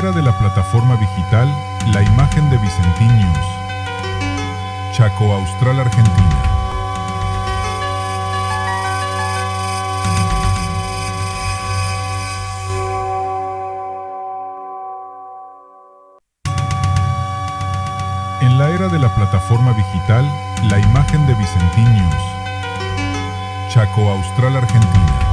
era de la plataforma digital, la imagen de Vicentín News. Chaco Austral, Argentina. En la era de la plataforma digital, la imagen de Vicentín News. Chaco Austral, Argentina.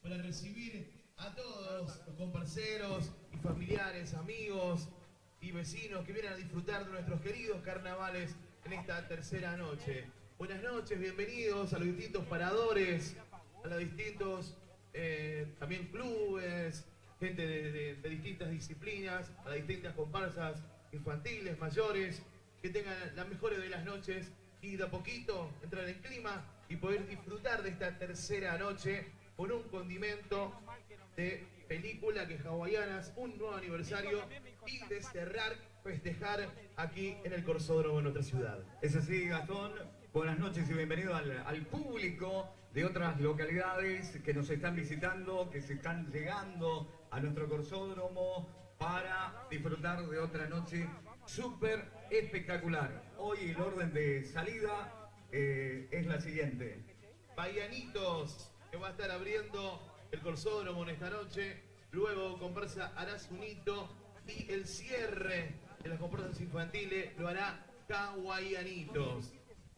para recibir a todos los comparceros y familiares, amigos y vecinos que vienen a disfrutar de nuestros queridos carnavales en esta tercera noche. Buenas noches, bienvenidos a los distintos paradores, a los distintos también clubes, gente de distintas disciplinas, a las distintas comparsas infantiles, mayores, que tengan las mejores de las noches y de a poquito entrar en clima y poder disfrutar de esta tercera noche con un condimento de película que es Hawaianas, un nuevo aniversario y de cerrar, festejar aquí en el Corsódromo de nuestra ciudad. Es así, Gastón. Buenas noches y bienvenido al público de otras localidades que nos están visitando, que se están llegando a nuestro Corsódromo para disfrutar de otra noche súper espectacular. Hoy el orden de salida es la siguiente. Bahianitos, que va a estar abriendo el Corsódromo en esta noche, luego comparsa Arazunito y el cierre de las comparsas infantiles lo hará Hawaianitos.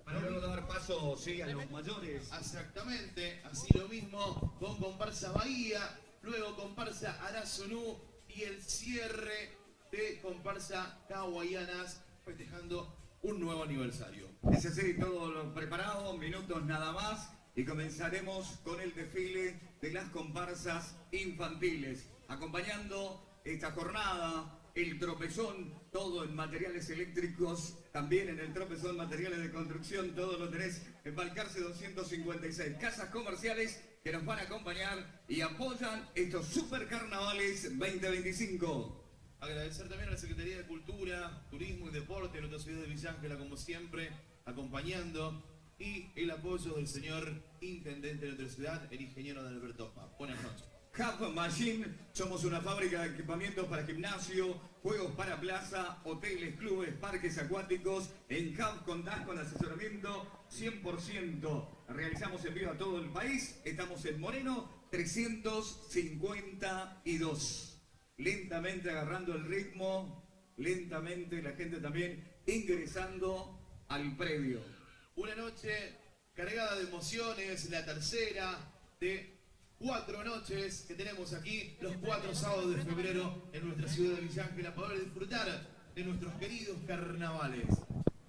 Para luego dar paso, sí, a los mayores. Exactamente, así lo mismo con comparsa Bahía, luego comparsa Arazunú y el cierre de comparsa Hawaianas, festejando un nuevo aniversario. Es así, todo lo preparado, minutos nada más, y comenzaremos con el desfile de las comparsas infantiles. Acompañando esta jornada, el tropezón, todo en materiales eléctricos, también en el tropezón materiales de construcción, todo lo tenés en Balcarce 256. Casas comerciales que nos van a acompañar y apoyan estos super carnavales 2025. Agradecer también a la Secretaría de Cultura, Turismo y Deporte de nuestra ciudad de Villa Ángela, como siempre, acompañando, y el apoyo del señor Intendente de nuestra ciudad, el ingeniero Alberto Paz. Buenas noches. Hub Machine, somos una fábrica de equipamientos para gimnasio, juegos para plaza, hoteles, clubes, parques acuáticos. En Hub contás con asesoramiento 100%. Realizamos envío a todo el país. Estamos en Moreno 352. Lentamente agarrando el ritmo, lentamente la gente también ingresando al predio. Una noche cargada de emociones, la tercera de 4 noches que tenemos aquí, los 4 sábados de febrero en nuestra ciudad de Villa Ángela, para poder disfrutar de nuestros queridos carnavales.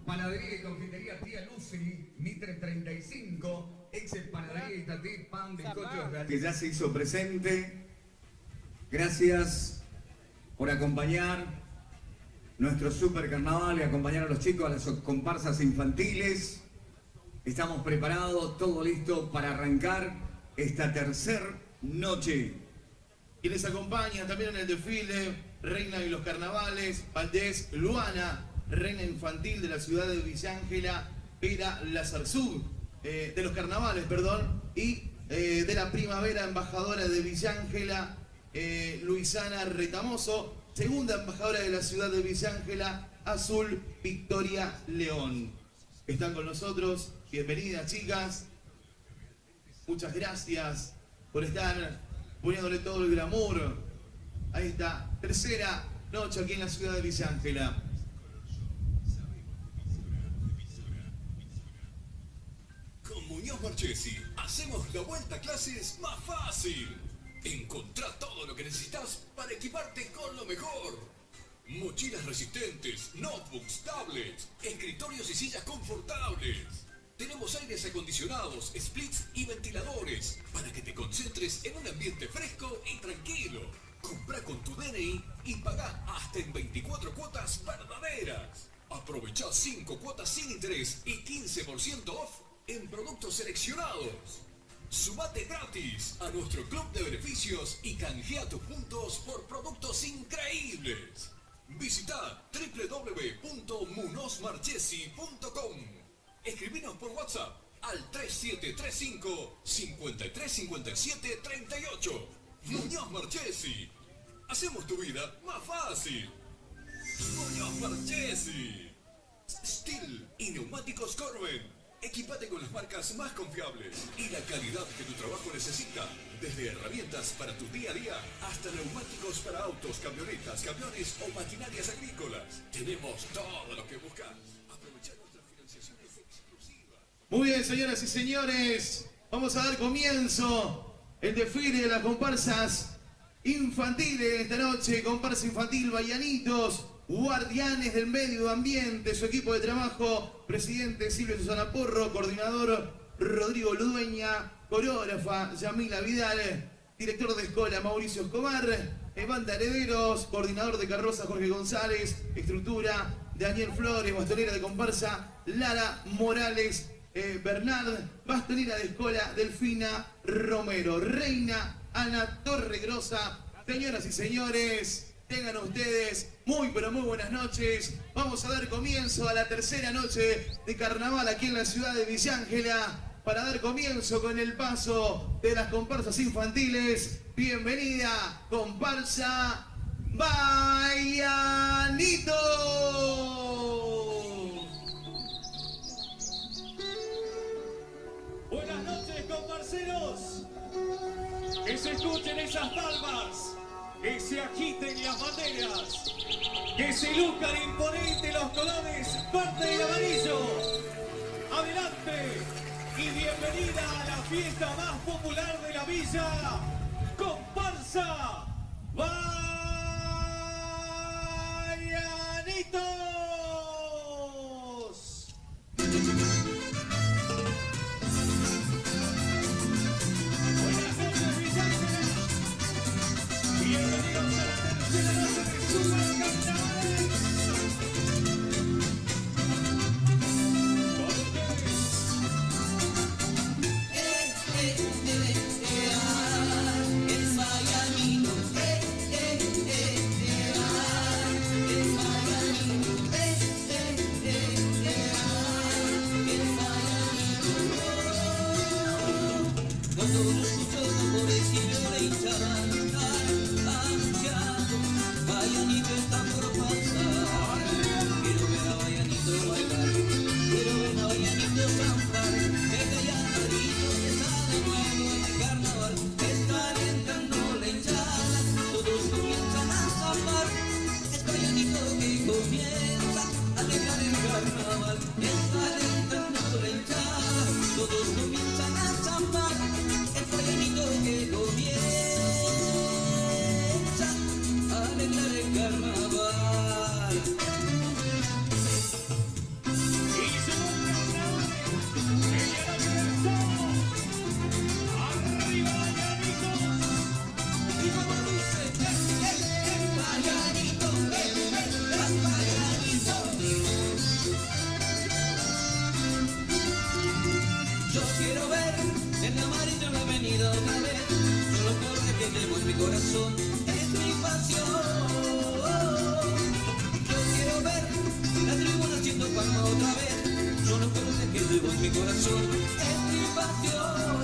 Panadería y confitería Tía Lucy, Mitre 35, ex panadería y tatí, pan, bizcochos, que ya se hizo presente. Gracias por acompañar nuestro super carnaval y acompañar a los chicos a las comparsas infantiles. Estamos preparados, todo listo para arrancar esta tercera noche. Y les acompaña también en el desfile Reina y los Carnavales, Valdés Luana, reina infantil de la ciudad de Villa Ángela, Vera Lazarzú, de los carnavales, perdón, y de la primavera, embajadora de Villa Ángela, Luisana Retamoso, segunda embajadora de la ciudad de Villa Ángela, Azul Victoria León. Están con nosotros, bienvenidas chicas, muchas gracias por estar poniéndole todo el glamour a esta tercera noche aquí en la ciudad de Villa Ángela. Con Muñoz Marchesi hacemos la vuelta a clases más fácil. Encontrá todo lo que necesitas para equiparte con lo mejor. Mochilas resistentes, notebooks, tablets, escritorios y sillas confortables. Tenemos aires acondicionados, splits y ventiladores para que te concentres en un ambiente fresco y tranquilo. Comprá con tu DNI y pagá hasta en 24 cuotas verdaderas. Aprovechá 5 cuotas sin interés y 15% off en productos seleccionados. Sumate gratis a nuestro club de beneficios y canjea tus puntos por productos increíbles. Visita www.munozmarchesi.com. Escribinos por WhatsApp al 3735 535738. Muñoz Marchesi. Hacemos tu vida más fácil. Muñoz Marchesi. Steel y neumáticos Corben. Equipate con las marcas más confiables y la calidad que tu trabajo necesita. Desde herramientas para tu día a día hasta neumáticos para autos, camionetas, camiones o maquinarias agrícolas. Tenemos todo lo que buscas. Aprovecha nuestras financiaciones exclusivas. Muy bien, señoras y señores, vamos a dar comienzo el desfile de las comparsas infantiles esta noche, comparsa infantil Baianitos, guardianes del medio ambiente, su equipo de trabajo, presidente Silvio Susana Porro, coordinador Rodrigo Ludueña, coreógrafa Yamila Vidal, director de escuela Mauricio Escobar, banda Herederos, coordinador de carroza Jorge González, estructura Daniel Flores, bastonera de comparsa Lara Morales, Bernard, bastonera de escuela Delfina Romero, reina Ana Torregrosa. Señoras y señores, tengan ustedes muy pero muy buenas noches. Vamos a dar comienzo a la tercera noche de carnaval aquí en la ciudad de Villa Ángela, para dar comienzo con el paso de las comparsas infantiles. Bienvenida, comparsa Baianitos. Buenas noches, comparseros. Que se escuchen esas palmas, que se agiten las banderas, que se luzcan imponentes los colores verde y amarillo. Adelante y bienvenida a la fiesta más popular de la villa, comparsa Baianitos. Buenas noches, Villa Ángela. Bienvenidos a la tercera noche de Supercarnavales. Con ustedes. Cuando lo escucho pobrecillo le hincharán anunciando, Baianito está por pasar. Quiero ver a Baianito bailar, quiero ver a Baianito zambar, que ya amarillo está de nuevo en el carnaval, está entrando la hinchada, todos comienzan a zambar, es Baianito que comienza a alegrar el carnaval, está entrando la hinchada, todos comienzan a zambar. Baianito que comienza a alegrar el carnaval. Y se va el carnaval en la noche del sábado. Arriba Baianitos. Y como dice, Baianito, Baianito. Yo quiero ver el amarillo en la avenida otra vez, solo porque que llevo en mi corazón, es mi pasión. Yo quiero ver la tribuna haciendo palma otra vez, solo porque que llevo en mi corazón, es mi pasión.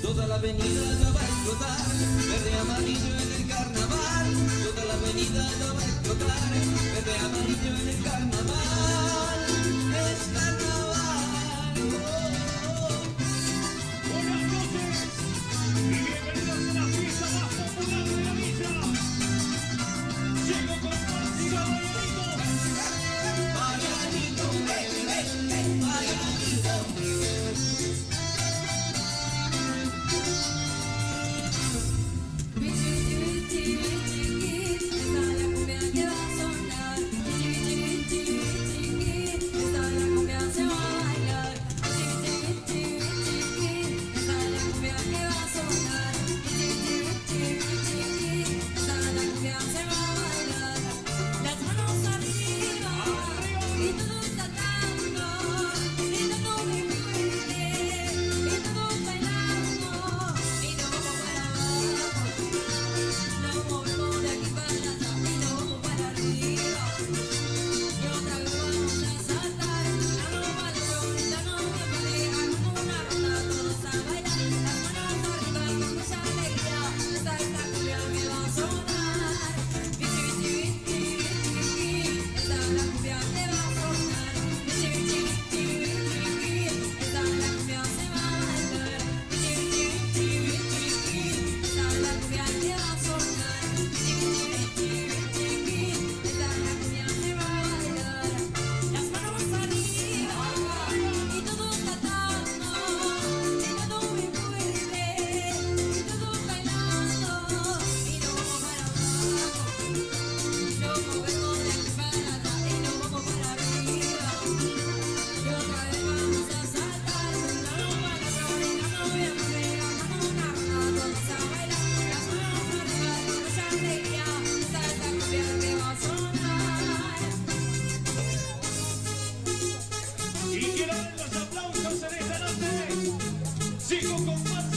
Toda la avenida ya va a explotar, verde y amarillo en el carnaval, toda la avenida ya va a explotar, verde y amarillo en el carnaval, es carnaval. Buenas noches y bienvenidos a la fiesta más popular de la villa. Llego con Marcelo Baianito. Baianito, Baianito. Esa la cumbia que va a sonar.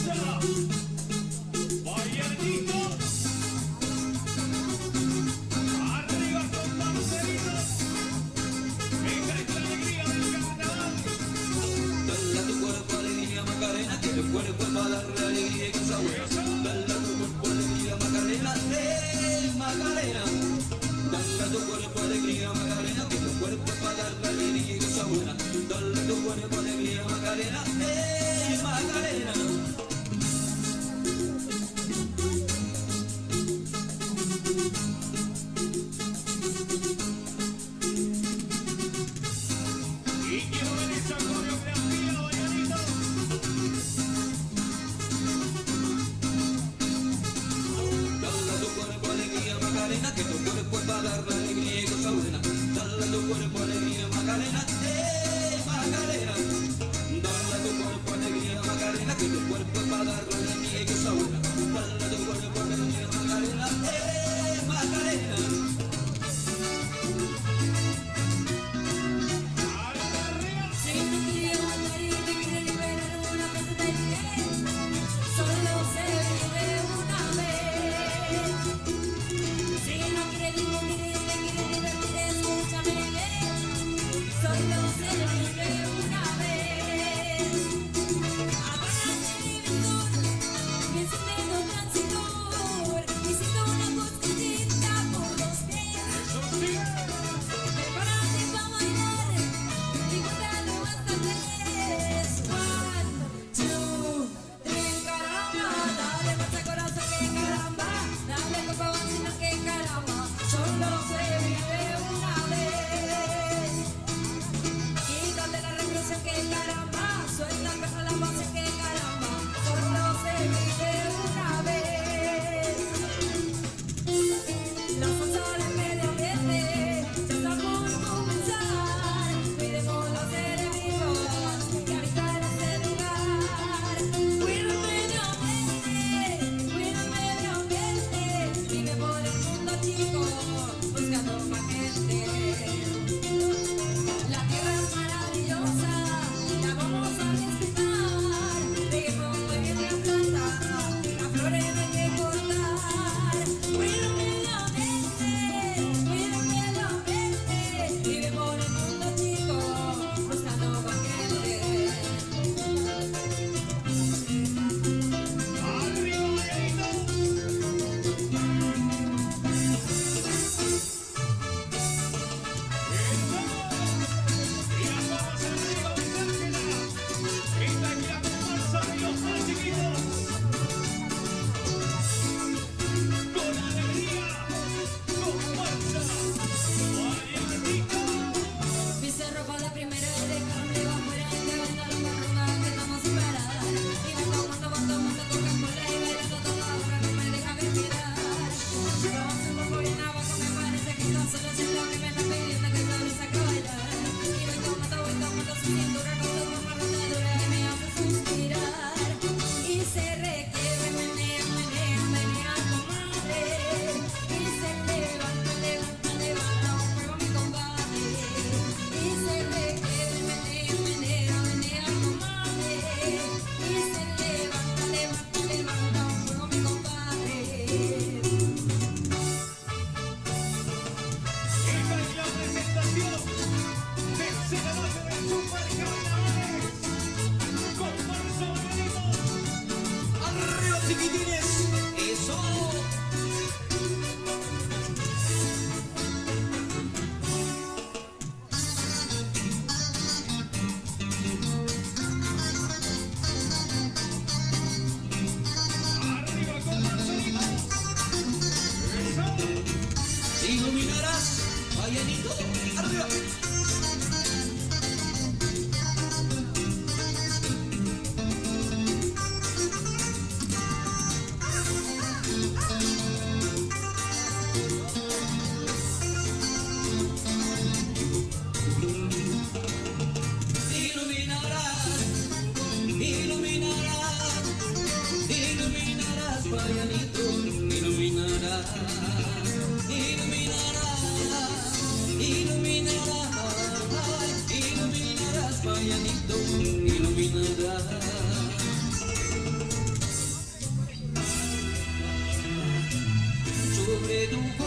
fuerza. Bayernitos. Arriba comparseritos. Venga esta alegría del carnaval. Dale a tu cuerpo alegría Macarena, que tu cuerpo es para darle alegría y cosa buena. Dale a tu cuerpo alegría Macarena, Macarena. Dale a tu cuerpo alegría Macarena, que tu cuerpo es para darle alegría y cosa buena. Dale a tu cuerpo alegría Macarena, Macarena. Y quiero ver esa coreografía, Bayernito. Dale a tu cuerpo alegría Macarena, que tu cuerpo es para darle alegría y cosa buena. Dale a tu cuerpo alegría Macarena, Macarena. Dale a tu cuerpo alegría Macarena, que tu cuerpo es para darle alegría y cosa buena. Dale a tu cuerpo alegría Macarena, Macarena. Si tú quieres matar y te quieres liberar una cosa de bien, solo se vive una vez. Si no quieres discutir y te quieres divertir, escúchame bien, solo se vive una vez. Apaga la televisión,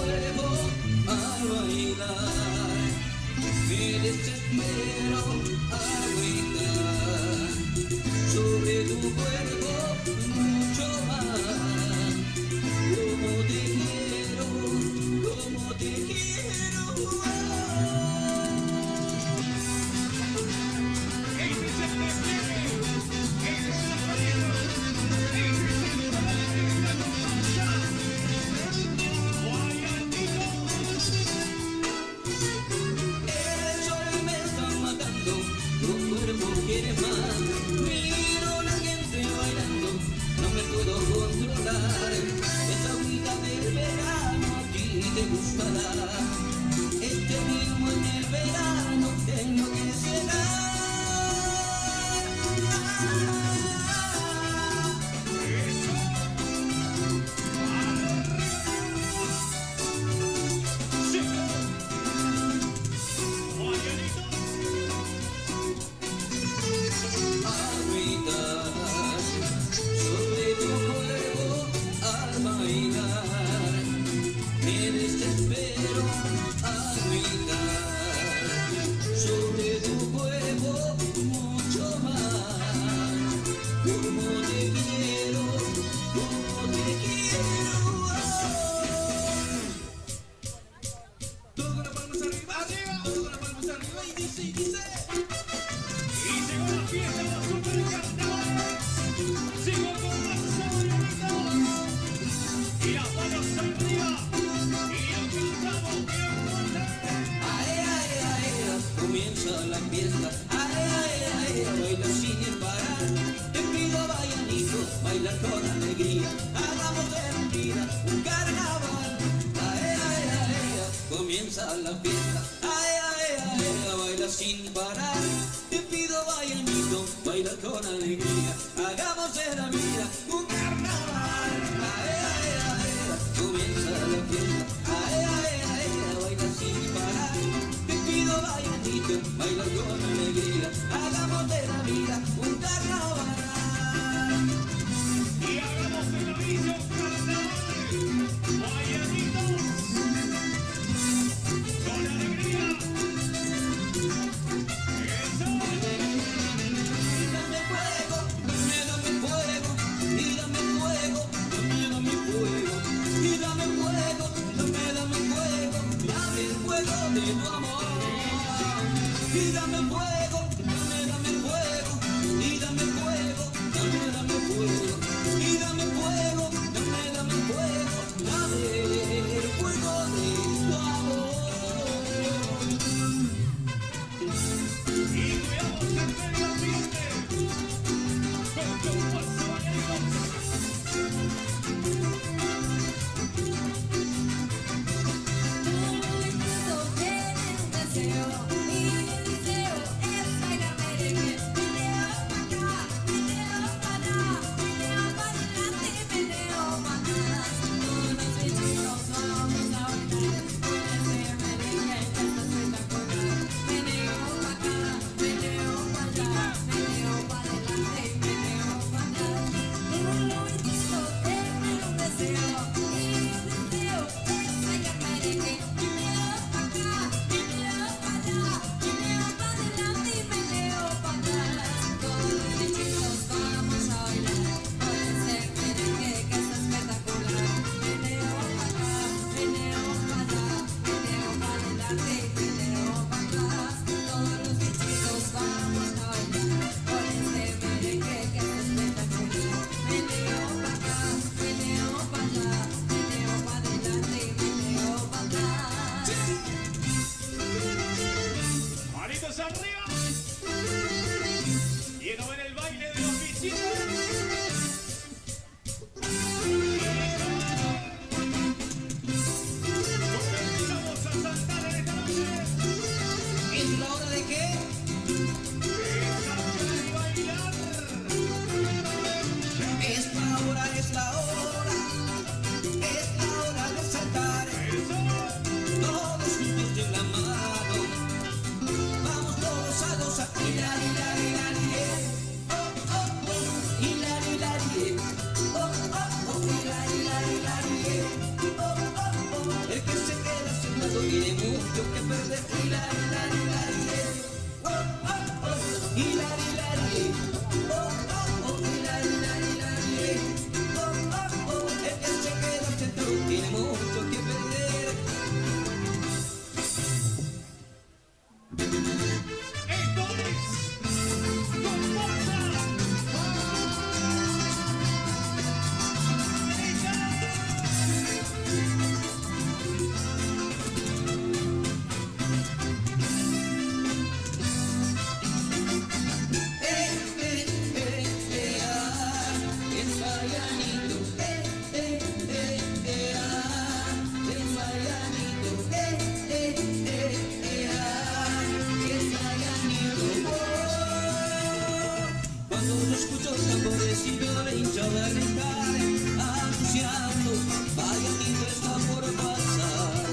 cuerpo al bailar. Me desespero al gritar sobre tu cuerpo mucho más. Como te quiero, como te quiero. El sol me está matando, tu cuerpo quiere más. Miro a la gente bailando, no me puedo controlar. Esta vida del verano a ti te gustará. Este mismo en el verano tengo que cenar. Sobre tu cuerpo al bailar, me desespero al gritar. Sobre tu cuerpo mucho más. Como te quiero, como te quiero. Todas las palmas arriba, todas las palmas arriba y dice, y dice. Y llegó la fiesta de los supercarnavales. Sigo con más saboritos. Y las manos arriba. Y lo cantamos bien fuerte. Ay, ay, ay, comienza la fiesta. Ay, ay, ay, baila sin parar. Te pido bailando, bailar con alegría. Hagamos de la vida un carnaval. Ay, ay, ay, comienza la fiesta. Ay, ay, ay, baila sin parar. Te pido bailando, bailar con alegría. Hagamos de la vida un carnaval. Ay, ay, ay, comienza la fiesta. Ay, ay, ay, baila sin parar. Te pido bailando, bailar con alegría. Hagamos de la vida un carnaval. Y Marianito, ah, es Marianito, ah, es Marianito, oh. Cuando yo escucho tambores y veo la hinchada gritar, anunciando, Marianito está por pasar.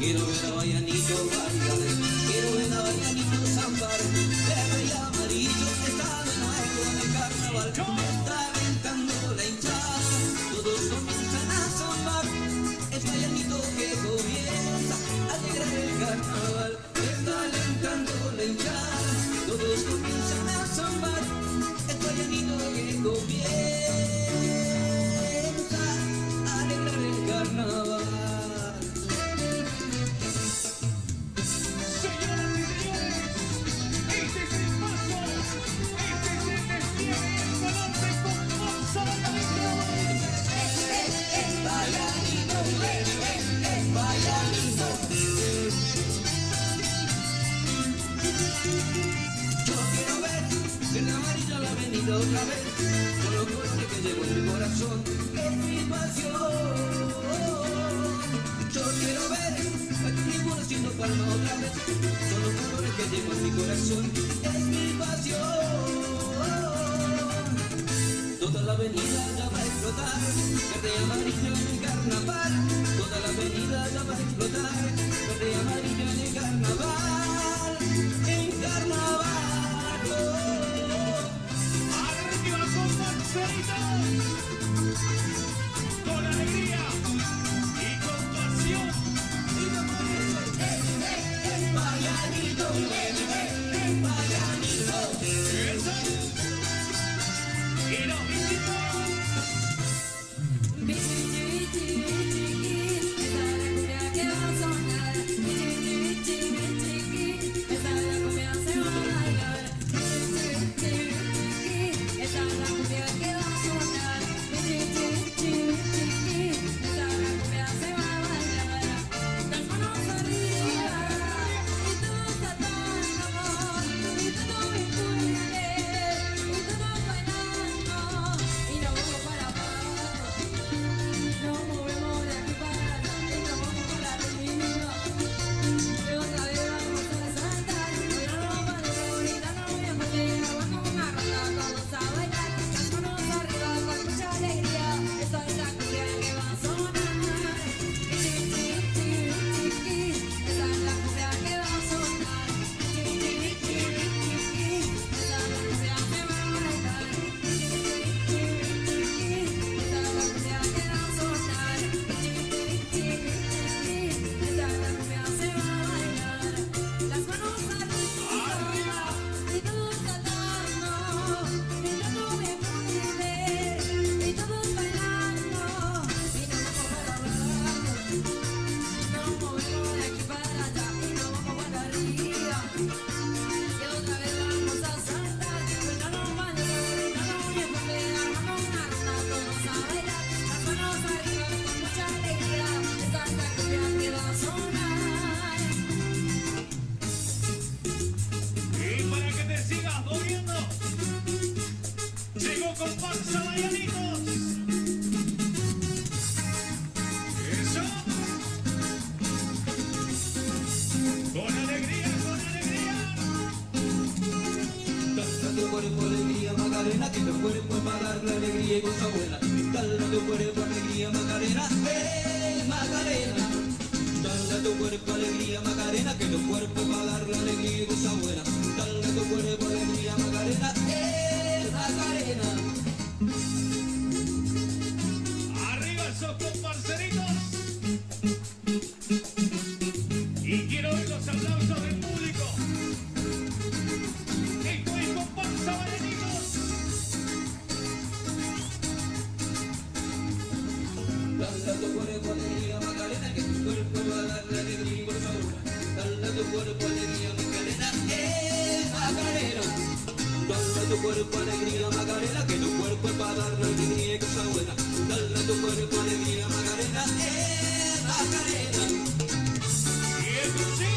Quiero ver a Marianito bailar, quiero ver a Marianito zambar, verde y amarillo está de nuevo en el carnaval. Está alentando la hinchada, todos comienzan a zambar. Es Marianito que comienza a alegrar el carnaval. Está alentando la hinchada, todos comienzan a zambar. Es Marianito que comienza a alegrar el carnaval. Señoras y señores, este es el paso, este es el despliegue y el color de comparsa Marianito. Marianito, Marianito. Yo quiero ver en amarillo la avenida otra vez, con los colores que llevo en mi corazón, es mi pasión. Yo quiero ver a tu tribuna haciendo palma otra vez, con los colores que llevo en mi corazón, es mi pasión. Toda la avenida ya va a explotar, verde y amarillo en el carnaval. Toda la avenida ya va a explotar, verde y amarillo en el carnaval. En carnaval, oh. Arriba con Marcelito, con alegría y con pasión. Marianito, Marianito. Eso. Y los visitos. Comparsa Marianitos. Eso. Con alegría, con alegría. Dale tu cuerpo alegría Macarena, que tu cuerpo es para dar la alegría y cosa buena. Dale tu cuerpo alegría Macarena, Macarena. Dale tu cuerpo alegría Macarena, que tu cuerpo es para dar la alegría y cosa buena. Dale tu cuerpo alegría Macarena, Macarena. Arriba esos comparceritos. Y quiero ver los aplausos del público. Esto es Comparsa Marianitos. Dale tu cuerpo alegría Macarena, que tu cuerpo va a dar la alegría y cosa buena. Dale tu cuerpo alegría Macarena, Macarena. Dale tu cuerpo alegría Macarena, que tu cuerpo es para dar la alegría y cosa buena. Dale tu cuerpo alegría Macarena, Macarena. Y eso sí.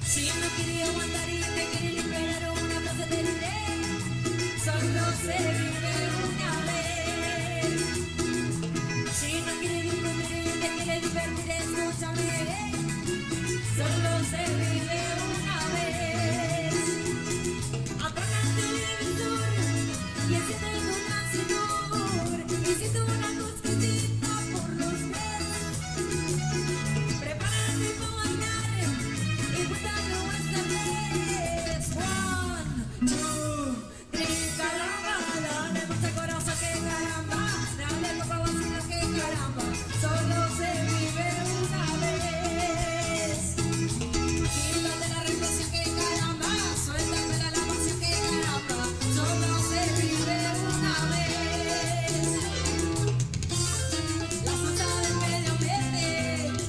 Si no quiere aguantar y te quiere liberar una cosa te diré. Solo se vive una vez. Si no quieres disfrutar, te quieres divertir, escúchame. Solo se vive una vez. Apaga tu televisor y enciende tu transistor. Y siente una cosquillita por los pies. Prepárate para bailar y cuéntalo hasta 3. 1, 2, 3, caramba. Dale mucho corazón que caramba. Dale poco vacío que caramba. Solo se vive una vez. Quítate la represión que caramba. Suéltate la pasión que caramba. Solo se vive una vez. La salsa del medio ambiente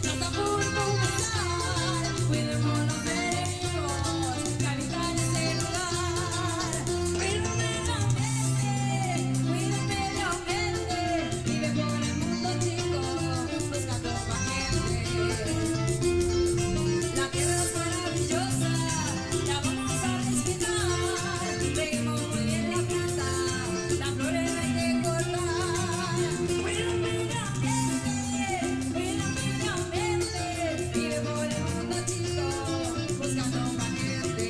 no está por comenzar. Cuidemos los derechos que habitan ese lugar. Cuida el medio ambiente, vive por el mundo chico, buscando más gente. La tierra es maravillosa, la vamos a respetar. Reguemos muy bien la planta, las flores hay que cortar. Cuida el medio ambiente, vive por el mundo chico, buscando más gente.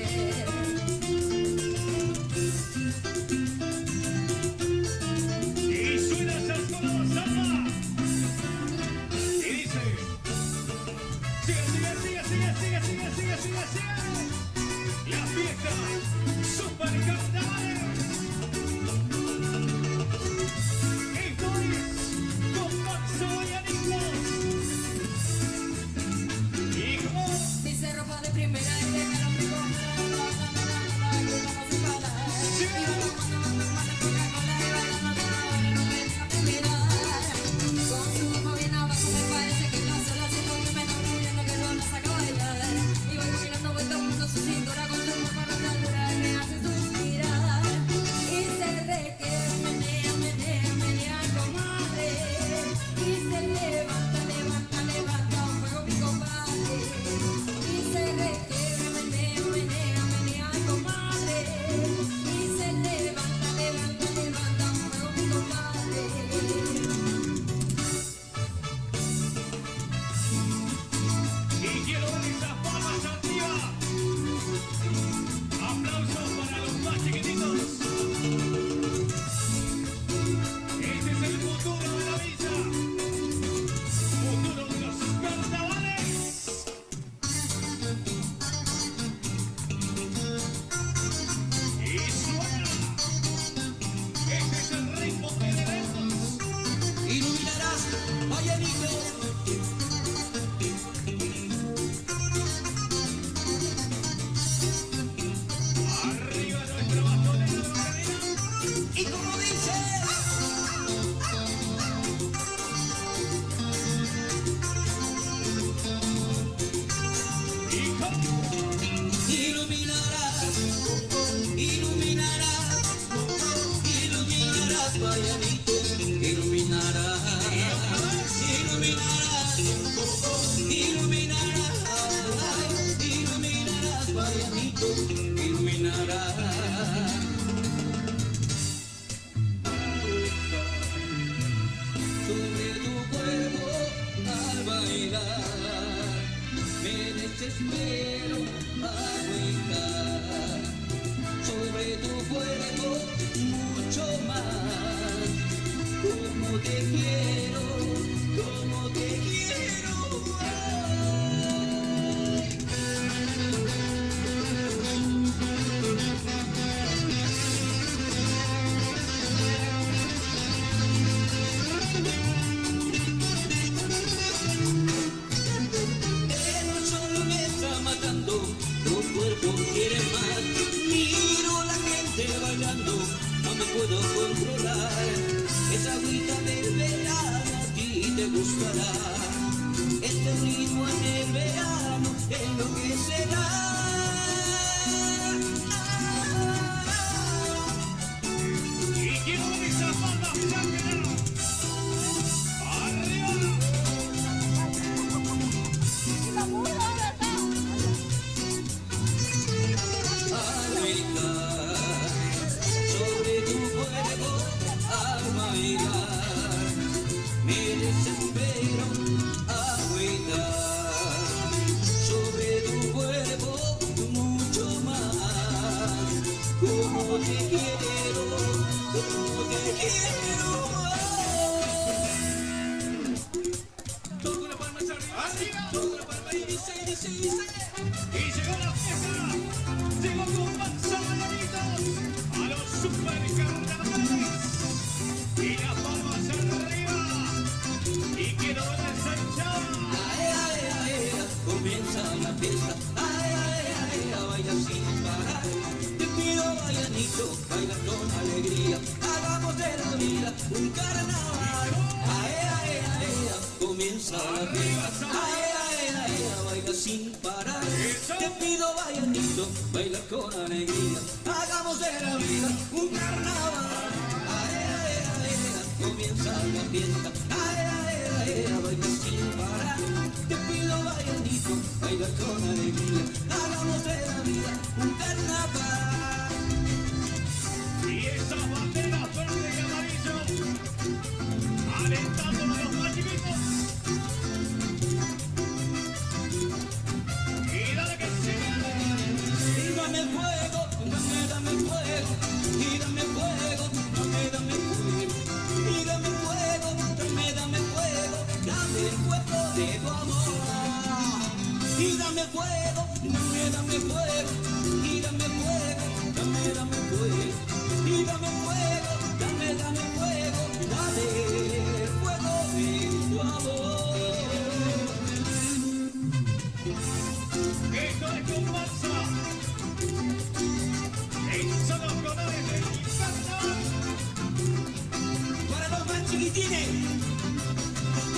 Y suena Chascona Samba. Y dice: sigue. La fiesta Super Carnavales. Esto es Comparsa Vallanito. Y como Dice ropa de primera y de cara muy cómoda, y vamos sin parar. Y vamos cuando Coca-Cola y bailando no me dejan de mirar. Con su ojo bien abajo me parece que no solo haciendo que me estoy viendo que no la saca a bailar. Y voy caminando vuelta al mundo su cintura con su cuerpo a la altura y me hace suspirar. Y se ve que menea, comadre. Y se levanta un fuego mi compadre. Y se ve que menea, comadre. Y se levanta un fuego mi compadre. Y quiero ver esas palmas arriba. Aplausos para los más chiquititos. Este es el futuro de la villa. Futuro de los carnavales. Y suena. Este es el ritmo de eventos. Iluminarás, Vallanito. Arriba nuestra bastonera de Macarena. Y como dice, Y como iluminarás, Vallanito, iluminarás, Vallanito, iluminarás. Sobre tu cuerpo al bailar, me desespero a brincar. Sobre tu cuerpo mucho más. Como te quiero, como te quiero. El sol me está matando, tu cuerpo quiere más. Miro la gente bailando, no me puedo controlar. Esa agüita del verano a ti te gustará. Este ritmo en el verano enloquecerá. Y quiero ver esas palmas blancas. Arriba. Sobre tu cuerpo quiero más. Toco la palma hacia arriba, toco la palma y dice. Y llegó la fiesta, llegó Comparsa Valladolid a los supercarnavales. Y las palmas arriba, y quiero ver esa hinchada. Comienza la fiesta, baila sin parar. Te pido, Vallanito, baila con alegría. Hagamos de la vida un carnaval. Comienza la fiesta, baila sin parar. Te pido, Vallanito, baila con alegría. Hagamos de la vida un carnaval. Comienza la fiesta, baila sin parar. Te pido, Vallanito, baila con alegría. Hagamos de la vida un carnaval. Y esas banderas verde y amarillo, alentando a los más chiquitos. Y dale que siga. Y dame fuego, dame fuego. Y dame fuego, dame fuego. Y dame fuego, dame fuego. Dame el fuego de tu amor. Y dame fuego, dame fuego. Y dame fuego, dame fuego. Y dame fuego, dame fuego. Dame el fuego de tu amor. Esto es Comparsa. Estos son los colores del carnaval. Para los más chiquitines.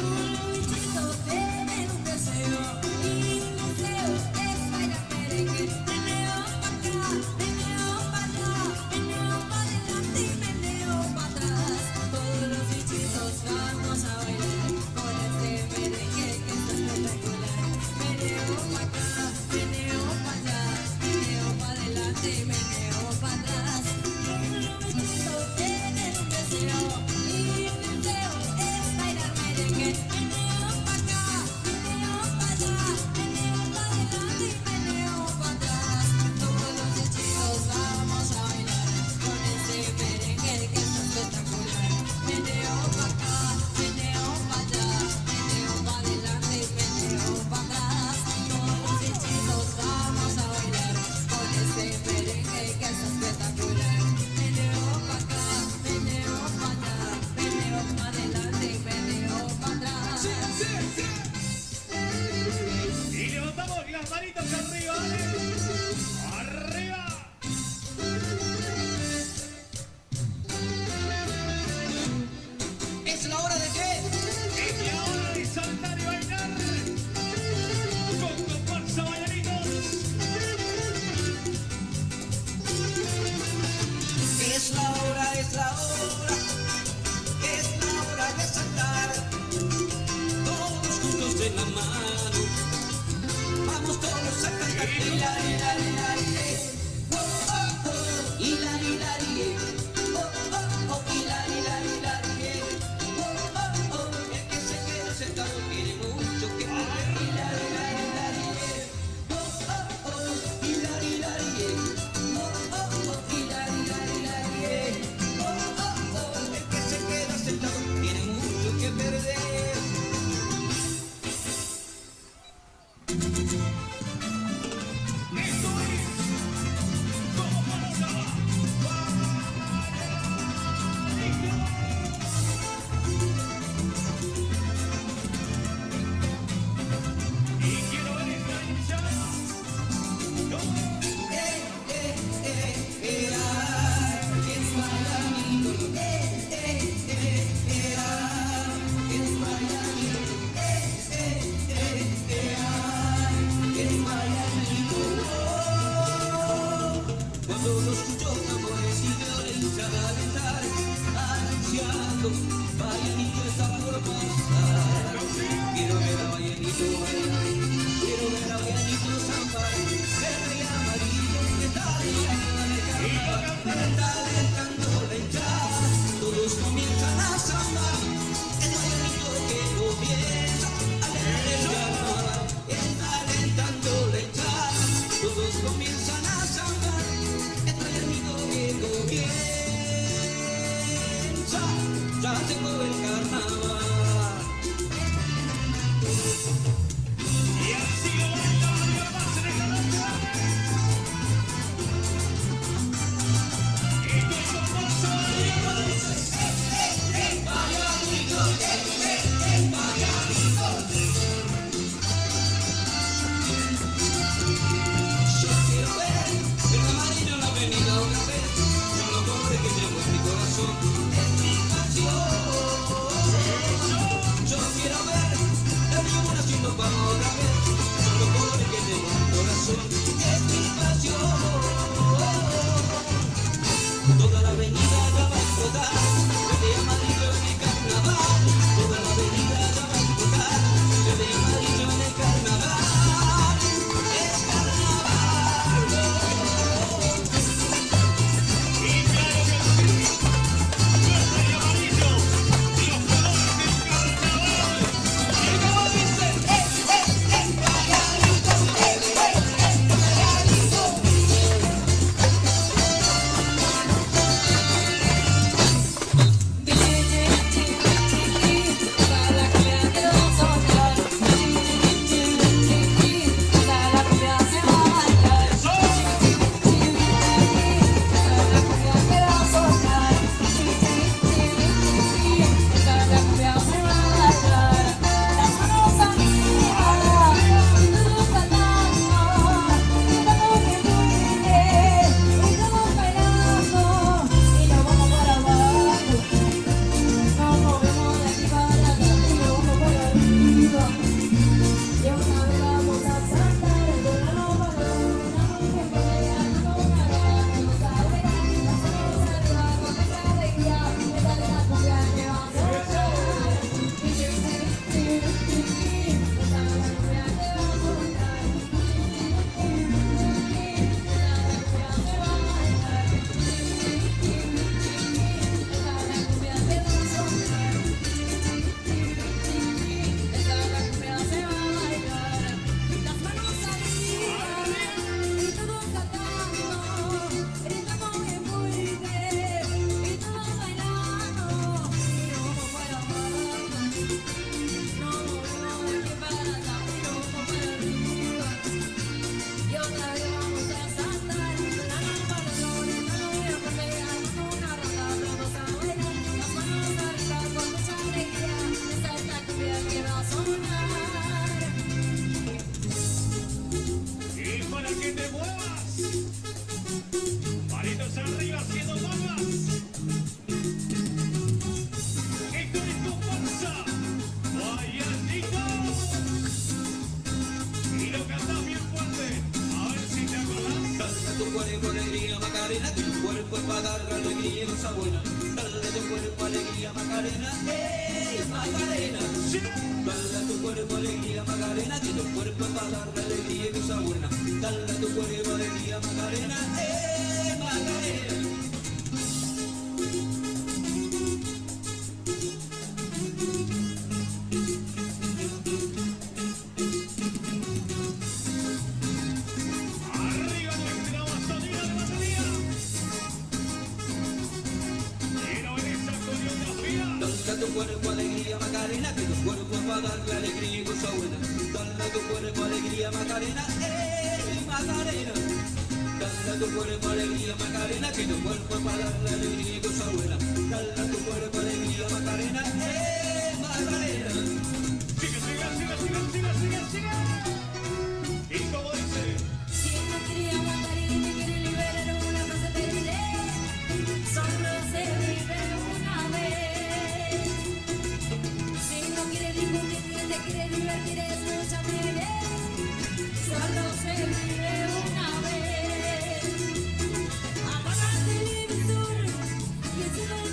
Un bichito tiene un deseo y un deseo es bailar merengue. Meneo pa' acá, meneo pa' allá, meneo pa' adelante y meneo pa' atrás. Todos los bichitos vamos a bailar con este merengue que está espectacular. Meneo pa' acá, meneo pa' allá, meneo pa' adelante y meneo pa' atrás. Todos los bichitos tienen un deseo y un deseo es bailar merengue. Meneo pa' acá, meneo pa' allá, meneo pa' adelante y meneo pa' atrás. Todos los bichitos vamos a bailar con este merengue que está espectacular. Meneo pa' acá, meneo pa' allá, meneo pa' adelante y meneo pa' atrás. Todos los bichitos vamos a bailar con este merengue que está espectacular. Meneo pa' acá, meneo pa' allá, meneo pa' adelante y meneo pa' atrás. Y levantamos las manitas arriba, ¿vale? ¡Arriba! ¿Es la hora de qué? Es la hora de saltar y bailar con Comparsa Valladolid. Es la hora, es la hora, es la hora de saltar. Todos juntos de la mano, vamos todos a cantar. Oh, oh, oh, hilarie. Oh, oh, oh, hilarie. Oh, oh, oh, el que se queda sentado tiene mucho que perder. Hilarie. Oh, oh, oh, hilarie. Oh, oh, oh, hilarie. Oh, oh, oh, el que se queda sentado tiene mucho que perder. Esto es Comparsa Valladolid. Y quiero ver esta hinchada. Cuando lo escucho tambores y veo la hinchada cantar, anunciando, Vallanito está por pasar. Quiero ver a Vallanito bailar, quiero ver a Vallanito zambar, verde y amarillo que está alentando la hinchada. Todos comienzan a zambar, es Vallanito que comienza a alentar el carnaval, está alentando la hinchada. Todos comienzan a zambar, es Vallanito que comienza. comparsa, ya llegó el carnaval. Y así lo baila Mario Más en esta noche. Esto es comparsa Mario Más. Yo quiero ver el camarino en la avenida una vez, con los colores que llevo en mi corazón, es mi pasión. Yo quiero ver el río haciendo palma otra vez, con los colores que llevo en mi corazón, es mi pasión. Toda la avenida ya va a explotar, desde amarillo en el carnaval. Toda la avenida ya va a explotar, desde amarillo en el carnaval. Es carnaval. Y claro que sí, verde y amarillo, los colores del carnaval. Y como dicen, Y para que te muevas, manitos arriba haciendo palmas. Esto es comparsa Guayanito. Y lo cantás bien fuerte, a ver si te acordás. dale a tu cuerpo alegría Macarena, que tu cuerpo es para dar alegría y cosa buena. Dale a tu cuerpo alegría Macarena, Macarena. Dale a tu cuerpo alegría Macarena, que tu cuerpo es para dar alegría y cosa buena. Dale a tu cuerpo alegría Macarena, Macarena. Arriba nuestra Amazonía de batería. Quiero ver esa coreografía. Dale a tu cuerpo alegría Macarena, que tu cuerpo es para darle alegría y cosa buena. Dale a tu cuerpo alegría Macarena, Macarena. Dale a tu cuerpo alegría Macarena, que tu cuerpo es para darle alegría y cosa buena. Dale a tu cuerpo alegría Macarena, Macarena. Sigue, sigue, sigue, sigue, sigue, sigue, sigue. Y como dice, Si no quería matar y me quiere liberar una frase terrible, solo se vive una vez. Si no quiere discutir ni te quiere divertir, escúchame bien, solo se vive una vez. Apaga el televisor y enciende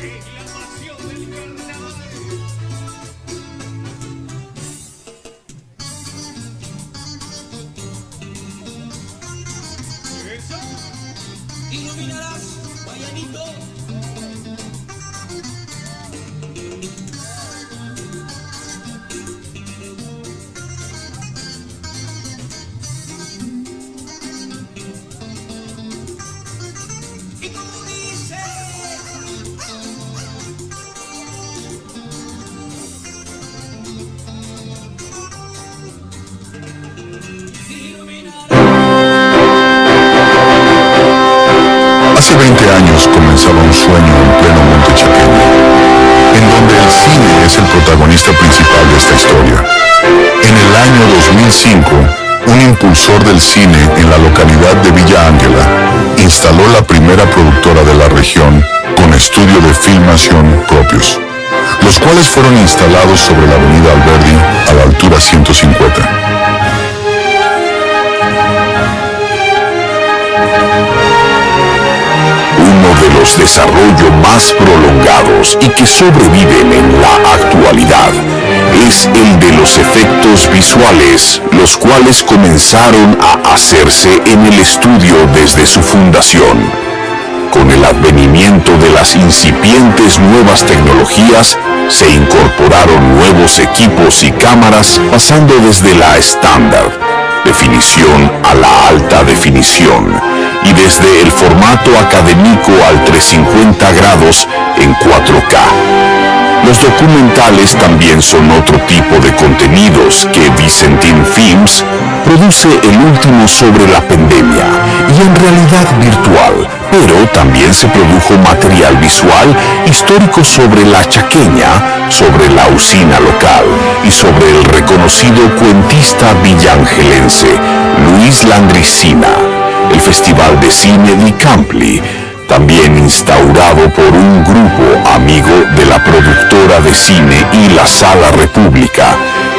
Es la pasión del carnaval. Eso. Iluminarás, Guayanito. Y como dice, iluminarás. Hace 20 años comenzaba un sueño en pleno monte chaqueño, en donde el cine es el protagonista principal de esta historia. En el año 2005, un impulsor del cine en la localidad de Villa Ángela instaló la primera productora de la región con estudio de filmación propios, los cuales fueron instalados sobre la avenida Alberdi a la altura 150. Uno de los desarrollos más prolongados y que sobreviven en la actualidad es el de los efectos visuales, los cuales comenzaron a hacerse en el estudio desde su fundación. Con el advenimiento de las incipientes nuevas tecnologías, se incorporaron nuevos equipos y cámaras, pasando desde la estándar definición a la alta definición y desde el formato académico al 350 grados en 4K. Los documentales también son otro tipo de contenidos que Vicentín Films produce, el último sobre la pandemia y en realidad virtual, pero también se produjo material visual histórico sobre la chaqueña, sobre la usina local y sobre el reconocido cuentista villangelense Luis Landricina. El Festival de Cine di Campli, también instaurado por un grupo amigo de la productora de cine y la Sala República,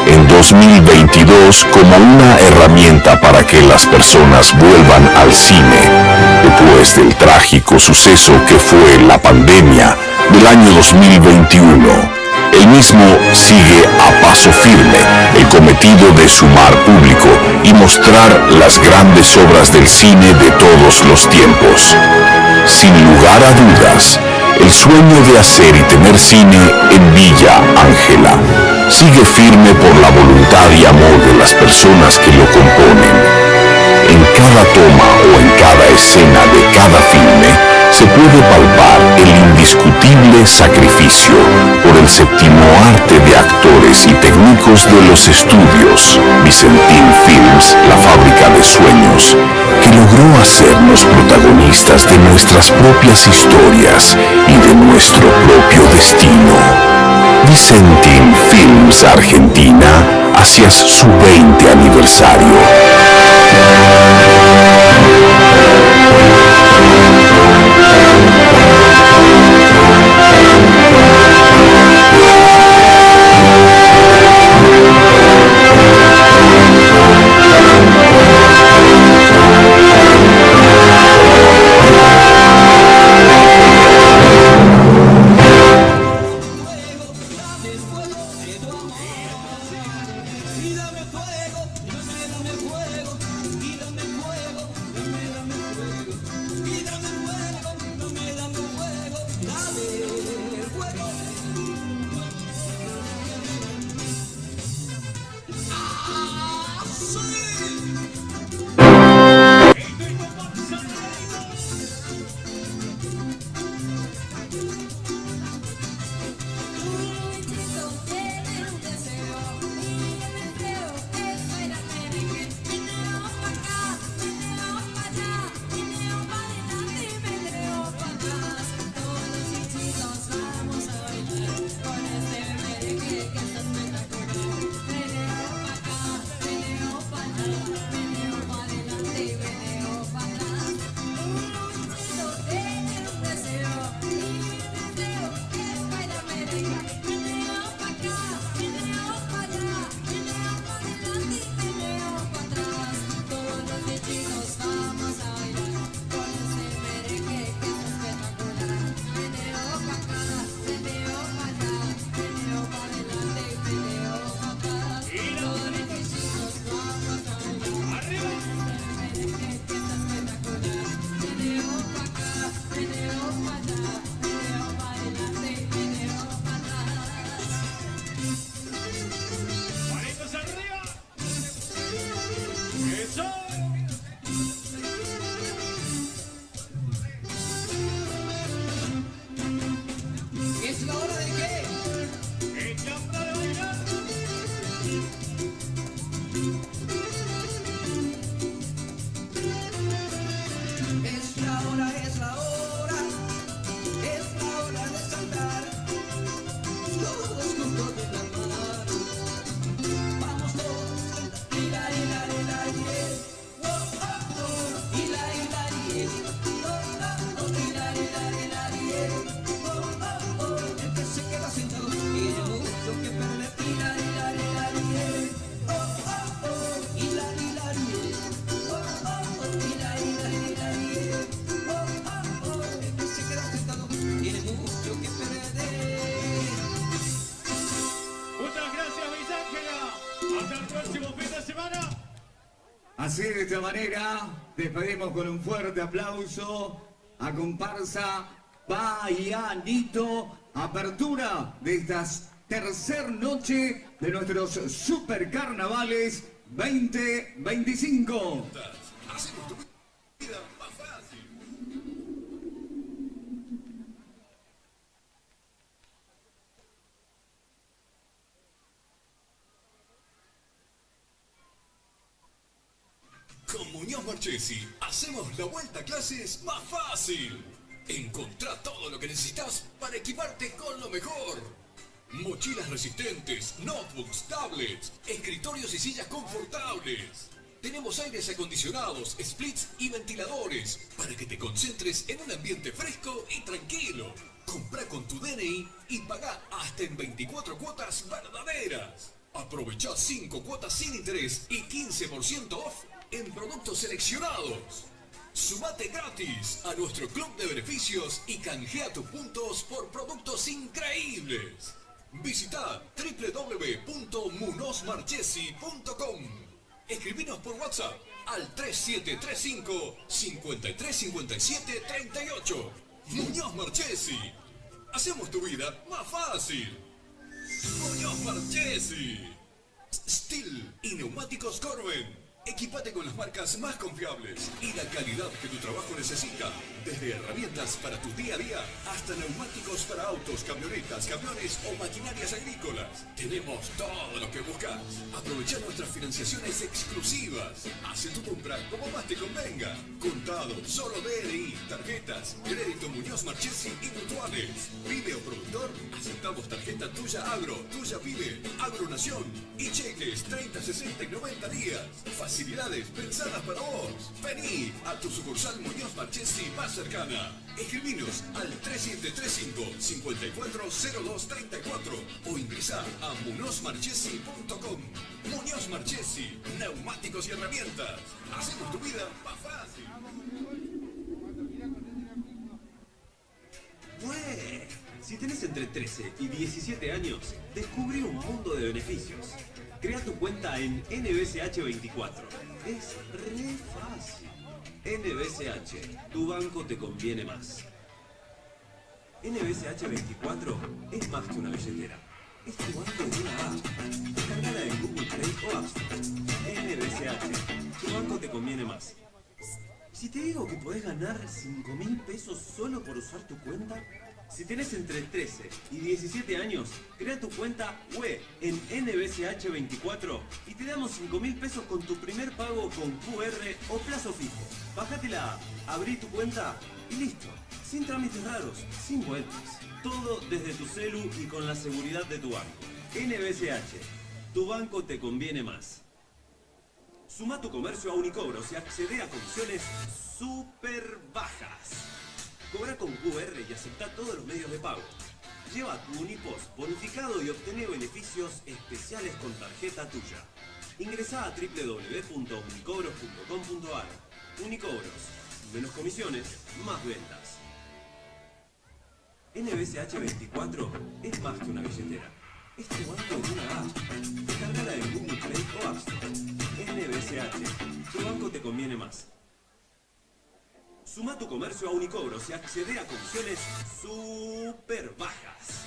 en 2022 como una herramienta para que las personas vuelvan al cine, después del trágico suceso que fue la pandemia del año 2021. El mismo sigue a paso firme el cometido de sumar público y mostrar las grandes obras del cine de todos los tiempos. Sin lugar a dudas, el sueño de hacer y tener cine en Villa Ángela sigue firme por la voluntad y amor de las personas que lo componen. En cada toma o en cada escena de cada filme se puede palpar el indiscutible sacrificio por el séptimo arte de actores y técnicos de los estudios Vicentín Films, la fábrica de sueños, que logró hacernos protagonistas de nuestras propias historias y de nuestro propio destino. Vicentín Films Argentina hacia su 20 aniversario. Y dame fuego, dame fuego, y dame Así de esta manera despedimos con un fuerte aplauso a comparsa Bahianito, apertura de esta tercera noche de nuestros super carnavales 2025. Hacemos tu vida más fácil. Con Muñoz Marchesi hacemos la vuelta a clases más fácil. Encontrá todo lo que necesitas para equiparte con lo mejor. Mochilas resistentes, notebooks, tablets, escritorios y sillas confortables. Tenemos aires acondicionados, splits y ventiladores para que te concentres en un ambiente fresco y tranquilo. Comprá con tu DNI y pagá hasta en 24 cuotas verdaderas. Aprovechá 5 cuotas sin interés y 15% off en productos seleccionados. Sumate gratis a nuestro club de beneficios y canjea tus puntos por productos increíbles. Visita www.munozmarchesi.com. Escribinos por WhatsApp al 3735 5357 38. Muñoz Marchesi. Hacemos tu vida más fácil. Muñoz Marchesi. Steel y neumáticos Corben. Equipate con las marcas más confiables y la calidad que tu trabajo necesita. Desde herramientas para tu día a día hasta neumáticos para autos, camionetas, camiones o maquinarias agrícolas. Tenemos todo lo que buscas. Aprovecha nuestras financiaciones exclusivas. Hace tu compra como más te convenga. Contado, solo DNI, tarjetas, crédito Muñoz Marchesi y mutuales. Pyme o productor, aceptamos tarjeta Tuya Agro, Tuya Pyme, Agronación y cheques 30, 60 y 90 días. Facilidades pensadas para vos. Vení a tu sucursal Muñoz Marchesi más cercana. Escribinos al 3735-540234 o ingresa a munozmarchesi.com. Muñoz Marchesi, neumáticos y herramientas. Hacemos tu vida más fácil. ¡Bue! Si tenés entre 13 y 17 años, descubrí un mundo de beneficios. Crea tu cuenta en NBSH24. Es re fácil. NBSH, tu banco te conviene más. NBSH24 es más que una billetera. Es tu banco de una app. Descargala en Google Play o App Store. NBSH, tu banco te conviene más. Si te digo que podés ganar 5.000 pesos solo por usar tu cuenta, si tenés entre 13 y 17 años, crea tu cuenta web en NBSH24 y te damos 5.000 pesos con tu primer pago con QR o plazo fijo. Bájate la app, abrí tu cuenta y listo. Sin trámites raros, sin vueltas. Todo desde tu celu y con la seguridad de tu banco. NBSH, tu banco te conviene más. Suma tu comercio a Unicobros y accede a comisiones súper bajas. Cobra con QR y acepta todos los medios de pago. Lleva tu Unipost bonificado y obtené beneficios especiales con tarjeta tuya. Ingresá a www.unicobros.com.ar. Unicobros. Menos comisiones, más ventas. NBSH24 es más que una billetera. Es tu banco de una app. Descargala en Google Play o App Store. NBSH. Tu banco te conviene más. Suma tu comercio a Unicobros y accede a comisiones súper bajas.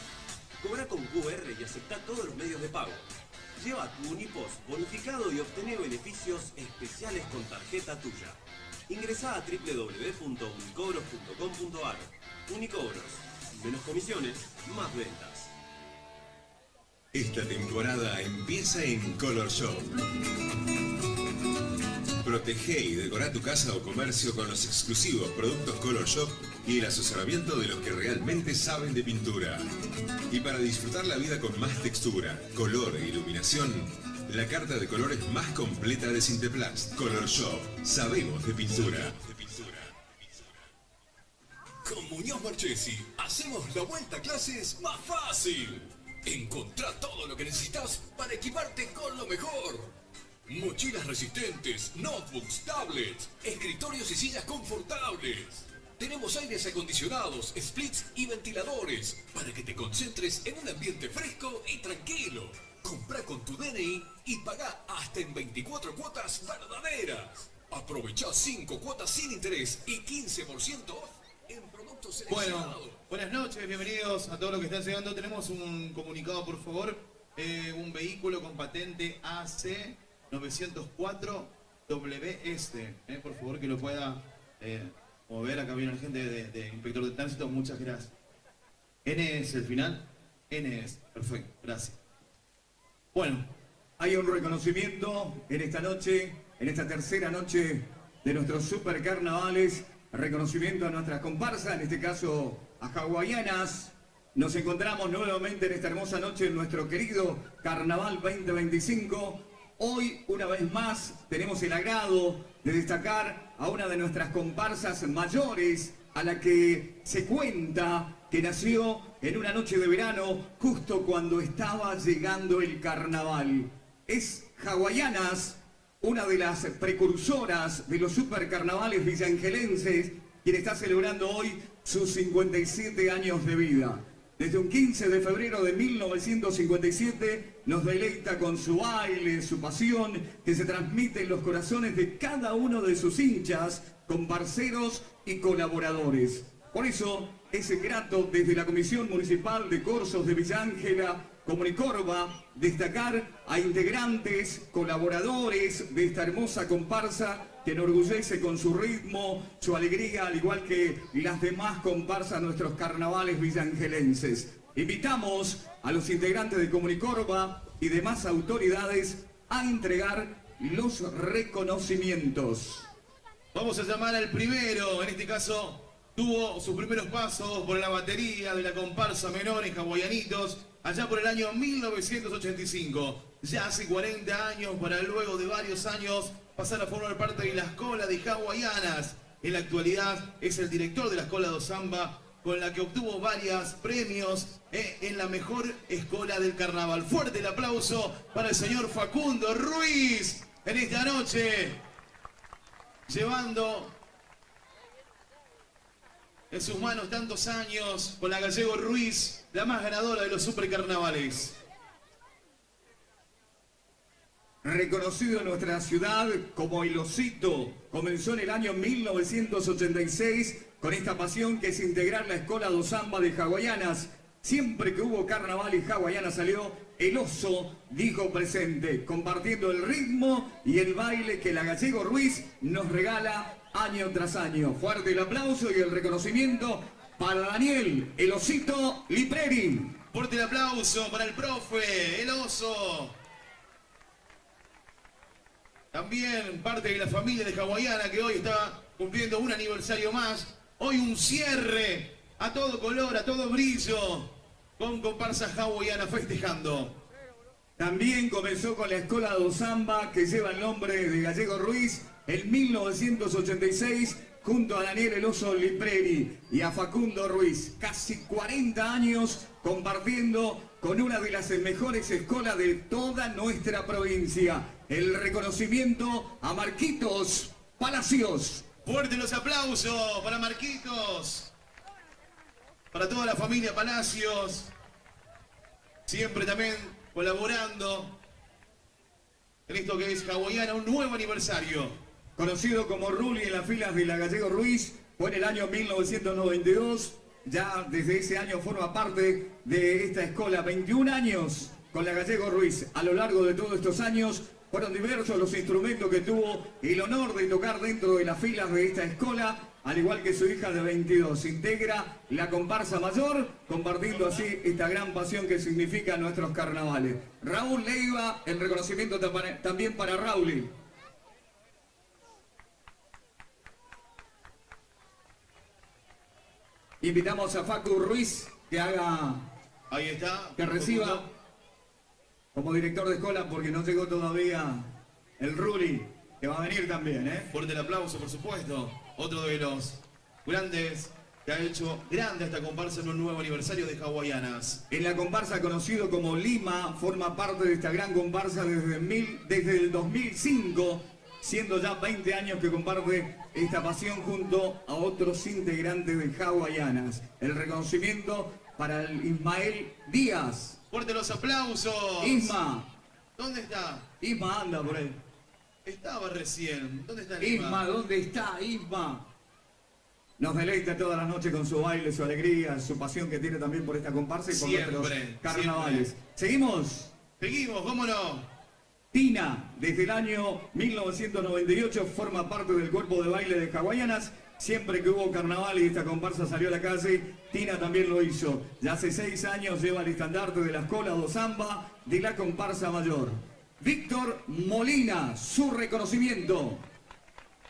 Cobra con QR y acepta todos los medios de pago. Lleva tu Unipost bonificado y obtené beneficios especiales con tarjeta tuya. Ingresá a www.unicobros.com.ar. Unicobros. Menos comisiones, más ventas. Esta temporada empieza en Color Shop. Protege y decora tu casa o comercio con los exclusivos productos Color Shop y el asesoramiento de los que realmente saben de pintura. Y para disfrutar la vida con más textura, color e iluminación, la carta de colores más completa de Sinteplast. Color Shop. Sabemos de pintura. Con Muñoz Marchesi hacemos la vuelta a clases más fácil. Encontrá todo lo que necesitas para equiparte con lo mejor. Mochilas resistentes, notebooks, tablets, escritorios y sillas confortables. Tenemos aires acondicionados, splits y ventiladores para que te concentres en un ambiente fresco y tranquilo. Comprá con tu DNI y pagá hasta en 24 cuotas verdaderas. Aprovechá 5 cuotas sin interés y 15% off en productos seleccionados. Bueno, buenas noches, bienvenidos a todos los que están llegando. Tenemos un comunicado, por favor. Un vehículo con patente AC 904 WS. Por favor, que lo pueda mover. Acá viene la gente de inspector de tránsito. Muchas gracias. N es el final. N es. Perfecto, gracias. Bueno, hay un reconocimiento en esta noche, en esta tercera noche de nuestros super carnavales. Reconocimiento a nuestras comparsas, en este caso a Hawaianas. Nos encontramos nuevamente en esta hermosa noche en nuestro querido Carnaval 2025. Hoy, una vez más, tenemos el agrado de destacar a una de nuestras comparsas mayores, a la que se cuenta que nació en una noche de verano justo cuando estaba llegando el carnaval. Es Hawaianas, una de las precursoras de los supercarnavales villangelenses, quien está celebrando hoy sus 57 años de vida. Desde un 15 de febrero de 1957 nos deleita con su baile, su pasión, que se transmite en los corazones de cada uno de sus hinchas, comparceros y colaboradores. Por eso es grato desde la Comisión Municipal de Corsos de Villa Ángela, Comunicorba, destacar a integrantes, colaboradores de esta hermosa comparsa que enorgullece con su ritmo, su alegría, al igual que las demás comparsas, nuestros carnavales villangelenses. Invitamos a los integrantes de Comunicorba y demás autoridades a entregar los reconocimientos. Vamos a llamar al primero, en este caso tuvo sus primeros pasos por la batería de la comparsa menor en Hawaianitos, allá por el año 1985. Ya hace 40 años, para luego de varios años pasar a formar parte de la escuela de Hawaianas. En la actualidad es el director de la escuela do Samba, con la que obtuvo varios premios en la mejor escuela del carnaval. Fuerte el aplauso para el señor Facundo Ruiz en esta noche, llevando en sus manos tantos años con la Gallego Ruiz, la más ganadora de los supercarnavales. Reconocido en nuestra ciudad como el Osito, comenzó en el año 1986 con esta pasión que es integrar la escuela do Samba de Hawaianas. Siempre que hubo carnaval y Hawaianas salió, el oso dijo presente, compartiendo el ritmo y el baile que la Gallego Ruiz nos regala año tras año. Fuerte el aplauso y el reconocimiento para Daniel, el Osito Lipreri. Fuerte el aplauso para el profe, el oso. También parte de la familia de Hawaiana, que hoy está cumpliendo un aniversario más. Hoy un cierre a todo color, a todo brillo, con comparsa hawaiana festejando. También comenzó con la escuela do Samba, que lleva el nombre de Gallego Ruiz, en 1986, junto a Daniel el Oso Lipreri y a Facundo Ruiz. Casi 40 años compartiendo con una de las mejores escuelas de toda nuestra provincia. El reconocimiento a Marquitos Palacios. Fuerte los aplausos para Marquitos, para toda la familia Palacios, siempre también colaborando en esto que es Hawaiana, un nuevo aniversario. Conocido como Ruli en las filas de la Gallego Ruiz, fue en el año 1992, ya desde ese año forma parte de esta escuela. 21 años con la Gallego Ruiz. A lo largo de todos estos años fueron diversos los instrumentos que tuvo el honor de tocar dentro de las filas de esta escuela, al igual que su hija de 22. Integra la comparsa mayor, compartiendo así esta gran pasión que significa nuestros carnavales. Raúl Leiva, el reconocimiento también para Raúl. Invitamos a Facu Ruiz que haga, ahí está, que reciba como director de escuela, porque no llegó todavía el Ruli, que va a venir también, Fuerte el aplauso, por supuesto. Otro de los grandes que ha hecho grande esta comparsa en un nuevo aniversario de Hawaianas. En la comparsa conocido como Lima, forma parte de esta gran comparsa desde el 2005, siendo ya 20 años que comparte esta pasión junto a otros integrantes de Hawaianas. El reconocimiento para el Ismael Díaz, Fuerte los aplausos. Isma. ¿Dónde está? Isma anda por ahí. Estaba recién. ¿Dónde está Isma, ¿dónde está Isma? Nos deleita todas las noches con su baile, su alegría, su pasión que tiene también por esta comparsa y por nuestros carnavales. ¿Seguimos? Seguimos, ¿cómo no? Tina, desde el año 1998, forma parte del cuerpo de baile de Hawaianas. Siempre que hubo carnaval y esta comparsa salió a la calle, Tina también lo hizo. Ya hace 6 años lleva el estandarte de la Escola do Samba de la comparsa mayor. Víctor Molina, su reconocimiento.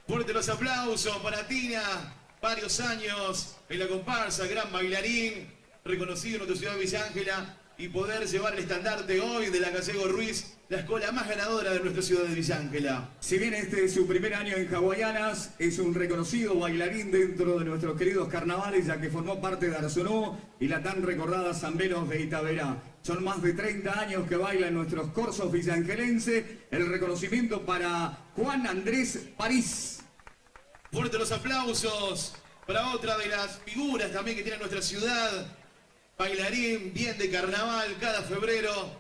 Fuerte los aplausos para Tina. Varios años en la comparsa, gran bailarín, reconocido en nuestra ciudad de Villa Ángela, y poder llevar el estandarte hoy de la Gallego Ruiz, la escuela más ganadora de nuestra ciudad de Villa Ángela. Si bien este es su primer año en Hawaianas, es un reconocido bailarín dentro de nuestros queridos carnavales, ya que formó parte de Arzonó y la tan recordada Zamberos de Itaberá. Son más de 30 años que baila en nuestros corsos villangelenses. El reconocimiento para Juan Andrés París. Fuerte los aplausos para otra de las figuras también que tiene nuestra ciudad. Bailarín, bien de carnaval, cada febrero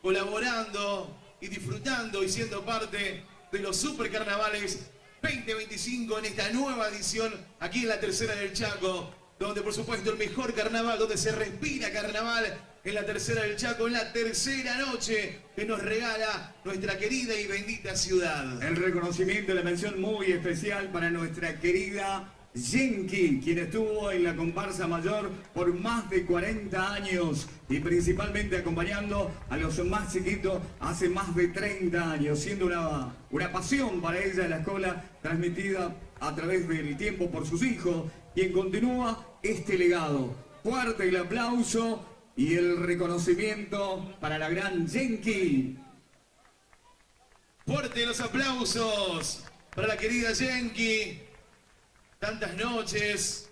colaborando y disfrutando y siendo parte de los super carnavales 2025 en esta nueva edición aquí en la Tercera del Chaco, donde por supuesto el mejor carnaval, donde se respira carnaval en la Tercera del Chaco, en la tercera noche que nos regala nuestra querida y bendita ciudad. El reconocimiento y la mención muy especial para nuestra querida Yenki, quien estuvo en la comparsa mayor por más de 40 años y principalmente acompañando a los más chiquitos hace más de 30 años, siendo una pasión para ella la escuela transmitida a través del tiempo por sus hijos, quien continúa este legado. Fuerte el aplauso y el reconocimiento para la gran Yenki. Fuerte los aplausos para la querida Yenki. Tantas noches,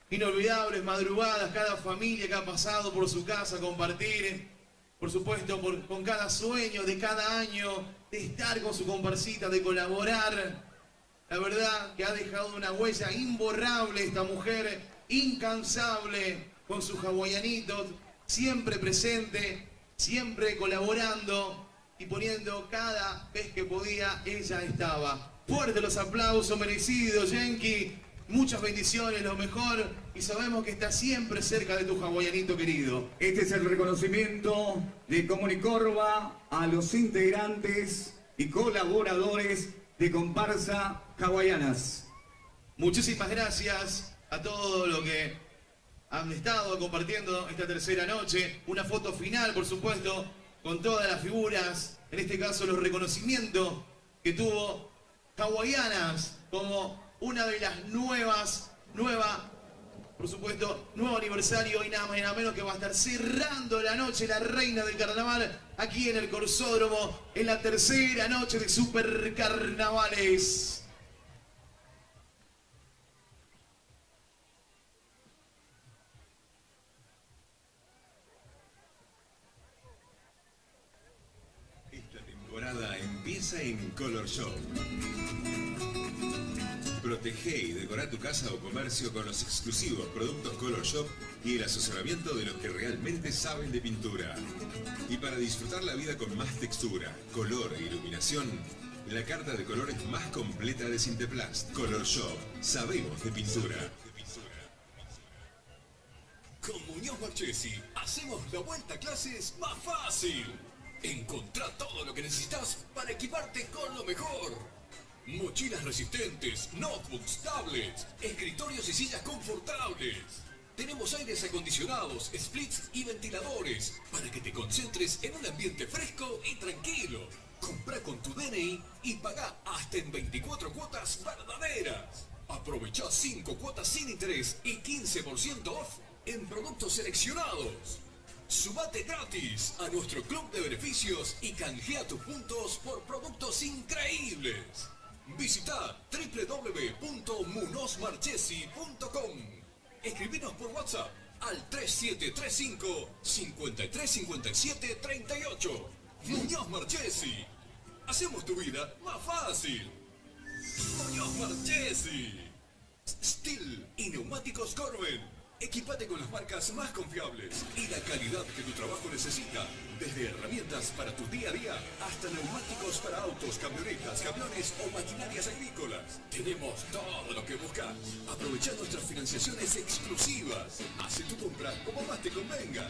inolvidables madrugadas, cada familia que ha pasado por su casa a compartir, por supuesto con cada sueño de cada año, de estar con su comparsita, de colaborar. La verdad que ha dejado una huella imborrable esta mujer, incansable, con sus hawaianitos, siempre presente, siempre colaborando y poniendo cada vez que podía, ella estaba. Fuerte los aplausos merecidos, Yenki. Muchas bendiciones, lo mejor. Y sabemos que está siempre cerca de tu hawaianito querido. Este es el reconocimiento de Comunicorva a los integrantes y colaboradores de comparsa Hawaianas. Muchísimas gracias a todos los que han estado compartiendo esta tercera noche. Una foto final, por supuesto, con todas las figuras. En este caso, los reconocimientos que tuvo Hawaianas como una de las por supuesto, nuevo aniversario y nada más y nada menos que va a estar cerrando la noche la reina del carnaval aquí en el Corsódromo en la tercera noche de Super Carnavales. Esta temporada empieza en Color Shop. Protege y decora tu casa o comercio con los exclusivos productos Color Shop y el asesoramiento de los que realmente saben de pintura. Y para disfrutar la vida con más textura, color e iluminación, la carta de colores más completa de Sinteplast. Color Shop, sabemos de pintura. Con Muñoz Marchesi hacemos la vuelta a clases más fácil. Encontrá todo lo que necesitas para equiparte con lo mejor. Mochilas resistentes, notebooks, tablets, escritorios y sillas confortables. Tenemos aires acondicionados, splits y ventiladores para que te concentres en un ambiente fresco y tranquilo. Comprá con tu DNI y pagá hasta en 24 cuotas verdaderas. Aprovechá 5 cuotas sin interés y 15% off en productos seleccionados. Sumate gratis a nuestro club de beneficios y canjea tus puntos por productos increíbles. Visita www.munozmarchesi.com. Escribinos por WhatsApp al 3735 535738. Muñoz Marchesi. Hacemos tu vida más fácil. Muñoz Marchesi. Steel y neumáticos Corben. Equipate con las marcas más confiables y la calidad que tu trabajo necesita. Desde herramientas para tu día a día hasta neumáticos para autos, camionetas, camiones o maquinarias agrícolas. Tenemos todo lo que buscas. Aprovecha nuestras financiaciones exclusivas. Hace tu compra como más te convenga.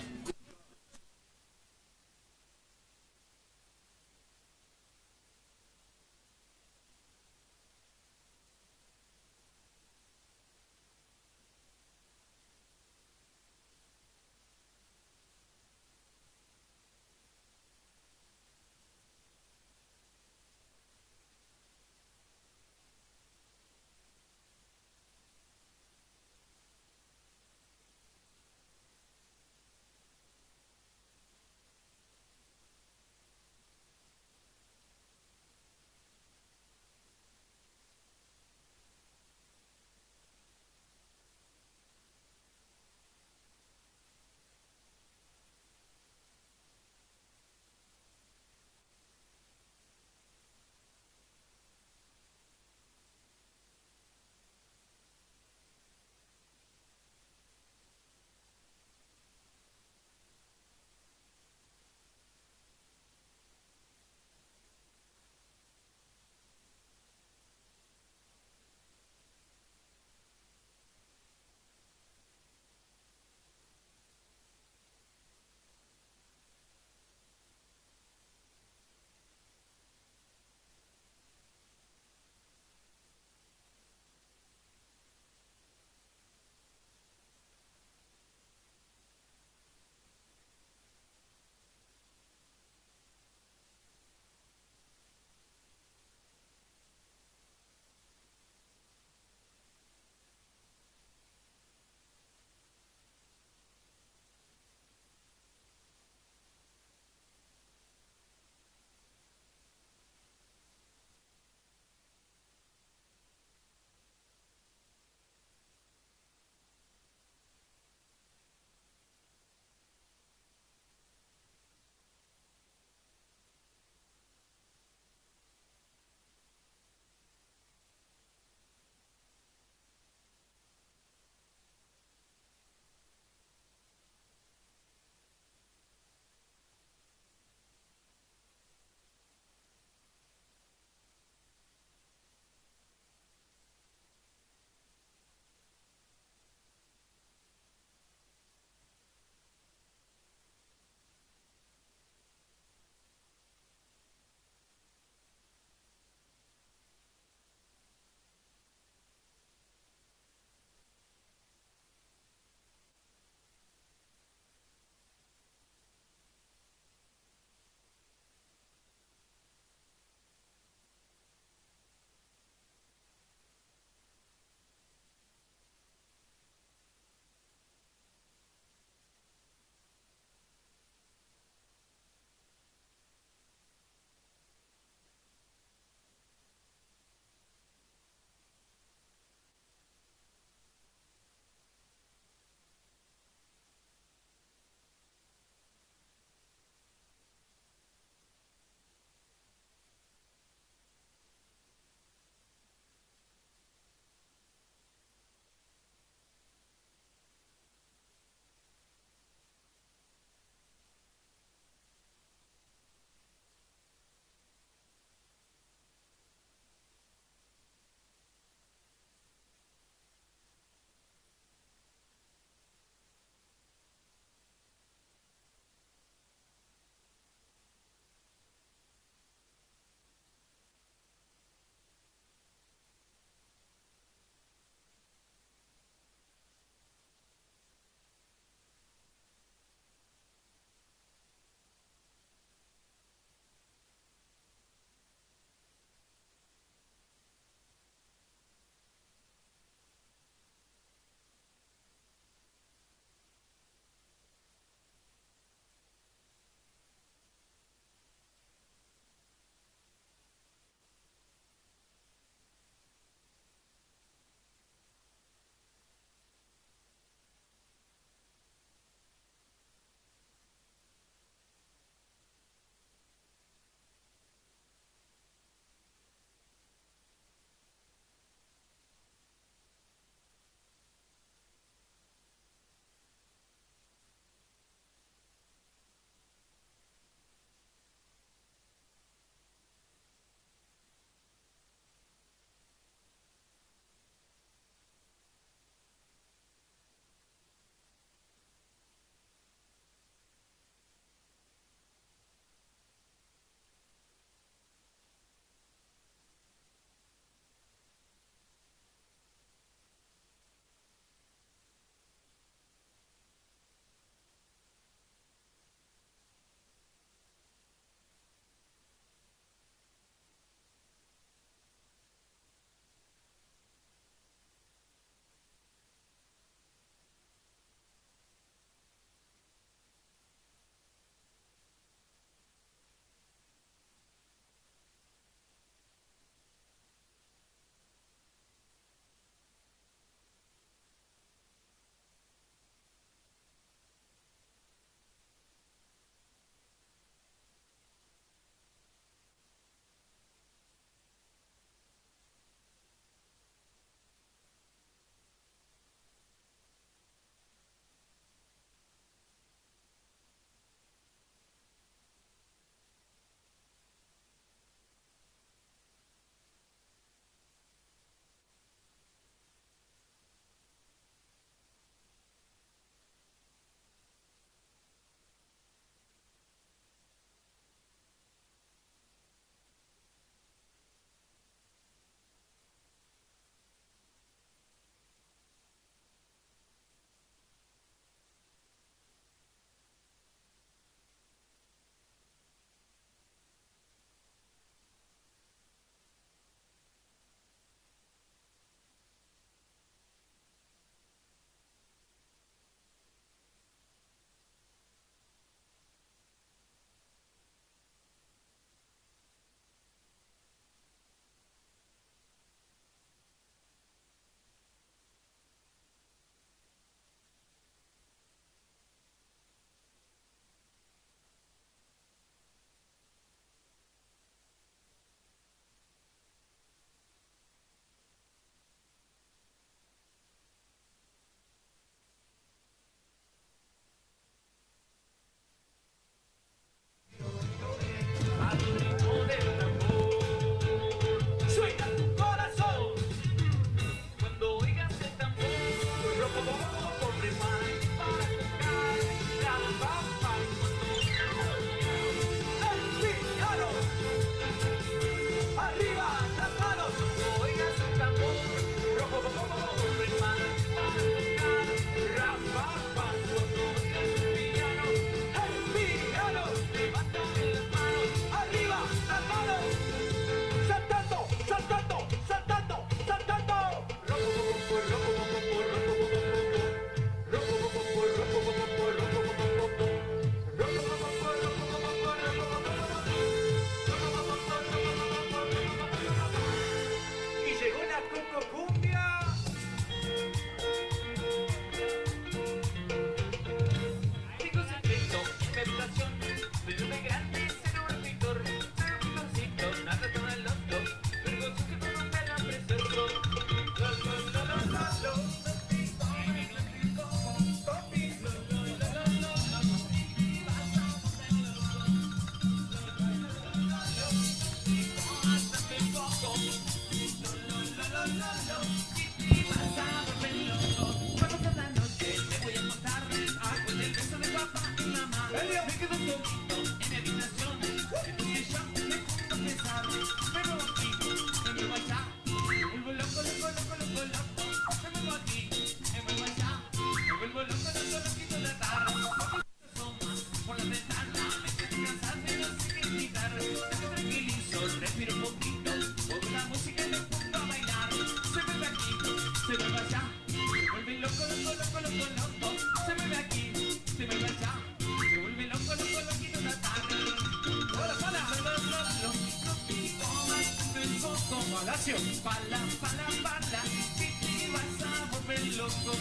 canción. Pala, pala, pala, que te vas a volver loco.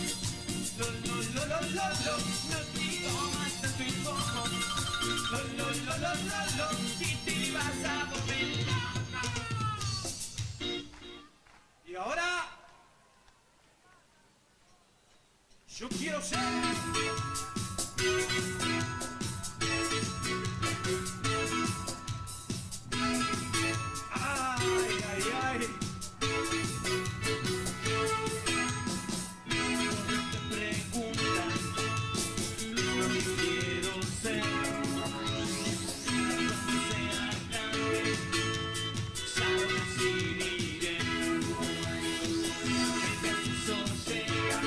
Lo, no digo más tanto y poco. Lo, que te vas a volver loco. Y ahora, yo quiero ser. Ay, ay, ay. Te preguntan lo que quiero ser. Cuando sea grande, ya lo decidiré. El preciso llega,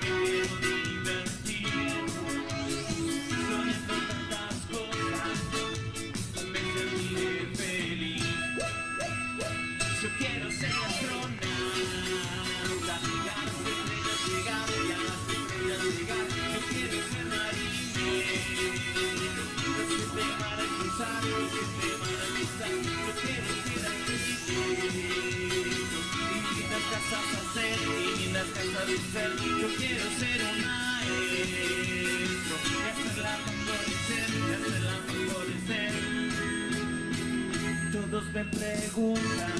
me quiero divertir. Soñando tantas cosas, me sentiré feliz. Yo quiero ser astronauta, y a las estrellas llegar, y a las estrellas llegar. Yo quiero ser marinero, los siete mares cruzar, los siete mares cruzar. Yo quiero ser arquitecto, infinitas casas hacer, infinitas casas hacer. Yo quiero ser un maestro, y hacerla florecer, y hacerla florecer. Todos me preguntan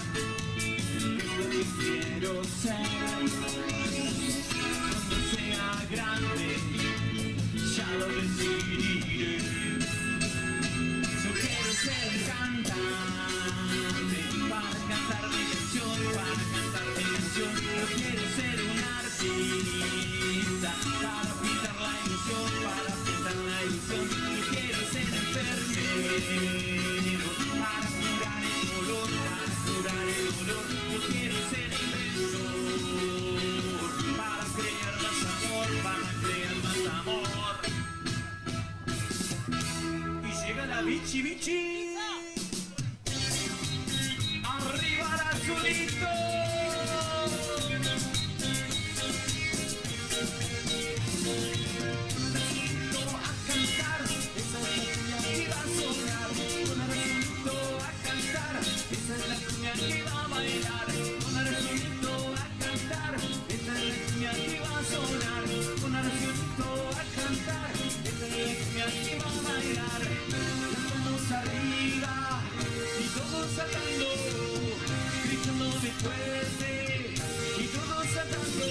qué es lo que quiero ser. Cuando sea grande, ya lo decidiré. Yo quiero ser cantante, para cantar mi canción, para cantar mi canción. Yo quiero ser un artista, para pintar la ilusión, para pintar la ilusión. Yo quiero ser enfermero, para curar el dolor, para curar el dolor. Yo quiero ser inventor, para crear más amor, para crear más amor. Y llega la bichi bichi, arriba el azulito. A cantar, esa es la cuña que va a sonar. Con Aracilito a cantar, esa es la cuña que va a bailar. Con Aracilito a cantar, esa es la cuña que va a sonar. Con Aracilito a cantar, esa es la cuña que va a bailar. Las manos arriba y todos saltando, gritando de fuerte y todos saltando.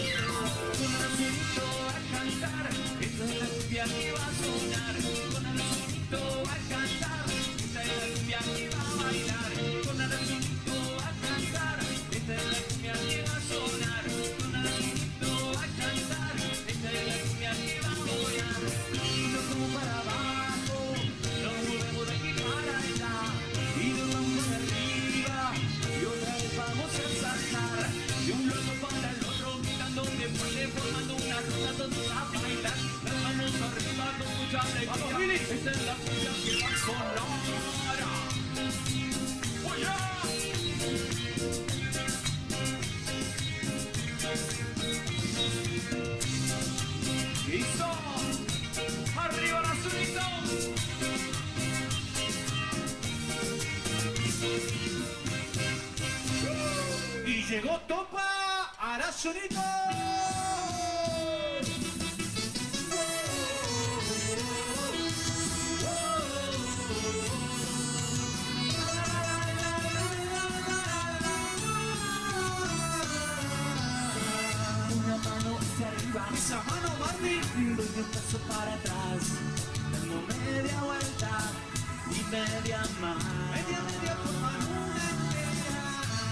Con Aracilito a cantar, esa es la cumbia que va a sonar. Con Aracilito a cantar, esa es la cumbia que va a bailar. Con Aracilito a cantar, esa es la cumbia que va a sonar. Con Aracilito a cantar, esa es la cumbia que va a volar. Y nos vamos para abajo, nos movemos de aquí para allá. Y nos vamos para arriba, y otra vez vamos a saltar. De un lado para el otro, mirando de fuerte, formando una ruta todos a bailar. Las manos arriba con mucha alegría. ¡Vamos, Billy! Esta es la cumbia que va a sonar. ¡Oye! ¡Listo! ¡Arriba el azulito! Y llegó Topa Aracilito. Una mano hacia arriba, esa mano Marvin. Doy un paso para atrás, dando media vuelta y media más. Media por mano entera.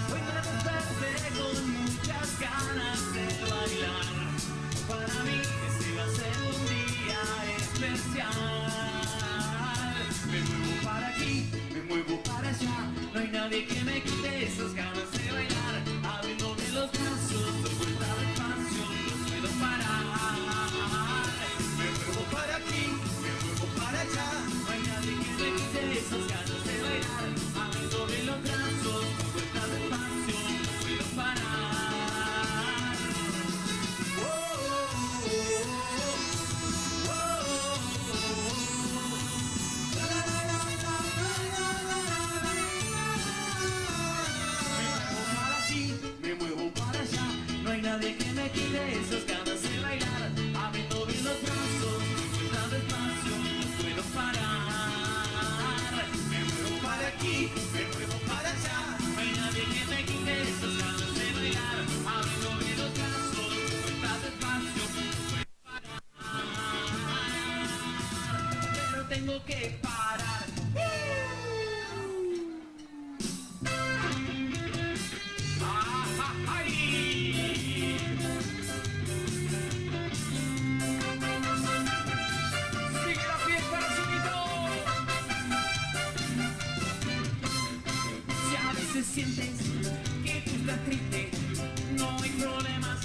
Hoy me desperté con muchas ganas de bailar. Para mí este va a ser un día especial. Me muevo para aquí, me muevo para allá. No hay nadie que me quite esas ganas de bailar. Abriéndome los brazos, doy vuelta despacio, no puedo parar. Me muevo para aquí, me muevo para allá. No hay nadie que me quite esas ganas de bailar. quite esas ganas de bailar, abriendo bien los brazos, tan despacio, no puedo parar. Me muevo para aquí, me muevo para allá, no hay nadie que me quite esas ganas de bailar, abriendo bien los brazos, tan despacio, no puedo parar. Pero tengo que parar. Sientes que tú estás triste, no hay problemas,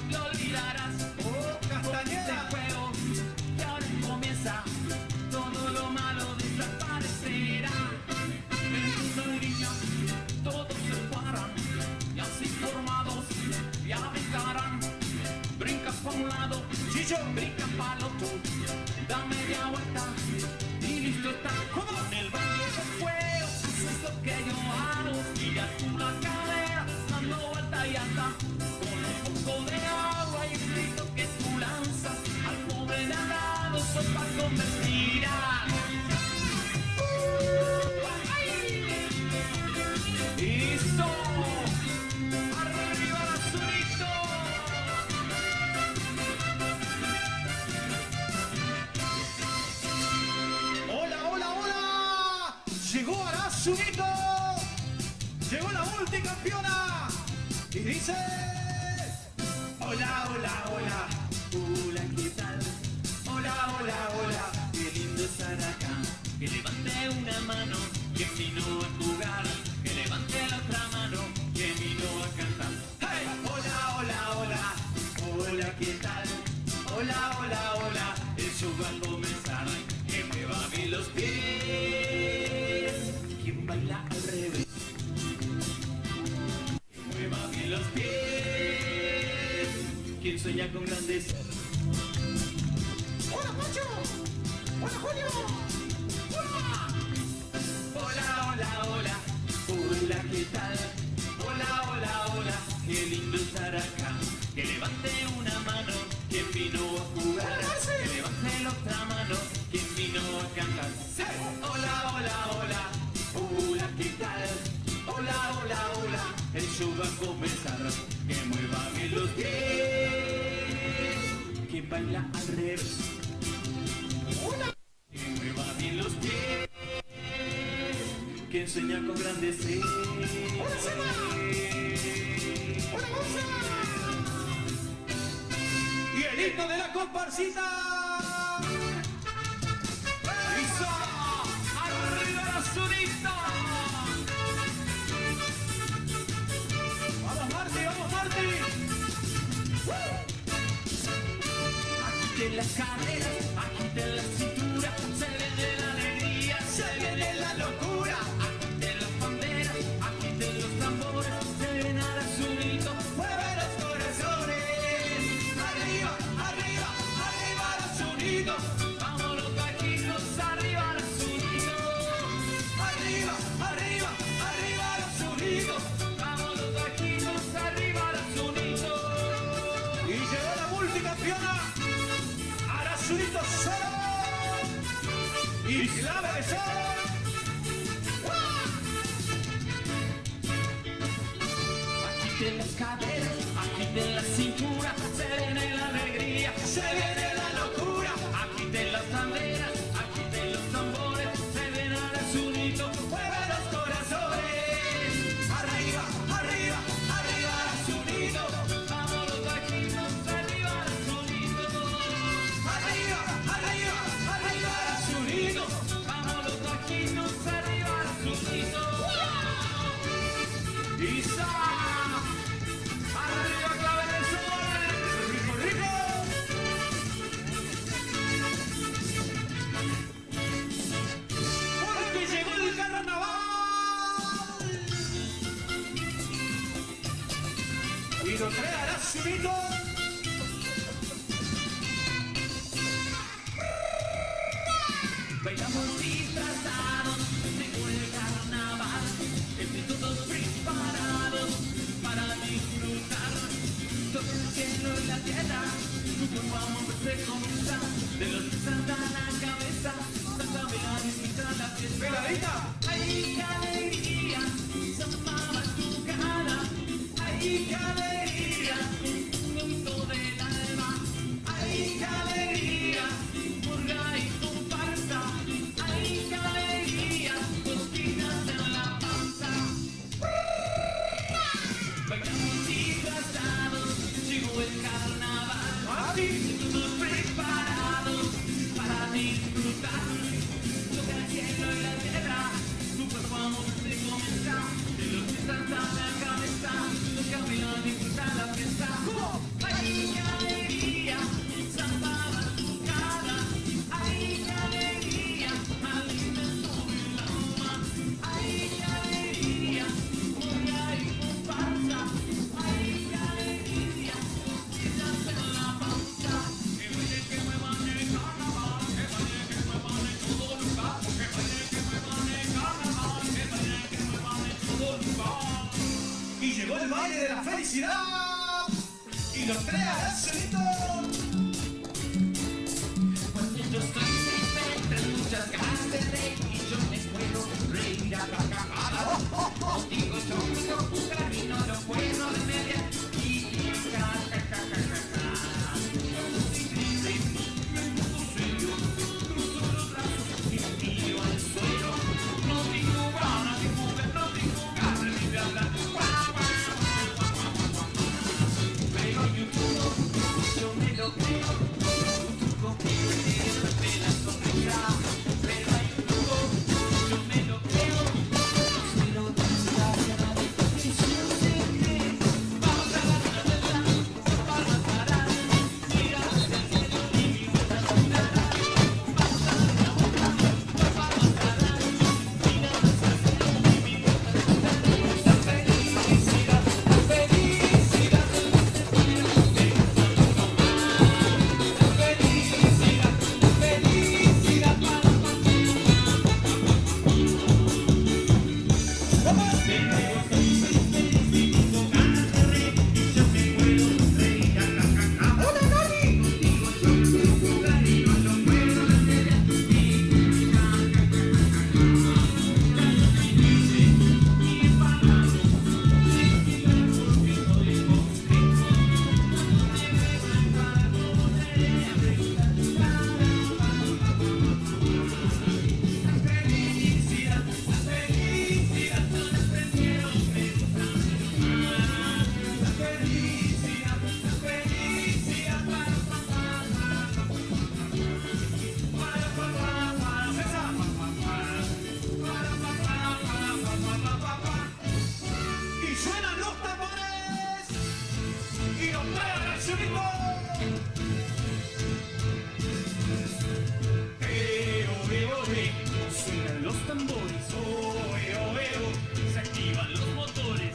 lo olvidarás. Oh, Castañeda, juego, y ahora comienza, todo lo malo desaparecerá. En el mundo del niño, todos se paran, y así formados, ya brincarán. Brinca pa' un lado, Chicho, brinca pa' el otro, da media vuelta, y listo está. Con el baile de fuego, haces lo que yo hago. Mira tú la cadera, dando vuelta y anda. Con un poco de agua y un grito que tú lanzas, al pobre de al lado sopa convertirá. ¡Listo! ¡Arriba el azulito! ¡Hola, hola, hola! ¡Llegó Arazunito! Llegó la multicampeona y dice: hola, hola, hola, hola, ¿qué tal? Hola, hola, hola, qué lindo estar acá. Que levante una mano, quien vino a jugar. Que levante la otra mano, quien vino a cantar. ¡Hey! Hola, hola, hola, hola, ¿qué tal? Hola, hola, hola, el show va a comenzar. Que mueva bien los pies, quien baila al revés. Mueva bien los pies, quien sueña con grandes. ¡Hola, Pacho! ¡Hola, Julio! ¡Hola! Hola, hola, hola, hola, ¿qué tal? Hola, hola, hola, qué lindo estar acá. Que levante una mano, quien vino a jugar. Que levante la otra mano, quien vino a cantar. Hola, hola, hola, hola, ¿qué tal? Hola, hola, hola, el show va a comenzar. Que mueva bien los pies, que baila al revés. Que mueva bien los pies, que enseña con grandes seres. ¡Hola, Seba! ¡Hola, Gonza! Y el hito de la comparsita. ¡Listo! ¡Arriba la azulita! ¡Vamos, Marti! ¡Vamos, Marti! Agiten las caderas, agiten la cintura, se viene la alegría, se viene la locura. Agiten las banderas, agiten los tambores, se viene al azulito, mueve los corazones. Arriba, arriba, arriba al azulito, vamos los vaquitos, arriba al azulito. Arriba, arriba, arriba al azulito, vamos los vaquitos, arriba al azulito. Y llegó la multicampeona, Arazulito solo y clave de sol. Agiten las caderas, agiten la cintura, se viene la alegría, se viene la locura. Agiten las banderas, agiten los tambores, se viene al azulito, mueve los corazones. Arriba, arriba, arriba al azulito, vamos los vaquitos, arriba al azulito. Arriba, arriba, arriba al azulito, vamos los vaquitos, arriba al azulito. ¡Isa! ¡Arriba, clave del sol! ¡Rico, rico! Porque llegó el carnaval y lo trae Arazulito. Bailamos disfrazados, llegó el carnaval, entre todos preparados para disfrutar. Todo el cielo y la vamos a comenzar. De los que saltan la cabeza, Santa Velanita la fiesta. ¡Peladita! ¡Ay, qué alegría! Zambaba tu cara. ¡Ay, qué alegría! Gusto del alma. ¡Ay, qué alegría! Murga y comparsa. ¡Ay, qué alegría! Cosquillas en la panza. Bailamos disfrazados, llegó el carnaval. Todos preparados para disfrutar. Toca el cielo y la tierra, nosotros vamos a comenzar. De los que saltan la cabeza, toca bailar y disfrutar la fiesta. ¡Ay, qué alegría! Zambaba tu cara. ¡Ay, qué alegría! Alimento el alma. ¡Ay, qué alegría! Murga y comparsa. ¡Ay, qué alegría! Cosquillas en la panza. Que baile, que muevan el carnaval. Que baile, que muevan en todo lugar. Que baile, que muevan el carnaval. Que baile, que muevan en todo lugar. Y llegó el baile de la felicidad. Y los tres al solito. Cuando yo estoy triste, tengo muchas ganas de reír y yo me puedo reír a carcajadas. Contigo yo puedo buscar y no lo puedo remediar. Y estoy triste, me pongo serio, cruzo los brazos y me tiro al suelo. No tengo ganas de jugar, no tengo ganas ni de hablar. Pero hay un truco, yo me lo creo. Un truco que me la sonrisa. Pero hay un truco, yo me lo creo. Se lo digo a la definición de que vamos a dar una vuelta, vamos a parar. Mira hacia el cielo y mi vuelta sonará. Vamos a dar una vuelta, vamos a parar. Mira hacia el cielo y mi vuelta sonará. La felicidad, la felicidad. Y suenan los tambores. Y los tres al solito. Suenan los tambores, se activan los motores,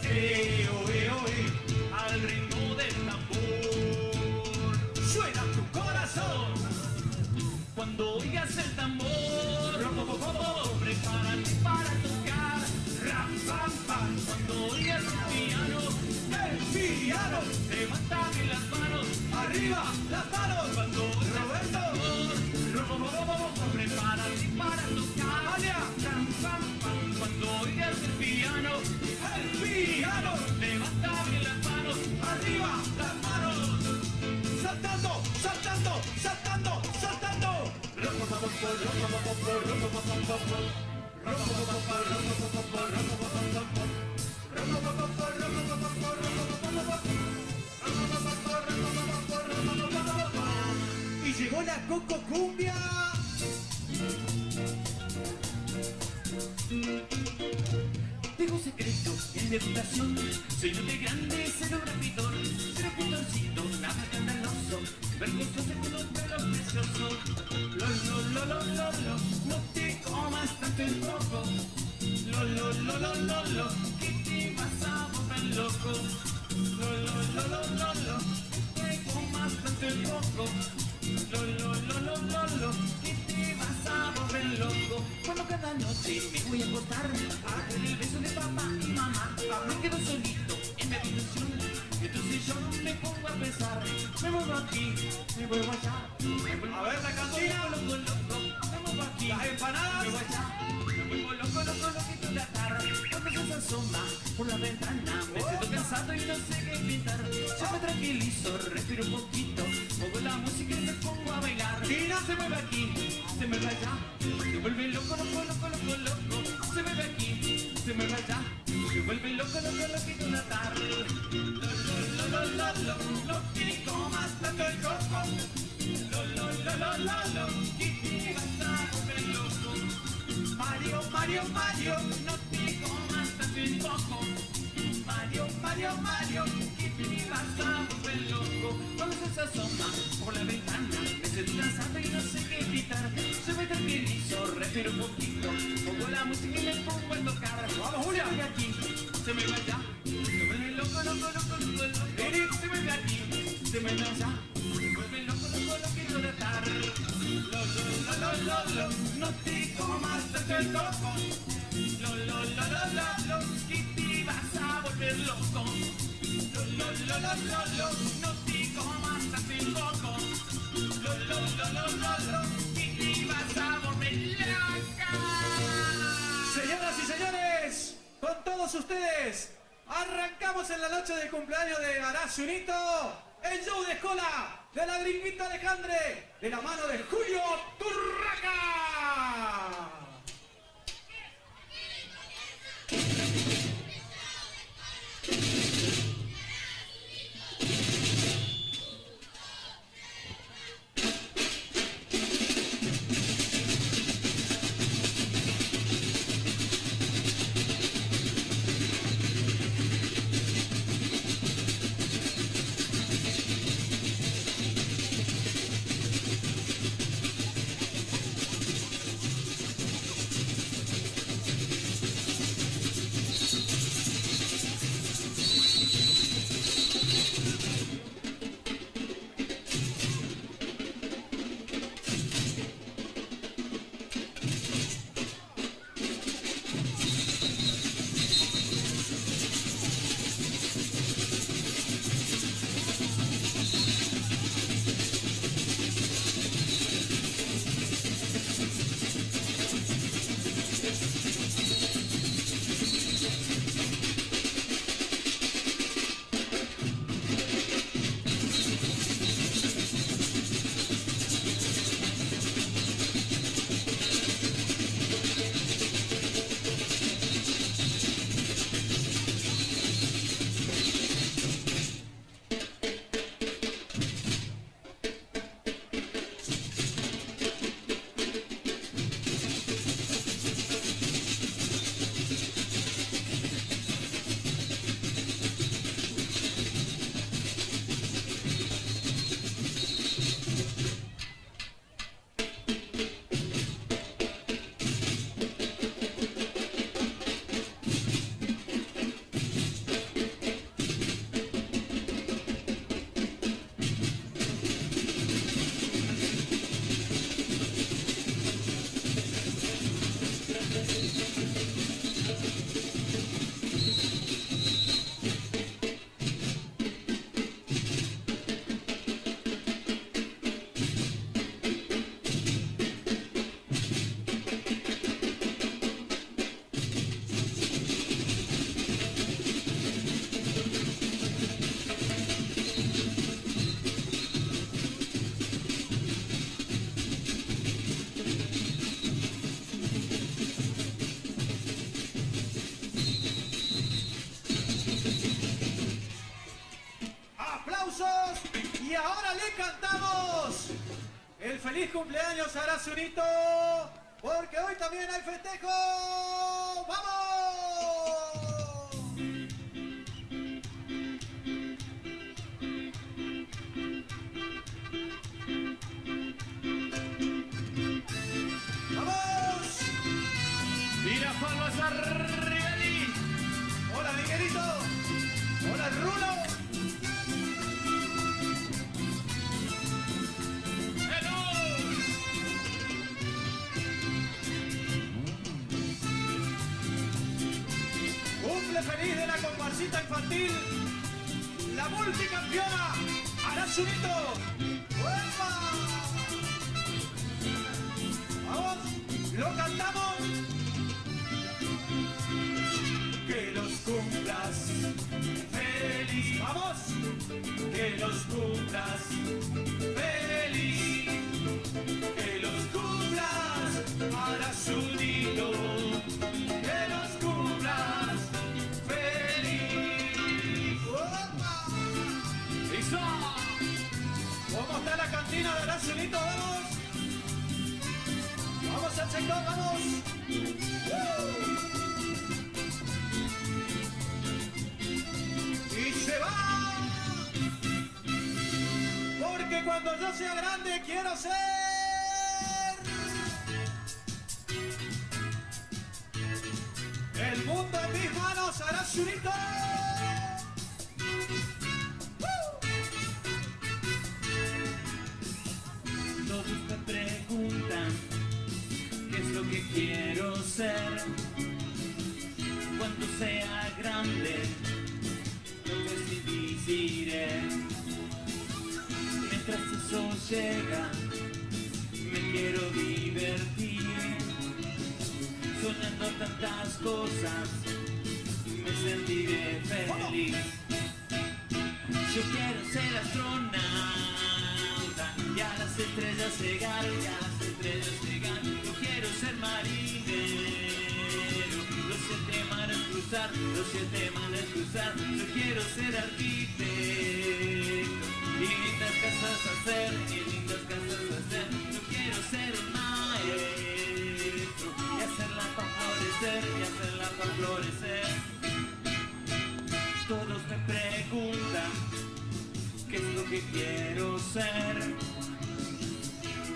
al ritmo del tambor. Suena tu corazón cuando oigas el tambor. Prepárate para tocar, ram, pam, pam. Cuando oigas el piano, levanta bien las manos, arriba las manos. Cuando oigas el tambor, prepárate para tocar, ram, pam, pam. Cuando oigas el piano, levanta bien las manos, arriba las manos. Saltando, saltando, saltando, saltando. Y llegó la Coco Cumbia. Tengo un secreto en deputación, soy un de grande, cero rapidor, cero putoncito, nada escandaloso, vergonzoso con un pelo precioso. Lo, no te comas tanto el coco. Lo, que te vas a volver loco. Lo, te comas tanto el coco. Lo, que te vas a volver loco. Cuando cada noche me voy a acostar, a con el beso de papá y mamá, me quedo solito en meditación. Entonces yo me pongo a pensar, me vuelvo aquí, me vuelvo allá. A ver la cantina, loco, loco, me vuelvo aquí, las empanadas, me vuelvo allá. Me vuelvo loco, loco, loquito de la tarde. Cuando se asoma por la ventana, me siento cansado y no sé qué pintar. Yo me tranquilizo, respiro un poquito, pongo la música y me pongo a bailar. Y no se mueve aquí, se mueve allá. Se vuelve loco, loco, loco, loco, loco. Se mueve aquí, se mueve allá. Se vuelve loco, loco, loquito la tarde. Lo que comas tanto el coco. Lo, que vas a volver loco. Mario, Mario, Mario, no te comas tanto el coco. Mario, Mario, Mario, que te vas a volver loco. Cuando se asoma por la ventana, me siento cansado y no sé qué gritar. Se me tranquilizo, respiro un poquito, pongo la música y me pongo a tocar. Vamos, Julia, se me aquí, se me va allá. Se vuelve loco, loco, loco, loco, loco. Eric, se me ve aquí, se me va allá. Se vuelve loco, loco, loquito de tarde. Lo, no te comas tanto el coco. Lo, que te vas a volver loco. Lo, no te comas tanto el coco. Lo, que te vas a volver loca. Señoras y señores, con todos ustedes, arrancamos en la noche del cumpleaños de Horacio Unito, el show de escuela de la gringuita Alejandre, de la mano de Julio Turraca. Y ahora le cantamos el feliz cumpleaños a Horacio Unito, porque hoy también hay festejo. ¡Vamos! ¡Vamos! Y las palmas arriba de ti. Hola, Miguelito. Hola, Rulo. baile feliz de la comparsita infantil, la multicampeona Arasumito. ¡Uepa! Vamos, lo cantamos. Que los cumplas feliz, vamos, que los cumplas feliz, que los cumplas Arasumito, que los cumplas feliz. ¡Opa! ¡Listo! ¿Cómo está la cantina de Arasumito? Vamos, vamos al sector, vamos. Y se va, porque cuando yo sea grande quiero ser el mundo en mis manos, Arasumito. Todos me preguntan qué es lo que quiero ser cuando sea grande. Lo decidiré. Mientras eso llega, me quiero divertir, soñando tantas cosas, me sentiré feliz. Yo quiero ser astronauta y a las estrellas llegar, y a las estrellas llegar. Yo quiero ser marinero, los 7 mares cruzar, los 7 mares cruzar. Yo quiero ser arquitecto y lindas casas hacer, y lindas casas hacer. Yo quiero ser un maestro y hacerla para florecer, y hacerla para florecer. Todos me preguntan qué es lo que quiero ser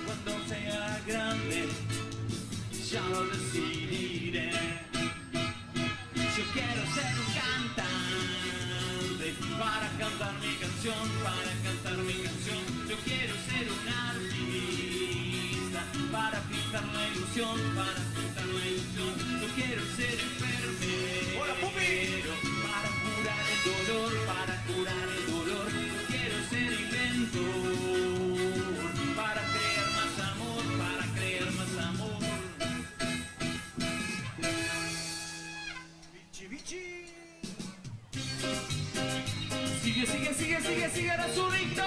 cuando sea grande, ya lo decidiré. Yo quiero ser un cantante para cantar mi canción, para cantar mi canción. Yo quiero ser un artista para pintar la ilusión, para pintar la ilusión. Yo quiero ser enfermero para curar el dolor, para curar el dolor. Yo quiero ser inventor para crear más amor, para crear más amor. Sigue, sigue, sigue, sigue, sigue, Arasumito.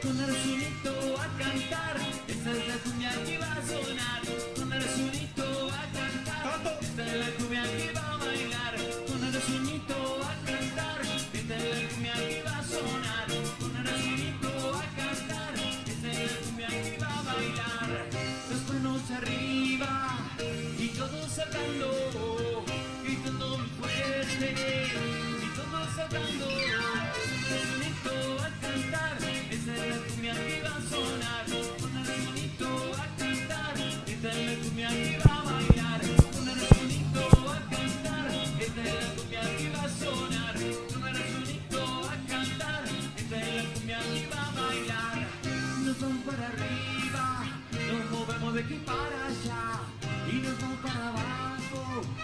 Con Arasumito a cantar, esa es la cumbia que va a sonar. Con Arasumito a cantar, esta es la cumbia que va a bailar. Con Arasumito a cantar, esta es la cumbia que va a sonar. Con Arasumito a cantar, esta es la cumbia que va a bailar. Las manos arriba y todos saltando, gritando muy fuerte, y todos saltando. Arasumito a cantar, esa es la cumbia que va a sonar. Con Arasumito a cantar, esta es la cumbia que va a bailar. Con Arasumito a cantar, esta es la cumbia que va a sonar. Con Arasumito a cantar, esta es la cumbia que va a bailar. Nos vamos para arriba, nos movemos de aquí para allá, y nos vamos para abajo,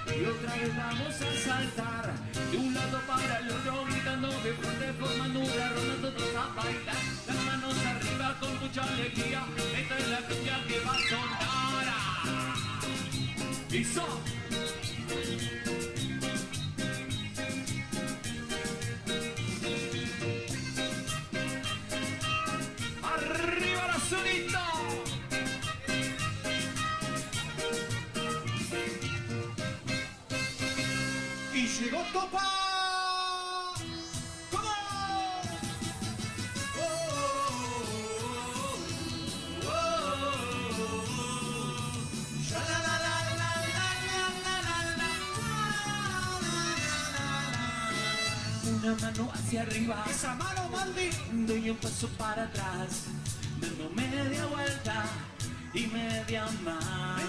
y otra vez vamos a saltar de un lado para el otro, gritando de fuerte, formando una ronda, todos a bailar. Las manos arriba con mucha alegría, esta es la cumbia que va a sonar. ¡Listo! ¡Arriba Arasumito! Y llegó Topa. ¡Vamos! Ya la la la la la la la la. Una mano hacia arriba, Esa mano, Maldi. doy un paso para atrás, dando media vuelta y media más.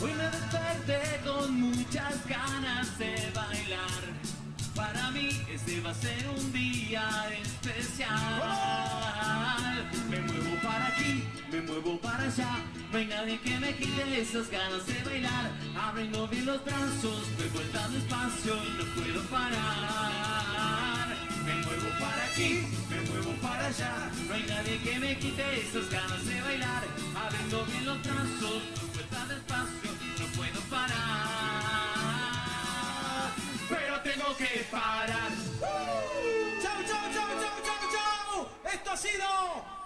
Hoy me desperté con muchas ganas de bailar. Para mí este va a ser un día especial. Me muevo para aquí, me muevo muevo para allá, no hay nadie que me quite esas ganas de bailar. Abriendo bien los brazos, doy vuelta despacio, no puedo parar. Me muevo para aquí, me muevo para allá, no hay nadie que me quite esas ganas de bailar. Abriendo bien los brazos, doy vuelta despacio, no puedo parar. Pero tengo que parar. ¡Chau, chau, chau, chau, chau, chau! ¡Esto ha sido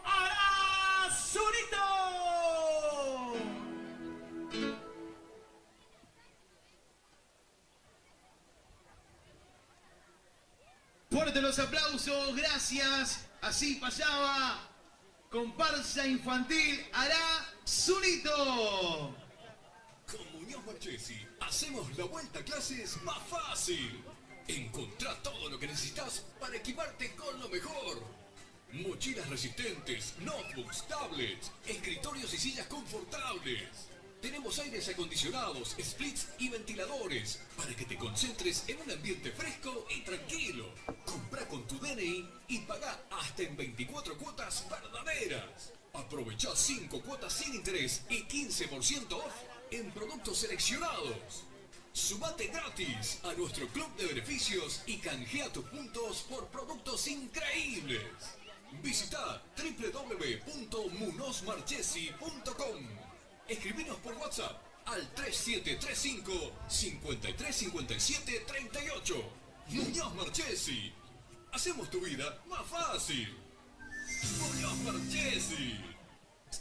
Arazurito! Fuerte los aplausos, gracias. Así pasaba comparsa infantil Arazurito. Con Muñoz Marchesi hacemos la vuelta a clases más fácil. Encontrá todo lo que necesitas para equiparte con lo mejor. Mochilas resistentes, notebooks, tablets, escritorios y sillas confortables. Tenemos aires acondicionados, splits y ventiladores para que te concentres en un ambiente fresco y tranquilo. Comprá con tu DNI y pagá hasta en 24 cuotas verdaderas. Aprovechá 5 cuotas sin interés y 15% off en productos seleccionados. Sumate gratis a nuestro club de beneficios y canjea tus puntos por productos increíbles. Visita www.munozmarchesi.com. Escribinos por WhatsApp al 3735 5357 38. Muñoz Marchesi. Hacemos tu vida más fácil. Muñoz Marchesi.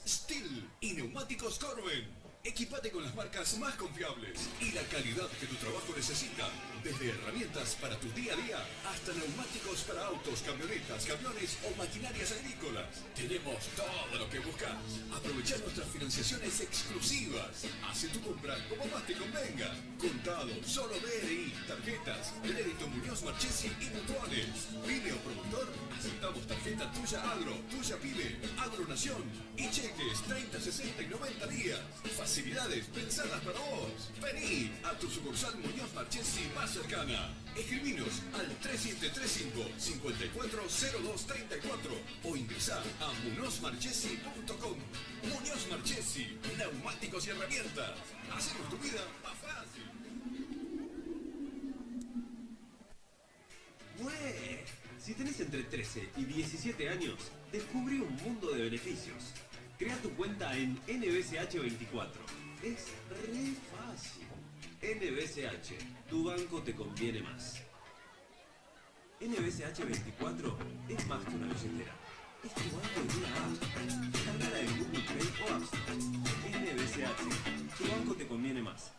Steel y neumáticos Corben. Equipate con las marcas más confiables y la calidad que tu trabajo necesita. Desde herramientas para tu día a día hasta neumáticos para autos, camionetas, camiones o maquinarias agrícolas. Tenemos todo lo que buscas. Aprovecha nuestras financiaciones exclusivas. Hace tu compra como más te convenga. Contado, solo DNI, tarjetas, crédito Muñoz Marchesi y mutuales. Pyme o productor, aceptamos tarjeta Tuya Agro, Tuya Pyme, Agronación y cheques 30, 60 y 90 días. Facilidades pensadas para vos. Vení a tu sucursal Muñoz Marchesi más cercana. Escribinos al 3735-540234 o ingresá a munozmarchesi.com. Muñoz Marchesi, neumáticos y herramientas. Hacemos tu vida más fácil. ¡Bue! Si tenés entre 13 y 17 años, descubrí un mundo de beneficios. Crea tu cuenta en NBCH24. Es re fácil. NBCH, tu banco te conviene más. NBCH24 es más que una billetera. Es tu banco en una app. Descargala en Google Play o App Store. NBCH, tu banco te conviene más.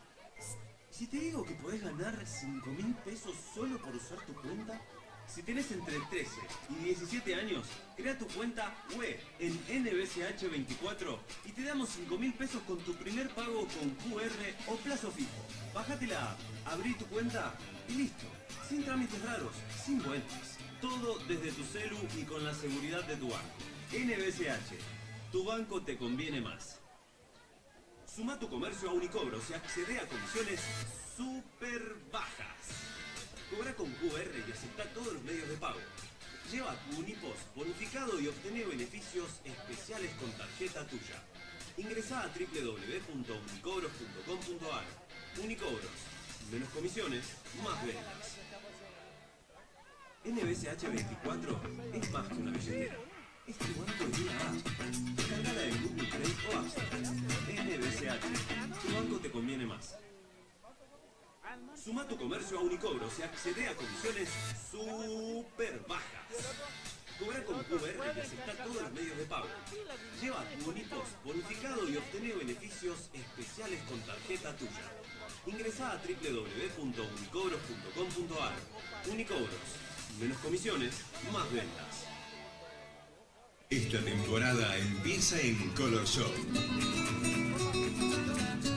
Si te digo que podés ganar 5.000 pesos solo por usar tu cuenta, si tenés entre 13 y 17 años, crea tu cuenta web en NBCH24 y te damos 5.000 pesos con tu primer pago con QR o plazo fijo. Bájate la app, abrí tu cuenta y listo. Sin trámites raros, sin vueltas. Todo desde tu celu y con la seguridad de tu banco. NBCH, tu banco te conviene más. Suma tu comercio a Unicobros y accede a comisiones súper bajas. Cobra con QR y acepta todos los medios de pago. Lleva tu Unipost bonificado y obtené beneficios especiales con tarjeta tuya. Ingresá a www.unicobros.com.ar. Unicobros. Menos comisiones, más ventas. NBCH24 es más que una billetera. Es tu banco en una app. Descargala en Google Play o App Store. NBCH. Tu banco te conviene más. Suma tu comercio a Unicobros y accede a comisiones súper bajas. Cobra con QR y acepta todos los medios de pago. Lleva tu Unipost bonificado y obtené beneficios especiales con tarjeta tuya. Ingresá a www.unicobros.com.ar. Unicobros. Menos comisiones, más ventas. Esta temporada empieza en Color Shop.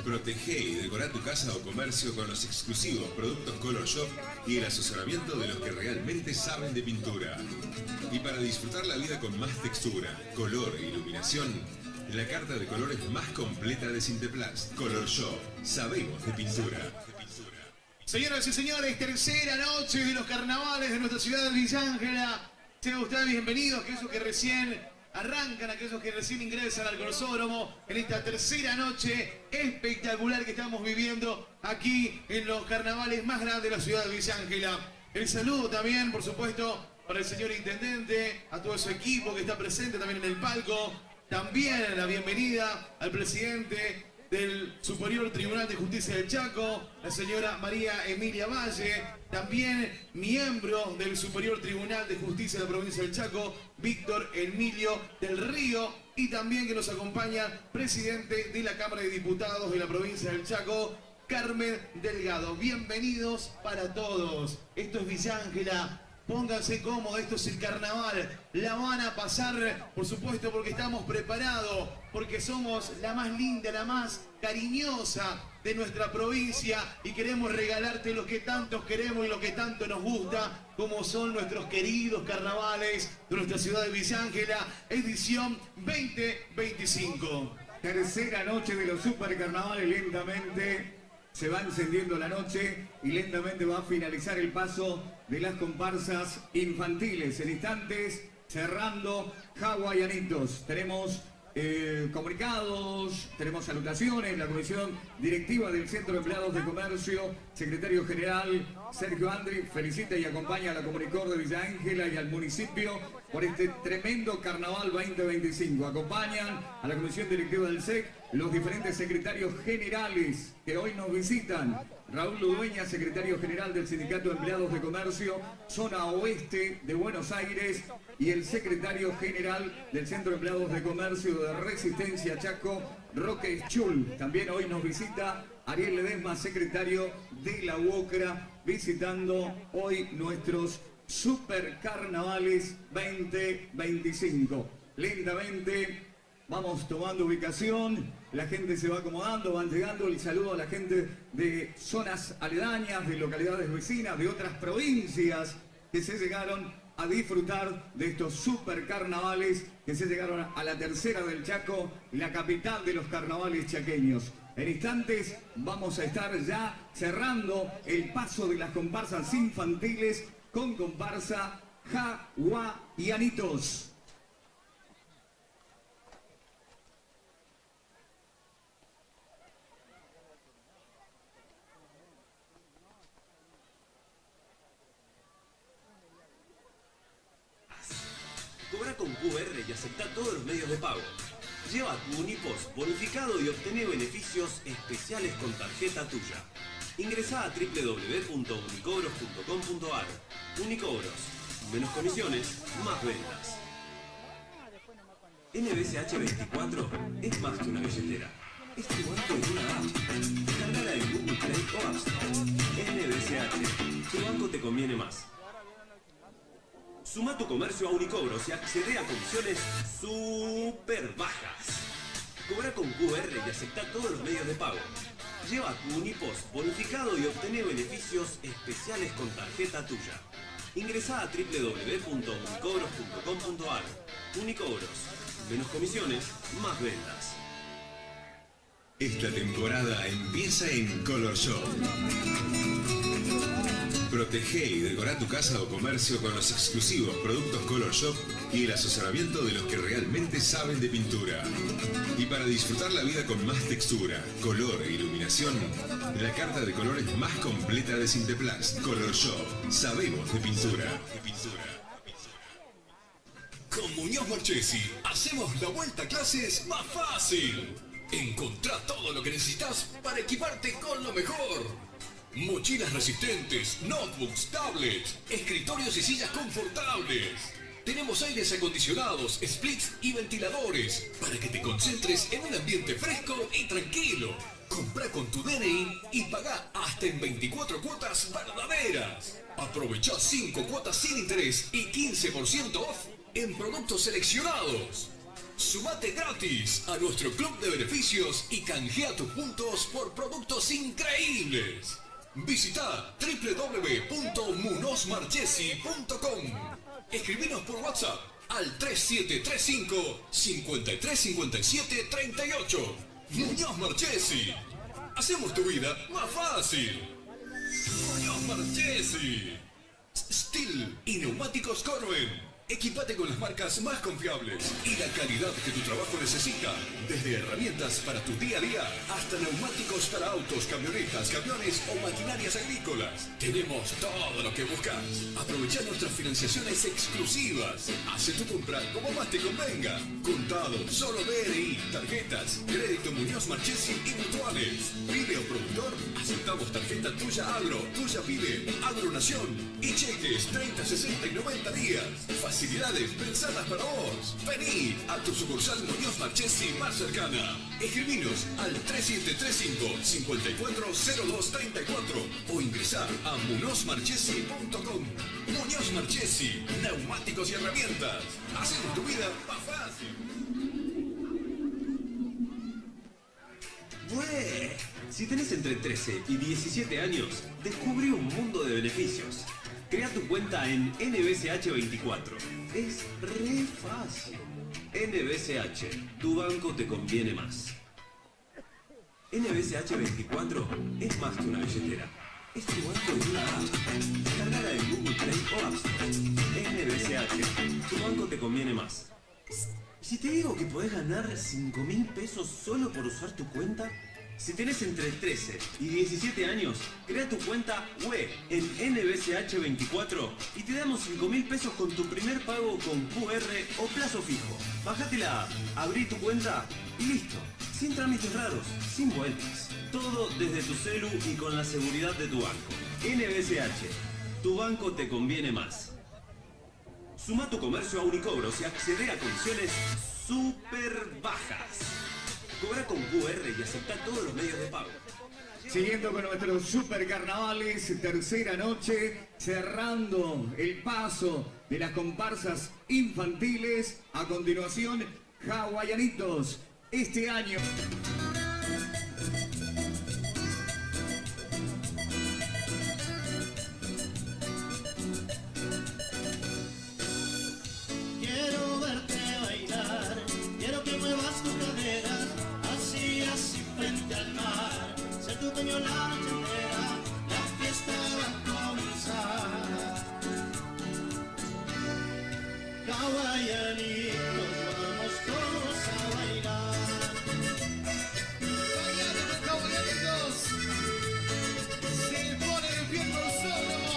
Protege y decora tu casa o comercio con los exclusivos productos Color Shop y el asesoramiento de los que realmente saben de pintura. Y para disfrutar la vida con más textura, color e iluminación, la carta de colores más completa de Sinteplast. Color Shop. Sabemos de pintura. Señoras y señores, tercera noche de los carnavales de nuestra ciudad de Villa Ángela. Sean ustedes bienvenidos, que eso que recién Arrancan aquellos que recién ingresan al Grosódromo en esta tercera noche espectacular que estamos viviendo aquí en los carnavales más grandes de la ciudad de Villa Ángela. El saludo también, por supuesto, para el señor Intendente, a todo su equipo que está presente también en el palco. También la bienvenida al presidente del Superior Tribunal de Justicia del Chaco, la señora María Emilia Valle, también miembro del Superior Tribunal de Justicia de la Provincia del Chaco, Víctor Emilio del Río, y también que nos acompaña, presidente de la Cámara de Diputados de la Provincia del Chaco, Carmen Delgado. Bienvenidos para todos. Esto es Villa Ángela. Pónganse cómodos, esto es el carnaval. La van a pasar, por supuesto, porque estamos preparados, porque somos la más linda, la más cariñosa de nuestra provincia y queremos regalarte lo que tantos queremos y lo que tanto nos gusta, como son nuestros queridos carnavales de nuestra ciudad de Villa Ángela, edición 2025. Tercera noche de los supercarnavales, lentamente se va encendiendo la noche y lentamente va a finalizar el paso de las comparsas infantiles. En instantes, cerrando Hawaianitos. Tenemos comunicados, tenemos salutaciones. La comisión directiva del Centro de Empleados de Comercio, secretario general Sergio Andri, felicita y acompaña a la Comunicor de Villa Ángela y al municipio por este tremendo carnaval 2025. Acompañan a la comisión directiva del SEC los diferentes secretarios generales que hoy nos visitan. Raúl Ludueña, secretario general del Sindicato de Empleados de Comercio, zona oeste de Buenos Aires, y el secretario general del Centro de Empleados de Comercio de Resistencia Chaco, Roque Schul. También hoy nos visita Ariel Ledesma, secretario de la UOCRA, visitando hoy nuestros supercarnavales 2025. Lentamente vamos tomando ubicación, la gente se va acomodando, van llegando. El saludo a la gente de zonas aledañas, de localidades vecinas, de otras provincias que se llegaron a disfrutar de estos supercarnavales, que se llegaron a la tercera del Chaco, la capital de los carnavales chaqueños. En instantes vamos a estar ya cerrando el paso de las comparsas infantiles con comparsa Hawaianitos. Cobra con QR y acepta todos los medios de pago. Lleva tu Unipost bonificado y obtené beneficios especiales con tarjeta tuya. Ingresá a www.unicobros.com.ar. Unicobros. Menos comisiones, más ventas. NBSH 24 es más que una billetera. Es tu banco en una app. Cargala en Google Play o App Store. NBSH. Tu banco te conviene más. Suma tu comercio a Unicobros y accede a comisiones súper bajas. Cobra con QR y acepta todos los medios de pago. Lleva tu Unipost bonificado y obtené beneficios especiales con tarjeta tuya. Ingresá a www.unicobros.com.ar. Unicobros. Menos comisiones, más ventas. Esta temporada empieza en Color Shop. Protege y decora tu casa o comercio con los exclusivos productos Color Shop y el asesoramiento de los que realmente saben de pintura. Y para disfrutar la vida con más textura, color e iluminación, la carta de colores más completa de Sinteplast. Color Shop. Sabemos de pintura. Con Muñoz Marchesi hacemos la vuelta a clases más fácil. Encontrá todo lo que necesitas para equiparte con lo mejor. Mochilas resistentes, notebooks, tablets, escritorios y sillas confortables. Tenemos aires acondicionados, splits y ventiladores para que te concentres en un ambiente fresco y tranquilo. Comprá con tu DNI y pagá hasta en 24 cuotas verdaderas. Aprovechá 5 cuotas sin interés y 15% off en productos seleccionados. Sumate gratis a nuestro club de beneficios y canjea tus puntos por productos increíbles. Visita www.munozmarchesi.com. Escribinos por WhatsApp al 3735 535738. Muñoz Marchesi. Hacemos tu vida más fácil. Muñoz Marchesi. Steel y neumáticos Corben. Equipate con las marcas más confiables y la calidad que tu trabajo necesita. Desde herramientas para tu día a día hasta neumáticos para autos, camionetas, camiones o maquinarias agrícolas. Tenemos todo lo que buscas. Aprovecha nuestras financiaciones exclusivas. Hace tu compra como más te convenga. Contado, solo DNI, tarjetas, crédito Muñoz Marchesi y mutuales. Pide o productor, aceptamos tarjeta Tuya Agro, Tuya Pide, Agronación y cheques 30, 60 y 90 días. Facilidades pensadas para vos. Vení a tu sucursal Muñoz Marchesi más cercana. Escribinos al 3735-540234 o ingresá a munozmarchesi.com. Muñoz Marchesi, neumáticos y herramientas. Hacemos tu vida más fácil. ¡Bue! Si tenés entre 13 y 17 años, descubrí un mundo de beneficios. Crea tu cuenta en NBCH24. Es re fácil. NBCH, tu banco te conviene más. NBCH24 es más que una billetera. Es tu banco en una app. Descargala en Google Play o App Store. NBCH, tu banco te conviene más. Si te digo que podés ganar 5.000 pesos solo por usar tu cuenta, si tenés entre 13 y 17 años, crea tu cuenta web en NBCH24 y te damos 5.000 pesos con tu primer pago con QR o plazo fijo. Bájate la app, abrí tu cuenta y listo. Sin trámites raros, sin vueltas. Todo desde tu celu y con la seguridad de tu banco. NBCH, tu banco te conviene más. Suma tu comercio a Unicobros y accede a condiciones súper bajas. Cobra con QR y acepta todos los medios de pago. Siguiendo con nuestros super carnavales, tercera noche, cerrando el paso de las comparsas infantiles. A continuación, Hawaianitos. Este año... Quiero verte bailar, quiero que muevas tu cadera, así, así frente al mar, ser tu dueño la noche entera, la fiesta va a comenzar. Hawaianitos, vamos todos a bailar. Bailando con Hawaianitos, se pone el pie por solo.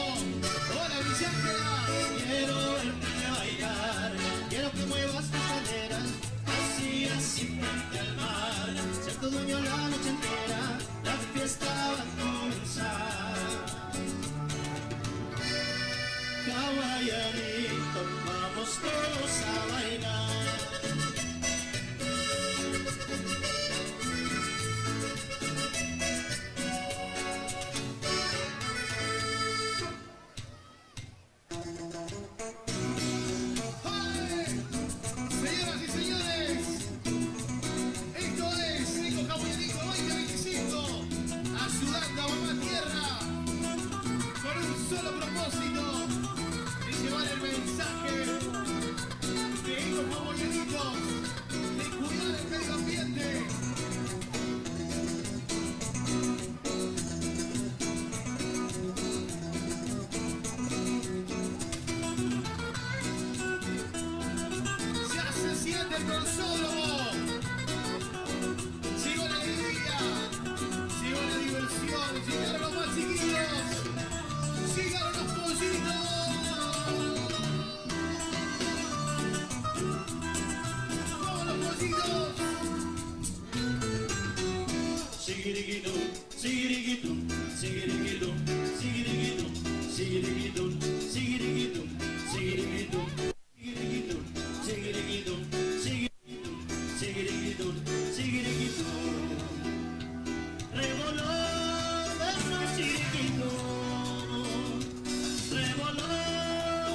Hola, Villángela. Quiero verte bailar, quiero que muevas tu cadera, así, así frente al mar, ser tu dueño la noche entera, la fiesta va a comenzar. Hawaianitos, vamos todos a bailar. Señoras y señores, esto es Rico Hawaianico 2025, ayudando a Mamá Tierra con un solo propósito de llevar el mensaje de estos hawaianitos de cuidar el medio ambiente. Ya se siente el consólogo. Sigo la alegría, sigo la diversión, llegaron los más chiquitos, llegaron los pollitos. ¡Vamos los pollitos! Sigirigitum, sigirigitum, sigirigitum, sigirigitum, sigirigitum, sigirigitum, sigirigitum, sigirigitum, sigirigitum, sigirigitum, sigirigitum, sigirigitum. Revoló, verlo, sigirigitum, revoló,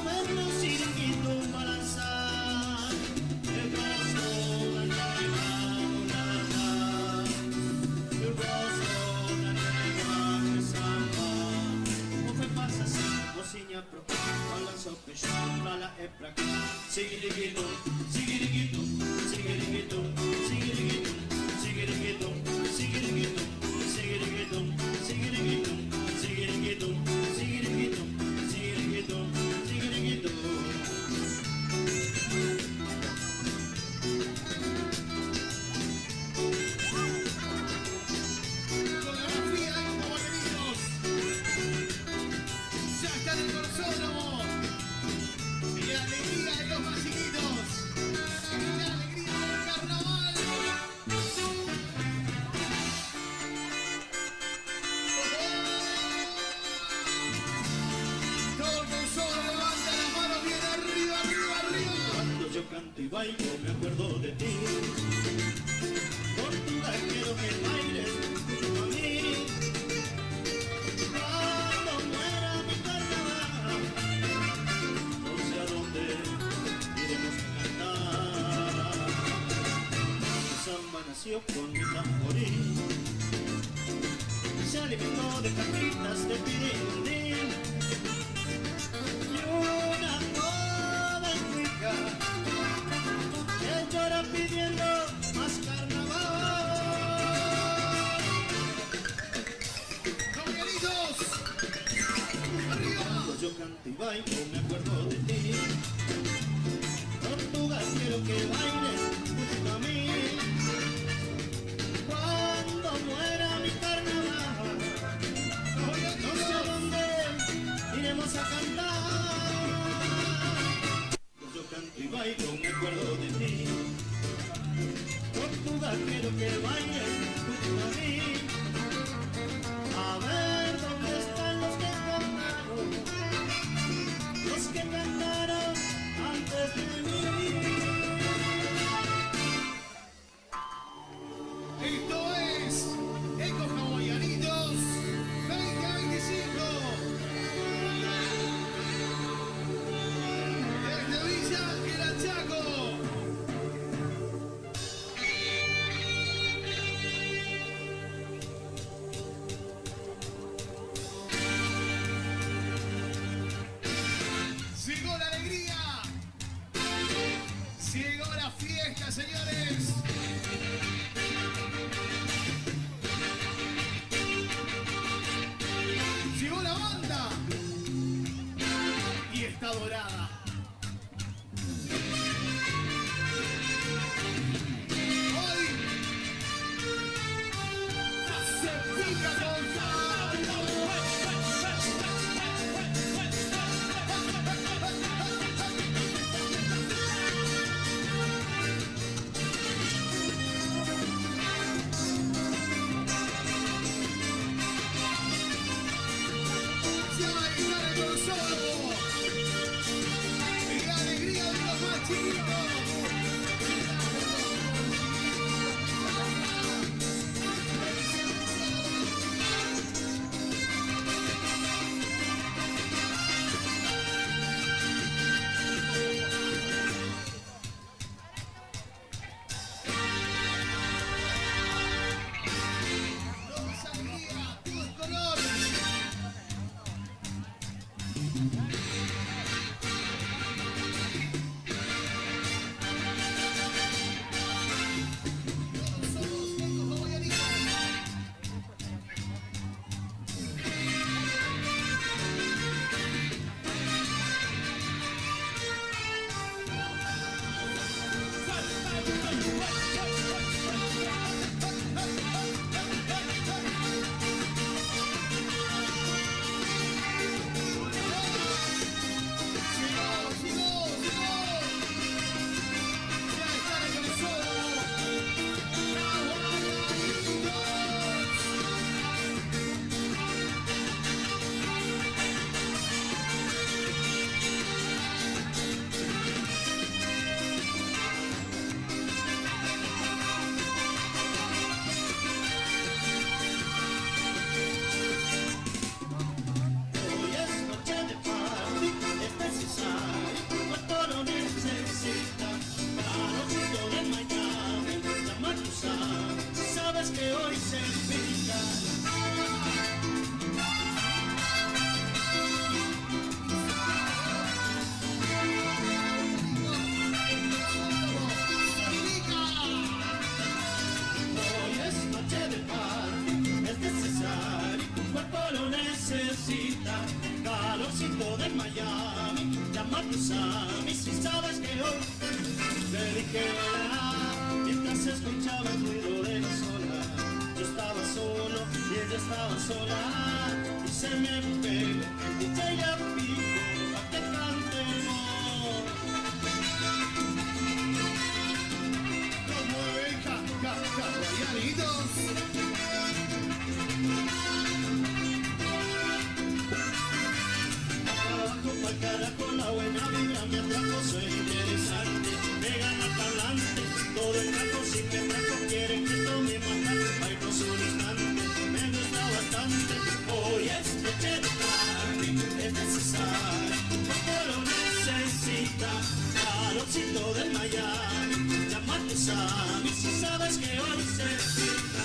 verlo, sigirigitum, balanzar, el brazo, la el brazo, la samba. Como fue pasa assim, mocinha pro balança o peixe pra lá é pra cá. Sigirigitum, sigirigitum, sigirigitum, sigirigitum, sigirigitum, sigirigitum, sigirigitum, sigirigitum, sigirigitum, sigirigitum, sigirigitum, sigirigitum. me acuerdo de ti. Tortuga, quiero que bailes junto a mí. Cuando muera mi carnaval, no sé a dónde iremos a cantar. Mi samba nació con mi tamborín, se alimentó de cajitas de pirindín. Y una joven rica que llora pidiendo más carnaval. ¡Compañeritos! Cuando yo canto y bailo me acuerdo de ti. Tortuga, quiero que bailes junto a mí. Cuando muera mi carnaval, no sé a dónde iremos a cantar. Yo canto y bailo, me acuerdo de ti. Tortuga, quiero que bailes junto a mí. A ver dónde están los que cantaron, los que cantaron antes de mí. Esto es Ecos Hawaianitos 2025. Desde Villa Ángela, Chaco. Llegó la alegría. Llegó la fiesta, señores. Llegó la banda y está dorada. Hoy se pica con calorcito de Miami, llama a tus amigos y sabes que hoy te dijera, mientras escuchaba el ruido de las olas. Yo estaba solo y ella estaba sola, y se me pegó el DJ a pico pa' que cantemos. Los mueve hawaianitos. Pa'l carajo, la buena vibra me atrajo, soy interesante, me gana parlante. desmayar. Llama a tus amigos si sabes que hoy se fija.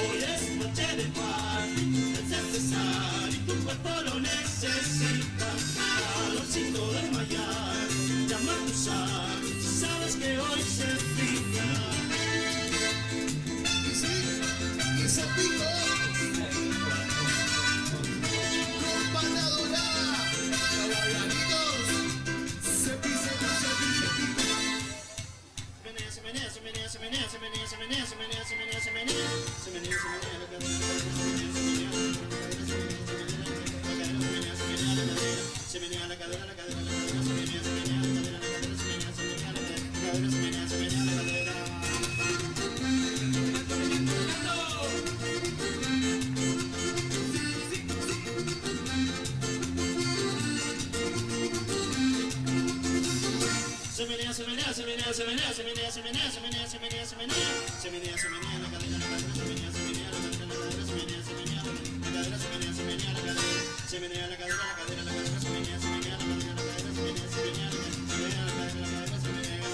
Hoy es noche de paz, es necesario y tu cuerpo lo necesita. Calorcito de desmayar. Llama a tus amigos si sabes que hoy se fija. Y sí, y se picó. Compada dorada, hawaianitos, se pisa, se pisa, se pica. Se menea, se menea, se menea, se menea, se menea, se menea, se menea, se menea, se menea, se menea, la cadera, se menea, la cadera, la cadera, la cadera, se menea, se menea, la cadera, la cadera, se menea, se menea, la cadera, se menea, se menea, la cadera. Se menea, se menea, se menea, se menea, se menea, se menea, se menea, se menea, se menea, se menea, se menea, la cadera, la cadera, se menea, se menea, la cadera, la cadera, se menea, se menea, la cadera, se menea, se menea, la cadera, se menea, la cadera, la cadera, la cadera, se menea, se menea, la cadera, la cadera, se menea, se menea, la cadera, se menea, la cadera, se menea.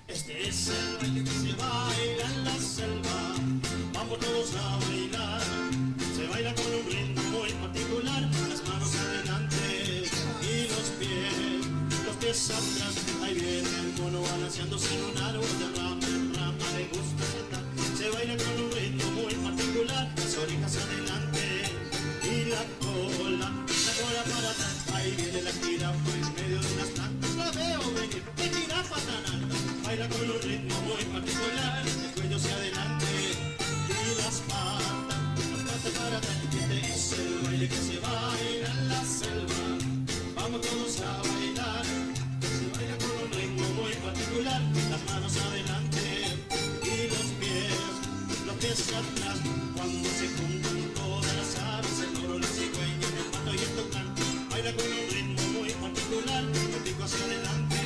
Este es el baile que se baila en la selva, vamos todos a bailar. Se baila con un ritmo muy particular, las manos adelante y los pies atrás. Ahí viene el mono balanceándose en un árbol de rama en rama, le gusta saltar. Se baila con un ritmo muy particular, las orejas adelante y la cola para atrás. Ahí viene la jirafa en medio de unas plantas, la veo venir, qué jirafa tan alta. Baila con un ritmo muy particular, el cuello hacia adelante y las patas para atrás. Este es el baile que se baila en la selva, vamos todos a bailar. Se baila con un ritmo muy particular, las manos adelante y los pies atrás. Cuando se juntan todas las aves, el loro, la cigüeña, el pato y el tucán. Baila con un ritmo muy particular, el pico hacia adelante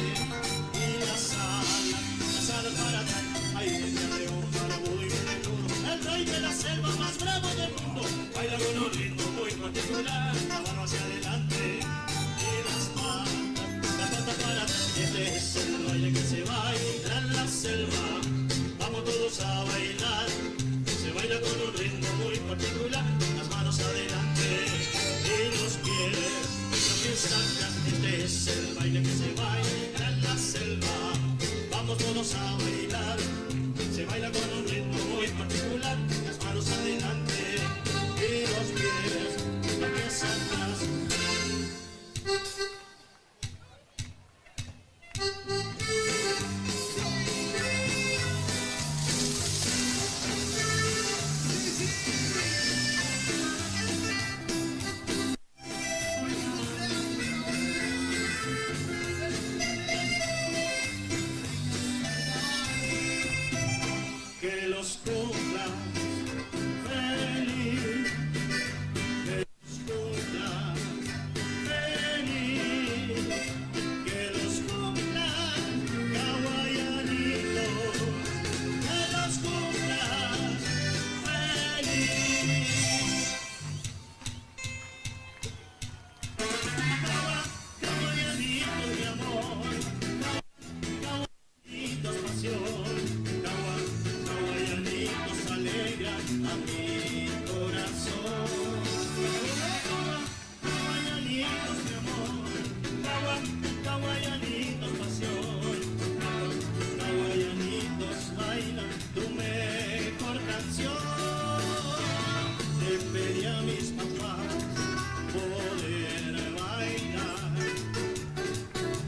y las alas para atrás. Ahí viene el león barbudo y veludo, el rey de la selva más bravo del mundo. Baila con un ritmo muy particular, la barba hacia adelante y las patas para atrás. Este es el baile que se baila en la selva, vamos todos a bailar. Se baila con un ritmo muy particular, las manos adelante y los pies atrás. Este es el baile que se baila en la selva, vamos todos a bailar. Se baila con un ritmo muy particular, las manos adelante y los pies atrás. Que los cumplan feliz, que los cumplan feliz, que los cumplan hawaianitos, que los cumplan feliz. Hawaianitos de amor, hawaianitos pasión. Hawaianitos alegran a mi corazón. Hawaianitos mi amor, hawaianitos pasión. Hawaianitos bailan tu mejor canción. Le pedí a mis papás poder bailar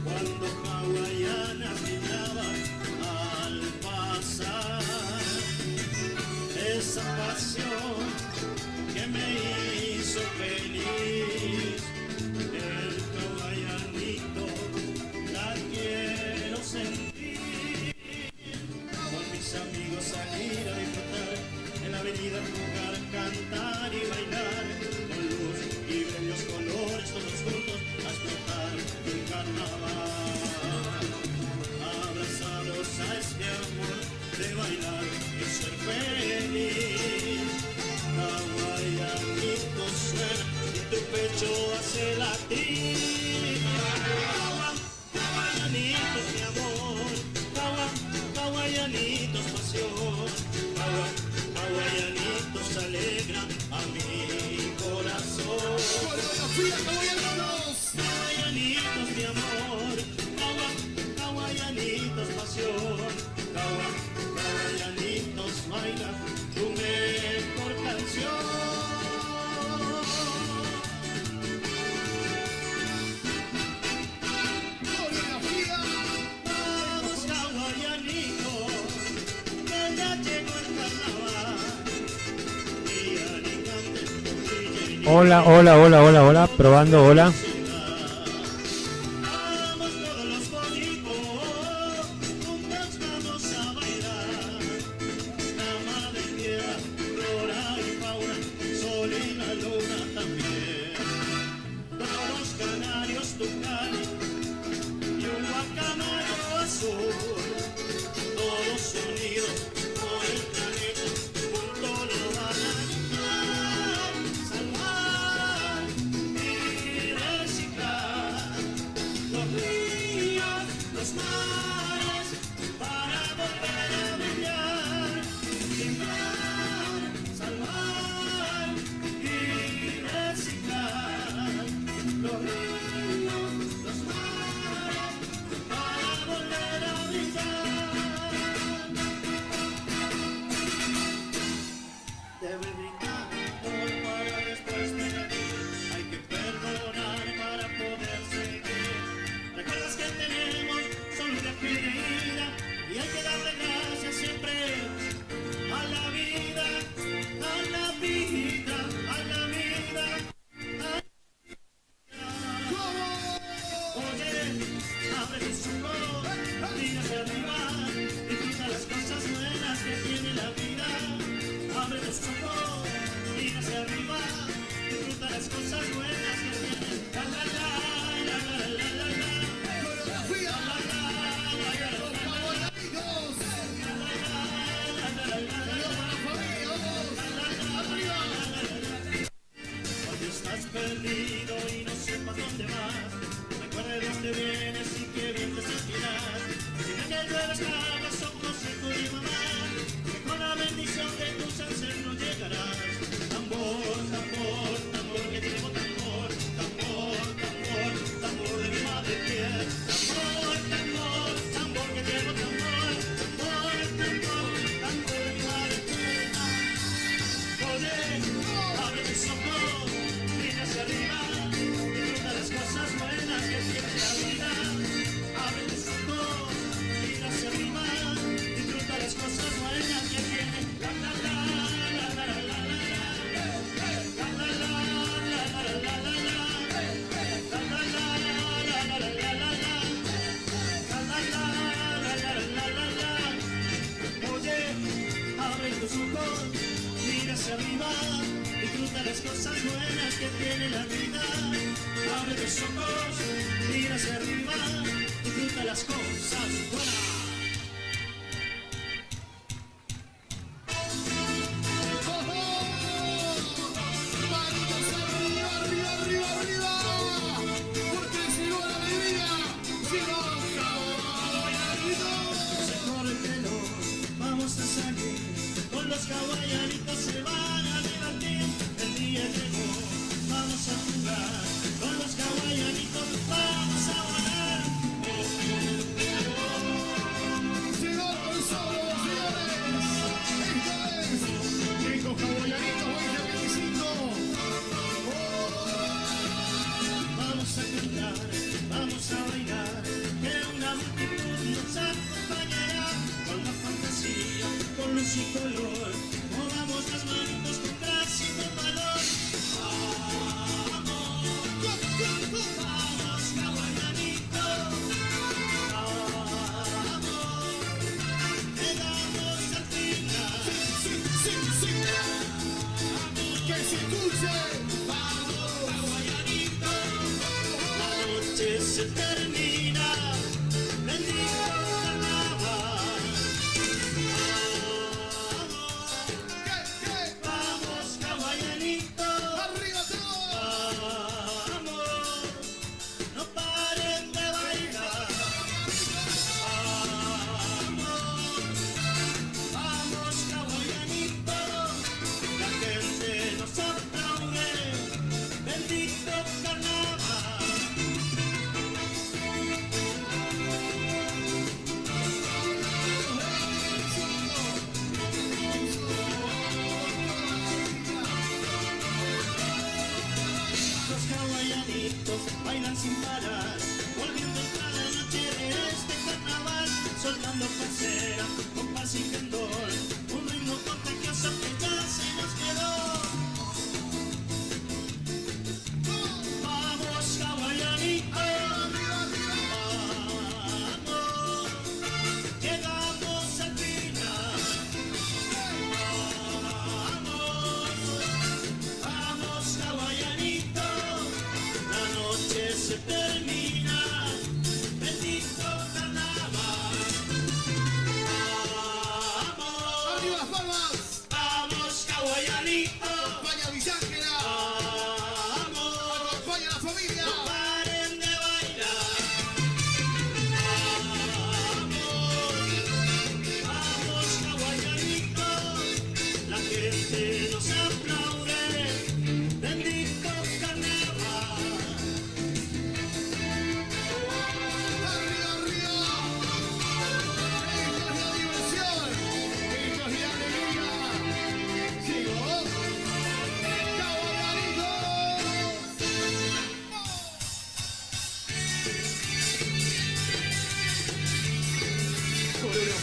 cuando hawaianas brillaban al pasar. Esa pasión que me hizo feliz, el hawaianito la quiero sentir. Con mis amigos salir a disfrutar, en la avenida jugar, cantar y bailar, con luz y bellos colores todos juntos a explotar el carnaval. Abrazados Hola, hola, hola, hola, hola. Probando, hola.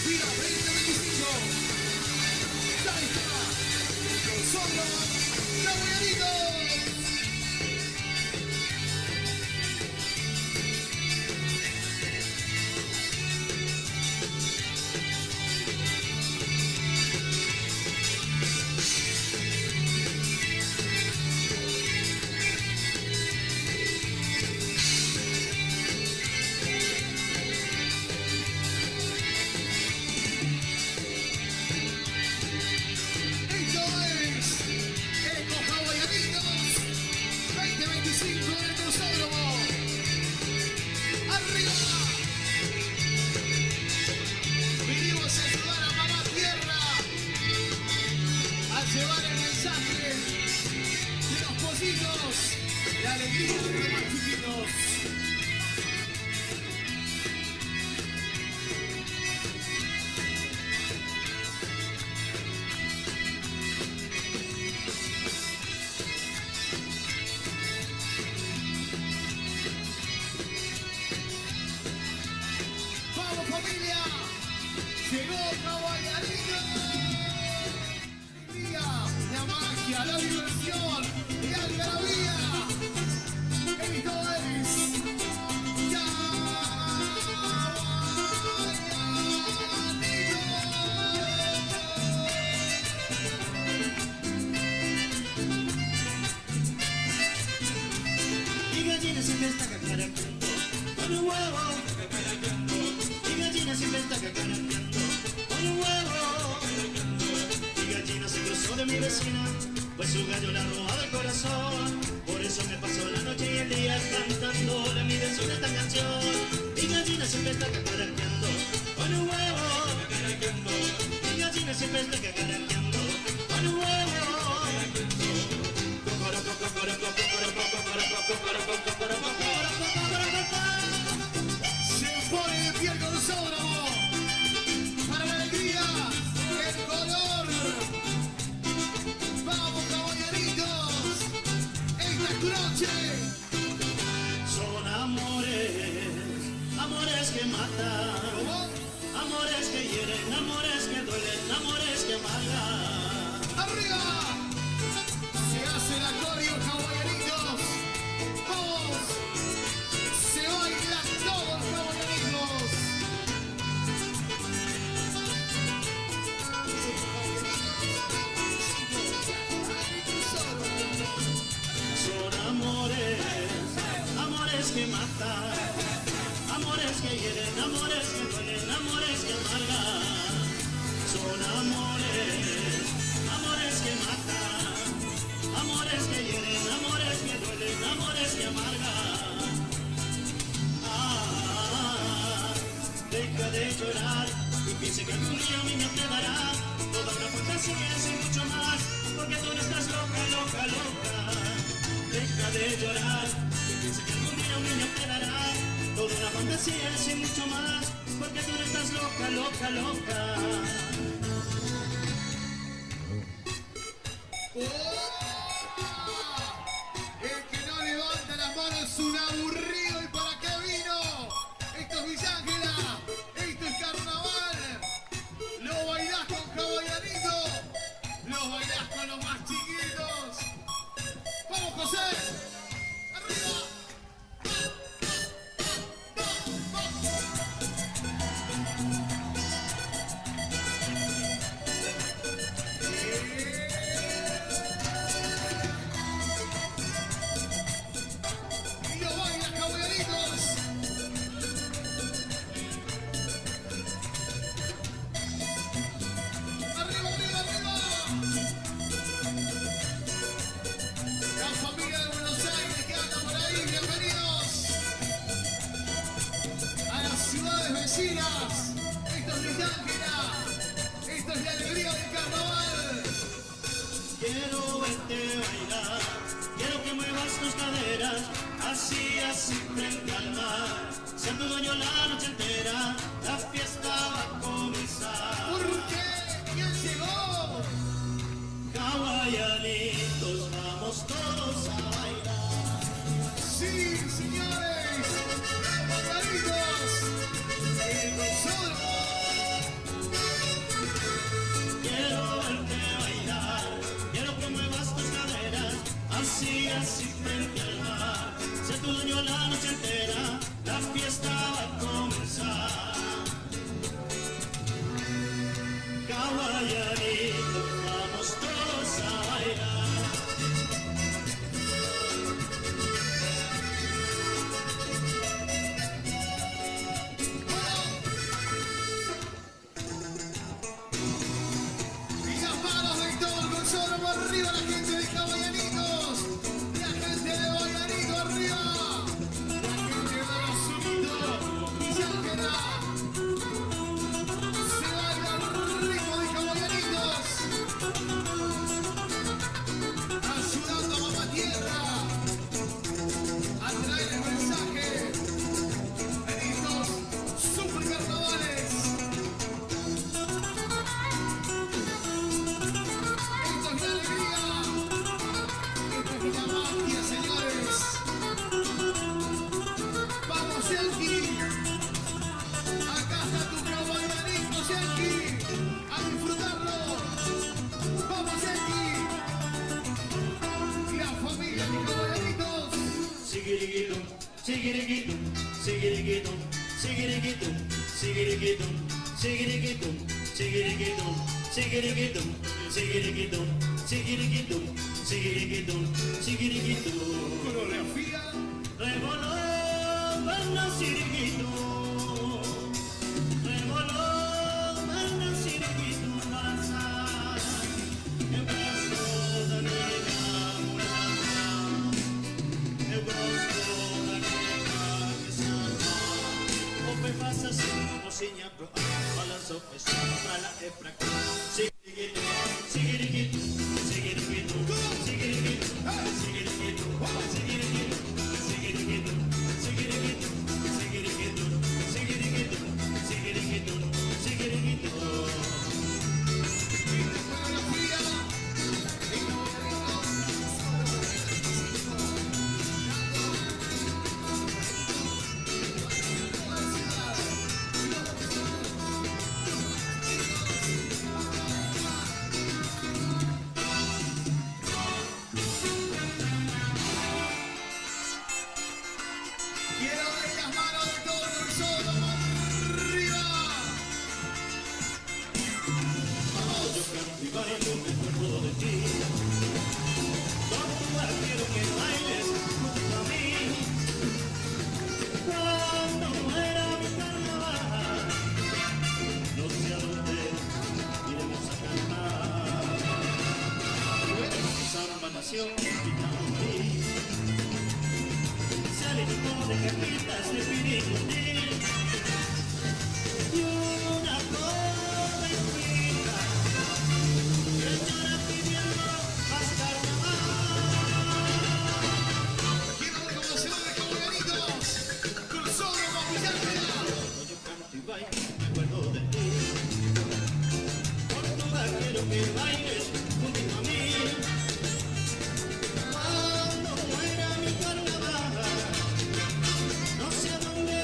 FIA 2025. Ahí está. Nosotros, Hawaianitos. Esto es Eco Hawaianitos 2025 en el Cruzódromo. ¡Arriba! Vinimos a ayudar a Mamá Tierra a llevar el mensaje de los pollitos, la alegría de los más chiquitos. ¡Vamos, familia! ¡Llegó Hawaianitos! La magia, la diversión, la algarabía. Esto es Y gallina siempre está cacaraqueando con un huevo. Y gallina siempre está cacaraqueando con un huevo. Y gallina se cruzó de mi vecina, pues su gallo le ha robado el corazón. Por eso me paso la noche y el día cantando a mi vecina esta canción. Y gallina siempre está cacaraqueando con un huevo. Y gallina siempre está cacaraqueando con un huevo. Se pone de pie el Cruzódromo para la alegría, el color. Vamos, Hawaianitos, esta es tu noche. Son amores, amores que matan, amores que hieren, amores que duelen, amores que amargan. ¡Arriba! Se hace la coreo, Hawaianitos. ¡Vamos! Se baila todo, Hawaianitos. Son amores, amores que matan, amores que hieren, amores que duelen, amores que amargan. Son amores, amores que matan, amores que hieren, amores que duelen, amores que amargan. Deja de llorar y piensa que algún día a mí me quedará toda una fantasía y mucho más, porque tú no estás loca, loca, loca. Deja de llorar y piensa que algún día a mí me quedará toda una fantasía y mucho más, porque tú no estás loca, loca, loca. El que no levanta las manos es un aburrido. ¿Y para qué vino? Esto es Villángela, esto es carnaval. Lo bailás con Hawaianito, lo bailás con los más chiquitos. ¡Vamos, José! ¡Arriba! Y lo bailas, Hawaianitos. ¡Arriba, arriba, arriba! La familia de Buenos Aires que anda por ahí, bienvenidos a las ciudades vecinas. Esto es Villángela, esto es la alegría del carnaval. Quiero verte bailar, quiero que muevas tus caderas, así, así frente al mar. Ser tu dueño la noche entera, la fiesta va a comenzar. ¿Por qué? ¿Quién llegó? Hawaianitos, vamos todos a bailar. Sí, señores, Hawaianitos, el Cruzódromo. Caballanito, vamos todos a bailar. Y las manos de todo el consolo arriba, la gente de Caballanitos, la gente de Vallanito arriba, la gente de Arazunito, Villángela. Se baila el ritmo de Caballanitos, ayudando a Mamá Tierra a traer el mensaje en estos super carnavales. Esto es la alegría, esto es la magia, señores. Vamos, Yankee, acá está tu caballanito, Yankee, a disfrutarlo. Vamos, Yankee, la familia de caballanitos. Sigirigitum, sigirigitum, sigirigitum, sigirigitum, sigirigitum, sigirigitum, sigirigitum, sigirigitum, sigirigitum, sigirigitum, sigirigitum, sigirigitum. Coreografía. Revoló, manda siriguitum. Revoló, manda siriguitum, danza. El brazo de nena muralla. El brazo de nena que sana. Ope pasa sin cocina pro balanzo pues para la efraca. Sigirigitum, sigirigitum, sigirigitum, sigirigitum, sigirigitum, sigirigitum, sigirigitum, sigirigitum, sigirigitum, sigirigitum, sigirigitum, sigirigitum. Quiero ver las manos de todo el consolo arriba. Yo canto y bailo, me acuerdo de ti. Tortuga, quiero que bailes junto a mí. Cuando muera mi carnaval, no sé a dónde iremos a cantar. Samba nació, invitado a mí. Se alimentó de cajitas de piricutín. Y una jovencita que llora pidiendo más carnaval. Quiero ver cómo se van de caballanitos. Consolo, Villángela. Yo canto y bailo, me acuerdo de ti. Tortuga, quiero que bailes junto a mí. Cuando muera mi carnaval, no sé a dónde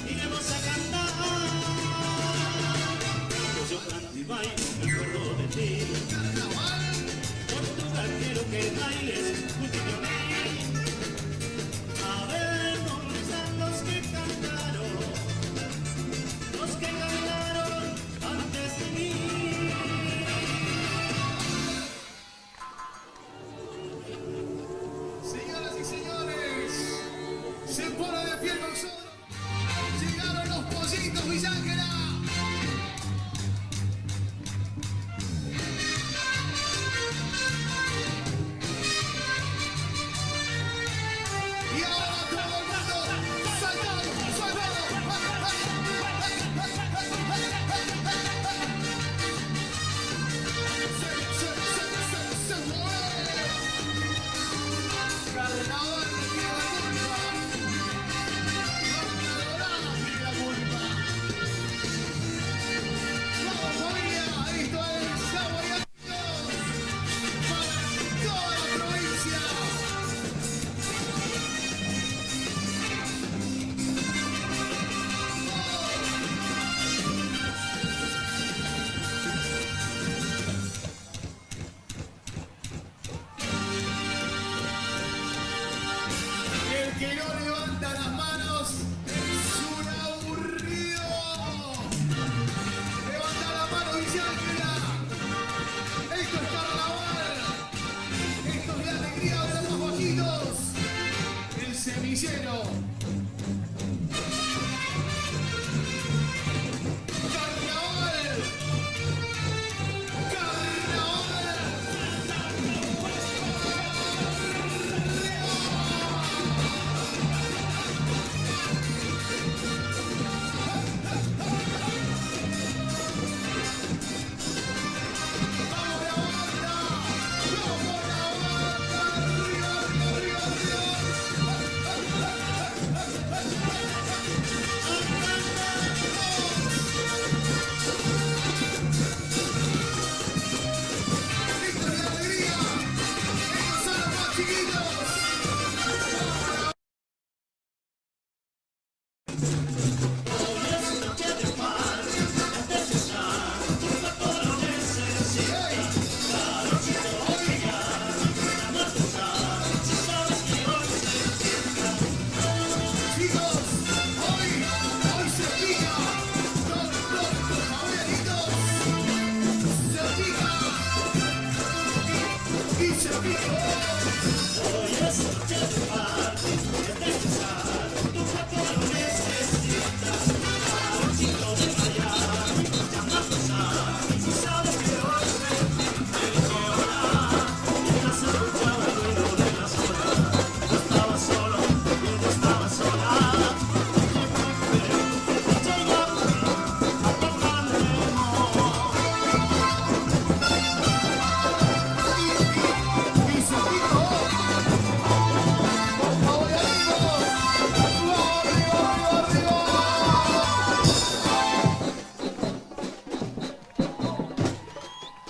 iremos a cantar. Yo canto y bailo, me acuerdo de ti. Tortuga, quiero que bailes junto a mí. A ver dónde están los que cantaron antes de mí. Señoras y señores, se pone de pie el consolo. Llegaron los pollitos, Villángela.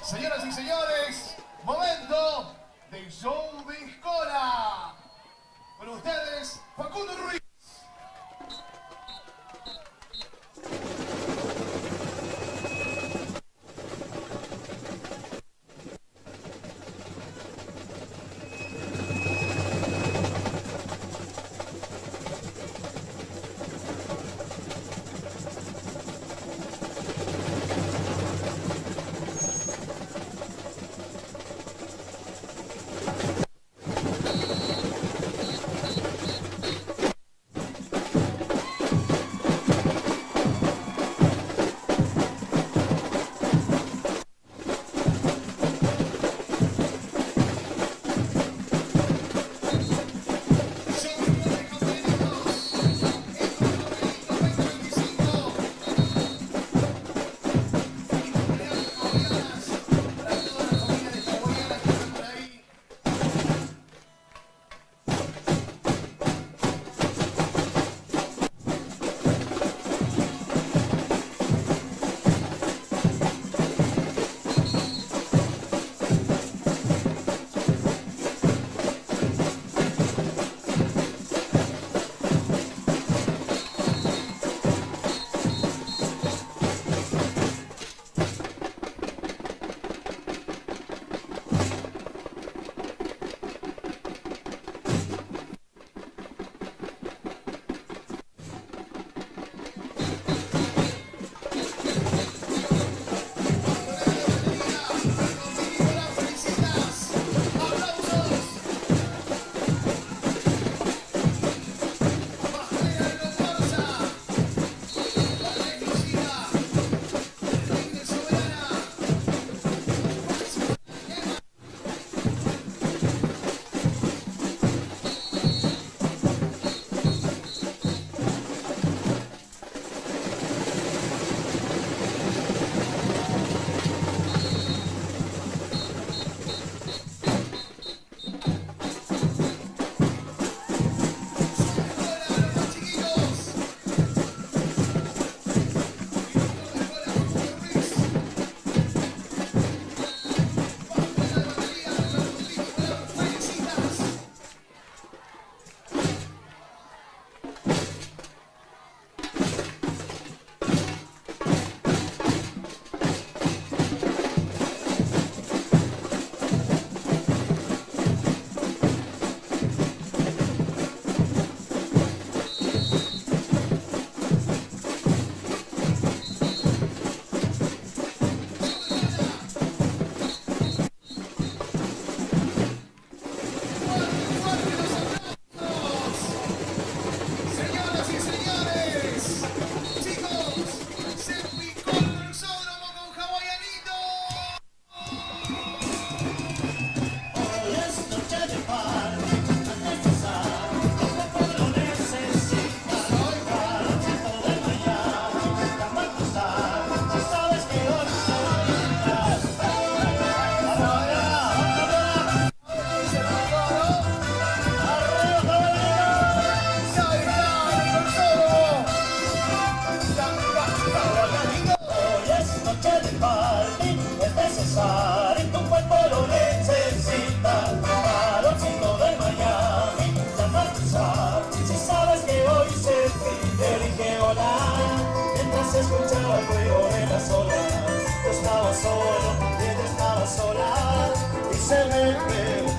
Señoras y señores, momento del show de Escola. Con ustedes, Facundo Ruiz.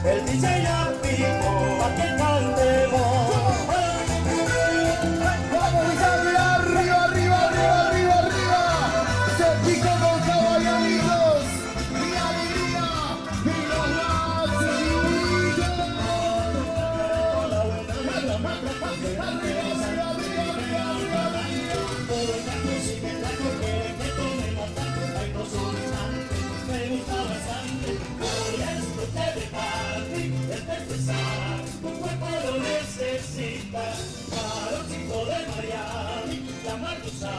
El DJ ya pico, a que cantemos. Vamos, Vicente, arriba, arriba, arriba, arriba, arriba. Se picó con caballeritos. Mi alegría, y los Calorcito de Miami, la marcosa,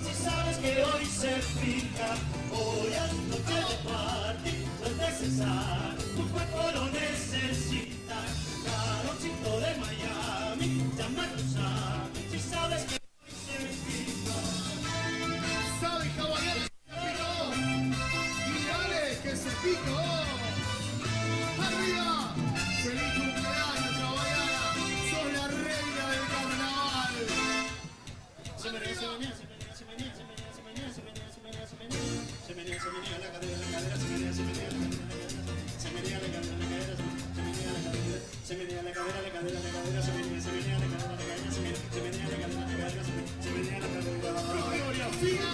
si sabes que hoy se fija, hoy es noche de party, no es necesario, tu cuerpo lo necesita. Calorcito de Miami, la marcosa, si sabes que hoy se fija. ¿Saben, caballeros? Y dale, que Kiko. Arriba. Feliz cumpleaños, hawaiana. Sos la reina del carnaval. Se menea la cadera, la cadera, se menea la cadera, se menea la cadera, la cadera, la cadera, se menea la cadera, la cadera, se menea la cadera, la cadera, se menea la cadera. Coreografía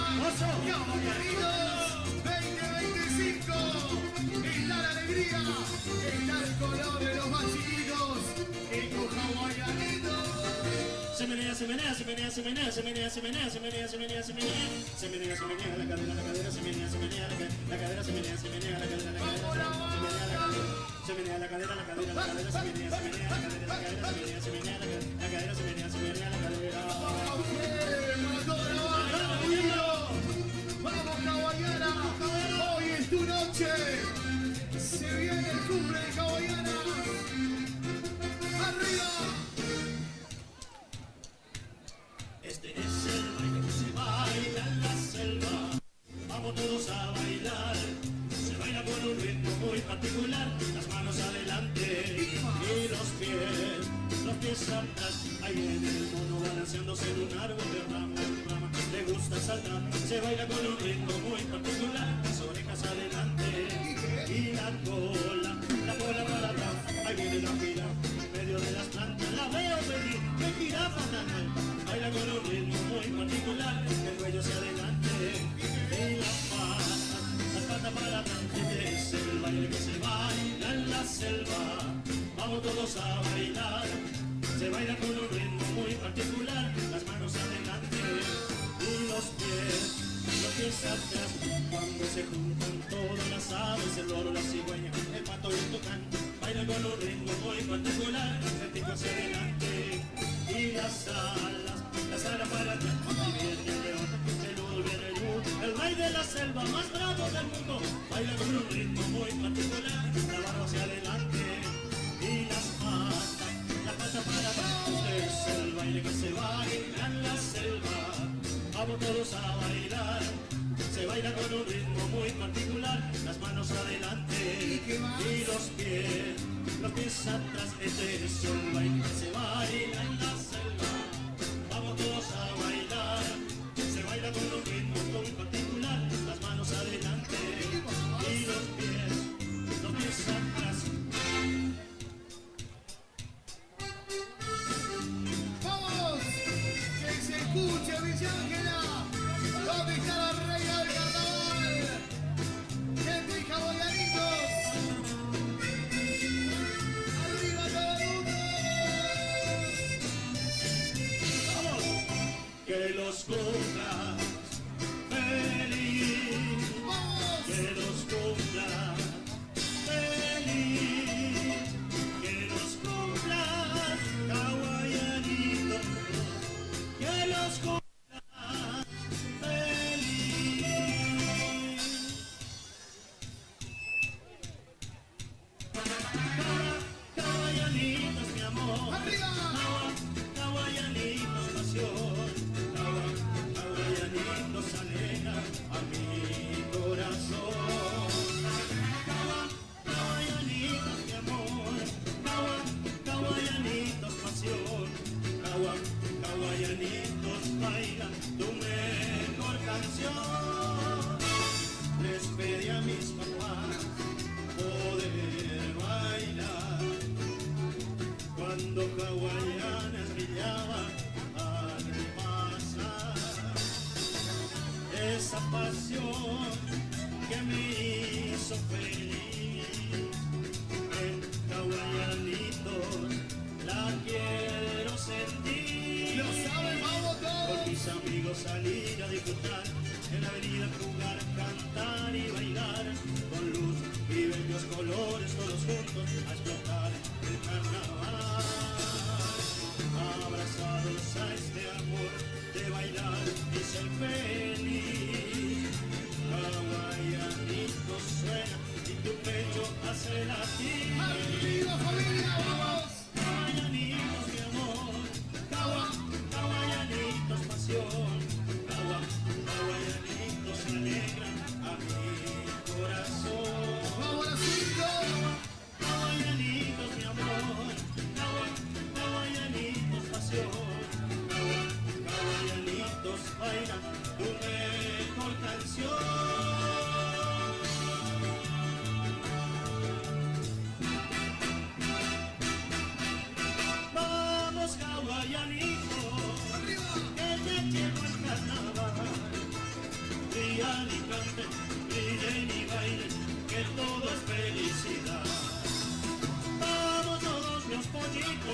Caballeritos 2025. Está la alegría, está el color de los más chiquitos. Eco hawaianito. Se menea, se menea, se menea, se menea, se menea, se menea, se menea, se menea, se menea, se menea, se menea, la cadera, se menea, la cadera, se menea, se menea, la cadera, se menea, la cadera, la cadera, la cadera, se menea, se menea, la cadera, la cadera, se menea, se menea, la cadera, se menea, se menea, la cadera. Para toda la banda, unido. Vamos, hawaiana. Hoy es tu noche. Se viene el cumple de hawaiana. Arriba. Este es el baile que se baila en la selva. Vamos todos a bailar. Se baila con un ritmo muy particular. Las manos adelante y los pies atrás. Ahí viene el mono balanceándose en un árbol de rama en rama. Le gusta saltar. Se baila con un ritmo muy particular. Las orejas adelante y la cola para atrás. Ahí viene la fila en medio de las plantas. La veo venir, que jirafa tan. Baila con un ritmo muy particular, el cuello hacia adelante y las patas para adelante. Es el baile que se baila en la selva. Vamos todos a bailar. Se baila con un ritmo muy particular, las manos adelante y los pies atrás. Cuando se juntan todas las aves, el loro, la cigüeña, el pato y el tucán, baila con un ritmo muy particular, el pico hacia adelante y las alas para atrás. Y viene el león, el bull, viene el bull, el rey de la selva más bravo del mundo, baila con un ritmo muy particular, la barba hacia adelante y las patas para atrás. Es el baile que se baila en la selva. Vamos todos a bailar. Se baila con un ritmo muy particular, las manos adelante y los pies atrás. Este es el baile que se baila en la selva. Vamos todos a bailar. Se baila con un ritmo muy particular, las manos adelante y los pies atrás. ¡Vamos! ¡Que se escuche, Villa Ángela! ¿Dónde está la reina del carnaval? ¡Gente y hawaianitos! ¡Arriba todo el mundo!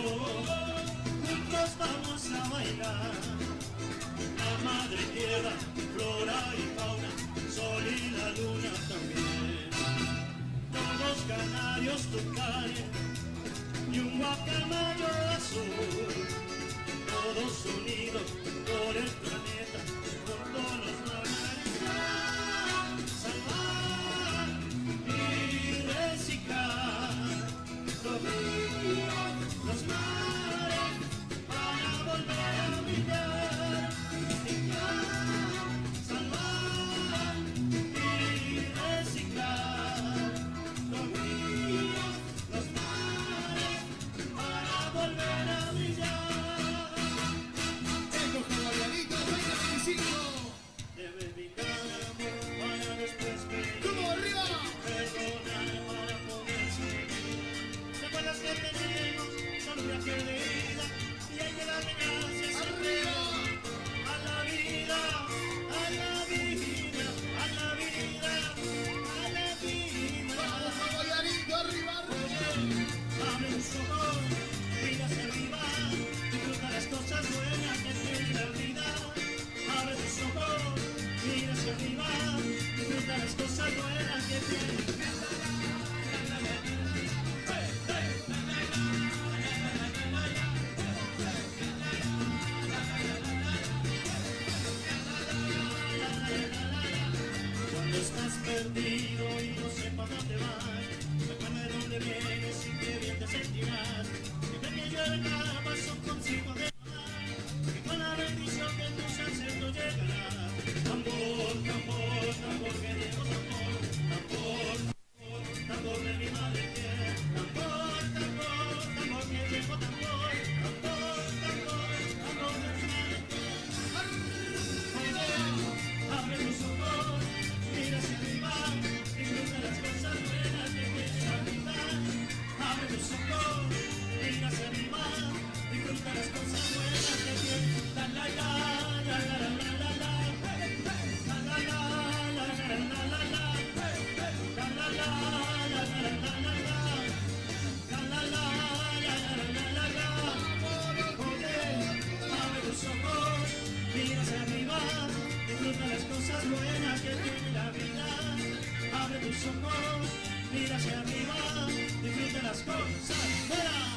juntos vamos a bailar. La madre tierra, flora y fauna, sol y la luna también. Todos canarios tucanes y un guacamayo azul. Todos unidos por el planeta, por todos los mares. Salvar y reciclar los ríos, los mares, para volver a brillar. Salvar y reciclar los ríos, los mares, para volver a brillar. Estos hawaianitos 2025. Debe evitar amor para después pedir. ¡Como arriba! Perdonar para poder seguir. Las buenas que tenemos son un viaje de ida y hay que darle gracias ¡Arriba! a la vida, a la vida, a la vida, a la vida. ¡Vamos, hawaianito! ¡Arriba, arriba! Abre tus ojos, mira hacia arriba, disfruta las cosas buenas que tiene la vida. Abre tus ojos, mira hacia arriba, disfruta las cosas buenas que tiene. Cuando estás perdido y no sepas dónde vas, recuerda de dónde vienes y qué bien te sentirás. Siempre que llueva paso consigo de mar, y con la bendición de tus ancestros llegará. Tambor, tambor, tambor que llevo tambor, tambor, tambor, tambor de mi madre tierra. Tambor, tambor, tambor que llevo tambor, tambor, tambor, tambor de mi madre tierra. Oye, abre tus ojos, mira hacia arriba, disfruta las cosas buenas que tiene la vida. Abre tus ojos, mira hacia arriba, disfruta las cosas buenas que tiene. La la la, la la la la la la. La la la, la la la la la la. La la la, la la la la la la. La la la, la la la la la la. Oye, abre tus ojos, mira hacia arriba, disfruta las cosas buenas que tiene la vida. Abre tus ojos, mira hacia arriba, disfruta las cosas buenas.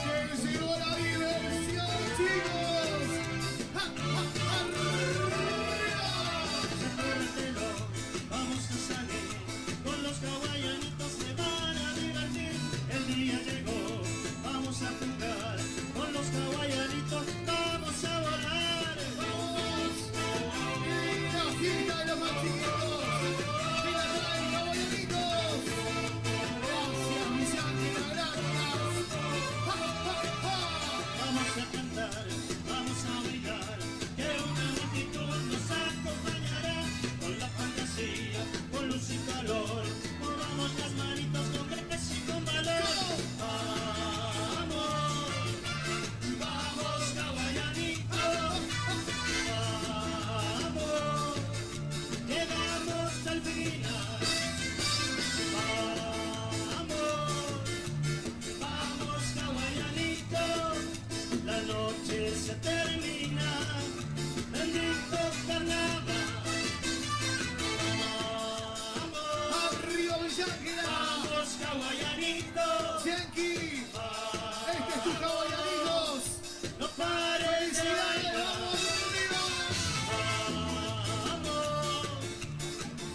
¡Que llegó la diversión, chicos! ¡Ja, ja, arriba! Recuérdetelo, vamos a salir, con los hawaianitos se van a divertir. El día llegó, vamos a jugar, con los hawaianitos vamos a volar. ¡Vamos! ¡Mira, fiesta de los más chiquitos! ¡Mira, trae hawaianitos! ¡Gracias, mis ángeles, gracias! ¡Ja, ja, ja! Vamos a cantar, vamos a bailar, que una multitud nos acompañará. Con la fantasía, con luz y calor, movamos las manitos con gracia y con valor. Vamos, vamos hawaianitos, vamos, llegamos al final. Vamos hawaianitos, la noche se termina, bendito carnaval. ¡Arriba, mis ángeles! Vamos hawaianitos, ¡Yankee! ¡Este es tu hawaianitos! no pares de ¡Felicidades! bailar. ¡Vamos, arriba!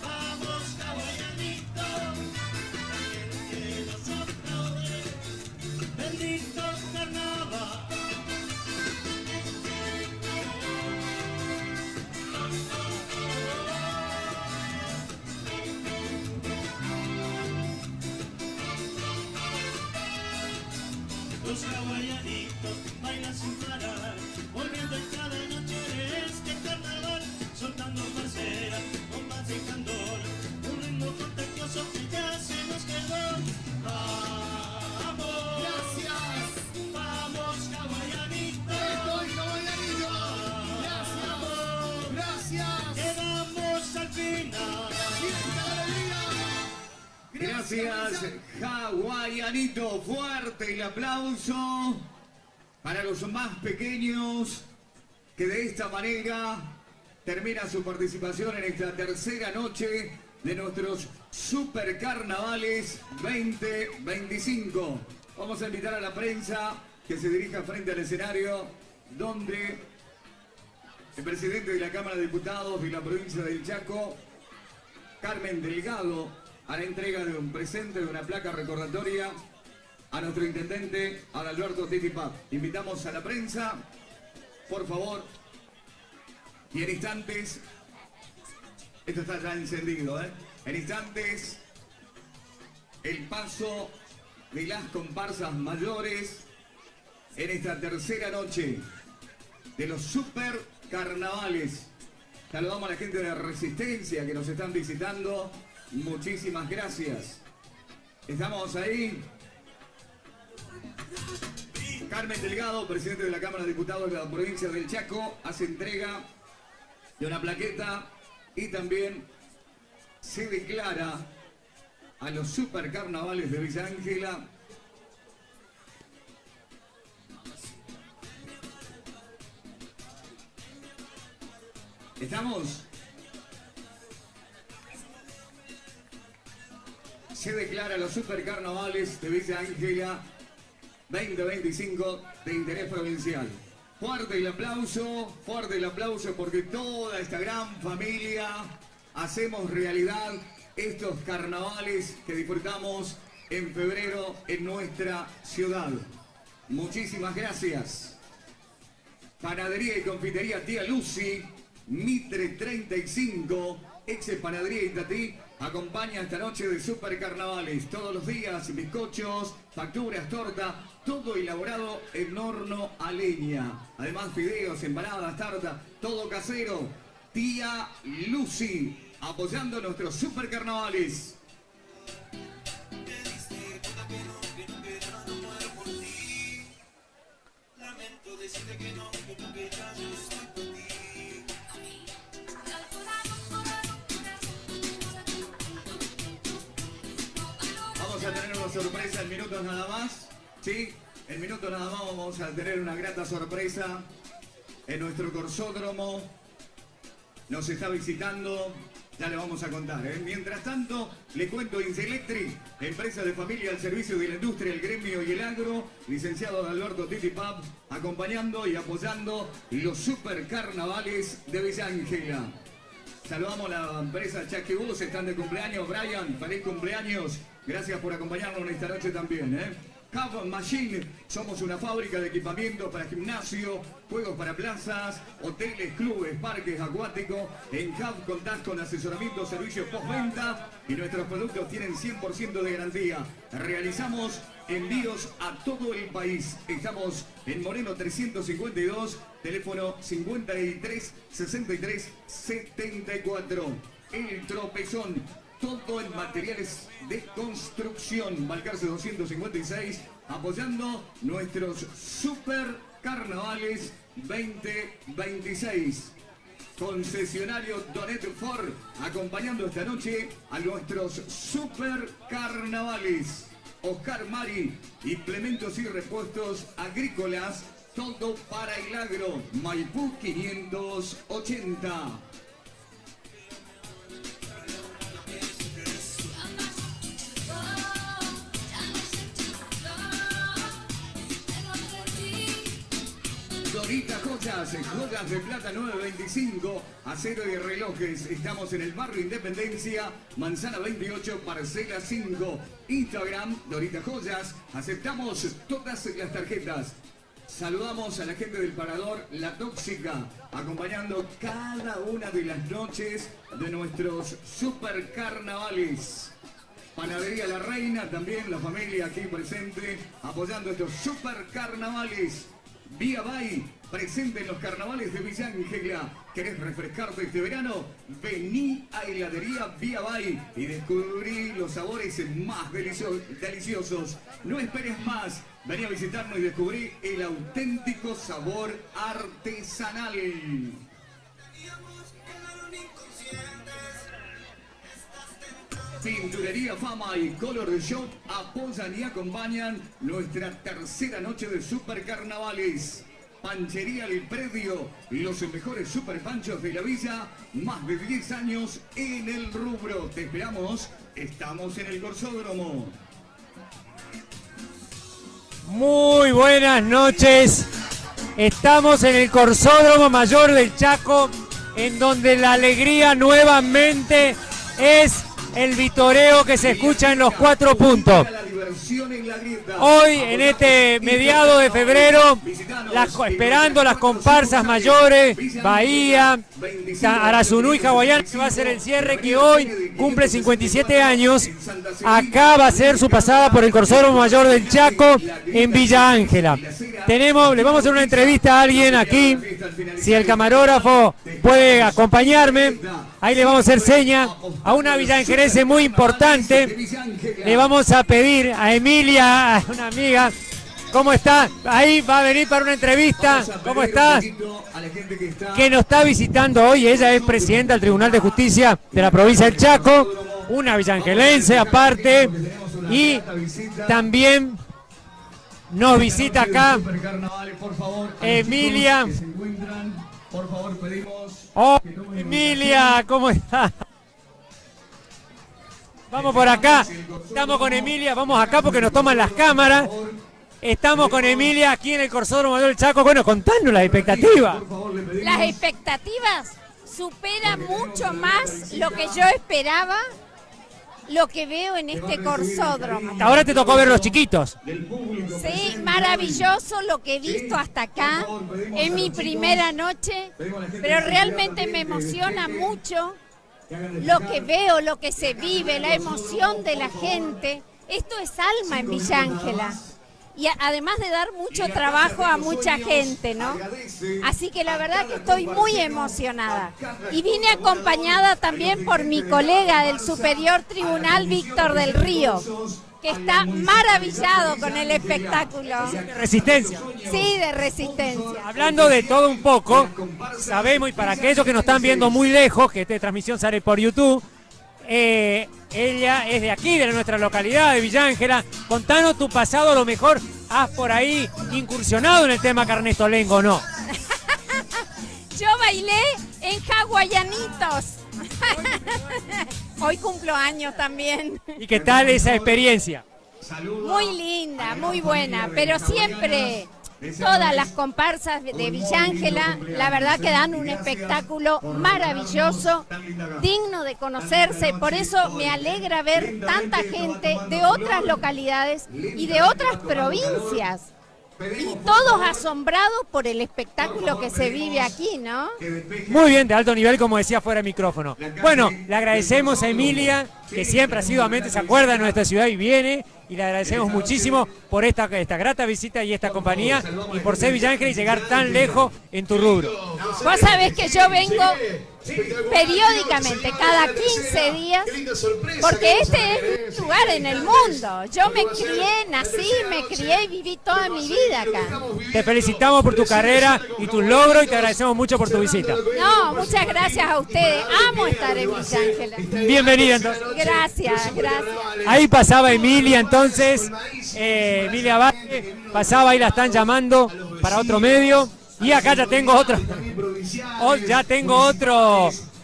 Vamos hawaianitos, el que nos aplaude, bendito carnaval. Gracias, Hawaianito. Fuerte el aplauso para los más pequeños que de esta manera termina su participación en esta tercera noche de nuestros Super Carnavales 2025. Vamos a invitar a la prensa que se dirija frente al escenario donde el presidente de la Cámara de Diputados de la provincia del Chaco, Carmen Delgado, hará entrega de un presente, de una placa recordatoria a nuestro intendente Adalberto Titi Paz. Invitamos a la prensa, por favor, y en instantes, esto está ya encendido, en instantes, el paso de las comparsas mayores en esta tercera noche de los Super Carnavales. Saludamos a la gente de Resistencia que nos están visitando. Muchísimas gracias. Estamos ahí. Carmen Delgado, presidente de la Cámara de Diputados de la provincia del Chaco, hace entrega de una plaqueta y también se declara a los Super Carnavales de Villa Ángela ¿Estamos? Se declara los Super Carnavales de Villa Ángela 2025 de interés provincial. Fuerte el aplauso porque toda esta gran familia hacemos realidad estos carnavales que disfrutamos en febrero en nuestra ciudad. Muchísimas gracias. Panadería y confitería Tía Lucy, Mitre 35, ex Panadería Itatí, acompaña esta noche de Super Carnavales. Todos los días, bizcochos, facturas, torta, todo elaborado en horno a leña. Además, fideos, empanadas, tarta, todo casero. Tía Lucy, apoyando nuestros Super Carnavales. Lamento decirte que no, que ya no estoy por ti. Vamos a tener una sorpresa en minutos nada más. Sí, en minutos nada más vamos a tener una grata sorpresa en nuestro corsódromo. Nos está visitando, ya le vamos a contar. Mientras tanto, le cuento Inselectric, empresa de familia al servicio de la industria, el gremio y el agro, licenciado Adalberto Titi Paz, acompañando y apoyando los Super Carnavales de Villa Ángela. Saludamos a la empresa Chucky Bus, están de cumpleaños. Brian, feliz cumpleaños. Gracias por acompañarnos en esta noche también. Cab Machine, somos una fábrica de equipamiento para gimnasio, juegos para plazas, hoteles, clubes, parques acuáticos. En Cab contás con asesoramiento, servicios postventa y nuestros productos tienen 100% de garantía. Realizamos envíos a todo el país. Estamos en Moreno 352, teléfono 53 63 74. El Tropezón, todo en materiales de construcción. Balcarce 256, apoyando nuestros Super Carnavales 2026. Concesionario Donet Ford, acompañando esta noche a nuestros Super Carnavales. Oscar Mari, implementos y repuestos agrícolas, todo para el agro. Maipú 580. Dorita Joyas, joyas de plata 925, acero y relojes. Estamos en el barrio Independencia, Manzana 28, parcela 5. Instagram, Dorita Joyas. Aceptamos todas las tarjetas. Saludamos a la gente del Parador La Tóxica, acompañando cada una de las noches de nuestros Super Carnavales. Panadería La Reina, también la familia aquí presente, apoyando estos Super Carnavales. Vía Bay, presente en los carnavales de Villa Ángela. ¿Querés refrescarte este verano? Vení a Heladería Vía Bay y descubrí los sabores más deliciosos. No esperes más. Vení a visitarnos y descubrí el auténtico sabor artesanal. Pinturería Fama y Color Shop apoyan y acompañan nuestra tercera noche de Super Carnavales. Panchería El Predio, los mejores super panchos de la villa, más de 10 años en el rubro. Te esperamos, estamos en el Corsódromo. Muy buenas noches. Estamos en el Corsódromo Mayor del Chaco, en donde la alegría nuevamente es el vitoreo que se escucha en los 4 puntos. Hoy, en este mediado de febrero, esperando las comparsas mayores, Bahía, Arazunú y Hawaiana, que va a ser el cierre, que hoy cumple 57 años. Acá va a ser su pasada por el Corsódromo Mayor del Chaco, en Villa Ángela. Le vamos a hacer una entrevista a alguien aquí, si el camarógrafo puede acompañarme. Ahí le vamos a hacer seña a una villangerense muy importante. Le vamos a pedir a Emilia, a una amiga, ¿cómo está? Ahí va a venir para una entrevista. ¿Cómo está? Que nos está visitando hoy. Ella es presidenta del Tribunal de Justicia de la provincia del Chaco, una villangelense aparte, y también nos visita acá Emilia. Oh, Emilia, ¿cómo está? Vamos por acá, estamos con Emilia, vamos acá porque nos toman las cámaras. Estamos con Emilia aquí en el Corsódromo Mayor del Chaco. Bueno, contanos las expectativas. Las expectativas superan mucho más lo que yo esperaba, lo que veo en este corsódromo. Hasta ahora te tocó ver los chiquitos. Sí, maravilloso lo que he visto hasta acá. Es mi primera noche, pero realmente me emociona mucho lo que veo, lo que se vive, la emoción de la gente. Esto es alma en Villa Ángela. Y además de dar mucho trabajo a mucha gente, ¿no? Así que la verdad que estoy muy emocionada. Y vine acompañada también por mi colega del Superior Tribunal, Víctor del Río, que está maravillado con el espectáculo. ¿De Resistencia? Sí, de Resistencia. Hablando de todo un poco, sabemos, y para aquellos que nos están viendo muy lejos, que esta transmisión sale por YouTube, ella es de aquí, de nuestra localidad, de Villa Ángela. Contanos tu pasado, a lo mejor has por ahí incursionado en el tema carnestolengo, ¿no? Yo bailé en hawaianitos. Hoy cumplo años también. ¿Y qué tal esa experiencia? Muy linda, muy buena, pero siempre todas las comparsas de Villa Ángela, la verdad que dan un espectáculo maravilloso, digno de conocerse. Por eso me alegra ver tanta gente de otras localidades y de otras provincias. Y todos asombrados por el espectáculo que se vive aquí, ¿no? Muy bien, de alto nivel, como decía fuera de micrófono. Bueno, le agradecemos a Emilia, que siempre asiduamente se acuerda de nuestra ciudad y viene, y le agradecemos muchísimo por esta grata visita y esta compañía, y por ser Villa Ángela y llegar tan lejos en tu rubro. Vos sabés que yo vengo periódicamente, cada 15 días, porque este es un lugar en el mundo. Yo me crié, nací, me crié y viví toda mi vida acá. Te felicitamos por tu carrera y tus logros y te agradecemos mucho por tu visita. No, muchas gracias a ustedes. Amo estar en Villa Ángela. Bienvenida entonces. Gracias, gracias. Ahí pasaba Emilia entonces, Emilia Valle, pasaba, ahí la están llamando para otro medio. Y acá ya tengo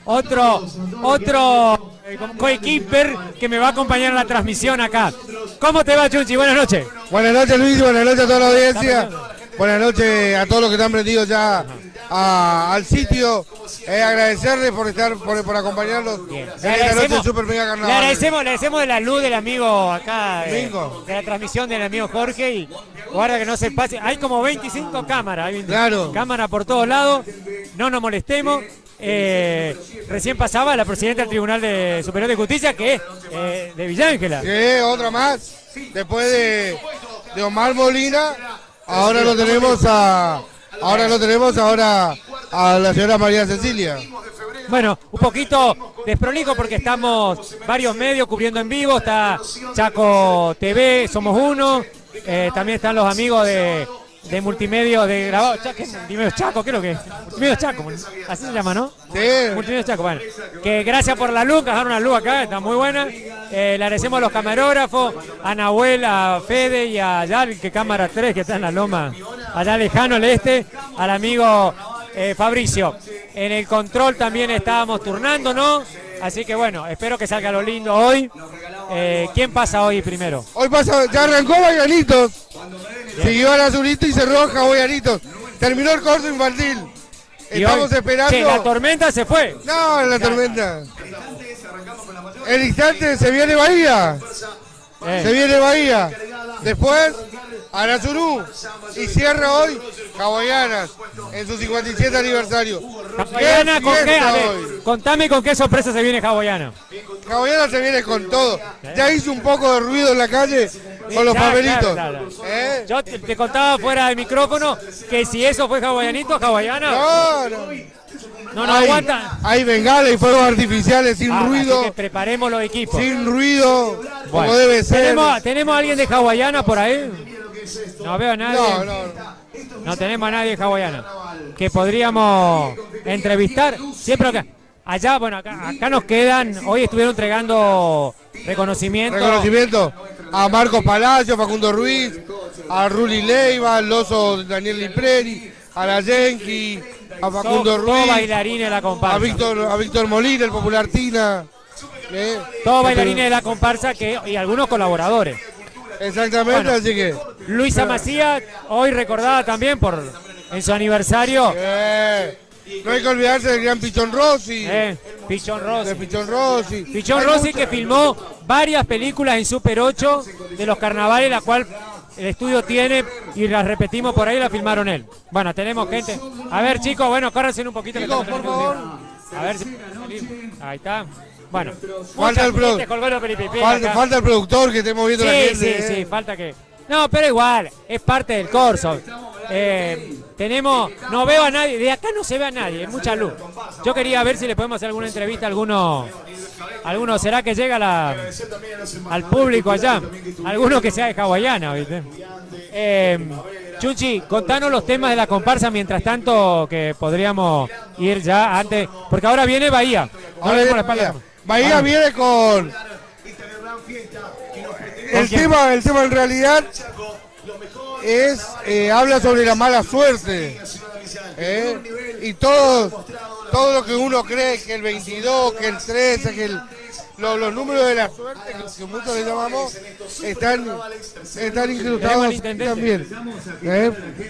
otro coequiper que me va a acompañar en la transmisión acá. ¿Cómo te va, Chunchi? Buenas noches. Buenas noches, Luis, buenas noches a toda la audiencia. Buenas noches a todos los que están prendidos ya al sitio. Agradecerles por acompañarnos en esta noche de Super Mega Carnaval. Le agradecemos de la luz del amigo acá, de la transmisión del amigo Jorge, y guarda que no se pase. Hay como 25 cámaras, hay cámaras por todos lados, no nos molestemos. Recién pasaba la presidenta del Tribunal Superior de Justicia, que es de Villa Ángela. Otra más, después de Omar Molina, ahora lo tenemos a la señora María Cecilia. Bueno, un poquito desprolijo porque estamos varios medios cubriendo en vivo. Está Chaco TV, Somos Uno. También están los amigos de de multimedia, de grabado, multimedia Chaco, creo que es. Multimedia Chaco, así se llama, ¿no? Sí. Multimedia Chaco, bueno. Que gracias por la luz, que dejaron una luz acá, está muy buena. Le agradecemos a los camarógrafos, a Nahuel, a Fede y a Yal, que cámara 3, que está en la loma, allá lejano al este, al amigo Fabricio. En el control también estábamos turnando, ¿no? Así que bueno, espero que salga lo lindo hoy. ¿Quién pasa hoy primero? Hoy pasa, ya arrancó Bayanitos, siguió al Azulito y cerró Hawaianitos. Terminó el corso infantil. Estamos esperando. Che, la tormenta se fue. No, la tormenta. El instante se viene Bahía. Se viene Bahía. Después, Arazurú. Y cierra hoy Hawaianas en su 57 aniversario. Hawaiana, ¿con qué? A ver, contame con qué sorpresa se viene Hawaiana. Hawaiana se viene con todo. Ya hizo un poco de ruido en la calle con los papelitos. Claro. Yo te contaba fuera del micrófono que si eso fue hawaianito, hawaiana. No aguanta. Hay bengalas y fuegos artificiales sin ruido. Así que preparemos los equipos. Sin ruido, bueno, como debe ser. ¿Tenemos a alguien de hawaiana por ahí? No veo a nadie. No tenemos a nadie de hawaiana. Que podríamos entrevistar. Siempre acá. Allá, bueno, acá nos quedan. Hoy estuvieron entregando reconocimiento a Marcos Palacio, Facundo Ruiz, a Ruli Leiva, al oso Daniel Lipreri, a la Yenki, a Facundo Ruiz. Todos bailarines de la comparsa. A Víctor Molina, el Popular Tina. Todos bailarines de la comparsa y algunos colaboradores. Exactamente, bueno, así que. Luisa Macías, hoy recordada también en su aniversario. No hay que olvidarse del gran Pichón Rossi. Pichón Rossi. Pichón Rossi que filmó varias películas en Super 8 de los carnavales, la cual el estudio tiene y las repetimos por ahí, la filmaron él. Bueno, tenemos gente. A ver, chicos, bueno, córranse un poquito. Chicos, por favor. A ver si. Ahí está. Bueno, falta el productor que esté moviendo la gente. Sí, falta que. No, pero igual, es parte del corso. No veo a nadie, de acá no se ve a nadie, es mucha luz. Yo quería ver si le podemos hacer alguna entrevista a alguno. ¿Será que llega al público allá? Alguno que sea de hawaiana, ¿viste? Chunchi, contanos los temas de la comparsa mientras tanto, que podríamos ir ya antes, porque ahora viene Bahía. Bahía viene con el tema en realidad es habla sobre la mala suerte y todo lo que uno cree, que el 22, que el 13, que los números de la suerte que muchos le llamamos están incrustados también.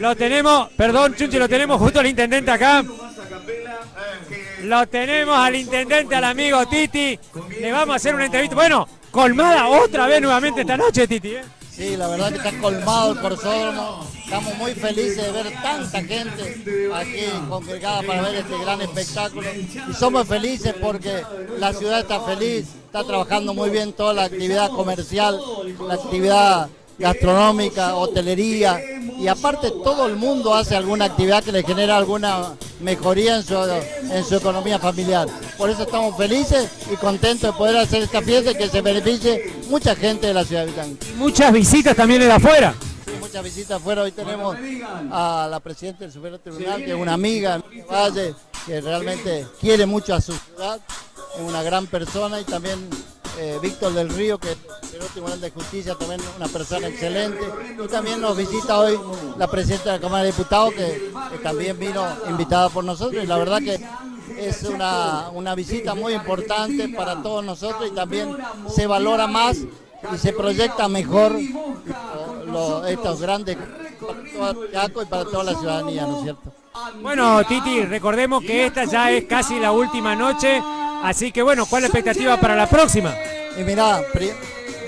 Lo tenemos, perdón Chunchi, lo tenemos justo al intendente acá. Lo tenemos al intendente, al amigo Titi. Le vamos a hacer una entrevista. Bueno, colmada otra vez nuevamente esta noche, Titi. Sí, la verdad que está colmado el corsódromo. Estamos muy felices de ver tanta gente aquí congregada para ver este gran espectáculo. Y somos felices porque la ciudad está feliz, está trabajando muy bien toda la actividad comercial, la actividad gastronómica, hotelería, y aparte todo el mundo hace alguna actividad que le genera alguna mejoría en su economía familiar. Por eso estamos felices y contentos de poder hacer esta fiesta y que se beneficie mucha gente de la ciudad de Villanca. Muchas visitas también de afuera. Sí, muchas visitas afuera. Hoy tenemos a la presidenta del Superior Tribunal, que es una amiga de Valle, que realmente quiere mucho a su ciudad, es una gran persona, y también Víctor del Río, que es el Tribunal de Justicia, también una persona excelente. Y también nos visita hoy la presidenta de la Cámara de Diputados, que también vino invitada por nosotros, y la verdad que es una visita muy importante para todos nosotros, y también se valora más y se proyecta mejor estos grandes para todo Chaco y para toda la ciudadanía, ¿no es cierto? Bueno, Titi, recordemos que esta ya es casi la última noche, así que bueno, ¿cuál es la expectativa para la próxima? Y mirá,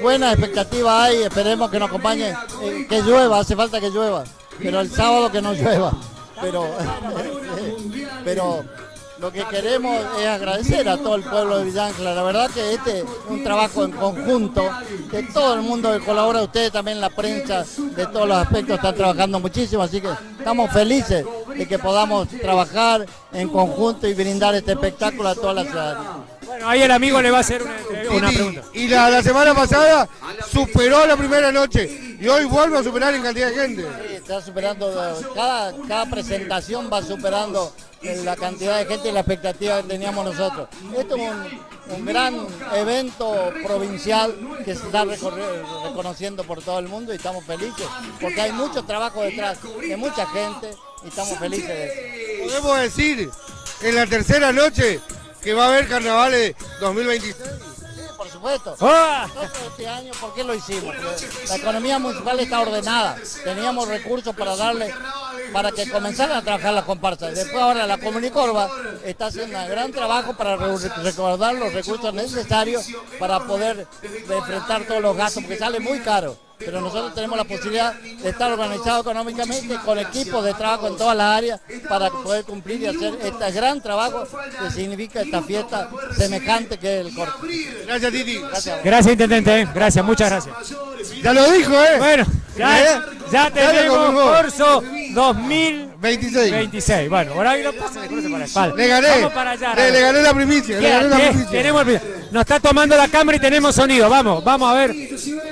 buena expectativa hay, esperemos que nos acompañe, que llueva, hace falta que llueva, pero el sábado que no llueva, pero lo que queremos es agradecer a todo el pueblo de Villancla. La verdad que este es un trabajo en conjunto, que todo el mundo que colabora, ustedes también, la prensa, de todos los aspectos están trabajando muchísimo, así que estamos felices de que podamos trabajar en conjunto y brindar este espectáculo a toda la ciudadanía. Bueno, ahí el amigo le va a hacer una pregunta. Y la semana pasada superó la primera noche y hoy vuelve a superar en cantidad de gente. está superando, cada presentación va superando la cantidad de gente y la expectativa que teníamos nosotros. Esto es un gran evento provincial que se está reconociendo por todo el mundo y estamos felices porque hay mucho trabajo detrás de mucha gente y estamos felices de eso. Podemos decir que en la tercera noche que va a haber carnavales 2026. Por supuesto. ¡Ah! Nosotros este año, ¿por qué lo hicimos? Porque la economía municipal está ordenada. Teníamos recursos para que comenzaran a trabajar las comparsas. Después ahora la Comunicorba está haciendo un gran trabajo para recordar los recursos necesarios para poder enfrentar todos los gastos, porque sale muy caro. Pero nosotros tenemos la posibilidad de estar organizados económicamente con equipos de trabajo en todas las áreas para poder cumplir y hacer este gran trabajo que significa esta fiesta semejante que es el corte. Gracias, Titi. Gracias, intendente. Gracias, muchas gracias. Ya lo dijo, Bueno, ya tenemos Corso 2026. Bueno, por ahí lo pasa, le cruce para la espalda. Le gané. Vamos para allá. Le gané la primicia. Tenemos nos está tomando la cámara y tenemos sonido. Vamos a ver.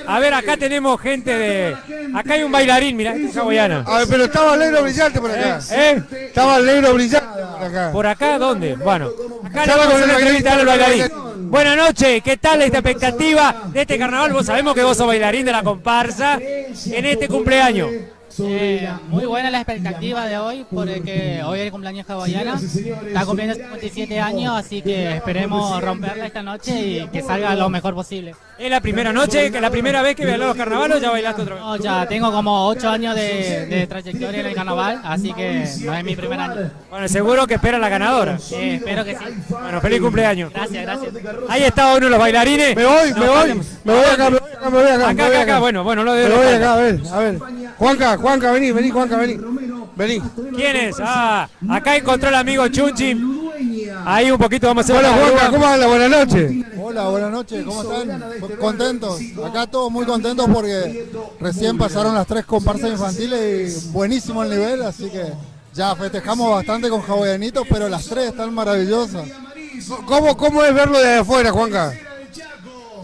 A ver, acá tenemos gente de... Acá hay un bailarín, mirá, este es hawaiana. A ver, pero estaba el negro brillante por acá. Estaba el negro brillante por acá. ¿Por acá dónde? Bueno, acá le vamos a hacer una entrevista al bailarín. Buenas noches, ¿qué tal esta expectativa de este carnaval? Vos sabemos que vos sos bailarín de la comparsa en este cumpleaños. Muy buena la expectativa de hoy, porque hoy es el cumpleaños hawaiana, está cumpliendo 57 años, así que esperemos romperla esta noche y que salga lo mejor posible. ¿Es la primera noche, que la primera vez que bailás los carnavales o ya bailaste otra vez? No, ya tengo como 8 años de trayectoria en el carnaval, así que no es mi primer año. Bueno, seguro que espera la ganadora. Espero que sí. Bueno, feliz cumpleaños. Gracias. Ahí está uno de los bailarines. Me voy acá. Bueno, lo de... Me voy acá, a ver. Juanca, vení. Vení. ¿Quién es? Acá encontró el amigo Chunchi. Ahí un poquito vamos a hacer... Hola, Juanca, ¿cómo anda? Buenas noches. Hola, buenas noches, ¿cómo están? Contentos. Acá todos muy contentos porque recién pasaron las 3 comparsas infantiles y buenísimo el nivel, así que ya festejamos bastante con hawaianitos, pero las 3 están maravillosas. ¿Cómo es verlo desde afuera, Juanca?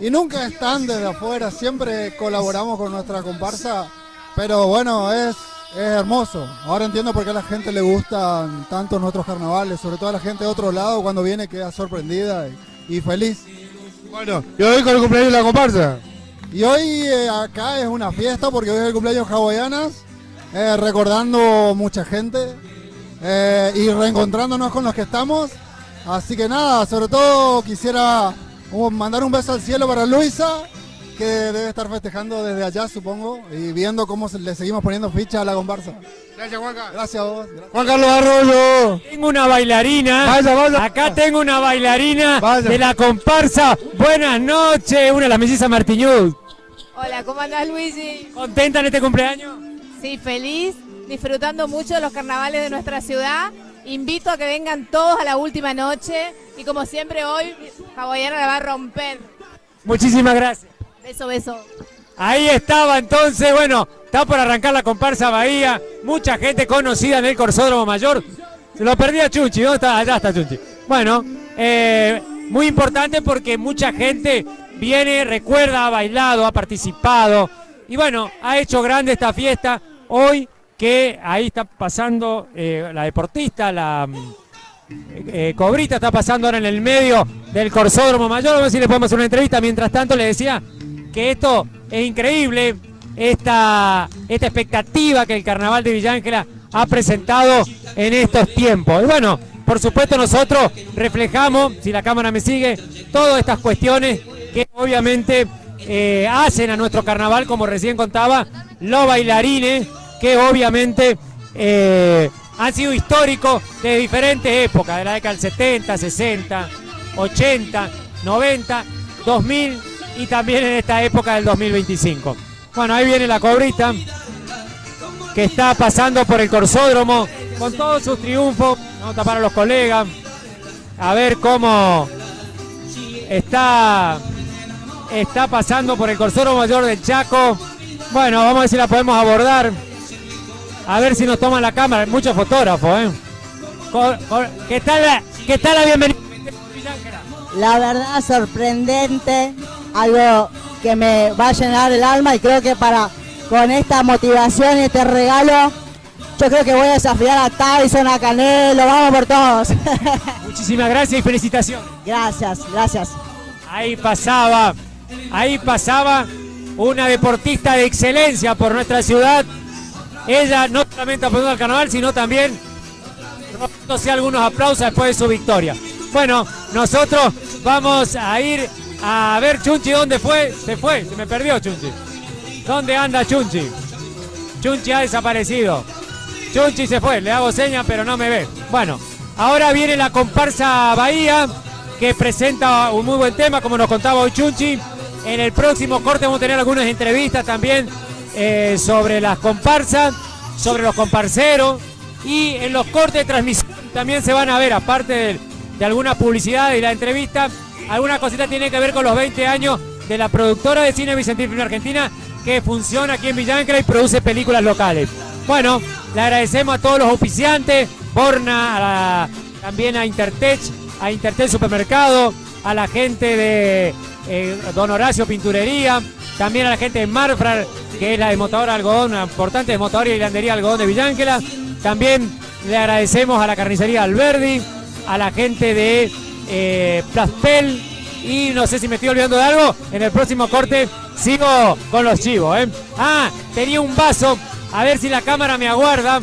Y nunca están desde afuera, siempre colaboramos con nuestra comparsa, pero bueno, es hermoso. Ahora entiendo por qué a la gente le gustan tanto nuestros carnavales, sobre todo a la gente de otro lado cuando viene queda sorprendida y feliz. Bueno, y hoy con el cumpleaños de la comparsa. Y hoy acá es una fiesta porque hoy es el cumpleaños hawaianas, recordando mucha gente y reencontrándonos con los que estamos. Así que nada, sobre todo quisiera mandar un beso al cielo para Luisa, que debe estar festejando desde allá, supongo, y viendo cómo le seguimos poniendo ficha a la comparsa. Gracias, Juanca. Gracias a vos. Juan Carlos Arroyo. Tengo una bailarina. Vaya. Acá tengo una bailarina de la comparsa. Buenas noches, una de las mellizas Martiñud. Hola, ¿cómo andás, Luigi? ¿Contenta en este cumpleaños? Sí, feliz, disfrutando mucho de los carnavales de nuestra ciudad. Invito a que vengan todos a la última noche y como siempre hoy, Hawaiana la va a romper. Muchísimas gracias. Beso. Ahí estaba entonces, bueno, está por arrancar la comparsa Bahía, mucha gente conocida en el Corsódromo Mayor. Se lo perdí a Chunchi, ¿dónde está? Allá está Chunchi. Bueno, muy importante porque mucha gente viene, recuerda, ha bailado, ha participado y bueno, ha hecho grande esta fiesta. Hoy que ahí está pasando la deportista, la Cobrita está pasando ahora en el medio del Corsódromo Mayor. Vamos a ver si le podemos hacer una entrevista. Mientras tanto le decía que esto es increíble, esta expectativa que el Carnaval de Villa Ángela ha presentado en estos tiempos. Y bueno, por supuesto nosotros reflejamos, si la cámara me sigue, todas estas cuestiones que obviamente hacen a nuestro carnaval, como recién contaba, los bailarines que obviamente han sido históricos de diferentes épocas, de la década del 70, 60, 80, 90, 2000 y también en esta época del 2025. Bueno, ahí viene la Cobrita, que está pasando por el Corsódromo con todos sus triunfos. Vamos a tapar a los colegas, a ver cómo está pasando por el Corsódromo Mayor del Chaco. Bueno, vamos a ver si la podemos abordar. A ver si nos toman la cámara. Muchos fotógrafos, ¿Qué tal la bienvenida? La verdad, sorprendente. Algo que me va a llenar el alma y creo que para con esta motivación y este regalo. Yo creo que voy a desafiar a Tyson, a Canelo, vamos por todos. Muchísimas gracias y felicitaciones. Gracias, gracias. Ahí pasaba una deportista de excelencia por nuestra ciudad. Ella no solamente apoyó al carnaval, sino también robándose algunos aplausos después de su victoria. Bueno, nosotros vamos a ir a ver Chunchi, ¿dónde fue? Se me perdió Chunchi. ¿Dónde anda Chunchi? Chunchi ha desaparecido. Chunchi se fue, le hago señas pero no me ve. Bueno, ahora viene la comparsa Bahía, que presenta un muy buen tema, como nos contaba hoy Chunchi. En el próximo corte vamos a tener algunas entrevistas también sobre las comparsas, sobre los comparseros, y en los cortes de transmisión también se van a ver, aparte de alguna publicidad y la entrevista, alguna cosita tiene que ver con los 20 años de la productora de cine Vicentín Film Argentina, que funciona aquí en Villa Ancra y produce películas locales. Bueno, le agradecemos a todos los auspiciantes, Borna, también a Intertech Supermercado, a la gente de Don Horacio Pinturería, también a la gente de Marfral, que es la desmotadora de algodón, una importante desmotadora y hilandería de algodón de Villa Ángela. También le agradecemos a la carnicería Alberdi, a la gente de Plaspel, y no sé si me estoy olvidando de algo. En el próximo corte sigo con los chivos, Ah, tenía un vaso, a ver si la cámara me aguarda,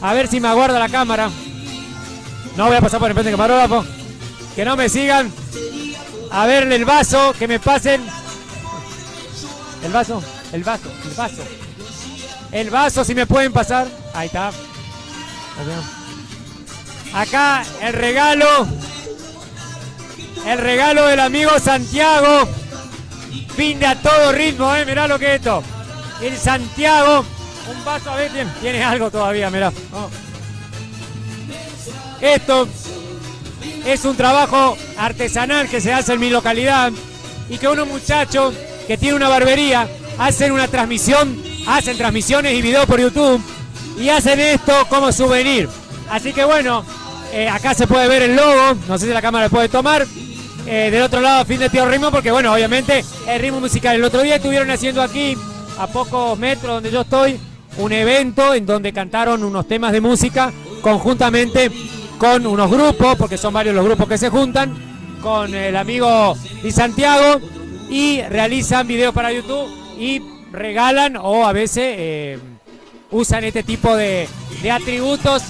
a ver si me aguarda la cámara. No voy a pasar por el frente del camarógrafo, que no me sigan. A ver el vaso, que me pasen. El vaso, si me pueden pasar. Ahí está. Acá el regalo del amigo Santiago. Pinde a todo ritmo, mirá lo que es esto. El Santiago, un vaso, a ver, tiene algo todavía, mirá. Oh. Esto es un trabajo artesanal que se hace en mi localidad y que unos muchachos que tienen una barbería hacen transmisiones y videos por YouTube y hacen esto como souvenir. Así que bueno, acá se puede ver el logo, no sé si la cámara puede tomar. Del otro lado, Fin de Tío Ritmo, porque bueno, obviamente el ritmo musical. El otro día estuvieron haciendo aquí, a pocos metros donde yo estoy, un evento en donde cantaron unos temas de música conjuntamente con unos grupos, porque son varios los grupos que se juntan, con el amigo Di Santiago, y realizan videos para YouTube y regalan o a veces usan este tipo de atributos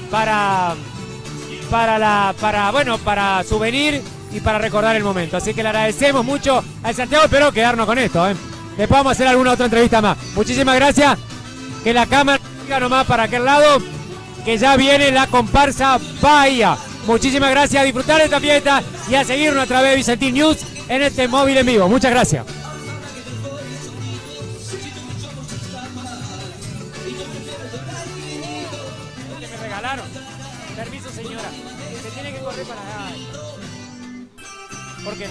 para souvenir y para recordar el momento. Así que le agradecemos mucho al Santiago, espero quedarnos con esto. Después vamos a hacer alguna otra entrevista más. Muchísimas gracias. Que la cámara siga nomás para aquel lado, que ya viene la comparsa Bahía. Muchísimas gracias, a disfrutar de esta fiesta y a seguirnos a través de Vicentín News en este móvil en vivo. Muchas gracias. Me regalaron. Permiso, señora. Se tiene que correr para allá. Porque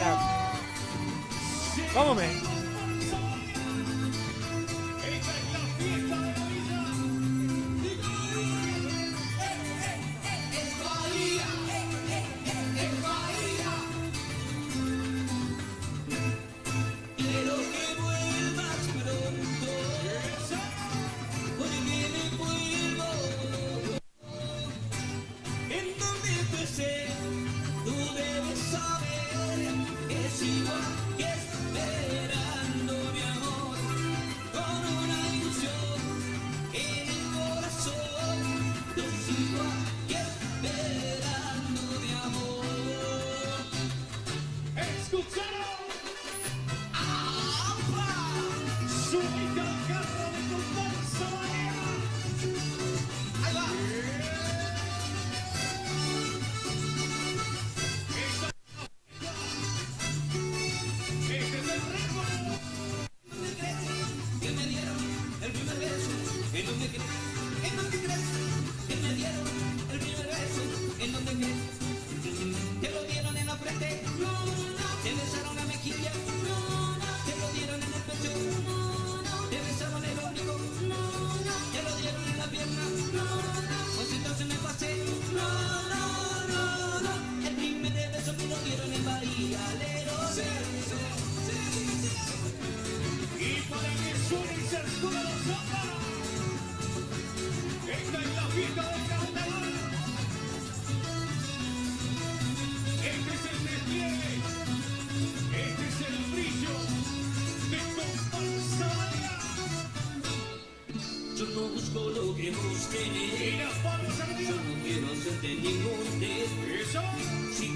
¿Cómo me? Tú debes saber que es igual que esperar.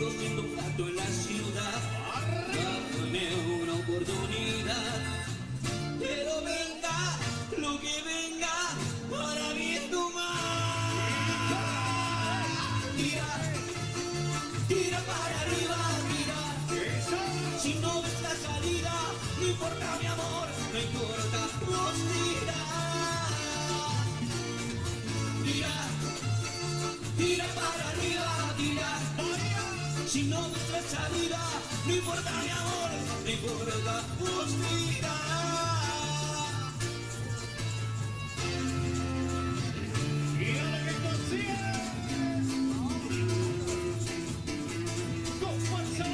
sigo siendo plato en la ciudad. Dame una oportunidad. Pero venga, lo que venga, para mí es tu más. Tira, tira para arriba, tira. Si no ves la salida, no importa mi amor, no importa, vos tira. Tira, tira para arriba, tira. Si no ves la salida, no importa mi amor, no importa, vos tira. Y ahora que consigue con fuerza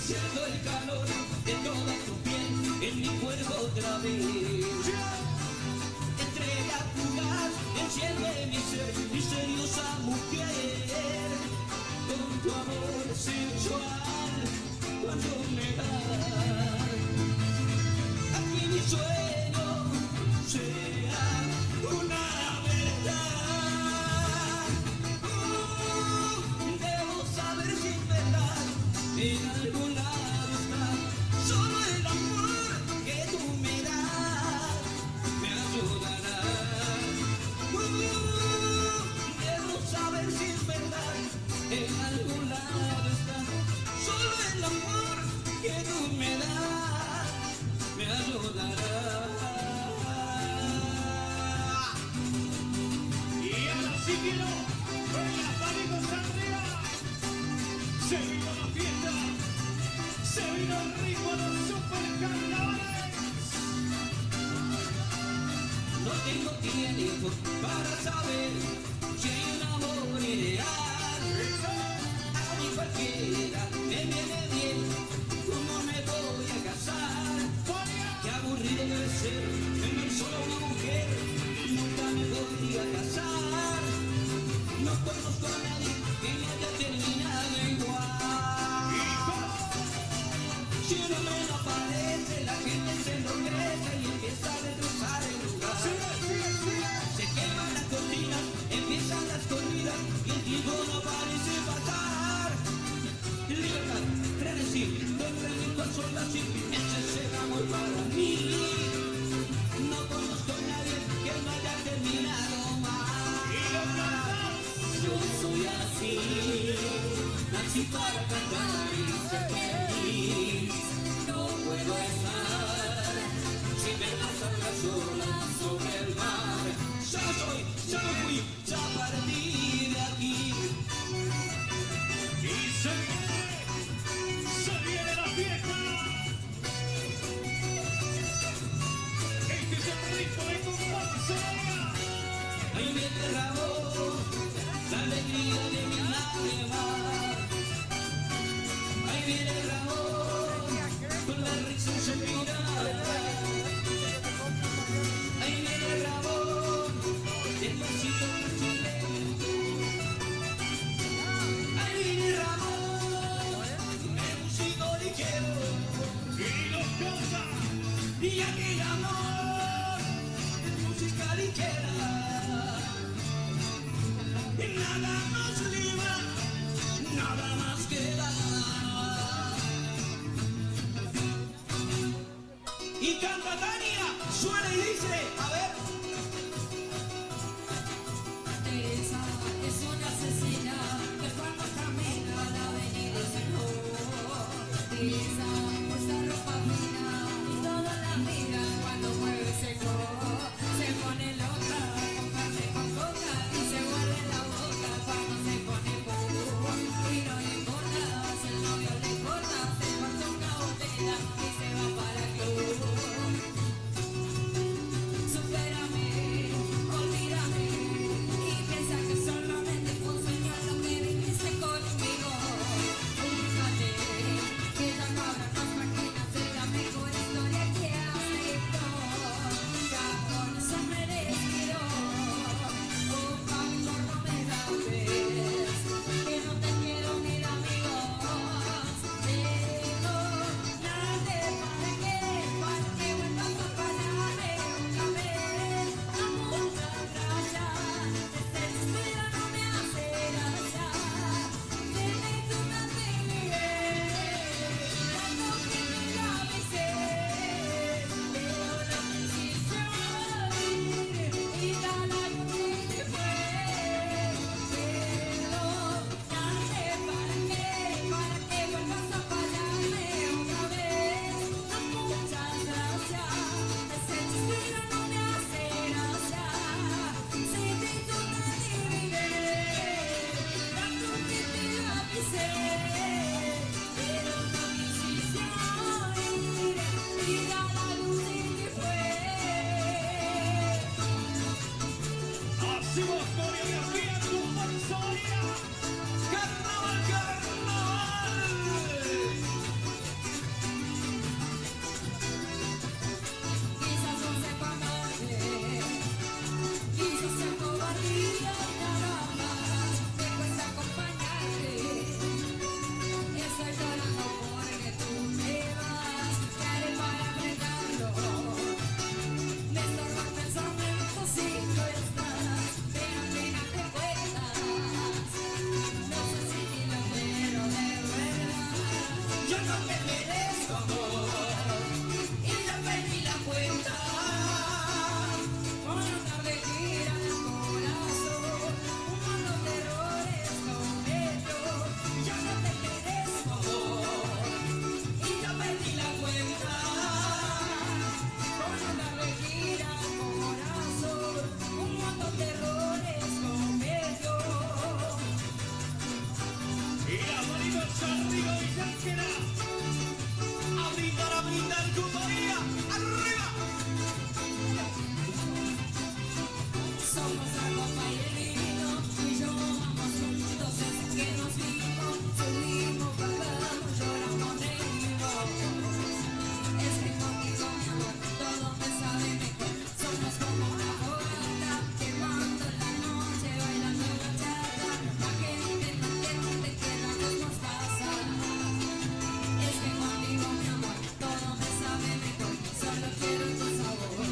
siento el calor de toda tu piel en mi cuerpo otra vez. Entrega fugaz, enciende mi ser, misteriosa mujer. Con tu amor sensual, cuando me das, aquí mi sueño sea una verdad. Debo saber si es verdad, en algún lado está. Solo el amor que tú me das me ayudará. Debo saber si es verdad, en algún lado está. Solo el amor que tú me das me ayudará. y ahora sí quiero con las manitos arriba. Se vino la fiesta, se vino el ritmo de los supercarnavales. No tengo tiempo para saber si hay un amor ideal. A mí cualquiera me viene bien, ¿cómo me voy a casar? Qué aburrido debe ser tener solo una mujer, nunca me voy a casar. No conozco a nadie que me haya terminado igual. Si uno me lo parece, la gente se enloquece y empieza a destrozar el lugar. Se queman las cortinas, empiezan las corridas y el tiempo no parece pasar. Libertad, frenesí, del remito al sol así, ese es el amor para mí. No conozco a nadie que no haya terminado mal. Yo soy así, nací para cantar y ser feliz. No puedo estar si me pasan las olas sobre el mar. Ya no soy, ya no fui, ya partí de aquí. Y se viene la fiesta. Este es el ritmo de comparsa. Ahí me derramó la alegría de mi lágrima. Ahí viene el amor con la risa encendida. Ahí viene el amor del pasito chileno. Ahí viene el amor del músico ligero. Y los cosas. Y aquel amor de música ligera. Nada más libra, nada más queda. Y canta Tania, suena y dice, a ver. Esa es una asesina que cuando camina la avenida es mejor. Esa usa ropa fina y todos la miran cuando mueve ese codo. Se pone loca con carne con coca y se vuelve la boca cuando se pone bobo. Y no le importa si el novio le importa, se corta una botella y se va para el club. Supérame, olvídame y piensa que solamente fue un sueño lo que viviste conmigo. Búscate, que ya no habrá arriba Villángela. A brindar compañía. Arriba. Somos la copa y el vino, tú y yo vamos juntos desde que nos vimos, subimos, bajamos, lloramos, reímos. Es que contigo, mi amor, todo me sabe mejor. Somos como una fogata, quemando la noche, bailando bachata. La gente no entiende que la luz nos pasa. Es que contigo, mi amor, todo me sabe mejor. Solo quiero tu sabor.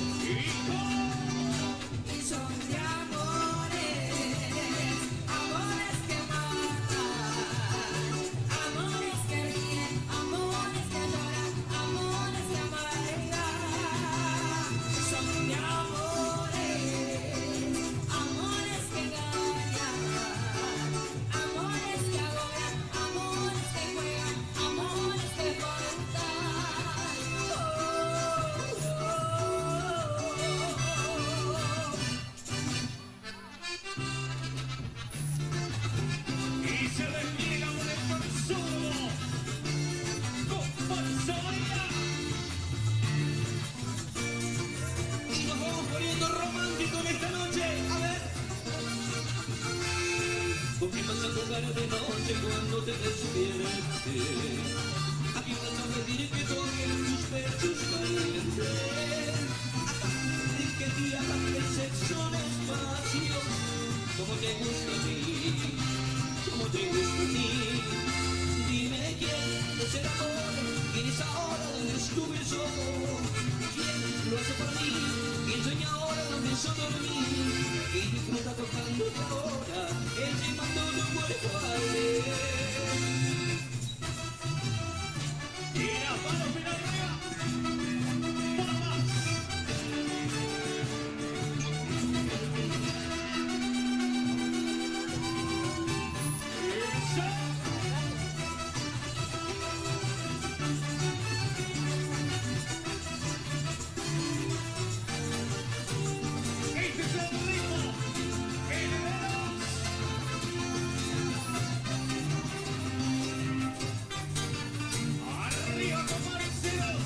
Y son de amores, amores que matan, amores que ríen, amores que lloran, amores que amargan. Son de amores, amores que engañan, amores que agobian, amores que juegan, amores que faltan. Y se despliega por el Corsódromo. Comparsa Bahía. Y nos vamos poniendo romántico en esta noche. A ver. ¿Por qué pasas tu cara de noche cuando te despiertes? Aquí vas a pedir que toquen tus pechos calientes. Acá pedir que te hagan el sexo despacio. Como te gusta a ti, como te gusta a ti. Dime quién es el amor que en esa hora descubre el sol. ¿Quién lo hace para mí? ¿Quién sueña ahora donde yo dormí? Y disfruta tocando ahora, encimando tu cuerpo al Y las manos bien arriba. Este es el ritmo. Arriba, compañeros.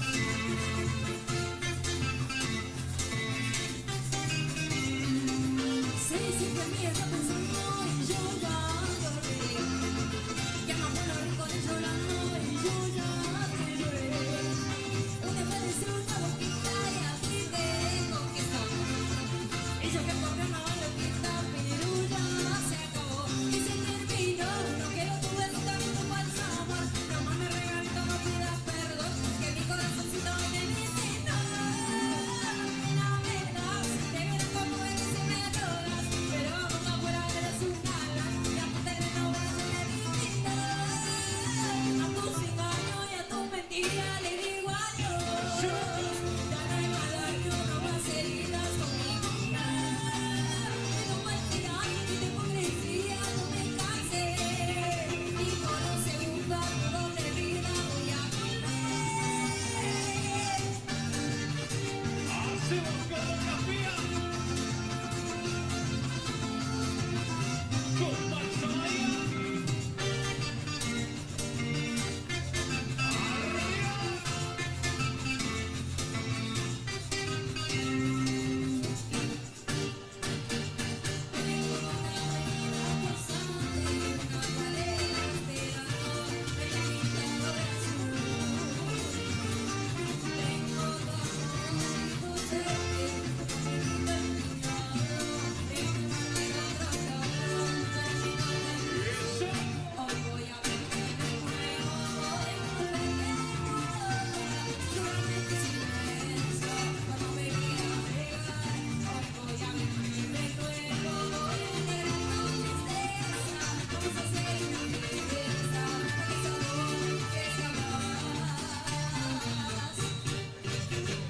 Sí, siempre mía está pensando y yo ya dormí. Llama por los rincones llorando y yo ya te lloré. Una vez una boquita y a ti te conquistó. Y yo que por carnaval lo quita, pero ya se acabó. Y se terminó, no quiero tu beso ni tu falso amor. No más me regalito, no pidas perdón, que mi corazoncito me dice no. No me das, te verás como ves y me adoras. Pero vamos afuera, eres un galán. Y a tu terreno vas a meditar. A tus engaños y a tus mentiras le digo adiós. Ya no hay más daño, no más heridas conmigo. De tu mentira y de hipocresía no me cansé. Y por un segundo todo de vida voy a volver. Hacemos coreografía. Comparsa Bahía.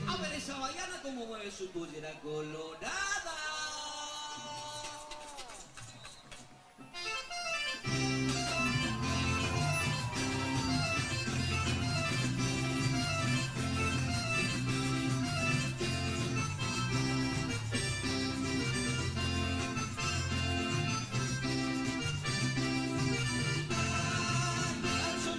A ver esa baiana como mueve su pollera colorada. Al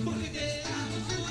Porque te amo.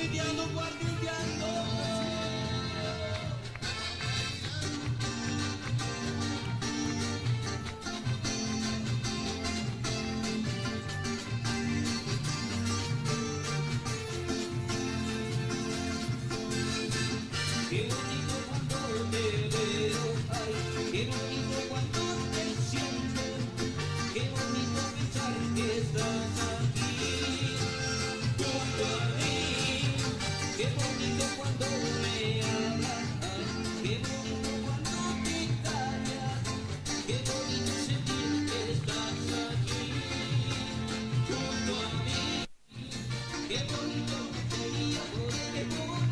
cuartilleando, cuartilleando. Qué bonito cuando te veo, ay, qué bonito cuando te siento, qué bonito pensar que estás aquí, junto a mí, qué bonito cuando me hablas, ay, qué bonito cuando te callas, qué bonito sentir que estás aquí, junto a mí, qué bonito sería poder volar.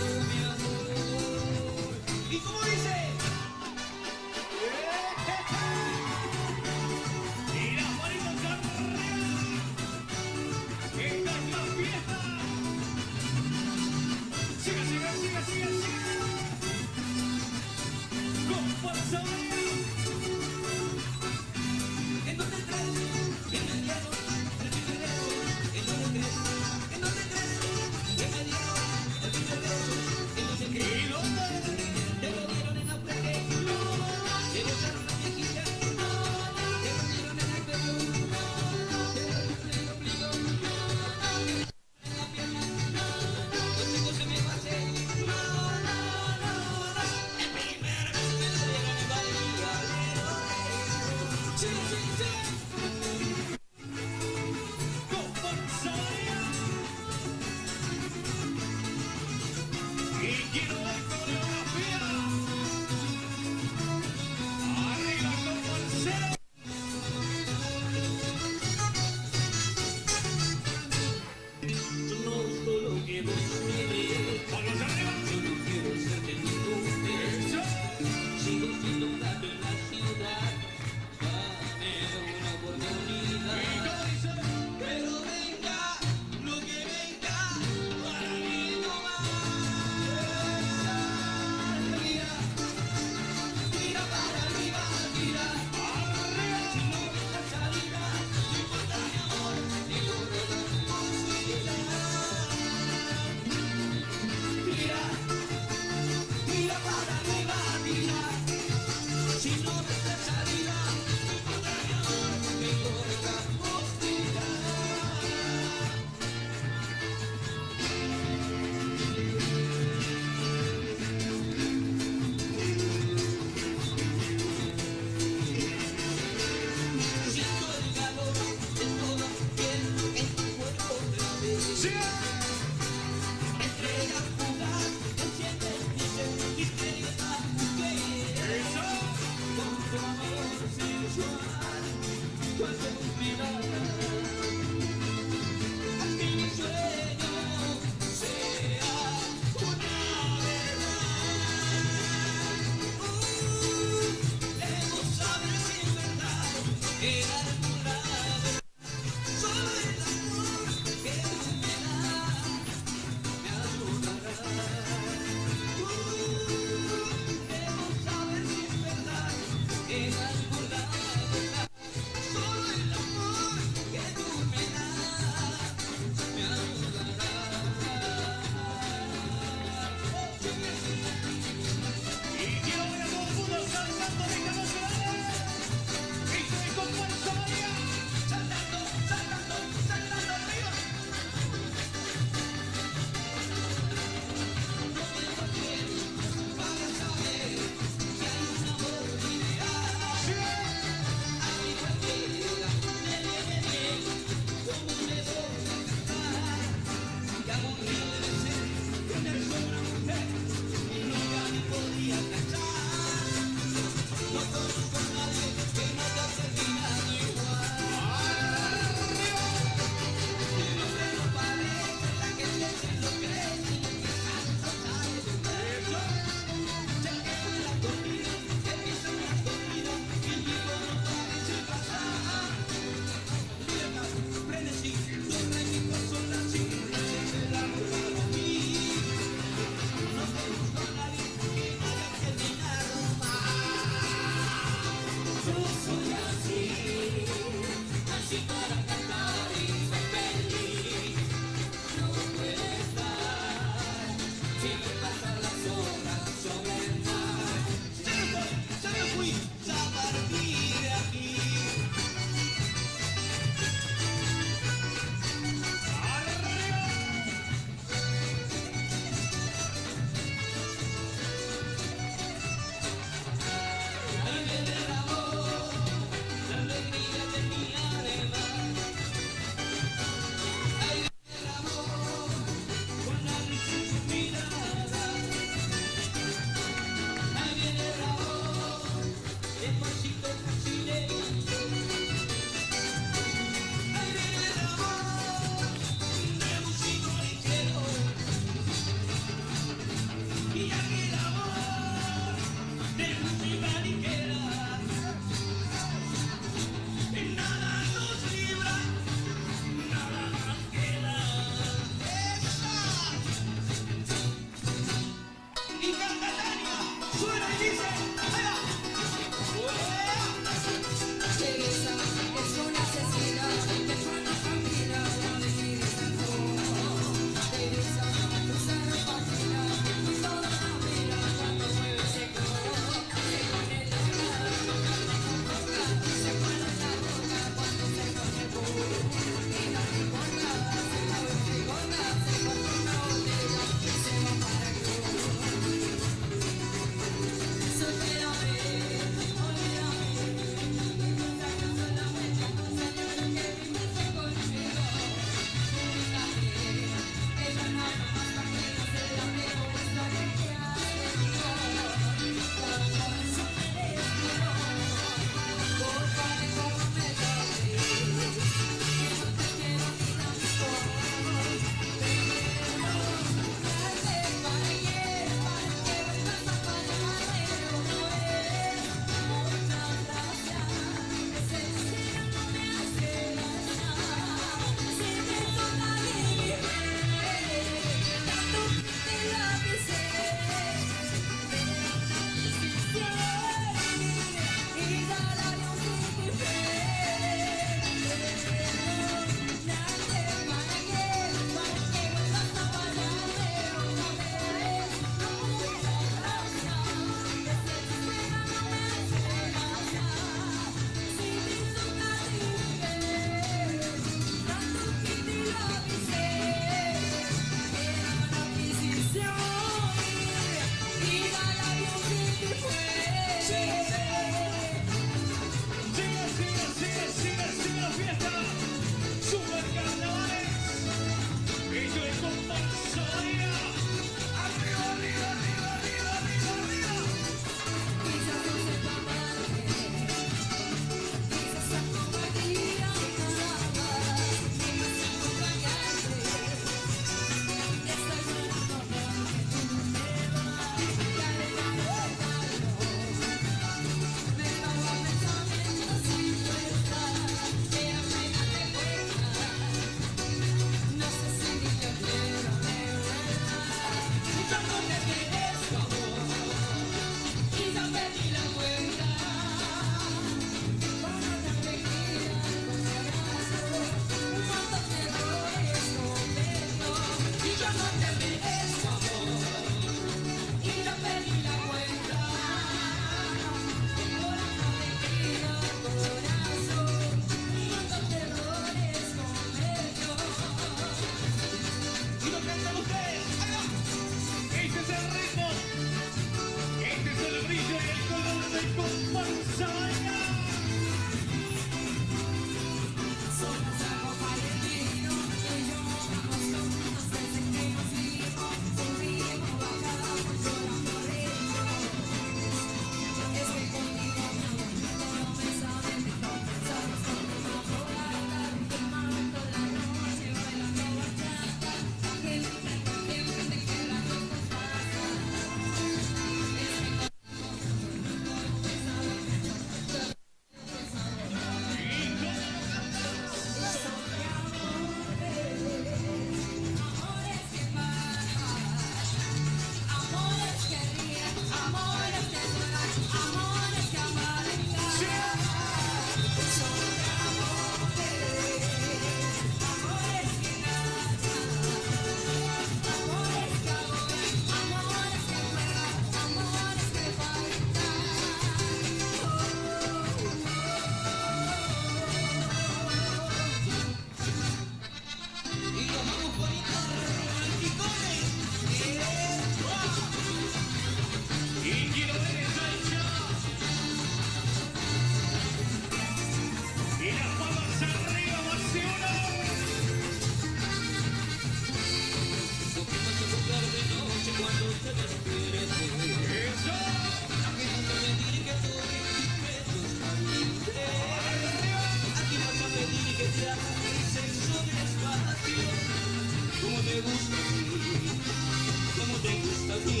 aquí.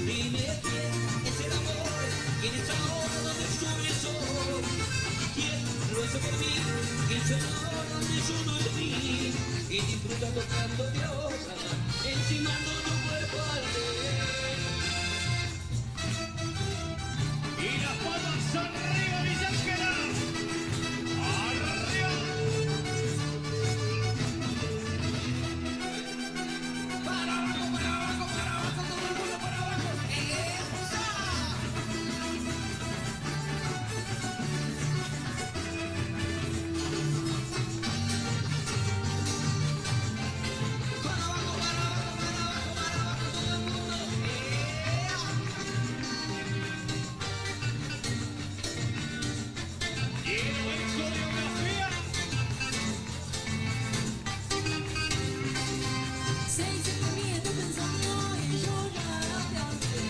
Dime quién es el amor, quién es ahora donde sube el sol. ¿Quién lo hace por mí? ¿Quién se ahora donde yo no lo vi? Y disfruta tocando diosa, encimando tu cuerpo al ver. Y las palmas arriba, Villa Ángela. Arriba. Para abajo, para abajo, para abajo, todo el mundo para abajo. Se hizo comiendo pensando y yo ya te hablé.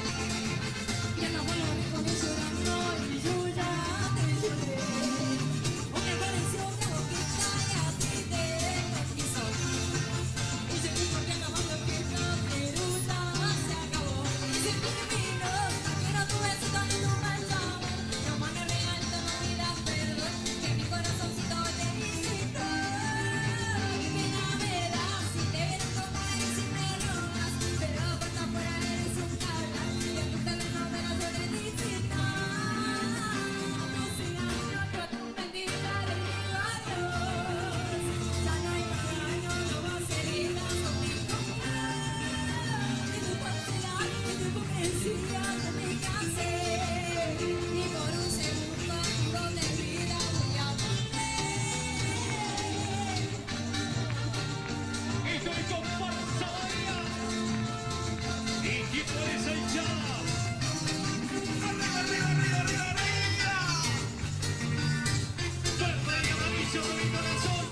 Y en la mano con llorando y yo ya te lloré. O me pareció una boquita y a ti te conquistó. Y se dijo que acabando que esta peruta se acabó. Y se terminó, que no tuve su tan y tu mancha. No mano real, no me pidas perdón, que mi corazoncito te visitó. Y pena me da si te vieron como eres y me robas. Pero por afuera eres un cabra y en tu terreno me la suele visitar. 12 años yo tu bendita le digo adiós. Ya no hay más daño, no más heridas conmigo más. De tu falsedad, de tu hipocresía yo me cansé. Y por un segundo de vida voy a Esto es comparsa Bahía. ¿Y quién puede ser ya? ¡Arriba, arriba, arriba, arriba, arriba! Verde y amarillo de mi corazón.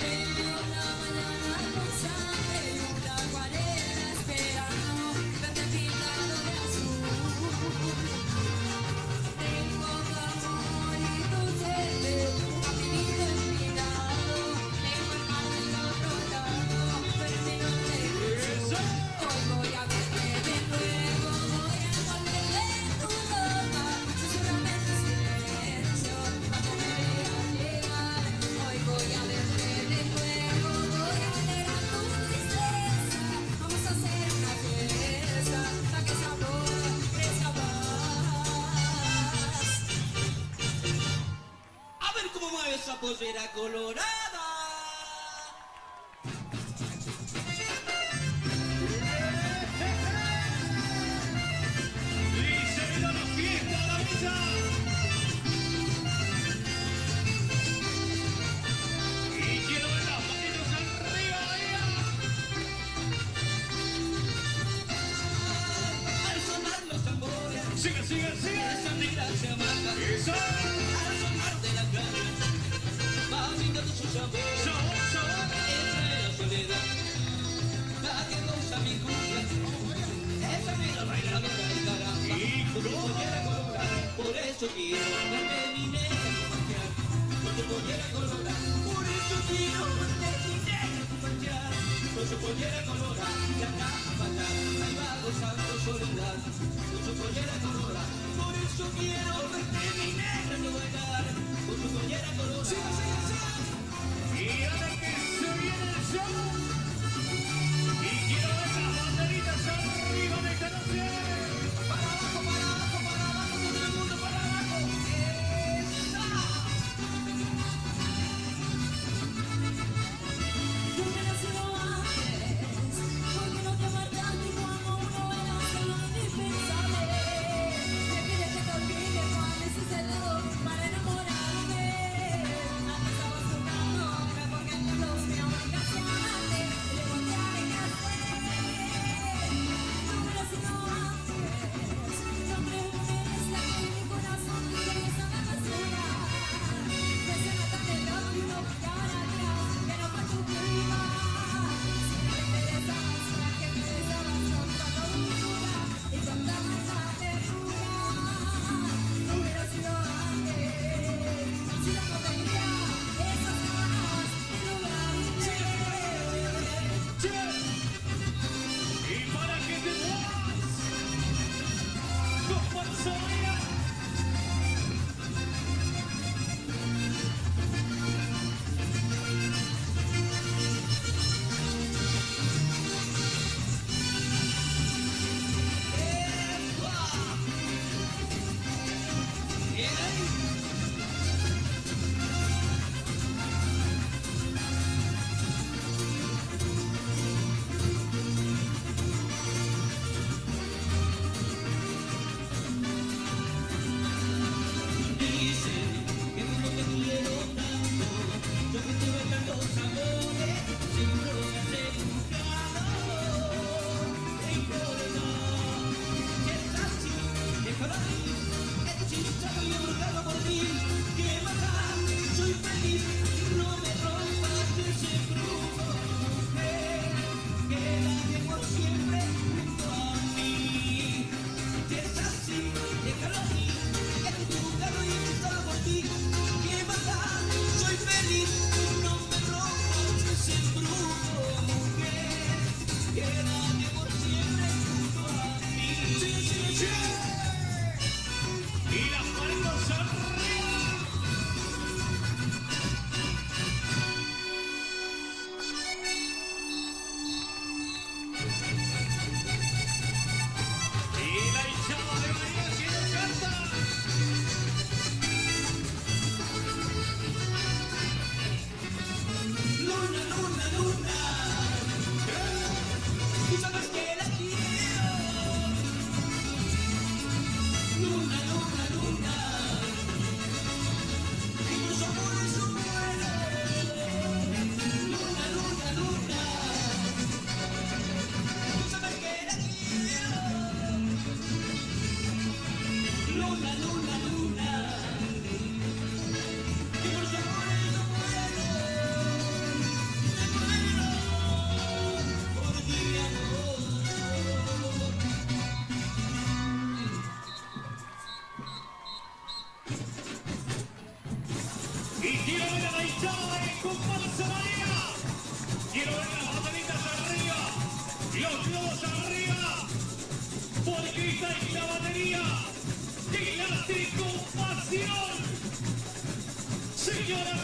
Tengo la mañana con sangre, una acuarela esperando verte pintado de azul. Tengo tu amor y tu sed, caminito empinado, tengo el mar del otro lado, pero mi nombre es hoy voy a verte de nuevo, voy a envolverle tu ropa, susurramente silencio, cuando me veas llegar. Hoy voy a verte de nuevo, voy a alegrar tu tristeza. Vamos a hacer una fiesta, pa' que sabor crezca más. A ver cómo mueve esa pollera colorada. Y se viene la fiesta a la villa. Y quiero ver las manitos arriba, Bahía. Al sonar los tambores, Sigue, sigue, sigue. esa negra se amaga. Eso. Al sonar de la calle, va brindando su sabor. Sabor, sabor. Esa es la soledad, la que goza mi cumbia. Esa negra bailadora y cara, con tu pollera colorada. Por eso quiero verte mi negra compañía. Con tu pollera colorada, por eso quiero verte mi negra compañía. Con su pollera colorada, y acá bailar, ahí va gozando soledad. Con su pollera colorada, por eso quiero verte mi negra bailar. Con su pollera colorada. Y ahora que se viene el show. Y quiero ver las banderitas arriba de esta noche. Para abajo, para abajo, para abajo, todo el mundo para abajo. Yo me nació antes, porque no te marchaste cuando uno era solo indispensable. Me pides que te olvides cuál es ese lado para enamorarme.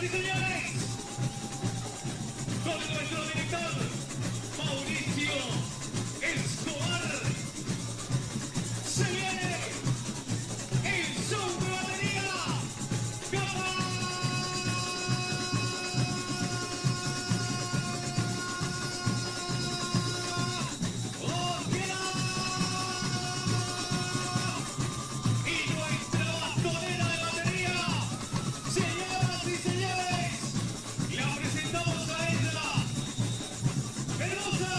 y señores, con nuestro director Mauricio Escobar, se viene el show de batería. Y nuestra bastonera de batería, señoras y señores, la presentamos a ella, hermosa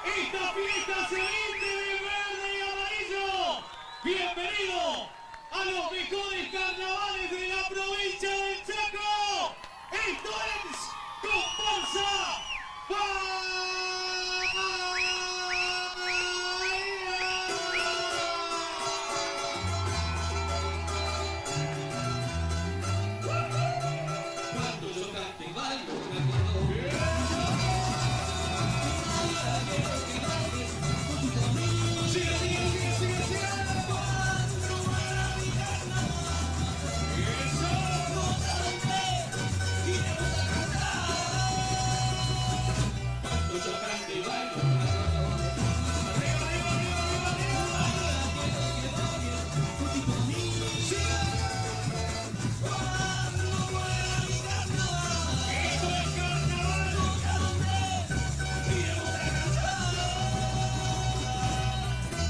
Esta fiesta se viste de verde y amarillo. Bienvenido a los mejores carnavales de la provincia del Chaco. Esto es Comparsa Cuando yo canto y bailo, me acuerdo.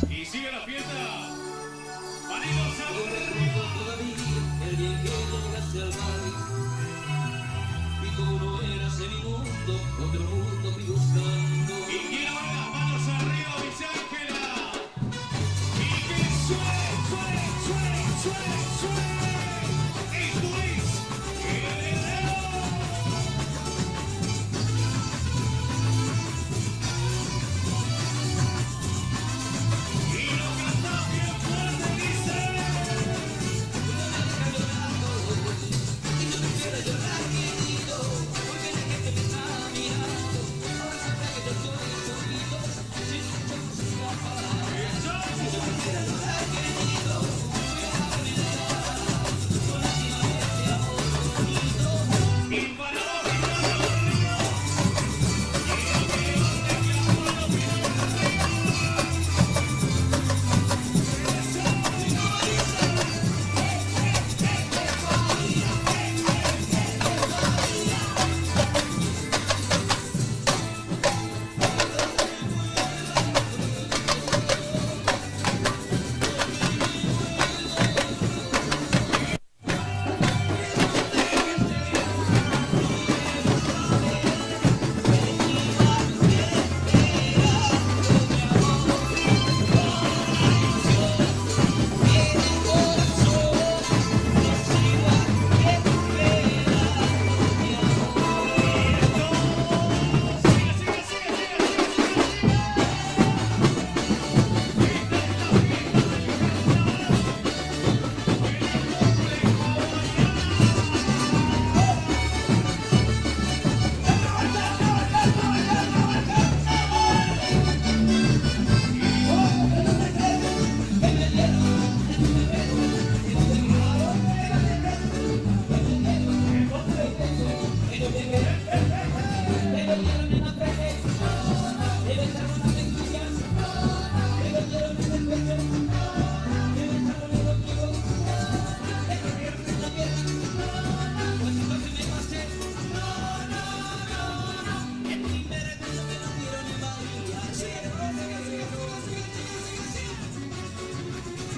Y sigue la fiesta. Manos El día que llegaste al mar y como no eras en mi mundo, otro mundo fui buscando. Y quiero ver las manos arriba, Visángela. Y que suene, suene, suene, suene, suene. Esto es Heredero. Y lo cantás bien fuerte, dice.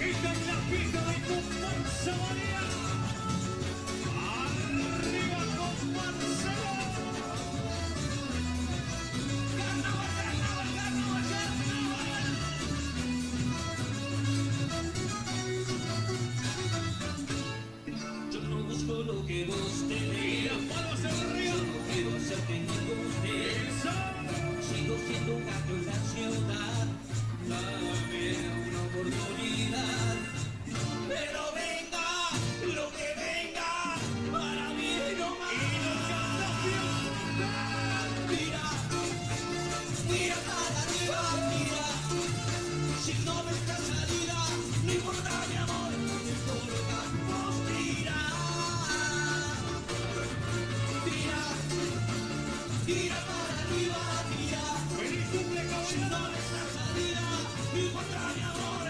Esta es la fiesta de Comparsa María. Arriba Comparsa. Yo no busco lo que vos tenés. Yo no quiero hacerte ningún Sigo siendo un gato en la ciudad. Dame una oportunidad. Pero venga, lo que venga, para mí no más. Mira, mira para arriba, mira. Si no ves la salida, no importa mi amor, todo lo vamos a tirar. Tira, tira para arriba, tira. Si no ves la salida, no importa mi amor,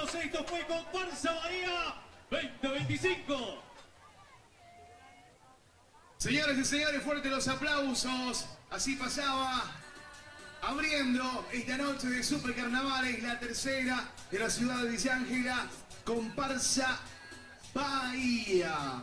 señores, esto fue Comparsa Bahía 2025. Señores y señores, fuertes los aplausos. Así pasaba, abriendo esta noche de Super Carnavales, la tercera de la ciudad de Villa Ángela, Comparsa Bahía.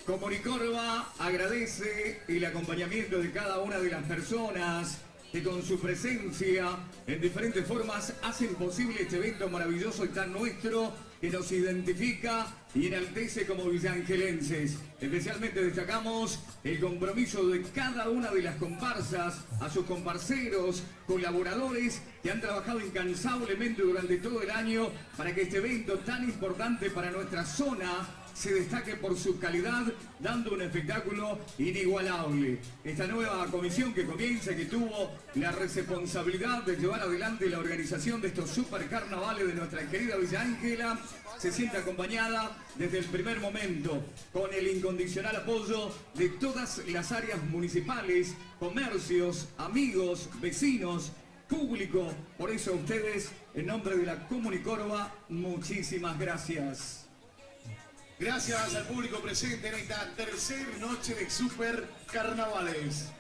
Comunicorva agradece el acompañamiento de cada una de las personas que con su presencia en diferentes formas hacen posible este evento maravilloso y tan nuestro que nos identifica y enaltece como villangelenses. Especialmente destacamos el compromiso de cada una de las comparsas, a sus comparseros, colaboradores que han trabajado incansablemente durante todo el año para que este evento tan importante para nuestra zona se destaque por su calidad, dando un espectáculo inigualable. Esta nueva comisión que comienza, que tuvo la responsabilidad de llevar adelante la organización de estos super carnavales de nuestra querida Villa Ángela, se siente acompañada desde el primer momento con el incondicional apoyo de todas las áreas municipales, comercios, amigos, vecinos, público. Por eso a ustedes, en nombre de la Comunicorva, muchísimas gracias. Gracias al público presente en esta tercera noche de Super Carnavales.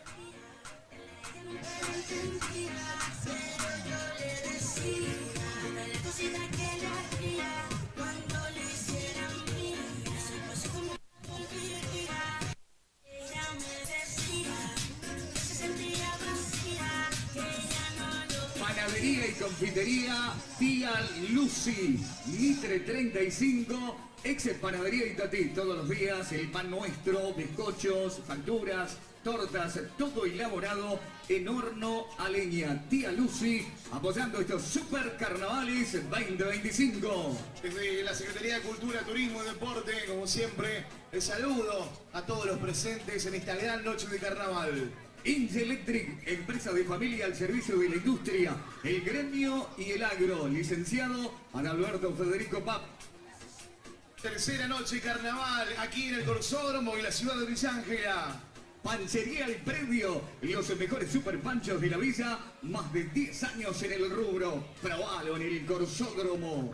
Panadería y confitería Tía Lucy, Mitre 35, ex Panadería Itatí. Todos los días el pan nuestro, bizcochos, facturas, tortas, todo elaborado en horno a leña. Tía Lucy, apoyando estos super carnavales 2025. Desde la Secretaría de Cultura, Turismo y Deporte, como siempre, el saludo a todos los presentes en esta gran noche de carnaval. Inge Electric, empresa de familia al servicio de la industria, el gremio y el agro. Licenciado Adalberto Federico Pap. Tercera noche carnaval aquí en el Corsódromo y la ciudad de Villa Ángela. Panchería El Predio, los mejores super panchos de la villa, más de 10 años en el rubro. Probalo en el Corsódromo.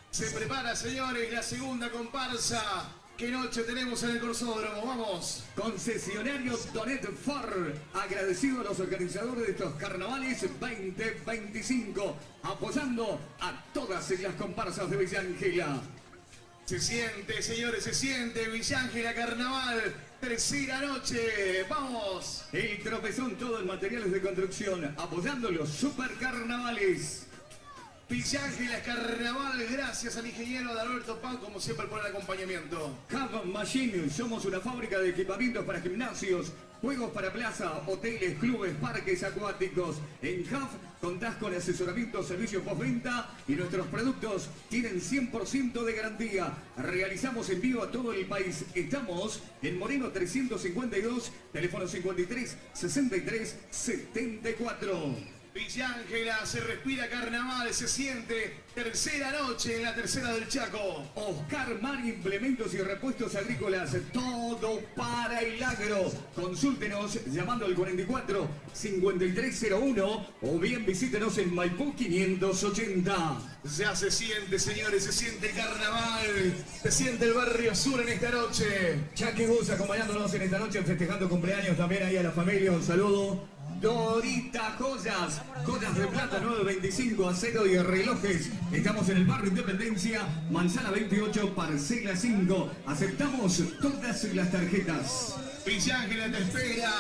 Se prepara, señores, la segunda comparsa. ¿Qué noche tenemos en el Corsódromo? ¡Vamos! Concesionario Donet Ford, agradecido a los organizadores de estos carnavales 2025, apoyando a todas las comparsas de Villa Ángela. Se siente, señores, se siente Villa Ángela Carnaval, tercera noche, ¡vamos! El tropezón, todo en materiales de construcción, apoyando los super carnavales. Villa Ángela Carnaval, gracias al ingeniero Adalberto Pau, como siempre, por el acompañamiento. Hub Machine, somos una fábrica de equipamientos para gimnasios, juegos para plaza, hoteles, clubes, parques acuáticos. En Hub contás con asesoramiento, servicio postventa y nuestros productos tienen 100% de garantía. Realizamos envío a todo el país. Estamos en Moreno 352, teléfono 53 63 74. Villa Ángela, se respira carnaval, se siente tercera noche en la tercera del Chaco. Oscar Mar, implementos y repuestos agrícolas, todo para el agro. Consúltenos llamando al 44 5301 o bien visítenos en Maipú 580. Ya se siente, señores, se siente el carnaval, se siente el barrio sur en esta noche. Chucky Bus acompañándonos en esta noche, festejando cumpleaños también ahí a la familia, un saludo. Dorita Joyas, joyas de plata 925, acero y relojes. Estamos en el barrio Independencia, manzana 28, parcela 5. Aceptamos todas las tarjetas. Villa Ángela te espera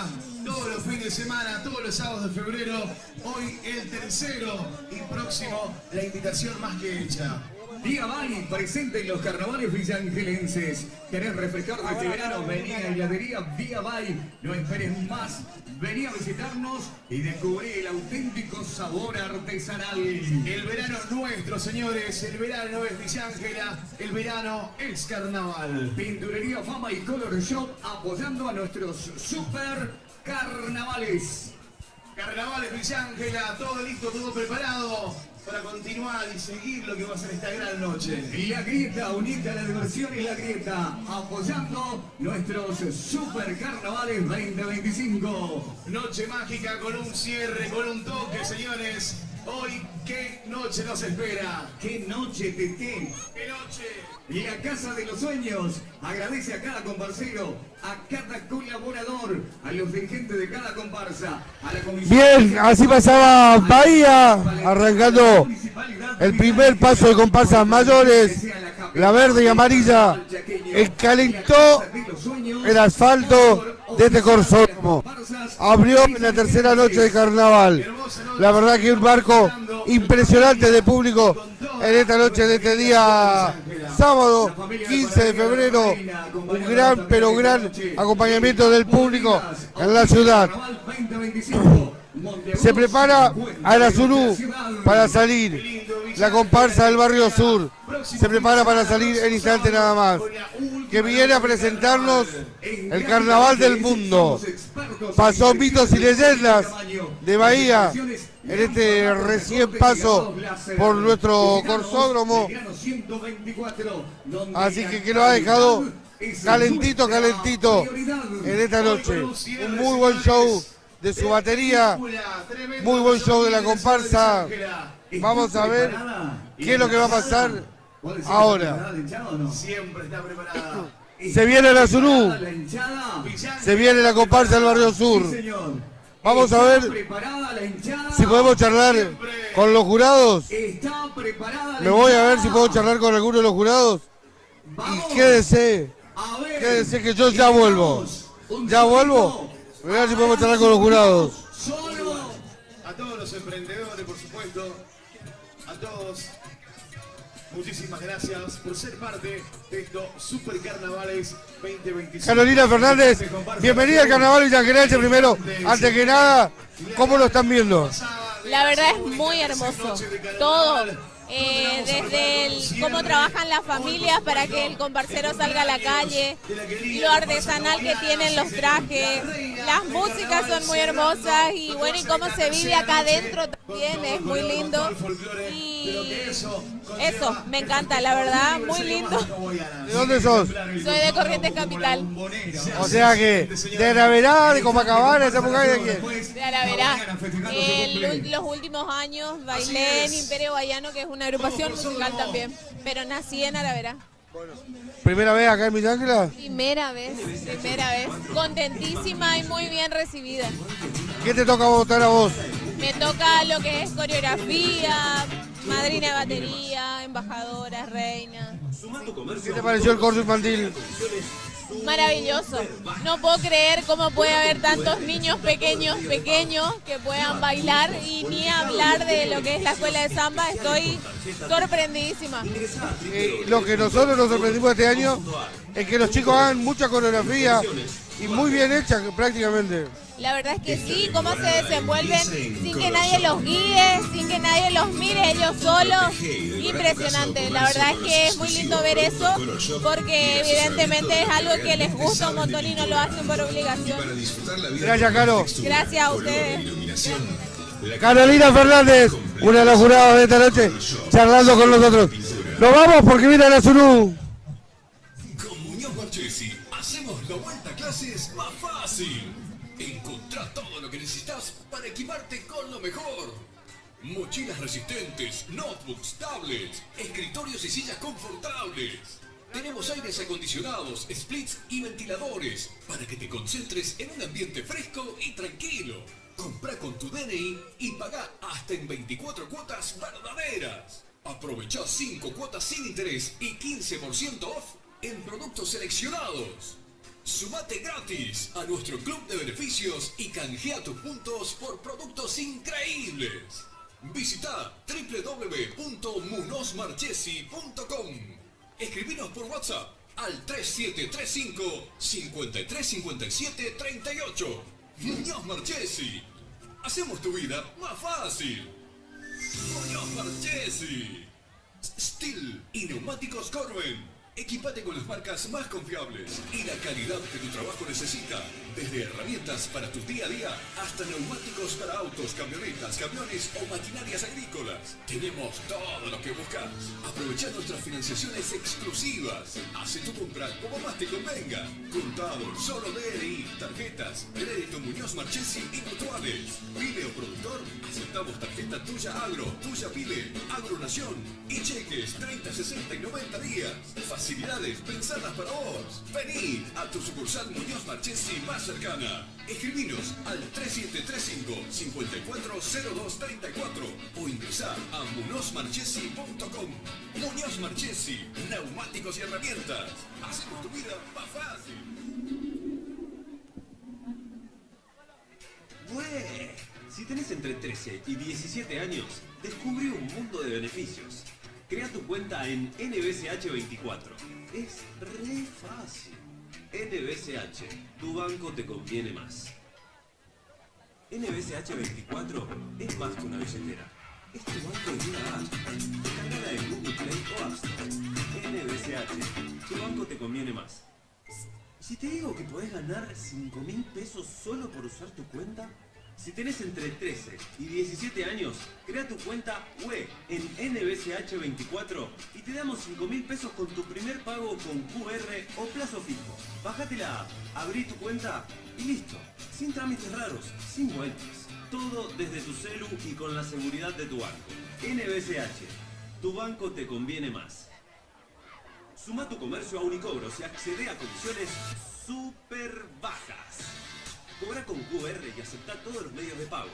todos los fines de semana, todos los sábados de febrero. Hoy el tercero y próximo, la invitación más que hecha. Vía Bay, presente en los carnavales villangelenses. ¿Querés refrescarte este verano? Vení a Heladería Vía Bay. No esperes más. Vení a visitarnos y descubrí el auténtico sabor artesanal. El verano es nuestro, señores. El verano es Villa Ángela. El verano es carnaval. Pinturería Fama y Color Shop apoyando a nuestros super carnavales. Carnavales Villa Ángela, todo listo, todo preparado para continuar y seguir lo que va a ser esta gran noche. La Grieta, unida a la diversión y La Grieta, apoyando nuestros super carnavales 2025. Noche mágica con un cierre, con un toque, señores. Hoy, ¿qué noche nos espera? ¡Qué noche, Tete! ¡Qué noche! Y la Casa de los Sueños agradece a cada comparsero, a cada colaborador, a los dirigentes de cada comparsa, a la comisión... Bien, así pasaba Bahía, arrancando el primer paso de comparsas mayores, la verde y amarilla, calentó el asfalto de este corsódromo, abrió en la tercera noche de carnaval. La verdad que un marco impresionante de público en esta noche de este día sábado 15 de febrero, un gran pero gran acompañamiento del público en la ciudad. Se prepara Arasuru para salir, la comparsa del barrio sur se prepara para salir en instante nada más, que viene a presentarnos el carnaval del mundo. Pasó mitos y leyendas de Bahía en este recién paso por nuestro corsódromo, así que lo ha dejado calentito en esta noche. Un muy buen show de su batería, muy buen show de la comparsa. Vamos a ver qué es lo que va a pasar ahora. Siempre está preparada. Se viene la Zurú, se viene la comparsa del barrio sur. Vamos a ver si podemos charlar con los jurados. Me voy a ver si puedo charlar con alguno de los jurados. Y quédese que yo ya vuelvo. Ya vuelvo. Voy a ver si podemos charlar con los jurados. A todos los emprendedores, por supuesto. A todos. Muchísimas gracias por ser parte de estos Super Carnavales 2025. Carolina Fernández, bienvenida al Carnaval Villangelense primero. Antes que nada, ¿cómo lo están viendo? La verdad es muy hermoso. Todo. Desde cómo trabajan las familias para que el comparsero salga a la calle, lo artesanal que tienen los trajes, las músicas son muy hermosas y bueno, y cómo se vive acá adentro también es muy lindo. Y eso, me encanta, la verdad, muy lindo. ¿De dónde sos? Soy de Corrientes Capital. O sea que, de Araverá, de Copacabana, de Zapucay, ¿de quién? De Araverá. Los últimos años bailé en Imperio Bahiano, que es una agrupación musical también, pero nací en Araverá. ¿Primera vez acá en Villa Ángela? Primera vez. Contentísima y muy bien recibida. ¿Qué te toca votar a vos? Me toca lo que es coreografía, madrina de batería, embajadora, reina. ¿Qué te pareció el corso infantil? Maravilloso. No puedo creer cómo puede haber tantos niños pequeños que puedan bailar y ni hablar de lo que es la escuela de samba. Estoy sorprendidísima. Lo que nosotros nos sorprendimos este año es que los chicos hagan mucha coreografía y muy bien hecha prácticamente. La verdad es que sí, cómo se desenvuelven sin que nadie los guíe, sin que nadie los mire ellos solos. Impresionante, la verdad es que es muy lindo ver eso porque evidentemente es algo que les gusta un montón y no lo hacen por obligación. Gracias, Caro. Gracias a ustedes. Carolina Fernández, una de las juradas de esta noche, charlando con nosotros. Nos vamos porque viene la Zurú. Con Muñoz Marchesi hacemos la vuelta a clases más fácil. Encontrá todo lo que necesitas para equiparte con lo mejor. Mochilas resistentes, notebooks, tablets, escritorios y sillas confortables. Tenemos aires acondicionados, splits y ventiladores para que te concentres en un ambiente fresco y tranquilo. Comprá con tu DNI y pagá hasta en 24 cuotas verdaderas. Aprovechá 5 cuotas sin interés y 15% off en productos seleccionados. Sumate gratis a nuestro club de beneficios y canjea tus puntos por productos increíbles. Visita www.munozmarchesi.com. Escribinos por WhatsApp al 3735 535738. Muñoz Marchesi. Hacemos tu vida más fácil. Muñoz Marchesi. Steel y neumáticos Corben. Equipate con las marcas más confiables y la calidad que tu trabajo necesita. Desde herramientas para tu día a día hasta neumáticos para autos, camionetas, camiones o maquinarias agrícolas. Tenemos todo lo que buscas. Aprovecha nuestras financiaciones exclusivas. Hace tu compra como más te convenga. Contado, solo DNI, tarjetas, crédito Muñoz Marchesi y mutuales. Pyme o productor, aceptamos tarjeta Tuya Agro, Tuya Pyme, Agronación y cheques 30, 60 y 90 días. Facilidades pensadas para vos. Vení a tu sucursal Muñoz Marchesi más cercana. Escribinos al 3735-540234 o ingresá a muñozmarchesi.com. Muñoz Marchesi, neumáticos y herramientas. Hacemos tu vida más fácil. ¡Bue! Si tenés entre 13 y 17 años, descubrí un mundo de beneficios. Crea tu cuenta en NBCH24. Es re fácil. NBCH, tu banco te conviene más. NBCH24 es más que una billetera. Es tu banco en una app. Descargala en Google Play o App Store. NBCH, tu banco te conviene más. Si te digo que podés ganar 5.000 pesos solo por usar tu cuenta, si tenés entre 13 y 17 años, crea tu cuenta UE en NBCH24 y te damos 5.000 pesos con tu primer pago con QR o plazo fijo. Bájate la app, abrí tu cuenta y listo. Sin trámites raros, sin vueltas. Todo desde tu celu y con la seguridad de tu banco. NBCH, tu banco te conviene más. Suma tu comercio a Unicobros y accede a comisiones súper bajas. Cobra con QR y acepta todos los medios de pago.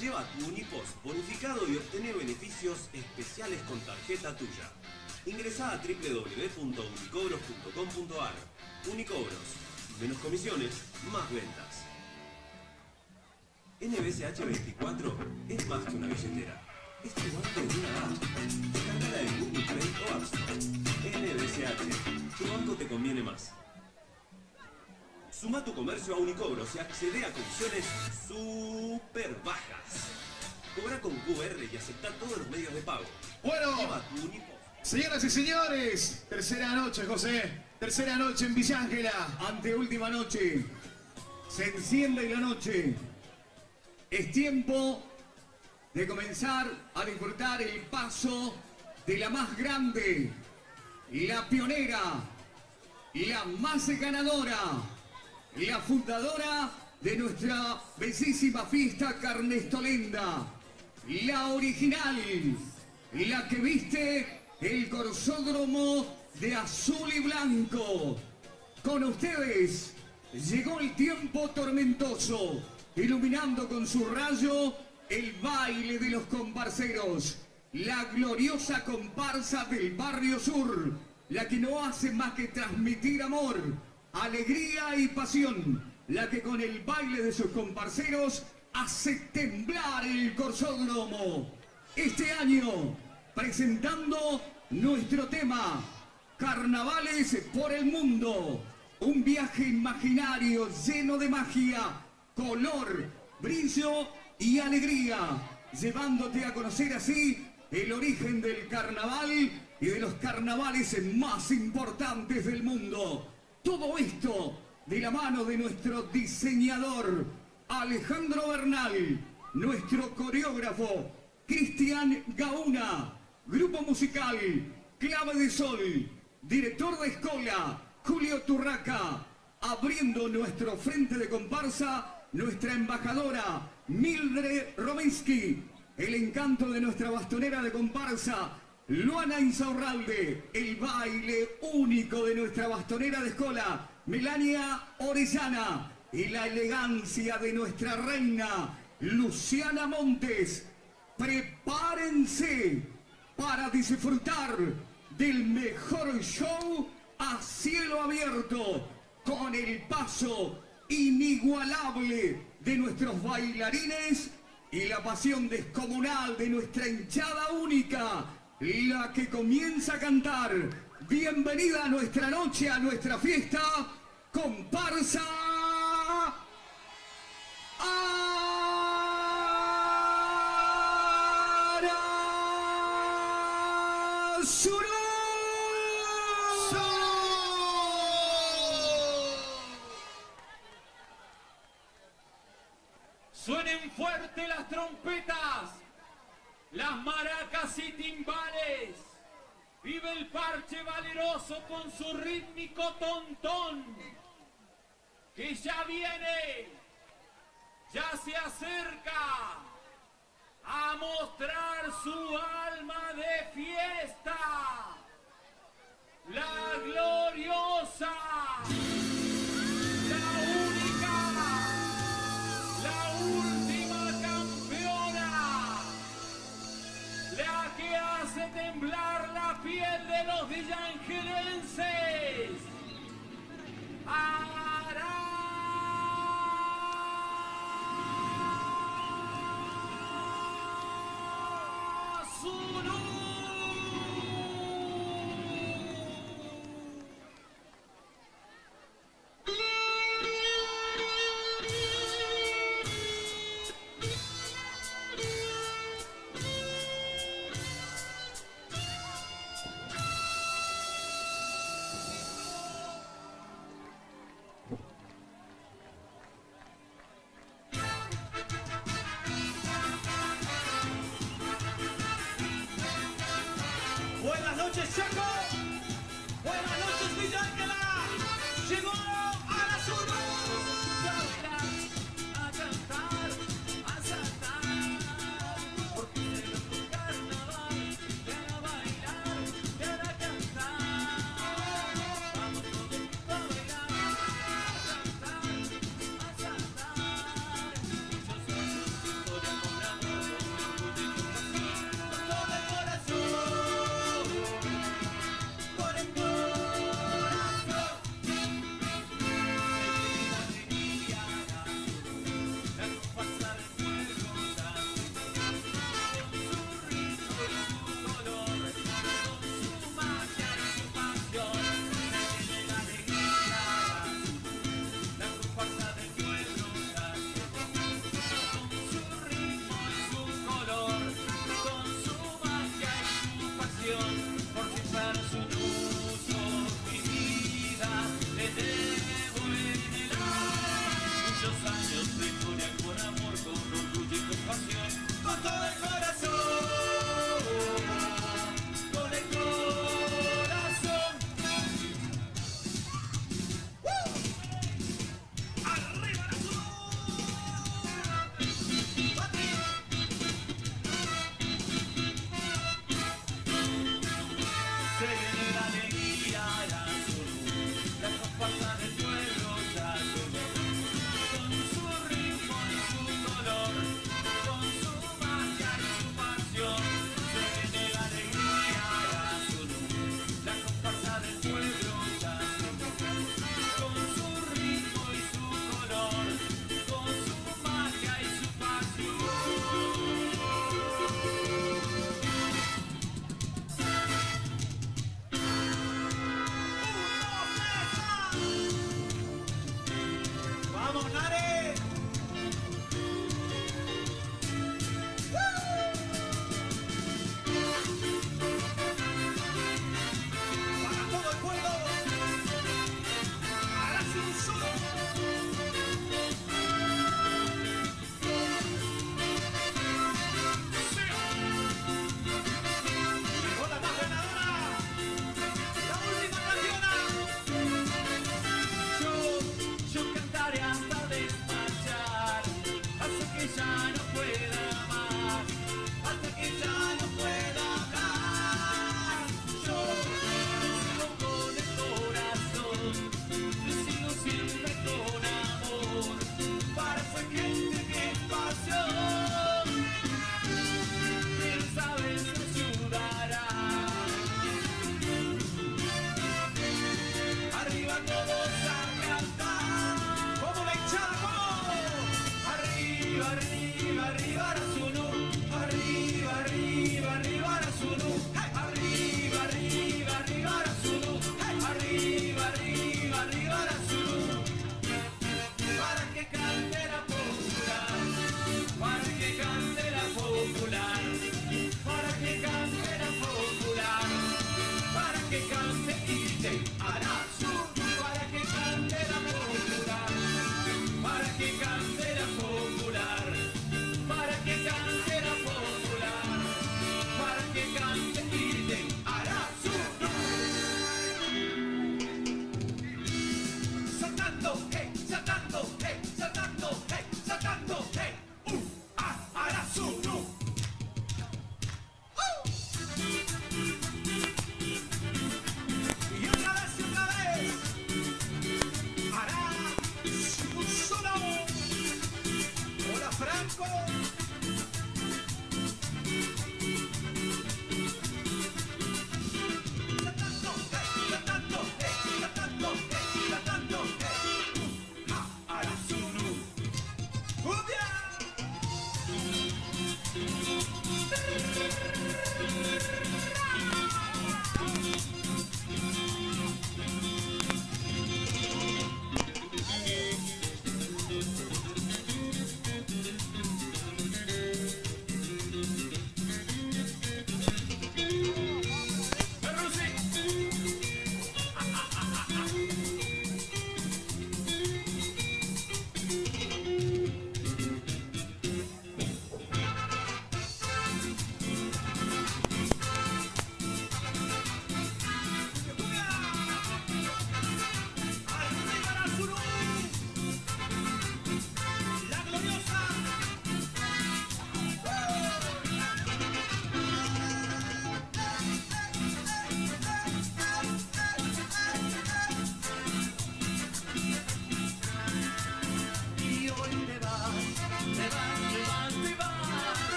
Lleva tu Unipost bonificado y obtené beneficios especiales con tarjeta tuya. Ingresá a www.unicobros.com.ar. Unicobros. Menos comisiones, más ventas. NBCH24 es más que una billetera. Es tu banco en una app. Descargala en Google Play o App Store. NBCH. Tu banco te conviene más. Suma tu comercio a Unicobros y accede a comisiones súper bajas. Cobra con QR y acepta todos los medios de pago. Bueno, Lleva tu Unipost. señoras y señores, tercera noche, José. Tercera noche en Villa Ángela. Anteúltima noche. Se enciende la noche. Es tiempo de comenzar a disfrutar el paso de la más grande, la pionera, la más ganadora, la fundadora de nuestra bellísima fiesta carnestolenda, la original, la que viste el corsódromo de azul y blanco. Con ustedes llegó el tiempo tormentoso, iluminando con su rayo el baile de los comparseros, la gloriosa comparsa del Barrio Sur, la que no hace más que transmitir amor, alegría y pasión, la que con el baile de sus comparseros hace temblar el corsódromo. Este año, presentando nuestro tema, Carnavales por el Mundo, un viaje imaginario lleno de magia, color, brillo y alegría, llevándote a conocer así el origen del carnaval y de los carnavales más importantes del mundo. Todo esto de la mano de nuestro diseñador Alejandro Bernal, nuestro coreógrafo Cristian Gauna, grupo musical Clave de Sol, director de escola Julio Turraca, abriendo nuestro frente de comparsa, nuestra embajadora Mildred Robinsky, el encanto de nuestra bastonera de comparsa Luana Insaurralde, el baile único de nuestra bastonera de escola Melania Orellana y la elegancia de nuestra reina Luciana Montes. Prepárense para disfrutar del mejor show a cielo abierto con el paso inigualable de nuestros bailarines y la pasión descomunal de nuestra hinchada única, la que comienza a cantar. Bienvenida a nuestra noche, a nuestra fiesta, comparsa Arasuru. fuerte las trompetas, las maracas y timbales. Vive el parche valeroso con su rítmico tontón, que ya viene, ya se acerca a mostrar su alma de fiesta. La gloriosa, la única, la última campeona, la que hace temblar la piel de los villangelenses. Buenas noches, Chaco. Buenas noches, Villa Ángela. Llegó a la zona. A cantar, a saltar. Porque llegó el carnaval. Para bailar, para cantar. Vamos todos a bailar, a cantar, a saltar. Yo soy una historia con amor, con todo el corazón.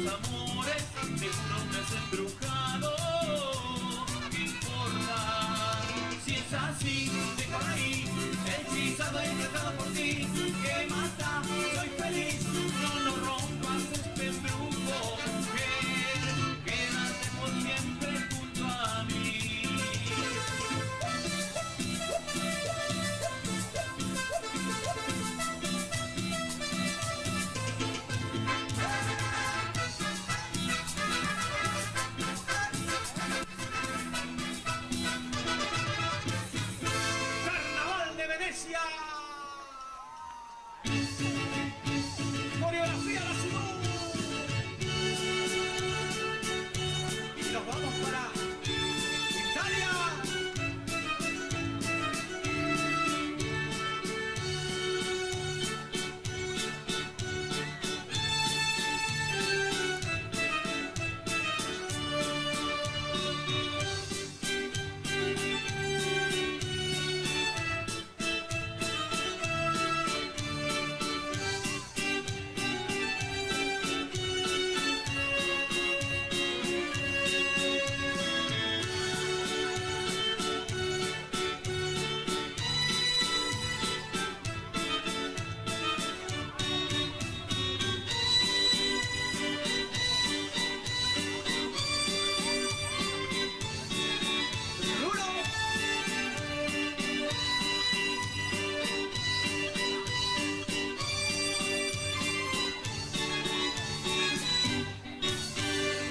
los amores de un hombre es embrujado. ¿Qué importa? Si es así, déjame ahí, hechizado y dejado por ti. ¿Qué más da? Soy feliz, no rompas este embrujo, mujer. Quédate por siempre junto a mí. Carnaval de Venecia. Coreografía la ciudad. Y nos vamos para Italia.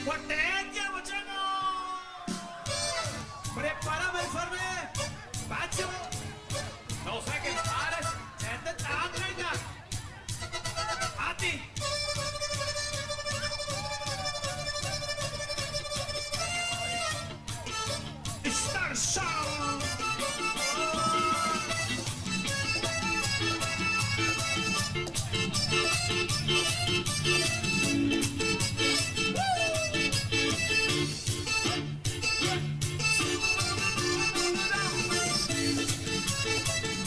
¡Cuartetia, muchachos! ¡Prepárame el farme! ¡Pacho! ¡No sé qué pares! ¡Este está venga! ¡A ti! ¡Star Sound!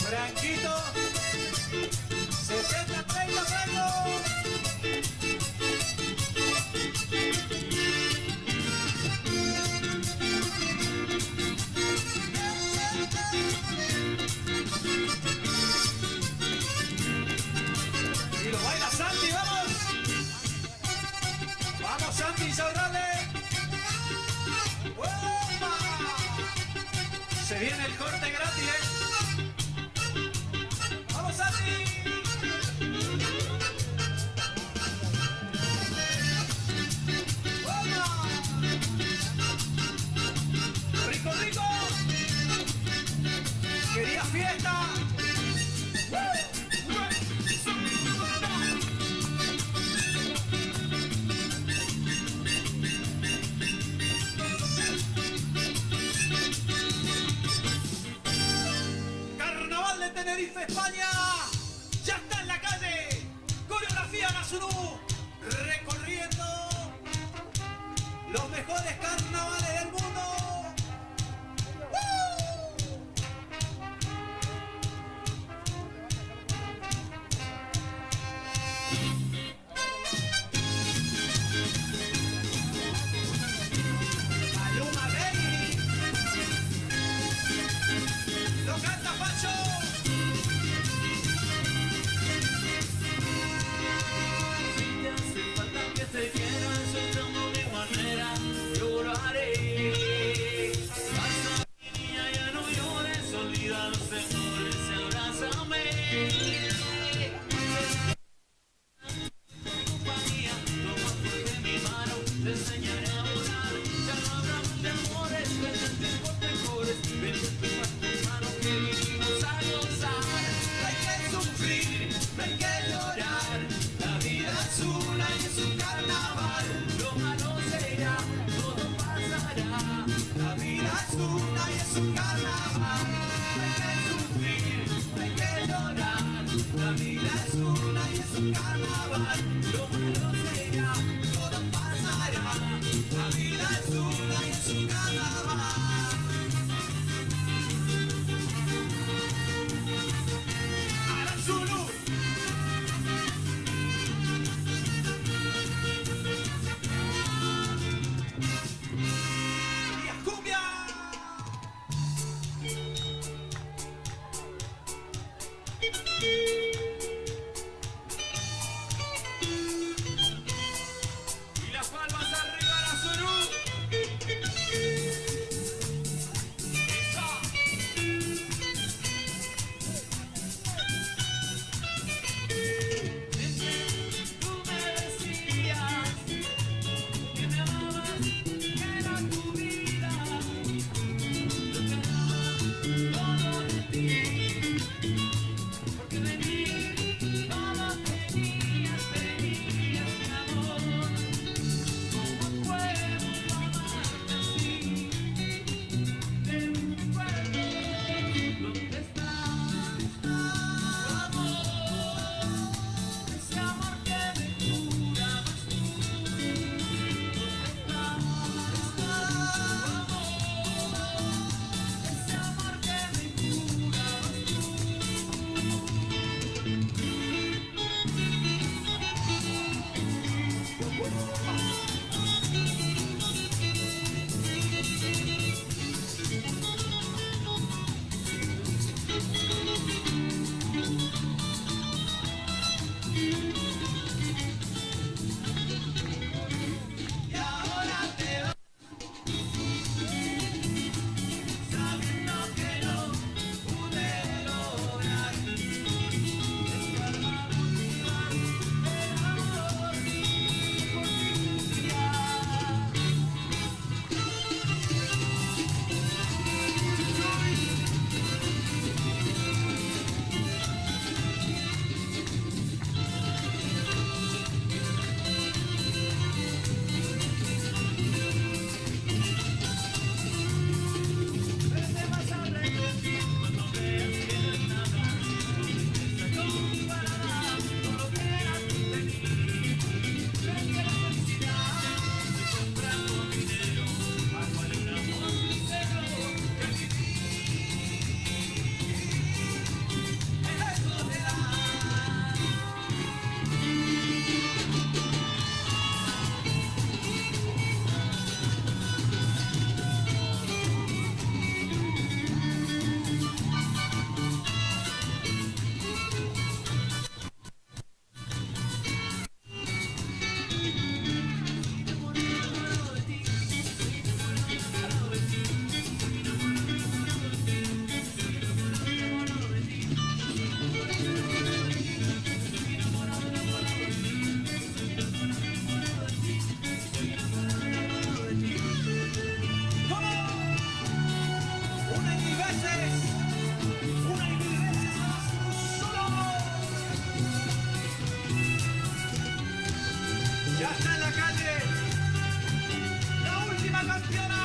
Franquito, 70, 30, y lo baila Santi, vamos. Vamos Santi, Saurrale. ¡Opa! Se viene el corte gratis, ¡Vamos, Santi! ¡Vamos! ¡Rico, rico! ¡Quería fiesta! Carnaval de Tenerife, España. Ya está en la calle. Coreografía Gazunú. Recorriendo los mejores carnavales del mundo. Maluma Baby. Lo canta Pacho. Ya está en la calle. La última campeona.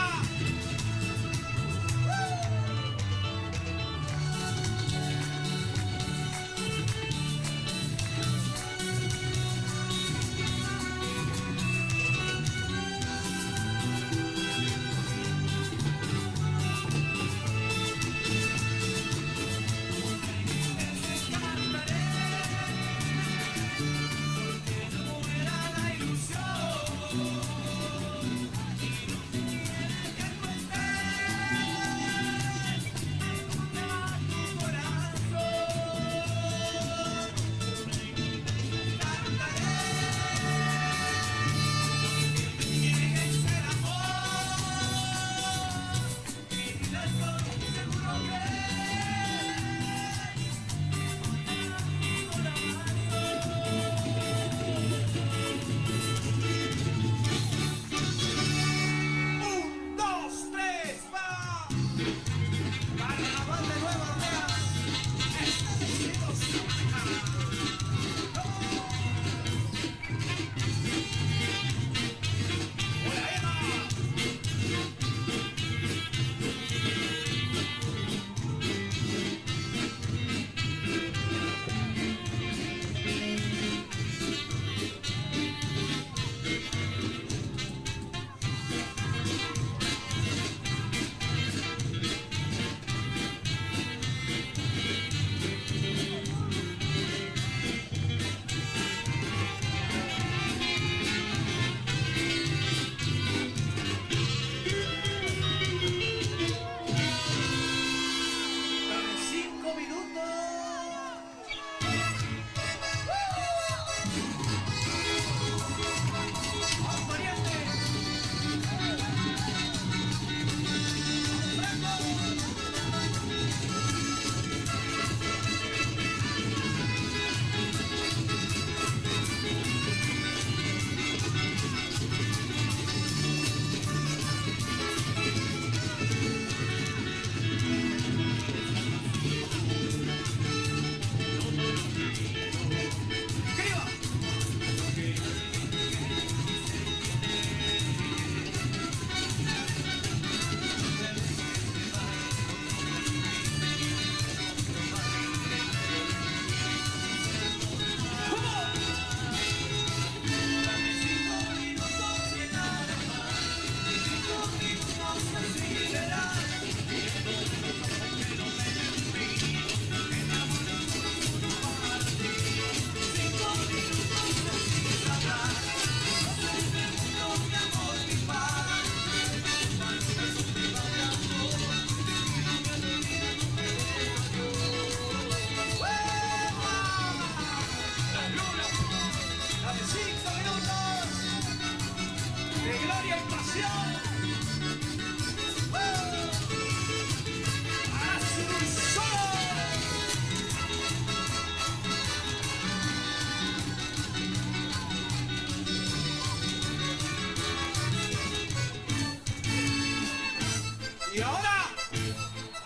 Y ahora,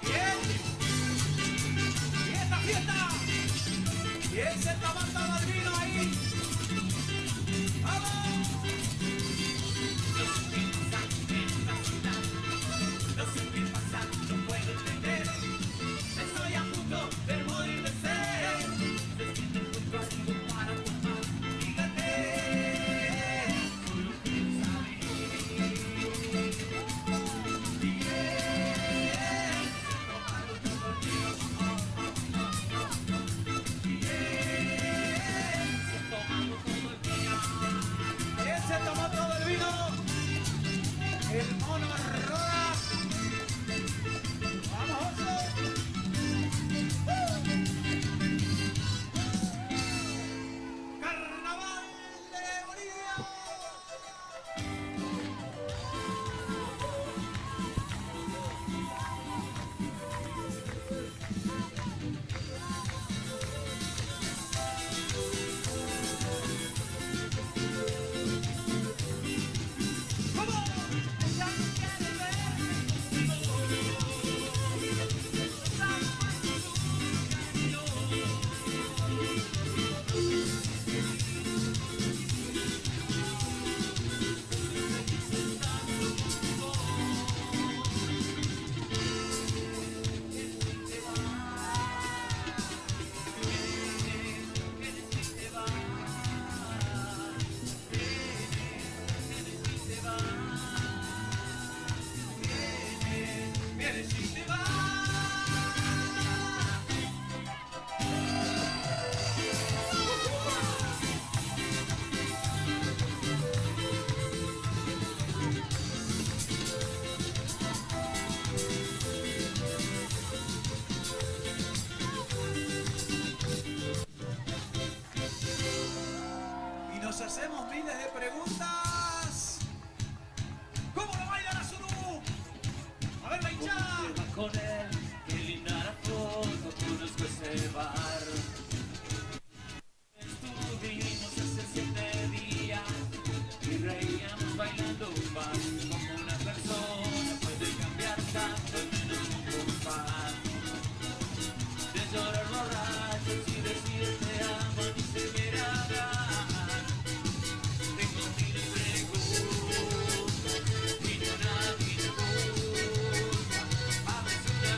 bien, y esta fiesta, ¿quién se está mandando el vino ahí? ¡Vamos! No sé qué pasa, no puedo entender. Estoy a punto de morir de sed. Me siento junto a ti para tomar. Fíjate. Solo quiero saber. Haremos miles de preguntas. ¿Cómo lo baila la Zurú? A ver la hinchada. Con él, qué linda la foto, conozco ese bar. Estuvimos hace 7 días y reíamos bailando un vals. Como una persona puede cambiar tanto en menos un compás. De llorar borrachos y decir te amo ni se quiera dar. Tengo mil preguntas y no nadie me gusta. A veces una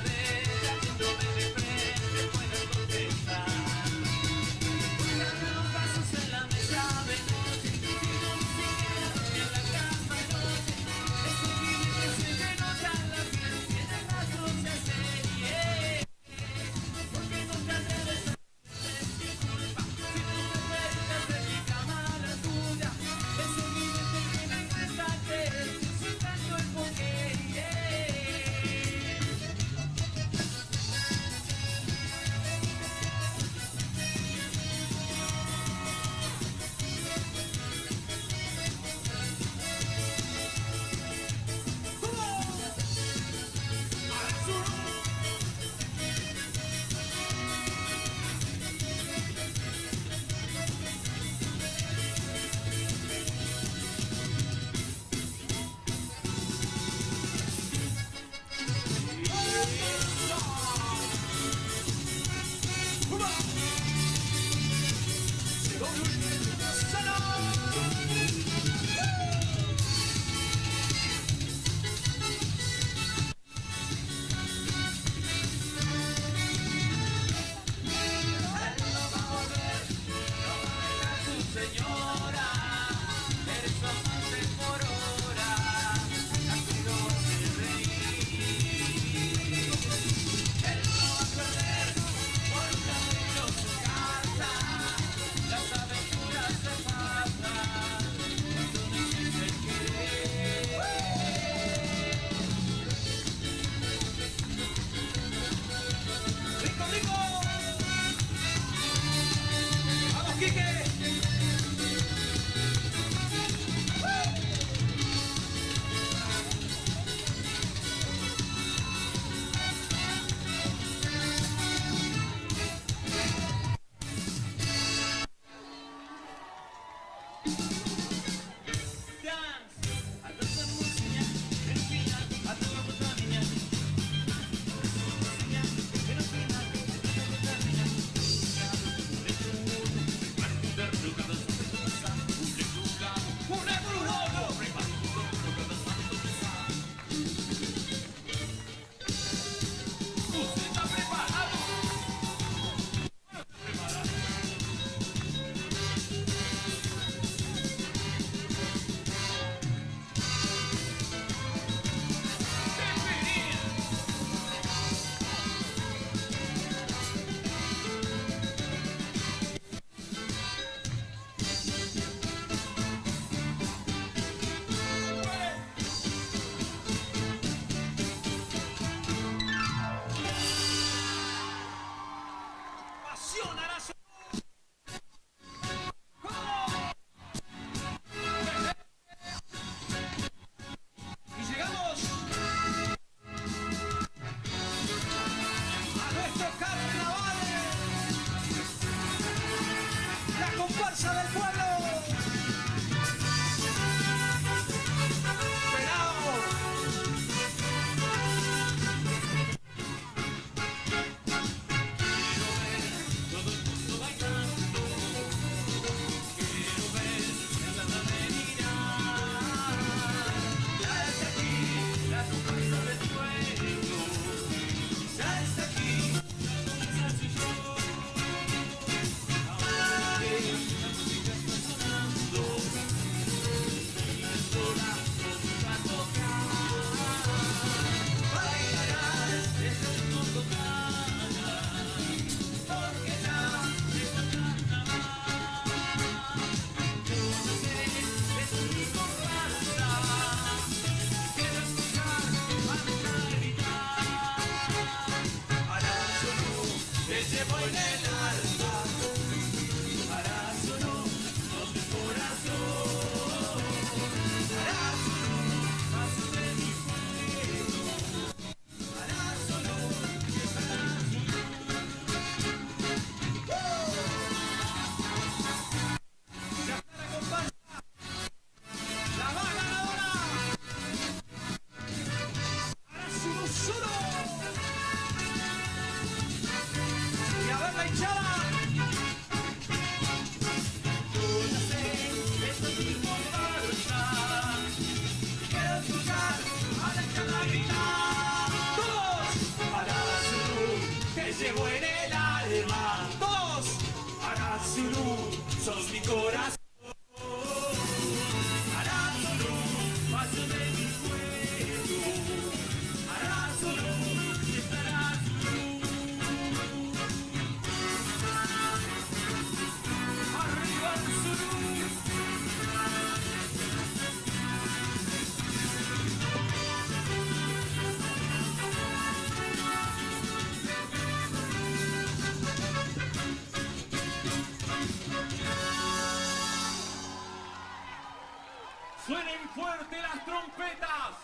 Suenen fuerte las trompetas,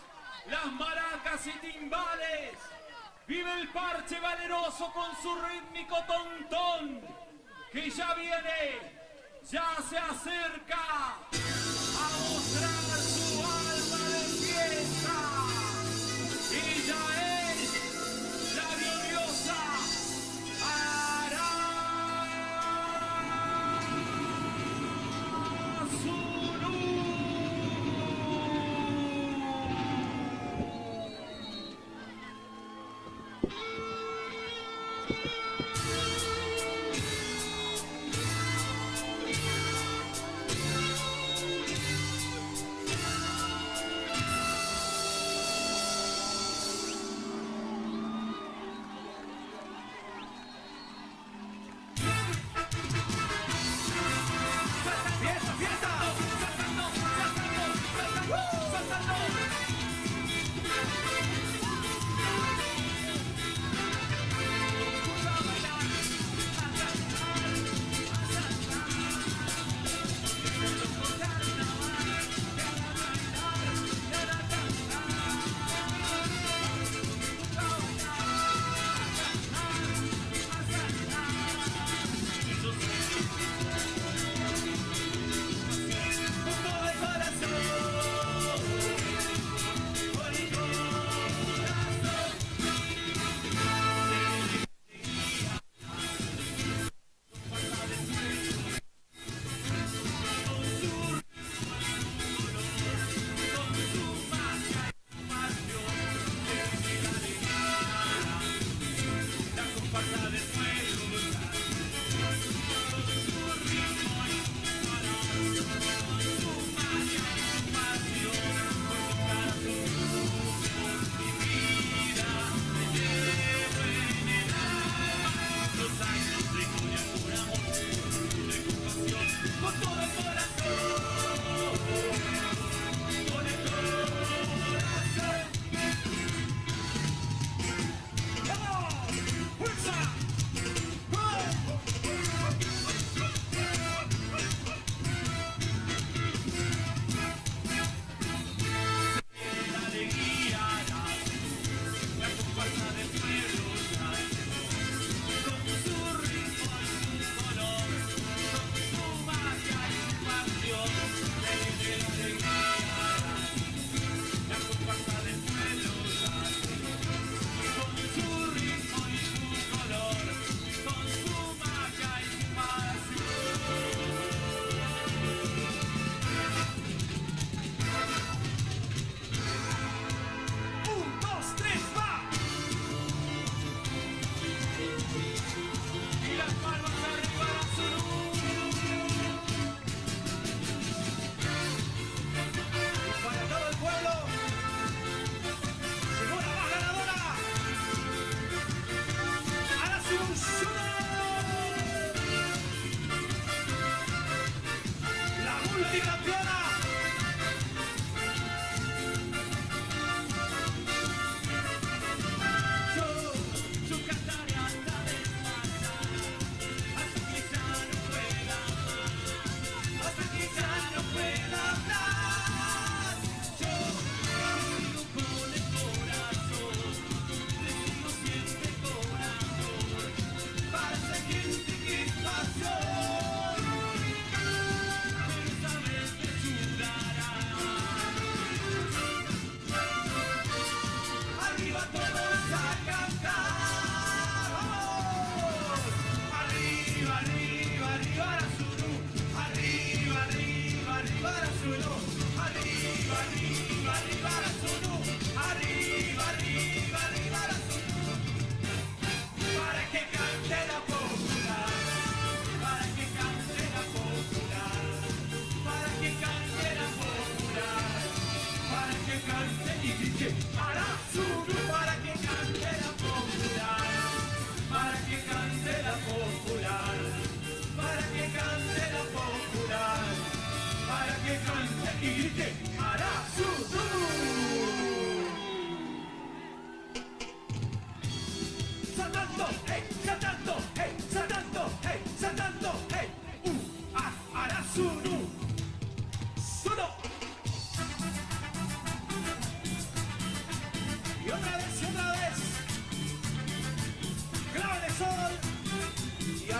las maracas y timbales. Vive el parche valeroso con su rítmico tontón, que ya viene, ya se acerca a mostrar su alma de fiesta. Ella es la gloriosa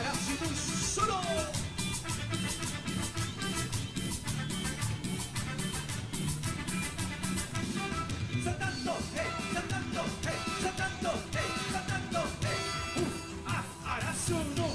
Arasio tú solo. Saltando, saltando, saltando, saltando, Arasio no.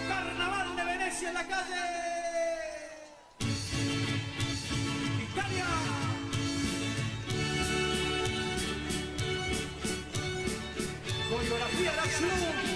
Carnaval de Venecia en la calle. Italia. Coreografía de acción.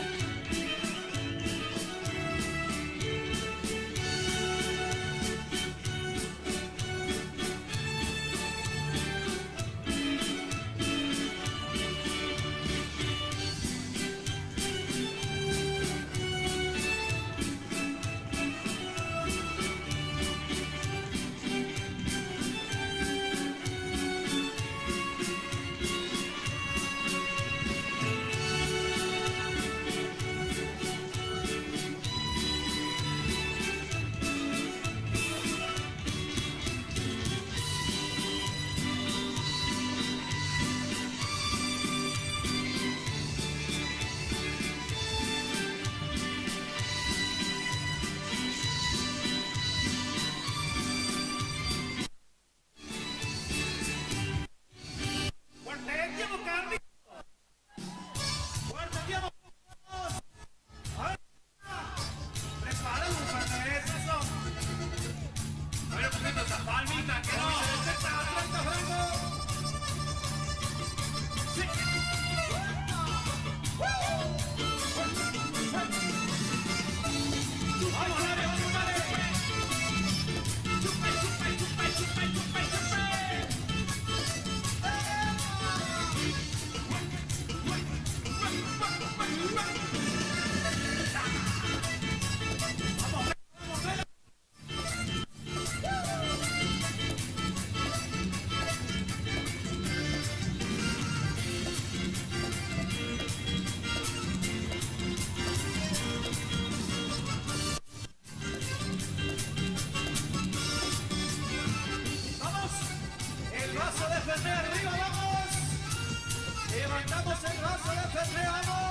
Levantamos el brazo de Ferrer, ¡vamos!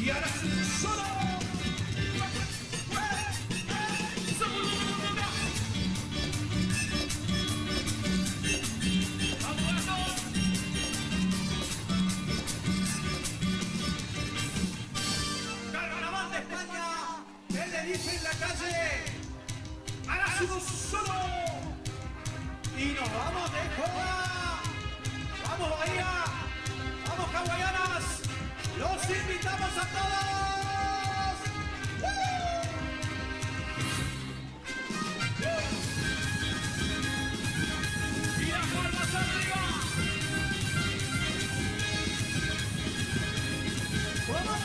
Y ahora solo. 1 solo. Y nos vamos de joda. Vamos Bahía. Vamos hawaianas. Los invitamos a todos. Y las palmas arriba. ¡Vamos!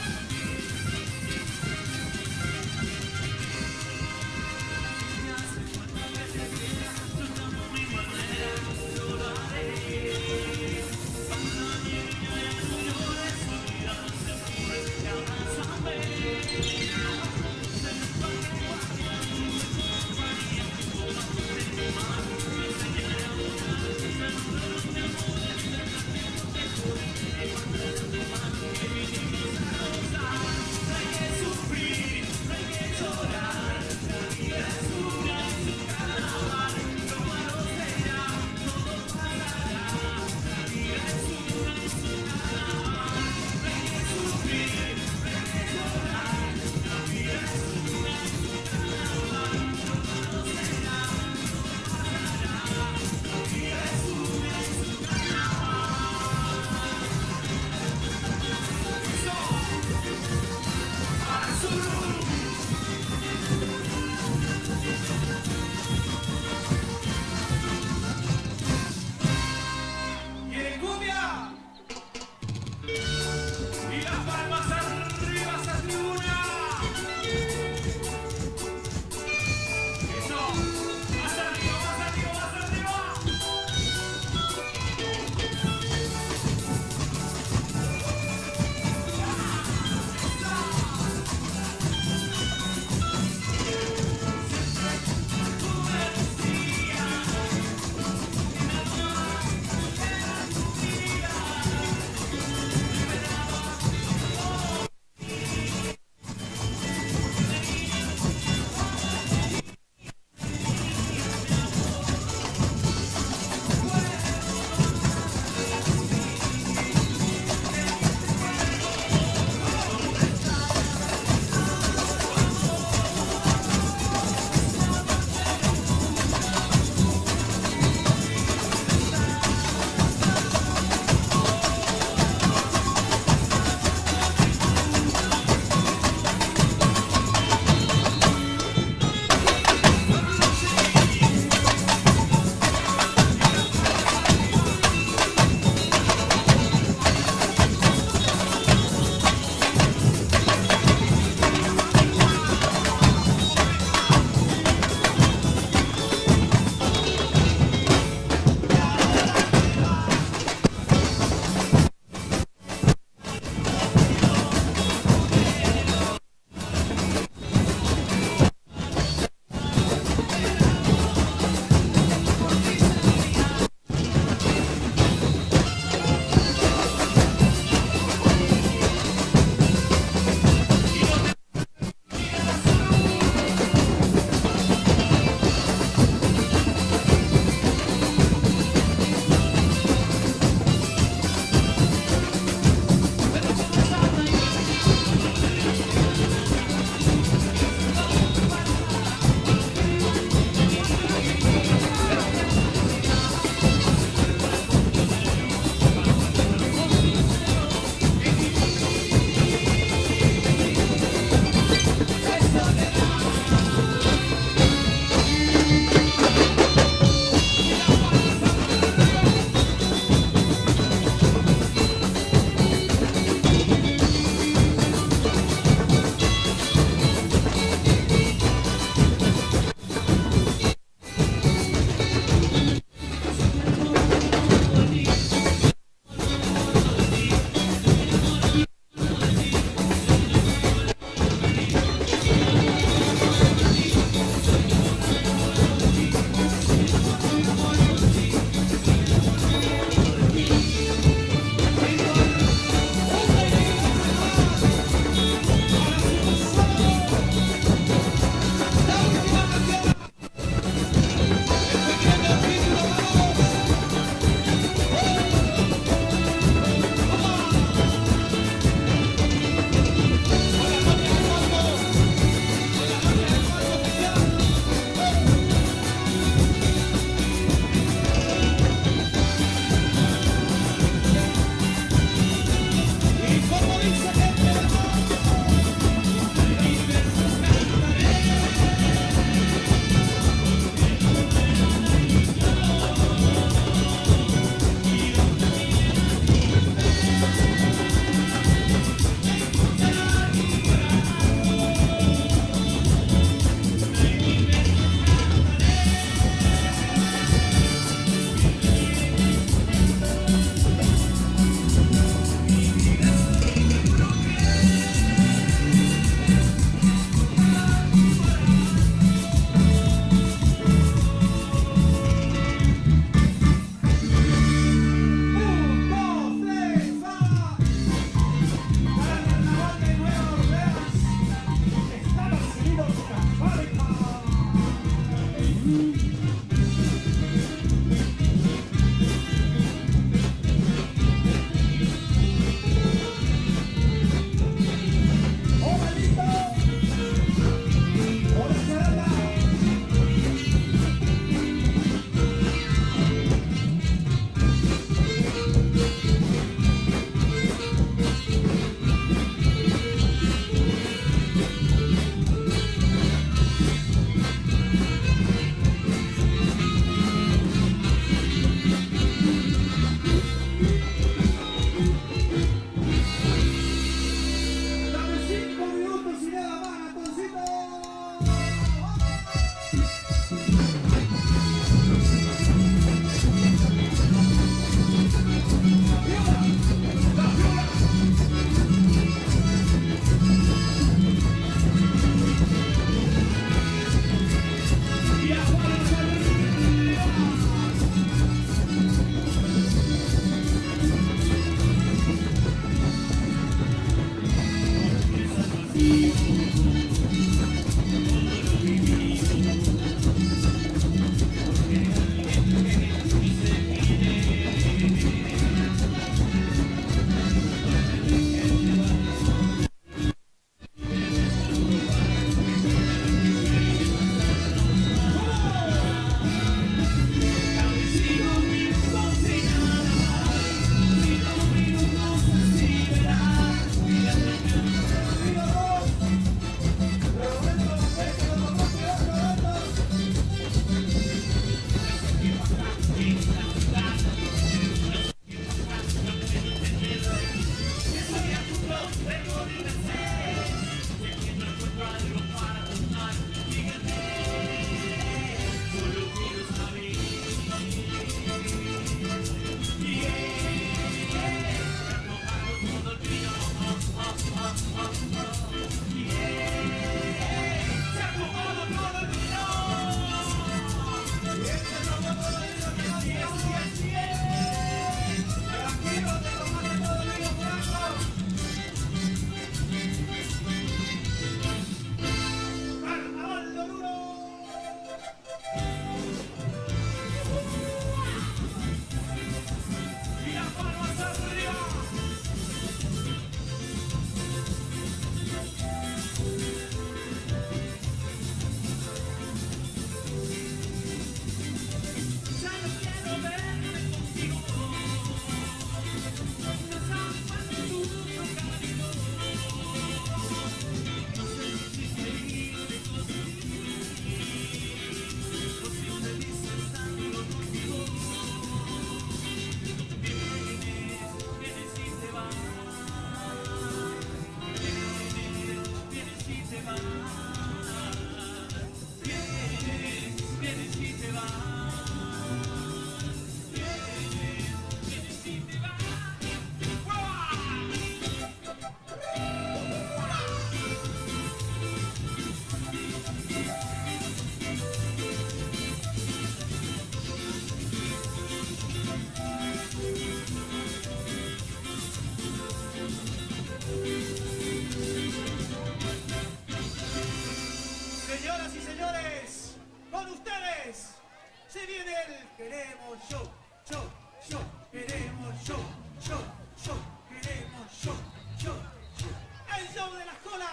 él. Queremos show, show, show. Queremos show, show, show. Queremos show, show, show. El show de la escuela.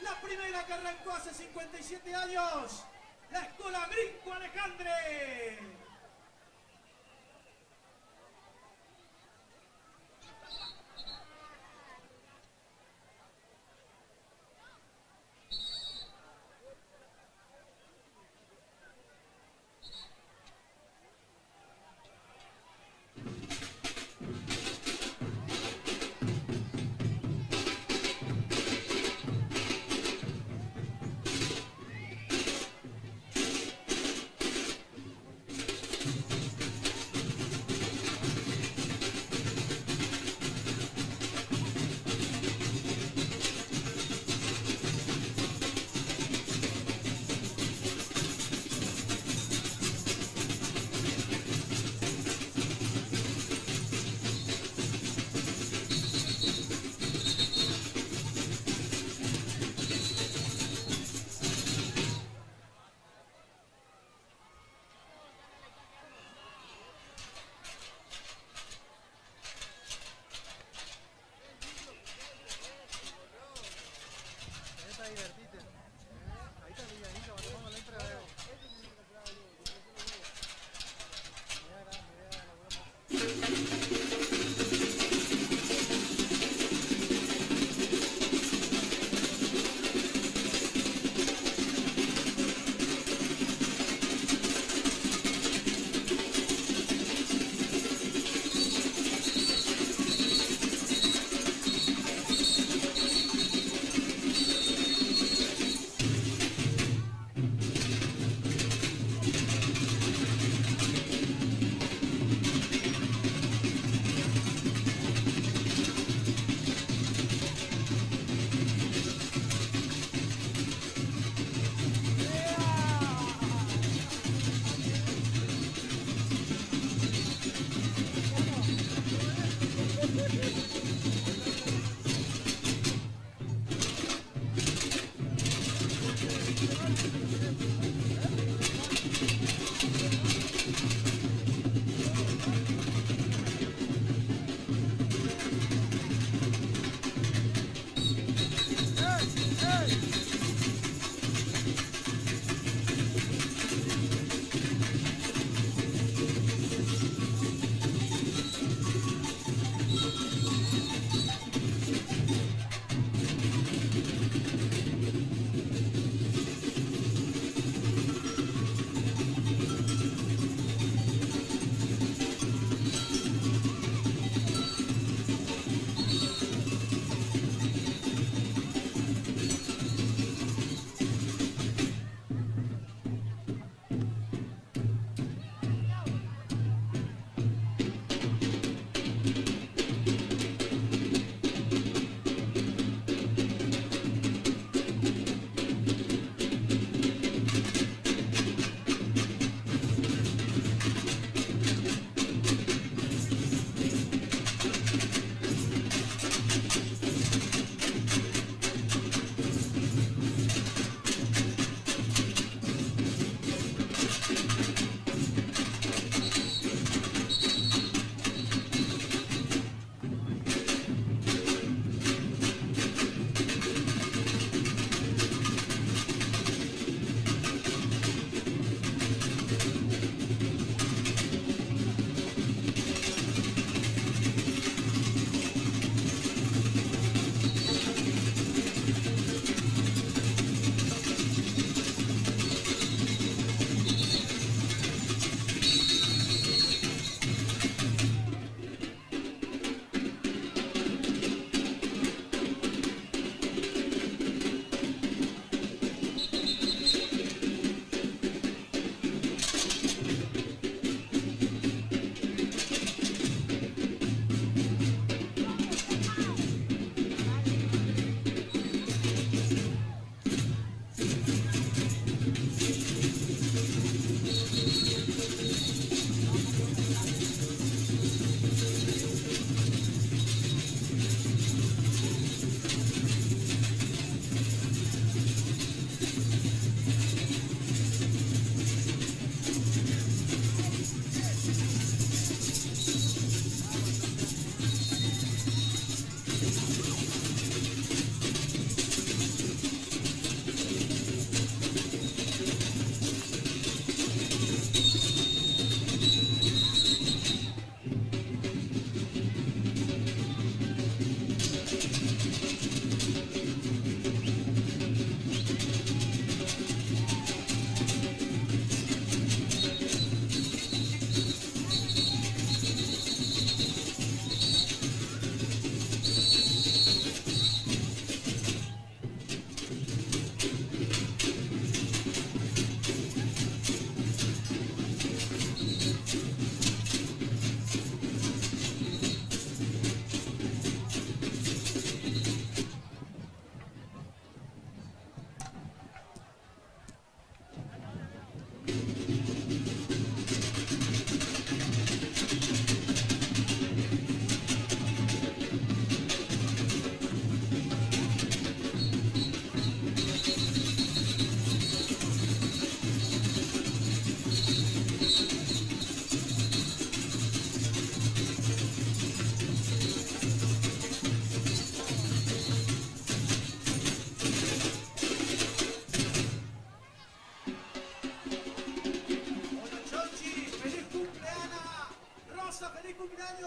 La primera que arrancó hace 57 años. La escuela Gringo Alejandre.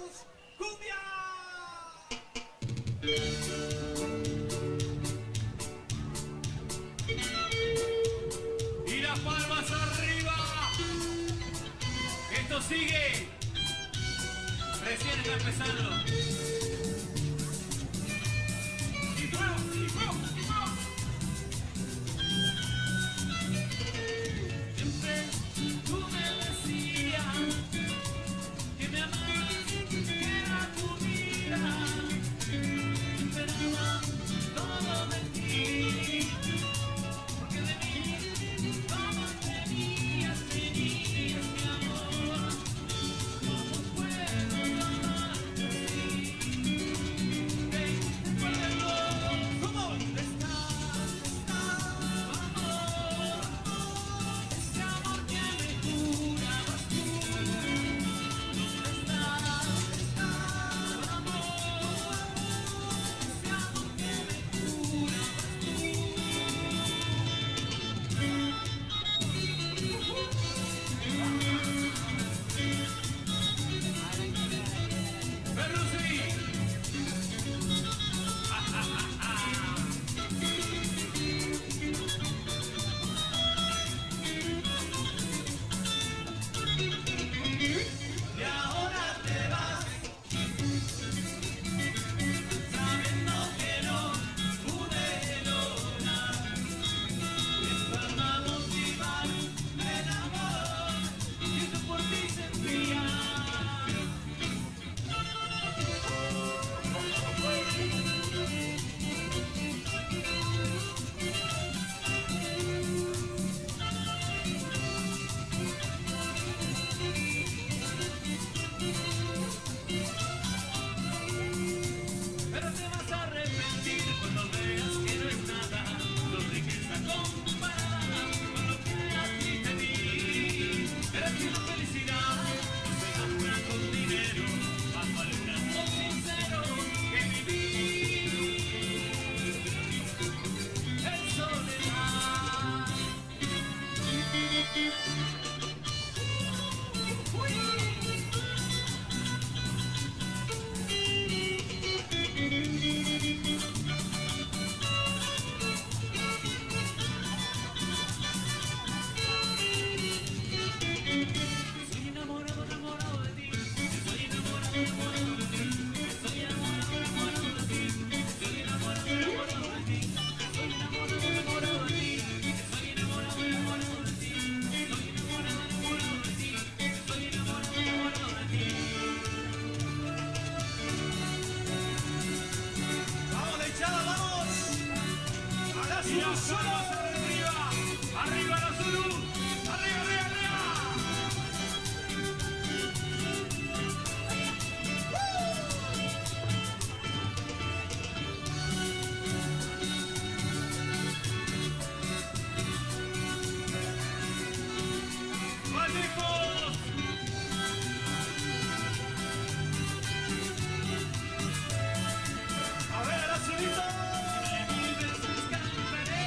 parceros, ¡cumbia! Y las palmas arriba. Esto sigue. Recién está empezando. Y fuego, y fuego, y fuego. Siempre tú me decías que me amabas, que era tu vida. Esperaba todo de ti, porque de mí todo tenías mi amor. ¿Cómo puedo amarte así? Ven, recuérdalo. ¿Dónde estás, amor? Ese amor que me curabas tú. ¿Dónde estás, amor? Ese amor que me curabas tú. Perrusi. Y ahora te vas, sabiendo que no pude lograr enfermamos vivar el amor que yo por ti sentía. Pero te vas a arrepentir cuando veas que no es nada, no riqueza comparada con lo que a ti te di. Era que la felicidad no se compra con dinero, más vale un amor sincero que vivir en soledad. Soy enamorado, enamorado de ti. Soy enamorado, enamorado de ti. Soy enamorado, enamorado de ti. Soy enamorado, enamorado de ti. Soy enamorado, enamorado de ti. Soy enamorado, enamorado de ti. Soy enamorado, enamorado de ti. Soy enamorado, enamorado de ti. Vamos, Lechada, vamos. A la Zulu, solo arriba. Arriba la Zulu. Arriba, arriba, arriba. ¡Vallejos! A ver, a la Zulito. Mil veces cantaré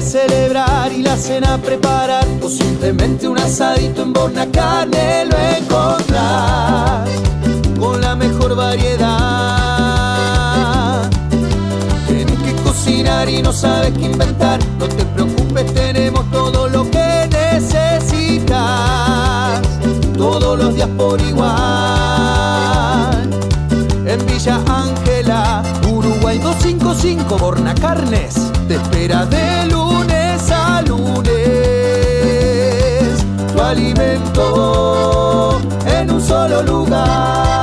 celebrar y la cena preparar, o simplemente un asadito en Bornacarne lo encontrás, con la mejor variedad. Tienes que cocinar y no sabes qué inventar, no te preocupes, tenemos todo lo que necesitas, todos los días por igual. En Villa Ángela, Uruguay 255, Bornacarnes te espera de lunes a lunes. Tu alimento en un solo lugar.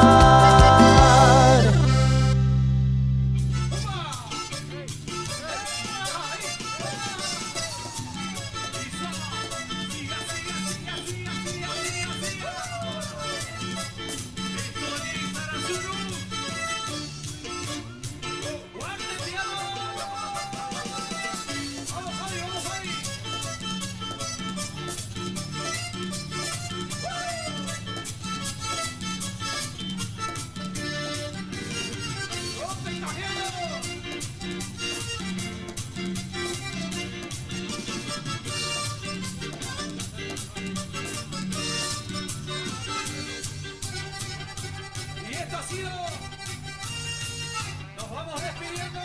Y esto ha sido. Nos vamos despidiendo.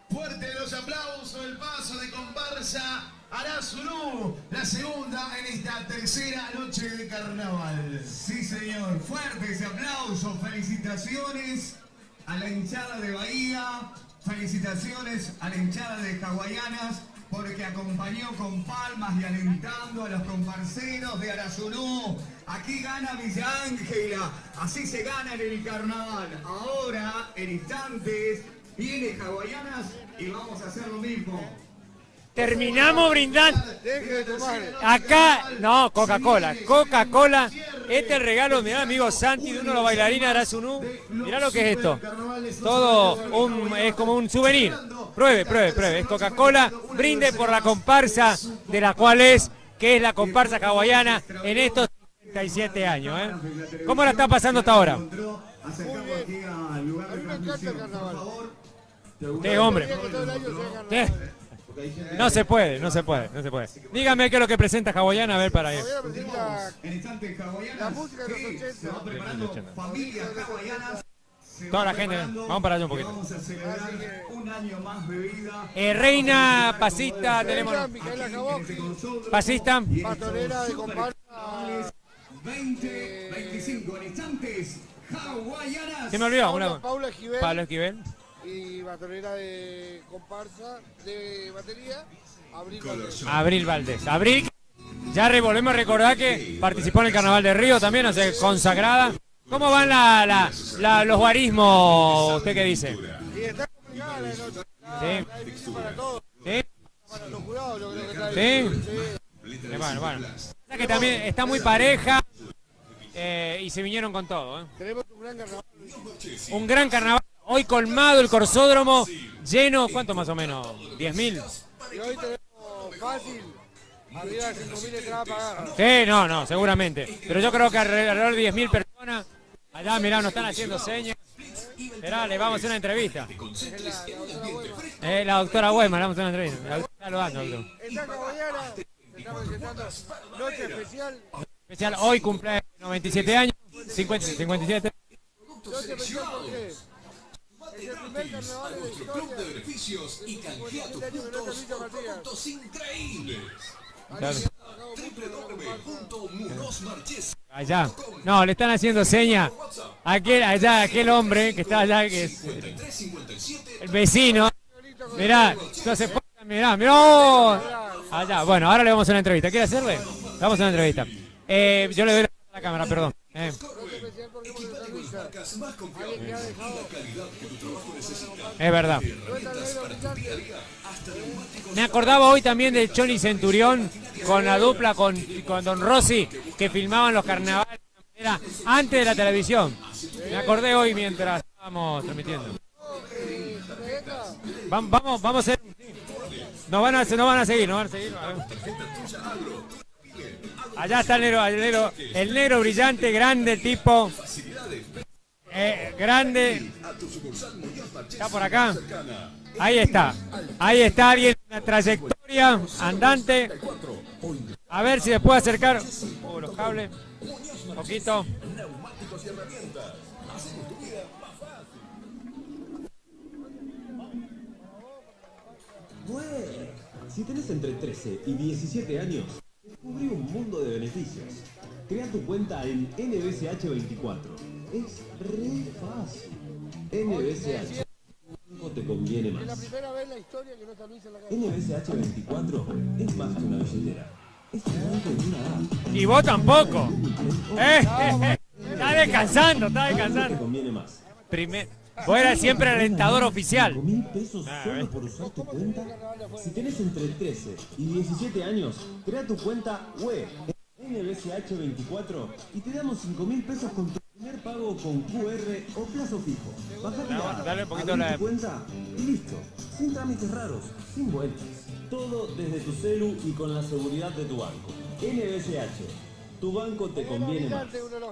Fuerte los aplausos, el paso de comparsa Arazurú, la segunda en esta tercera noche de carnaval. Sí, señor. Fuertes aplausos, felicitaciones a la hinchada de Bahía, felicitaciones a la hinchada de Hawaianas, porque acompañó con palmas y alentando a los comparceros de Arazurú. Aquí gana Villa Ángela, así se gana en el carnaval. Ahora, en instantes, viene Hawaianas y vamos a hacer lo mismo. Terminamos brindando. Acá, no, Coca-Cola. Coca-Cola. Este es el regalo, mirá, amigo Santi, de uno de los bailarines de Arazurú. Mirá lo que es esto. Todo es como un souvenir. Pruebe. Es Coca-Cola. Brinde por la comparsa de la cual que es la comparsa hawaiana en estos 37 años. ¿Cómo la está pasando hasta ahora? Sí, hombre. No se puede. Dígame qué es lo que presenta Hawaiana, a ver para ir. En instantes Hawaianas, se va preparando familias hawaianas. Toda la gente, vamos para allá un poquito. Vamos a celebrar un año más de vida. Reina Pasista, tenemos. Pasista. Pastorera de comparsa. 20-25 en instantes. Hawaianas. Se me olvidó. Paula Esquivel. Pablo Esquivel. Y batonera de comparsa, de batería, Abril Valdés. Abril, ya volvemos a recordar que participó en el Carnaval de Río también, o sea, consagrada. ¿Cómo van los guarismos? ¿Usted qué dice? Y está complicada la noche. Sí. Para todos. Sí. Para los jurados, yo creo que está Sí. Bueno. O sea que también está muy pareja y se vinieron con todo. Tenemos un gran carnaval. Un gran carnaval. Hoy colmado el Corsódromo, lleno, ¿cuánto más o menos? ¿10.000? Y hoy tenemos fácil, arriba de 5.000 entradas pagadas. Sí, no, seguramente. Pero yo creo que alrededor de 10.000 personas. Allá, mirá, nos están haciendo señas. Esperá, le vamos a hacer una entrevista. La doctora Huema, le vamos a hacer una entrevista. La doctora saludando, doctor. Está Hawaiana, estamos presentando noche especial. Especial, hoy cumple 97 años, 57. Noche especial porque es el primer carnaval de la historia. Club de beneficios y canjea tus puntos increíbles. Claro. www.munozmarchesi. Allá. No, le están haciendo señas. Aquel hombre que está allá, que es el vecino. Mirá, no se puede, mirá. Allá, bueno, ahora le vamos a hacer una entrevista. ¿Quiere hacerle? Le vamos a hacer una entrevista. Yo le doy la cámara, perdón. Es verdad. Me acordaba hoy también de Choni Centurión con la dupla con Don Rossi que filmaban los carnavales de manera antes de la televisión. Me acordé hoy mientras estábamos transmitiendo. Vamos a hacer. No van a seguir. A ver. Allá está el negro brillante, grande tipo. Grande. Está por acá. Ahí está alguien, una trayectoria andante. A ver si se puede acercar. Los cables. Un poquito. Bueno, si tenés entre 13 y 17 años, descubrí un mundo de beneficios. Crea tu cuenta en NBSH24. Es re fácil. NBSH. No te conviene más. NBSH24 es más que una billetera. Es un banco de una app. Y vos tampoco. Está descansando. Te conviene más. Vos eras siempre el alentador oficial. $5.000 solo por usar tu cuenta. Si tenés entre 13 y 17 años, crea tu cuenta web en NBSH24 y te damos $5.000 con tu primer pago con QR o plazo fijo. Bájate Dale un poquito tu cuenta y listo. Sin trámites raros, sin vueltas. Todo desde tu celu y con la seguridad de tu banco. NBSH. Tu banco te conviene más.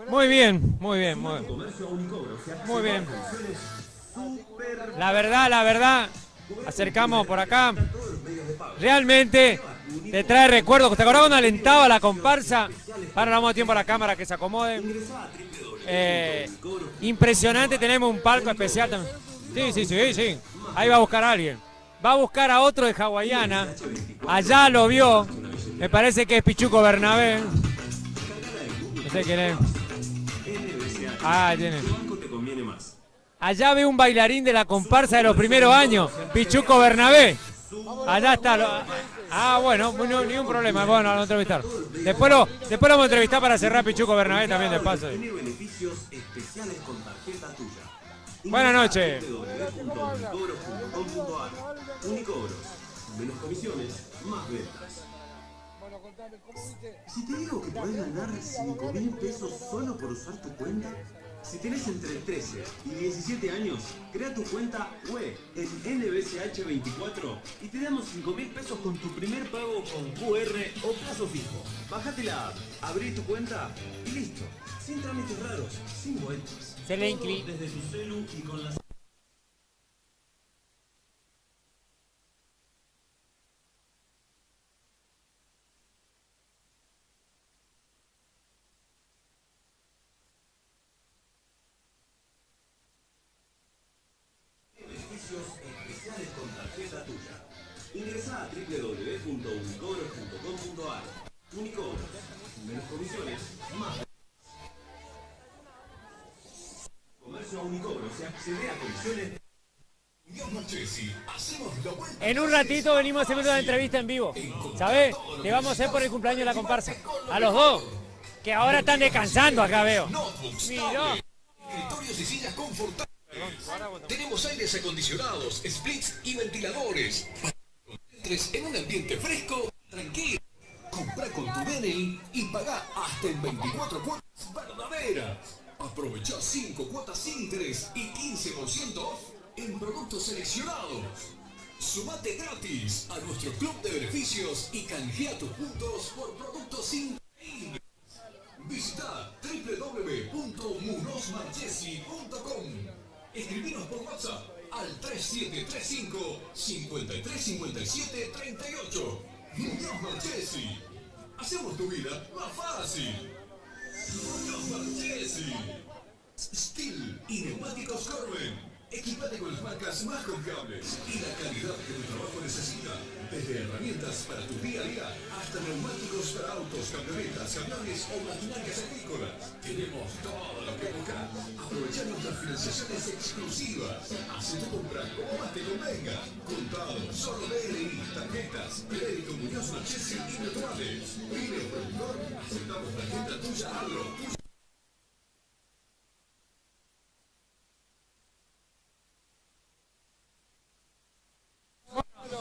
Muy bien. Muy bien. La verdad, acercamos por acá. Realmente te trae recuerdos. ¿Te acordás cuando alentaba la comparsa? Para, damos tiempo a la cámara que se acomode. Impresionante, tenemos un palco especial también. Sí. Ahí va a buscar a alguien. Va a buscar a otro de Hawaiana. Allá lo vio. Me parece que es Pichuco Bernabé. No sé quién es. Tiene. Allá ve un bailarín de la comparsa de los primeros años, Pichuco Bernabé. Allá está. Bueno, ni un problema. Bueno, lo vamos a entrevistar. Después lo vamos a entrevistar para cerrar Pichuco Bernabé también de paso. Buenas noches. Unicobros. Menos comisiones, más ventas. Si te digo que podés ganar $5.000 solo por usar tu cuenta, si tenés entre 13 y 17 años, crea tu cuenta web en NBSH24 y te damos $5.000 con tu primer pago con QR o plazo fijo. Bájate la app, abrí tu cuenta y listo. Sin trámites raros, sin vueltas. Se le incluye desde tu celu y con la... especiales con tarjeta tuya. Ingresa a www.unicobros.com.ar. Unicobros. Menos comisiones, más. Comercio a Unicobros se accede a comisiones. En un ratito venimos a hacer una entrevista en vivo. ¿Sabés? Te vamos a hacer por el cumpleaños de la comparsa. A los dos. Que ahora están descansando acá, veo. Mirá. Escritorios y sillas confortables. Tenemos aires acondicionados, splits y ventiladores. Para que te concentres en un ambiente fresco, tranquilo. Compra con tu DNI y paga hasta en 24 cuotas verdaderas. Aprovecha 5 cuotas sin interés y 15% off en productos seleccionados. Sumate gratis a nuestro club de beneficios y canjea tus puntos por productos increíbles. Visita www.munosmarchesi.com. Escribinos por WhatsApp al 3735-535738. Muñoz Marchesi. Hacemos tu vida más fácil. Muñoz Marchesi. Steel y neumáticos Corben. Equipate con las marcas más confiables y la calidad que tu trabajo necesita. Desde herramientas para tu día a día hasta neumáticos para autos, camionetas, aviones o maquinarias agrícolas. Tenemos todo lo que buscas. Aprovecha nuestras financiaciones exclusivas. Haz tu compra como más te convenga. Contado, solo DNI, tarjetas, crédito Muñoz Marchesi y virtuales. Pide productor, aceptamos tarjeta tuya a lo tuyo.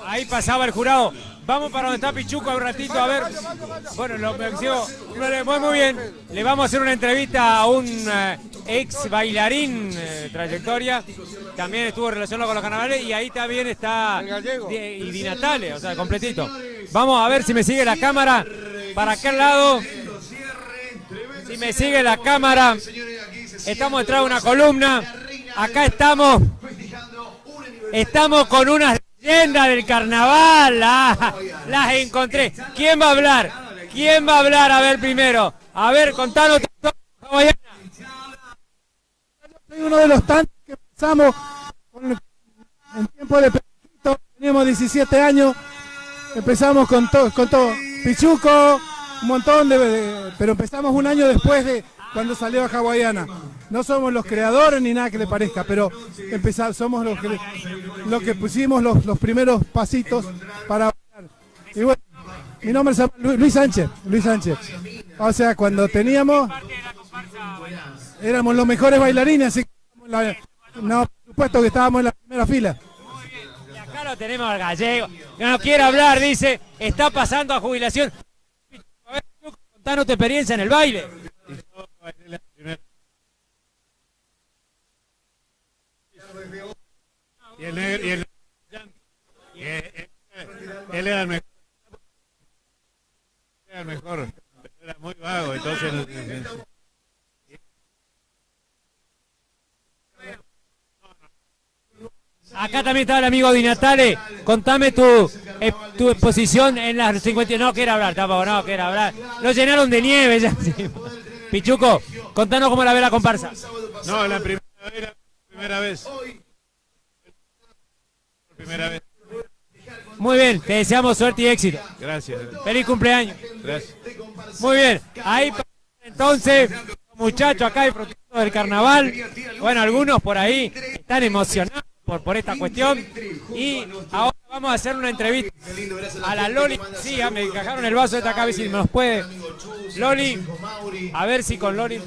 Ahí pasaba el jurado. Vamos para donde está Pichuco un ratito a ver. Bueno, muy bien. Le vamos a hacer una entrevista a un ex bailarín trayectoria. También estuvo relacionado con los carnavales y ahí también está y Di Natale, o sea, completito. Vamos a ver si me sigue la cámara para aquel lado. Si me sigue la cámara. Estamos detrás de una columna. Acá estamos. Estamos con unas leyendas del carnaval. Las encontré. ¿Quién va a hablar? ¿Quién va a hablar? A ver primero. A ver, contanos. Soy uno de los tantos que empezamos en tiempo de Pechito. Teníamos 17 años. Empezamos con todo. Pichuco, un montón pero empezamos un año después de cuando salió a Hawaiana. No somos los creadores ni nada que le parezca, pero somos los que pusimos los primeros pasitos para bailar. Y bueno, mi nombre es Luis Sánchez. O sea, cuando éramos los mejores bailarines, así que por supuesto que estábamos en la primera fila. Y acá lo tenemos al gallego, que no quiere hablar, dice, está pasando a jubilación. A ver, contanos tu experiencia en el baile. Y él era el mejor. Era el mejor. Era muy vago, entonces. Acá también está el amigo Di Natale. Contame tu exposición en las 50. No quiere hablar, tampoco, no quiere hablar. Lo llenaron de nieve ya. Pichuco, contanos cómo la ve la comparsa. No, la primera vez. Muy bien, te deseamos suerte y éxito. Gracias. Feliz cumpleaños. Gracias. Muy bien, ahí entonces, muchachos acá disfrutando del carnaval. Bueno, algunos por ahí están emocionados por esta cuestión. Y ahora vamos a hacer una entrevista a la Loli. Sí, me encajaron el vaso de esta cabeza y me los puede. Loli, a ver si con Loli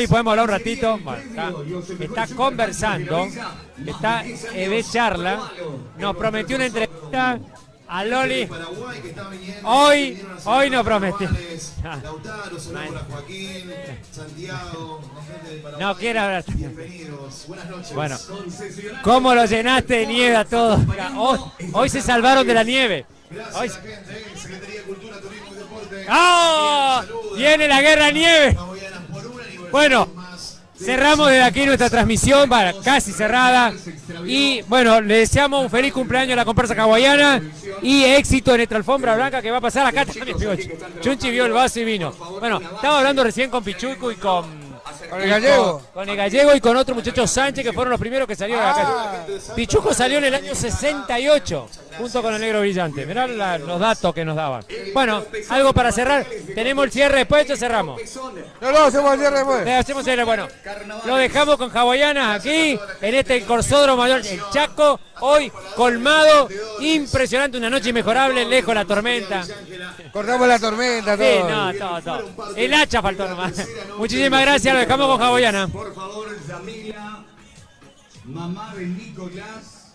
podemos hablar un ratito. Bueno, está conversando, está de charla. Nos prometió una entrevista a Loli. Hoy no prometió. No quiere hablar. Bueno, ¿cómo lo llenaste de nieve a todos? Hoy se salvaron de la nieve. Hoy... ¡Oh! Viene la guerra de nieve. Bueno, cerramos desde aquí nuestra transmisión, casi cerrada. Y bueno, le deseamos un feliz cumpleaños a la comparsa hawaiana y éxito en esta alfombra blanca que va a pasar acá también. Chunchi vio el vaso y vino. Bueno, estaba hablando recién con Pichuco y con el gallego. Con el gallego y con otro muchacho Sánchez, que fueron los primeros que salieron de acá. Pichuco salió en el año 68, junto con el Negro Brillante. Mirá los datos que nos daban. Bueno, algo para cerrar. Tenemos el cierre después, ya cerramos. No, hacemos el cierre después. Hacemos el cierre, bueno. Lo dejamos con hawaianas aquí, en este Corsódromo Mayor, el Chaco, hoy colmado, impresionante, una noche inmejorable, lejos de la tormenta. Cortamos la tormenta, todo. Sí, no, todo. El hacha faltó nomás. Muchísimas gracias, lo dejamos con hawaiana. Por favor, Yamila, mamá de Nicolás.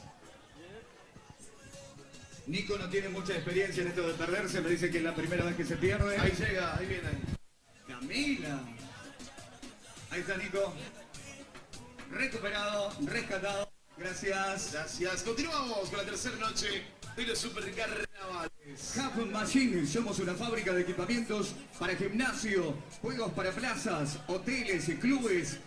Nico no tiene mucha experiencia en esto de perderse, me dice que es la primera vez que se pierde. Ahí llega, ahí viene. Yamila. Ahí está Nico. Recuperado, rescatado. Gracias. Gracias. Continuamos con la tercera noche de los Super Carnavales. Half Machine, somos una fábrica de equipamientos para gimnasio, juegos para plazas, hoteles y clubes,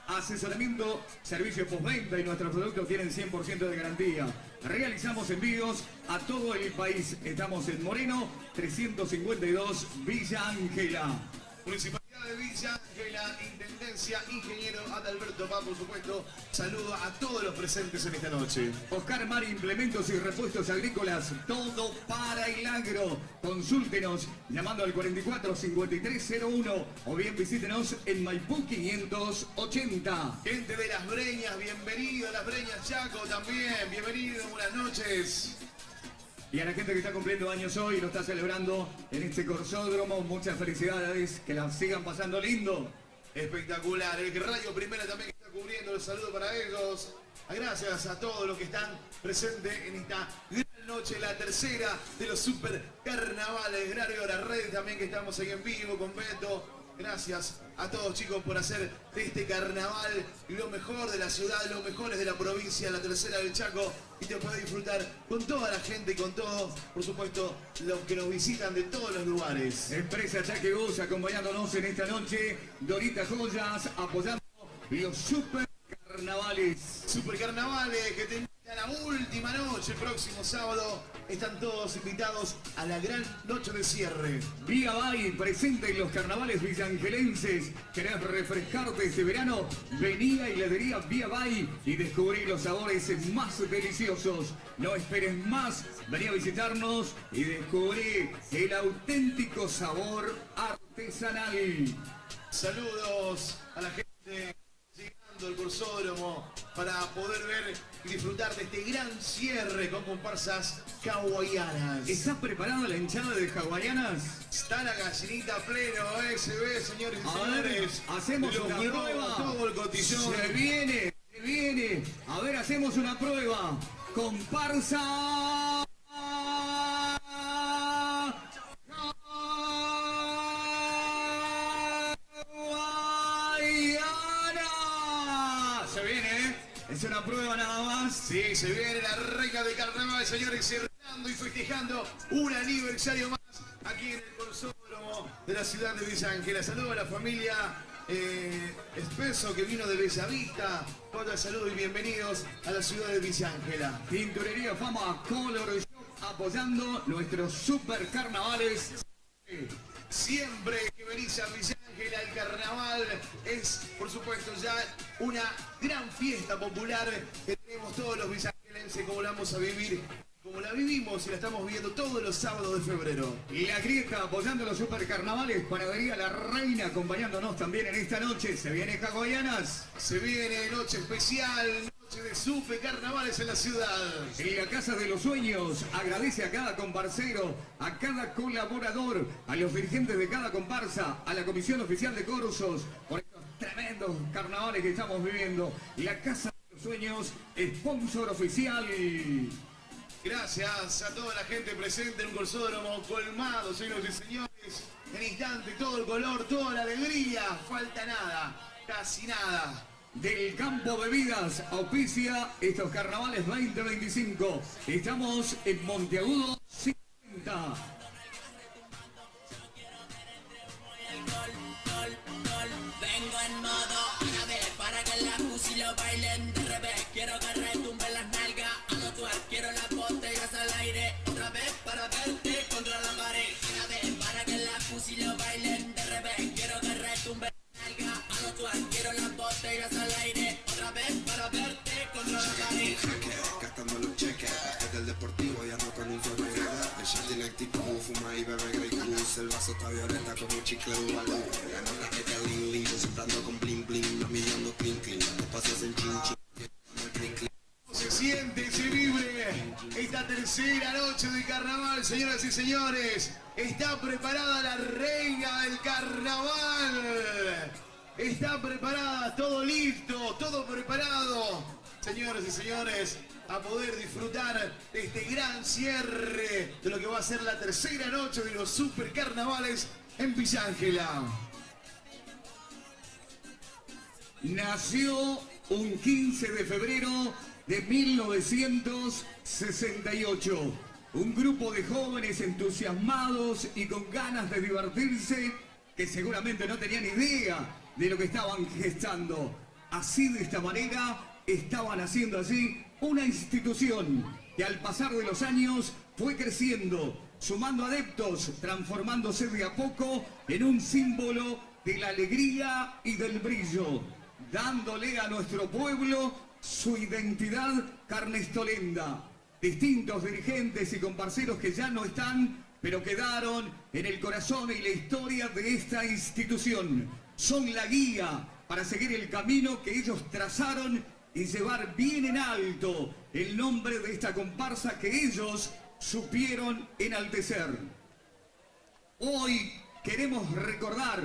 asesoramiento, servicio postventa y nuestros productos tienen 100% de garantía. Realizamos envíos a todo el país. Estamos en Moreno, 352, Villa Ángela. Municipalidad de Villa Villa Ángela, Intendencia, ingeniero Adalberto Paz, por supuesto. Saludo a todos los presentes en esta noche. Oscar Mar, implementos y repuestos agrícolas, todo para el agro. Consúltenos llamando al 44-5301 o bien visítenos en Maipú 580. Gente de Las Breñas, bienvenido a Las Breñas, Chaco también, bienvenido, buenas noches. Y a la gente que está cumpliendo años hoy y lo está celebrando en este corsódromo, muchas felicidades, que la sigan pasando lindo. Espectacular, el Radio Primera también está cubriendo, el saludo para ellos. Gracias a todos los que están presentes en esta gran noche, la tercera de los super carnavales. Gracias a la red también que estamos ahí en vivo con Beto. Gracias a todos, chicos, por hacer de este carnaval lo mejor de la ciudad, los mejores de la provincia, la tercera del Chaco, y te puedes disfrutar con toda la gente y con todos, por supuesto, los que nos visitan de todos los lugares. Empresa Chaque Bus acompañándonos en esta noche, Dorita Joyas apoyando los super carnavales. Super carnavales que te invitan a la última noche, el próximo sábado. Están todos invitados a la gran noche de cierre. Vía Bay, presente en los carnavales villangelenses. ¿Querés refrescarte este verano? Vení a Heladería Vía Bay y descubrí los sabores más deliciosos. No esperes más, vení a visitarnos y descubrí el auténtico sabor artesanal. Saludos a la gente llegando al Corsódromo para poder ver y disfrutar de este gran cierre con comparsas hawaianas. ¿Está preparada la hinchada de hawaianas? Está la gallinita a pleno, se ve, señores y señores. Hacemos una prueba. Todo el cotillón. Se viene. A ver, hacemos una prueba. Comparsa. Es una prueba nada más. Sí, se viene la reina de carnaval, señores, cerrando y festejando un aniversario más aquí en el Corsódromo de la ciudad de Villa Ángela. Saludo a la familia Espeso que vino de Bellavista. Todos saludos y bienvenidos a la ciudad de Villa Ángela. Tintorería Fama Color Shop apoyando nuestros super carnavales. Siempre que venís a Villa Ángela, el carnaval es, por supuesto, ya una gran fiesta popular que tenemos todos los villangelenses, como la vamos a vivir, como la vivimos y la estamos viviendo todos los sábados de febrero. Y la Grieta apoyando los super carnavales, Panadería La Reina acompañándonos también en esta noche. ¿Se viene hawaianas? Se viene noche especial, noche de super carnavales en la ciudad. En la Casa de los Sueños agradece a cada comparsero, a cada colaborador, a los dirigentes de cada comparsa, a la Comisión Oficial de Cursos, por estos tremendos carnavales que estamos viviendo. La Casa de los Sueños, sponsor oficial. Gracias a toda la gente presente en un Corsódromo colmado, señores y señores. En instante, todo el color, toda la alegría. Falta nada, casi nada. Del Campo Bebidas auspicia estos carnavales 2025. Estamos en Monteagudo 50. Vengo en modo árabe para que la pussy lo bailen de revés. Quiero que retumben las nalgas, hago twerk. Quiero las botellas al aire, otra vez para verte contra la pared. Árabe para que la pussy lo bailen de revés. Quiero que retumben las nalgas, hago twerk. Quiero las botellas al aire, otra vez para verte contra la pared. Gastando los cheques, desde el deportivo y ando con un flow de verdad. Ella tiene actitud, fuma y bebe Grey Goose. El vaso está violeta como un chicle de balón. Ganó la que Lin Lin, soplando con bling bling. Los millones clean clean, los pasos en chin chin. Se siente, se vibre esta tercera noche de carnaval, señoras y señores. Está preparada la reina del carnaval. Está preparada, todo listo, todo preparado. Señoras y señores, a poder disfrutar de este gran cierre de lo que va a ser la tercera noche de los super carnavales en Villa Ángela. Nació un 15 de febrero de 1968. Un grupo de jóvenes entusiasmados y con ganas de divertirse que seguramente no tenían idea de lo que estaban gestando. Así, de esta manera, estaban haciendo así una institución que al pasar de los años fue creciendo, sumando adeptos, transformándose de a poco en un símbolo de la alegría y del brillo, dándole a nuestro pueblo su identidad carnestolenda. Distintos dirigentes y comparseros que ya no están, pero quedaron en el corazón y la historia de esta institución. Son la guía para seguir el camino que ellos trazaron y llevar bien en alto el nombre de esta comparsa que ellos supieron enaltecer. Hoy queremos recordar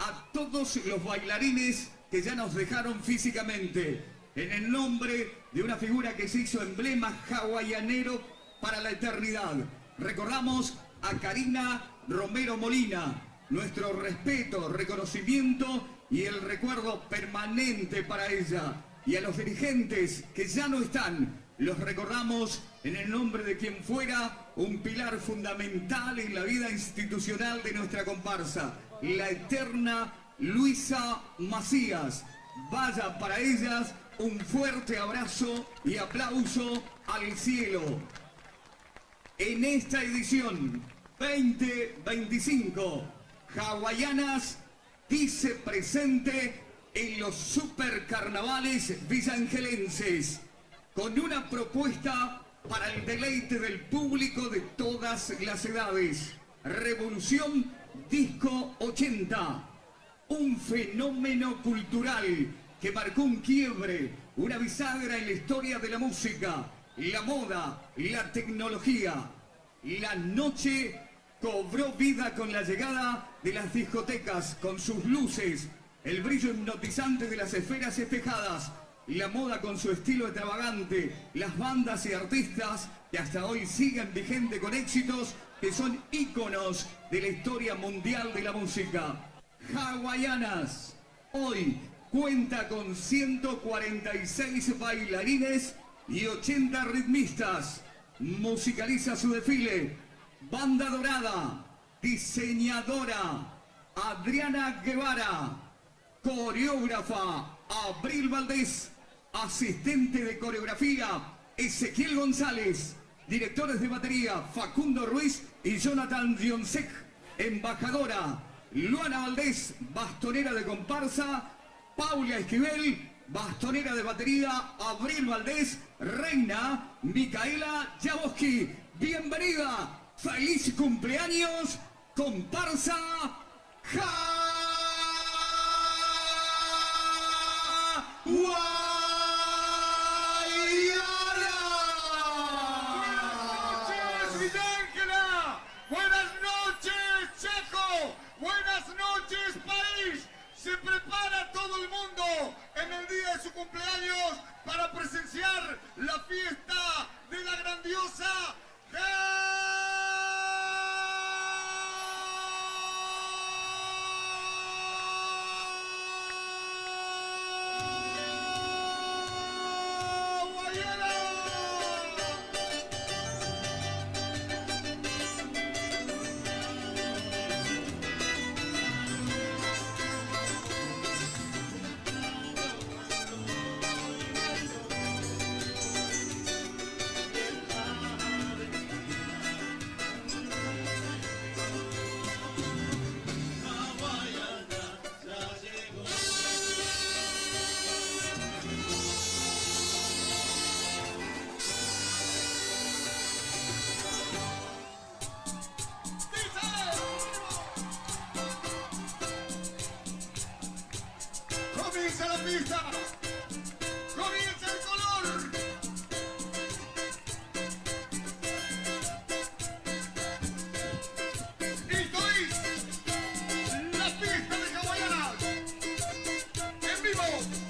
a todos los bailarines que ya nos dejaron físicamente, en el nombre de una figura que se hizo emblema hawaianero para la eternidad. Recordamos a Karina Romero Molina, nuestro respeto, reconocimiento y el recuerdo permanente para ella. Y a los dirigentes que ya no están, los recordamos en el nombre de quien fuera un pilar fundamental en la vida institucional de nuestra comparsa, la eterna Luisa Macías. Vaya para ellas un fuerte abrazo y aplauso al cielo. En esta edición 2025, Hawaianas dice presente en los supercarnavales villangelenses, con una propuesta para el deleite del público de todas las edades. Revolución Disco 80, un fenómeno cultural que marcó un quiebre, una bisagra en la historia de la música, la moda, la tecnología. La noche cobró vida con la llegada de las discotecas, con sus luces, el brillo hipnotizante de las esferas espejadas, la moda con su estilo extravagante, las bandas y artistas que hasta hoy siguen vigentes con éxitos que son íconos de la historia mundial de la música. Hawaianas hoy cuenta con 146 bailarines y 80 ritmistas. Musicaliza su desfile Banda Dorada, diseñadora Adriana Guevara, coreógrafa Abril Valdés, asistente de coreografía Ezequiel González, directores de batería Facundo Ruiz y Jonathan Dionsek, embajadora Luana Valdés, bastonera de comparsa Paula Esquivel, bastonera de batería Abril Valdés, reina Micaela Jaboski. Bienvenida, feliz cumpleaños, comparsa Buenas noches, Chaco. Buenas noches, país. Se prepara todo el mundo en el día de su cumpleaños para presenciar la fiesta de la grandiosa comienza la fiesta, comienza el color. Esto es la fiesta de Hawaianas en vivo.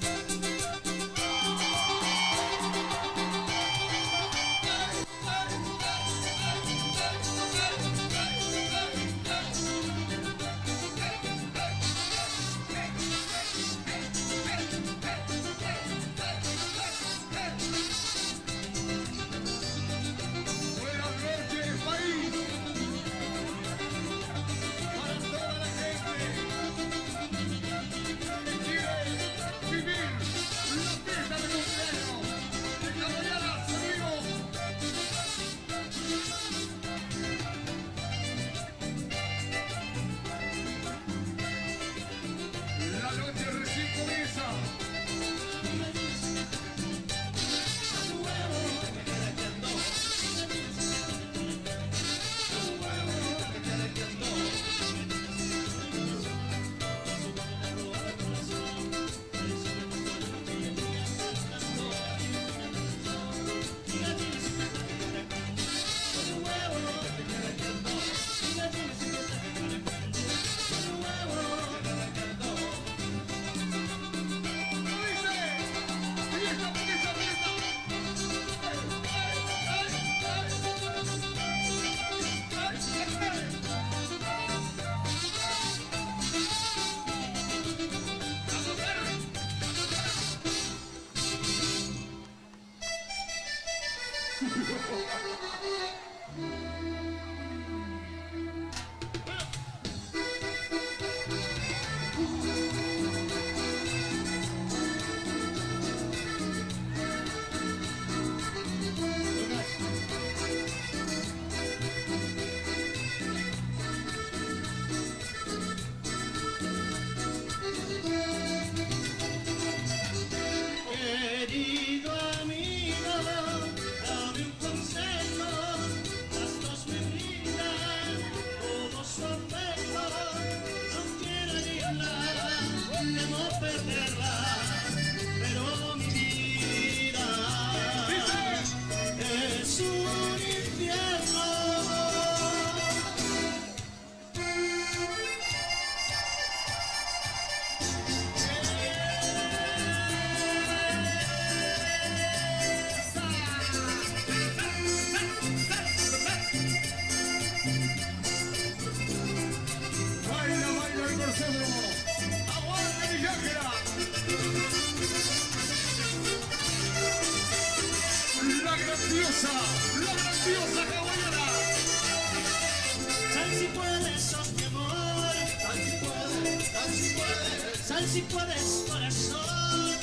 Sal si puedes, corazón.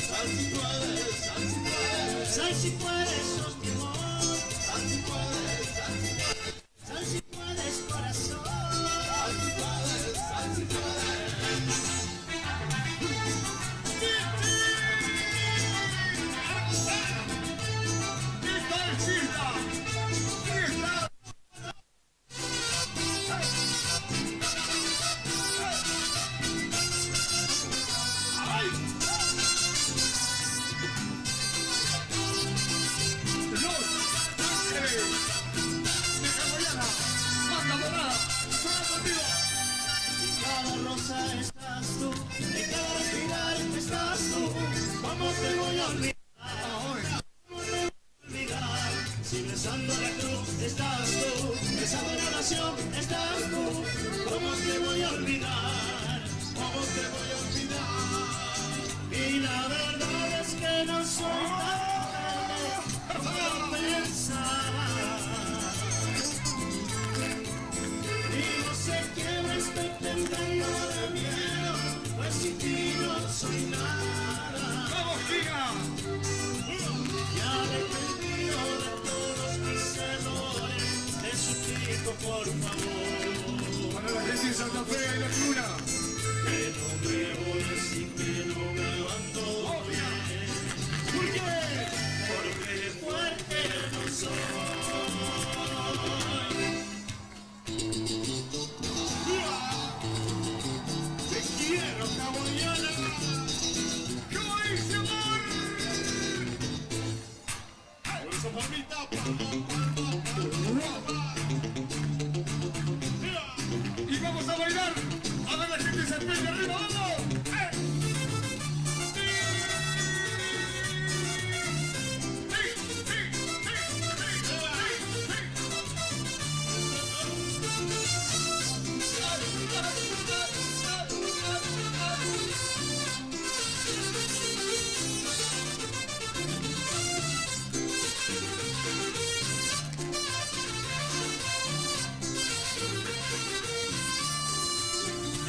Sal si puedes, sal si puedes. Sal si puedes, sos mi amor. Sal si puedes, sal si puedes. Sal si puedes, corazón. Sal si puedes, sal si puedes. Estás tú, en cada respirar estás tú. ¿Cómo te voy a olvidar? ¿Cómo te voy a olvidar? Si besando la cruz estás tú, besando la oración estás tú. ¿Cómo te voy a olvidar? ¿Cómo te voy a olvidar? Y la verdad es que no soy tan como pensaba. Y no sé qué me estoy tentando de miedo, pues sin ti no soy nada. ¡Vamos, Giga! Ya arrepentido de todos mis errores, te suplico por favor. Para la gente en Santa Fe y la Luna. Que no me voy sin que no me abandone. ¿Por qué? Porque fuerte no soy. Te quiero, hawaiana. ¿Cómo dice, amor? Por eso, palmita. Y vamos a bailar. A ver la gente se pegue arriba, vamos.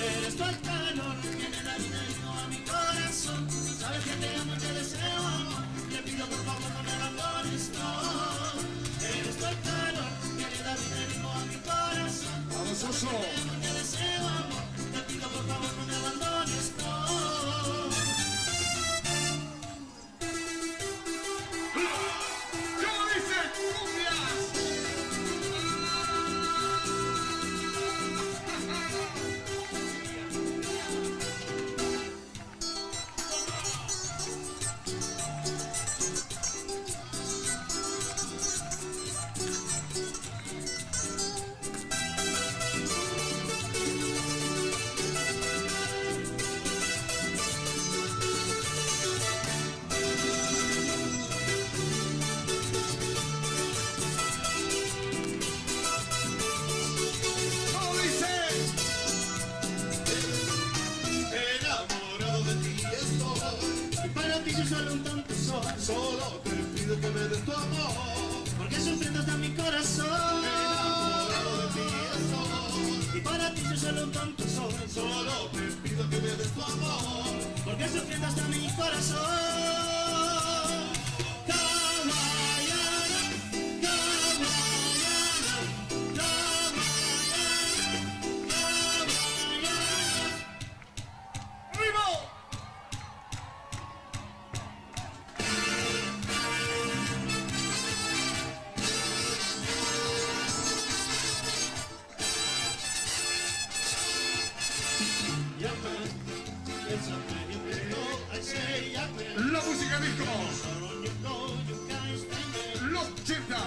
Eres tu calor que me da dinero a mi corazón. Sabes que te amo y te deseo amor. Te pido por favor no me abandones, no. Eres tu calor que me da dinero a mi corazón. Vamos, Oso. Te amo y te deseo amor. Te pido por favor no me abandones, no. ¿Cómo dice? ¡Cumbias! ¿Cómo dice? Enamorado de ti estoy. Y para ti yo solo un tonto soy. Solo te pido que me des tu amor. Porque sufriendo hasta mi corazón. Enamorado de ti estoy. Y para ti yo solo un tonto soy. Solo te pido que me des tu amor. Porque sufriendo hasta mi corazón. Hawaiana, hawaiana, hawaiana, hawaiana. ¡Arriba! La música disco. Los 80.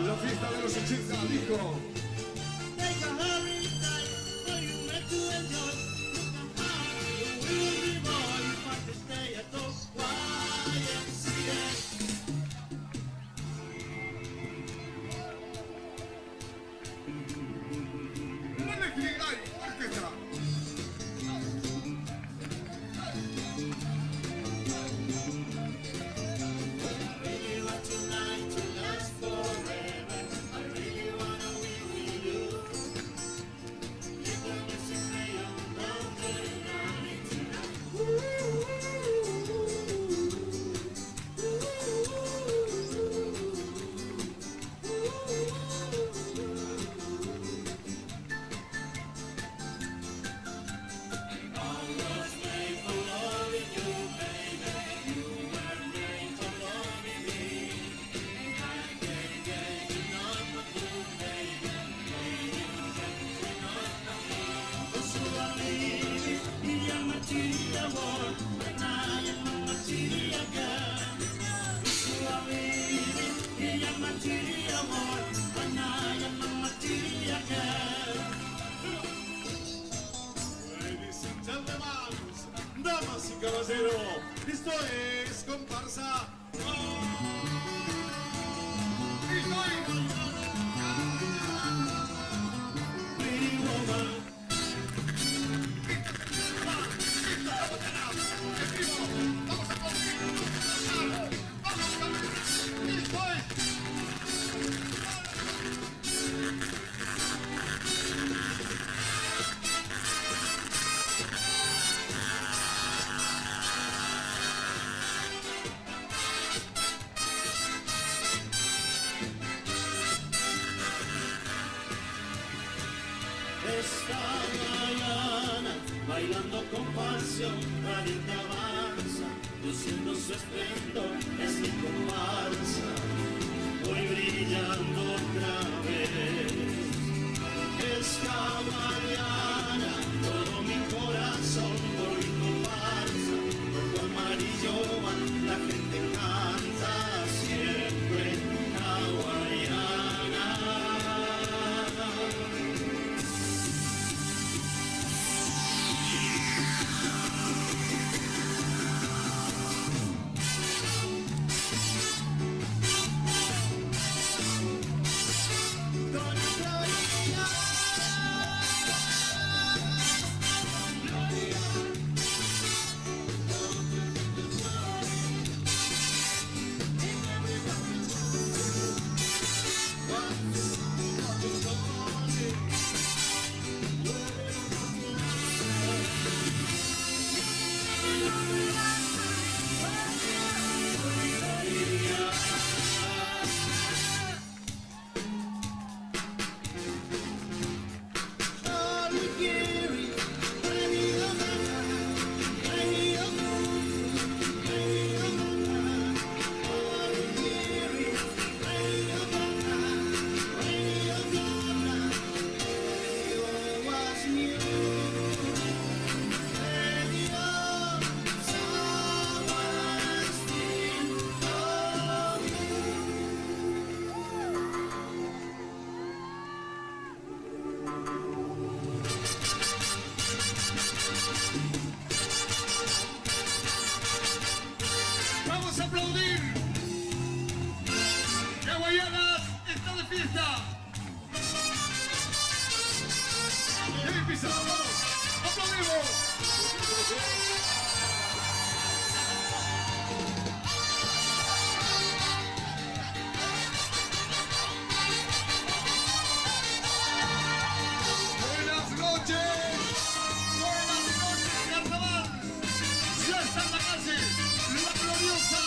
La fiesta de los 80 disco. Esto es comparsa. Pretty woman. Esta mañana, bailando con pasión, radiante avanza, luciendo su esplendor, es mi comparsa, hoy brillando otra vez. Esta mañana, todo mi corazón por mi comparsa, rojo amarillo va, la gente canta siempre hawaiana. Vamos a aplaudir. Que Guayanas está de fiesta. Y ahí pisamos. Aplaudimos. Buenas noches. Buenas noches, carnaval. Ya está en la calle. La gloriosa.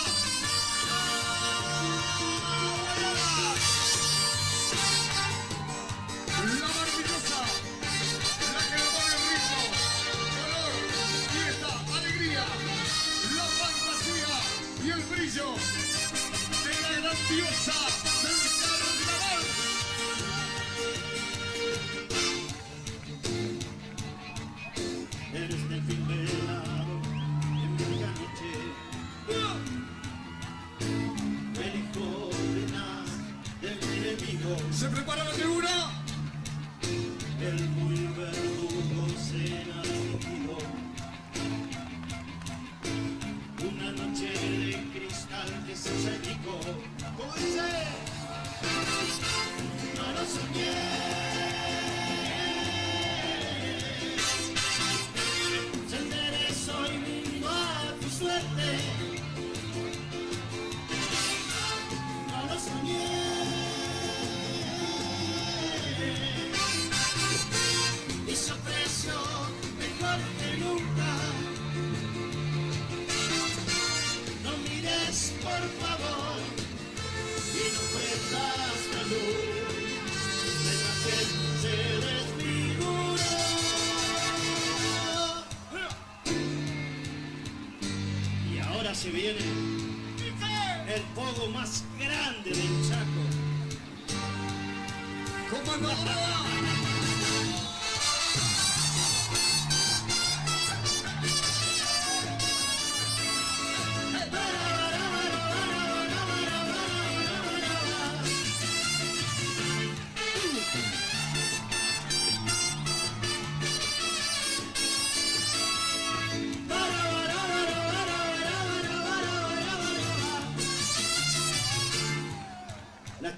La maravillosa. La que le pone ritmo, color, fiesta, alegría. La fantasía y el brillo de la gran diosa del carnaval. Eres del fin velado, en medianoche. El hijo tenaz del enemigo. Se prepara la tribuna. El muy verdugo se enaltecido. Una noche de cristal que se salpicó. Como dice, no lo soñé. Se enderezó y vino a tu suerte. No lo soñé. Y se ofreció mejor que nunca. No mires por favor y no prendas la luz de la que se desfiguró. Y ahora se viene el pogo más grande del Chaco. ¡Comandadora!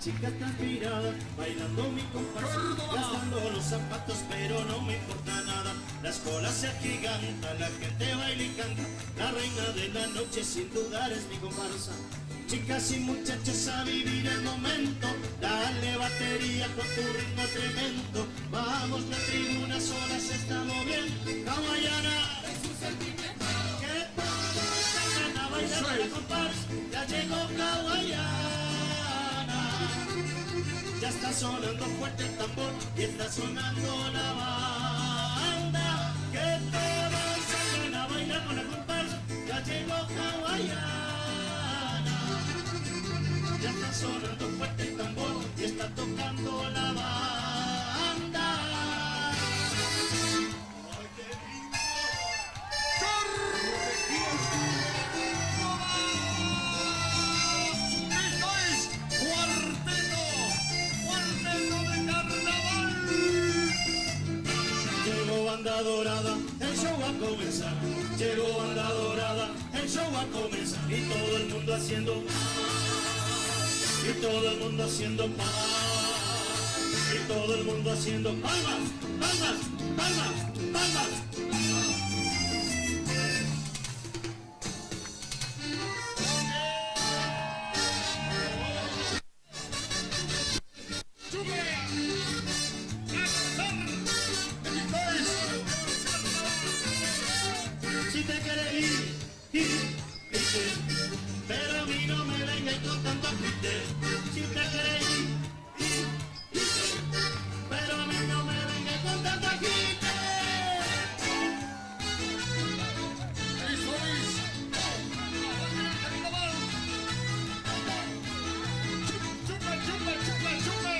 chica transpirada, bailando mi comparsa, gastando los zapatos, pero no me importa nada. La escuela se agiganta, la gente baila y canta, la reina de la noche sin dudar es mi comparsa. Chicas y muchachos a vivir el momento, dale batería con tu ritmo tremendo. Vamos, la tribuna sola se está moviendo, hawaiana. Es un sentimiento que todos salgan a bailar con la comparsa, ya llegó hawaiana. Ya está sonando fuerte el tambor y está sonando la banda. Que todos salgan a bailar con la comparsa, ya llegó hawaiana. Ya está sonando fuerte el tambor y está tocando la banda. Esto es Cuarteto de Carnaval. Llegó banda dorada, el show va a comenzar. Llegó banda dorada, el show va a comenzar. Y todo el mundo haciendo... Y todo el mundo haciendo palmas, y todo el mundo haciendo palmas, palmas, palmas, palmas. Si te quieres ir, pero a mí no me venga con tanto agite. Si te quieres ir, pero a mí no me venga con tanto agite. Eso es. Chupa, chupa, chupa, chupa.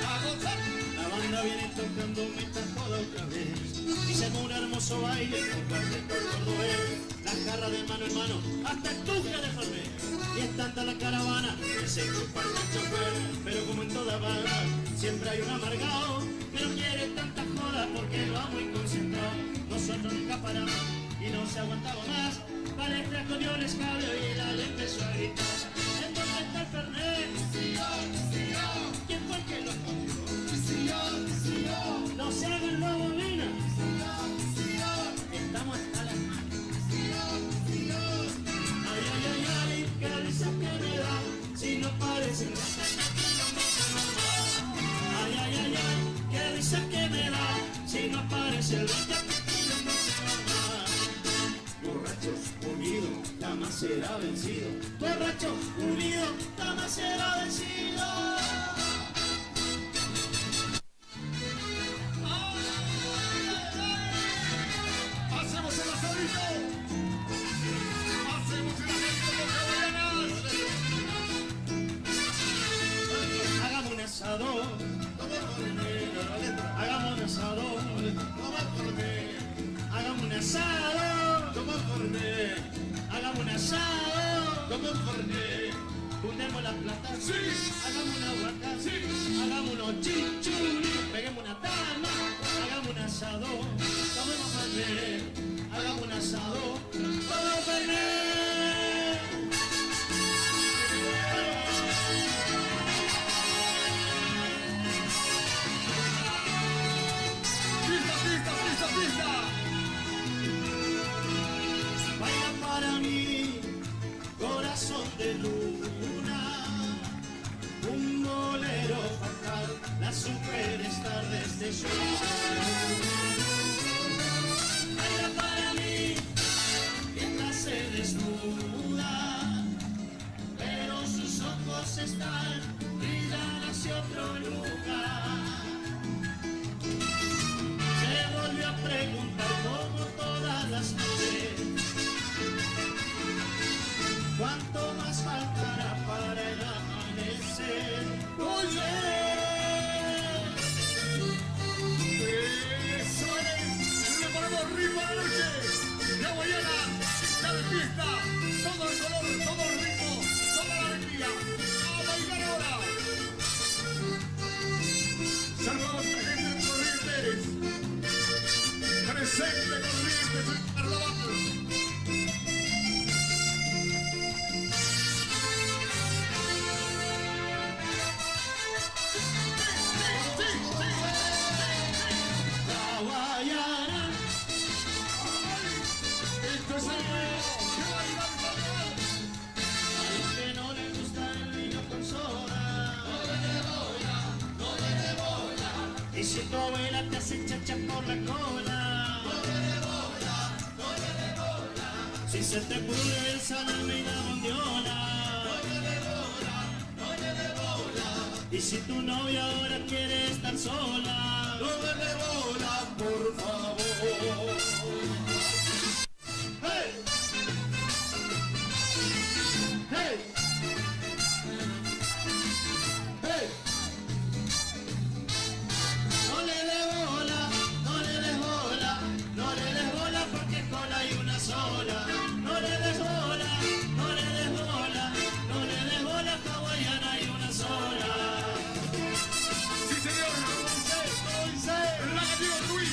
A gozar. La banda viene tocando esta joda otra vez. Dice un hermoso baile con cuarteto cordobés. La jarra de mano en mano hasta el tuje de Ferrer. Y es tanta la caravana que se comparte el chofer. Pero como en toda banda siempre hay un amargado que no quiere tanta joda porque lo ha muy concentrado. Nosotros nunca paramos y no se aguantaba más. Para el traco dio el escabio y la le empezó a gritar. ¿En dónde está el Fernet? ¿Quién fue el que lo comió? No se hagan la bobina. Estamos hasta las manos. Ay, ay, ay, ay, qué risa que me da si no parecen. Ay, ay, ay, ay, qué risa que me da si no aparece el borrachos unidos, jamás será vencido. Borrachos unidos, jamás será vencido. Hacemos el asadito. Hacemos el asadito con hawaianas. Hagamos un asador. Hagamos un asador. Hagamos un asado. Hagamos un asado. Juntemos la plata. Hagamos una huaca. Hagamos unos chichuris. Peguemos una tama. Hagamos un asado. Tomemos Fernet. Hagamos un asado. Tomemos Fernet. Pista, pista, pista. Baila para mí, corazón de luna, un bolero fatal, la superstar de este show. Baila para mí, A los que no les gusta el vino con soda, no le bola. Y si tu abuela te hace chacha por la cola, no le bola. Si se te pudre el salame y la bondiola, no le bola. Y si tu novia ahora quiere estar sola, no le bola, por favor. Hey. Hey. Hey. No le des bola, no le des bola, no le des bola porque cola hay una sola. No le des bola, no le des bola, no le des bola, hawaiana hay una sola. Sí, señor. ¿Cómo dice? El Ragatino Luis.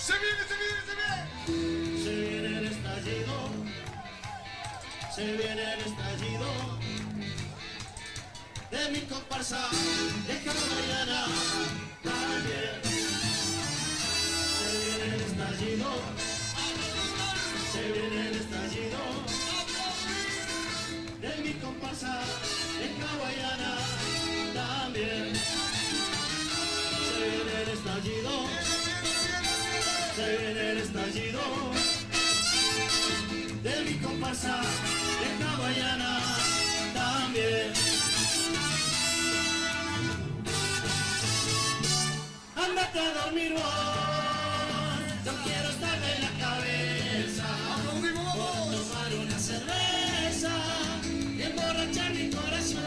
Se viene, se viene, se viene. Se viene el estallido, se viene el estallido de mi comparsa de hawaiana también. Se viene el estallido, se viene el estallido de mi comparsa de hawaiana también. Se viene el estallido, se viene el estallido de mi comparsa de hawaiana también. Ándate a dormir vos, yo quiero estar en la cabeza, por tomar una cerveza y emborrachar mi corazón.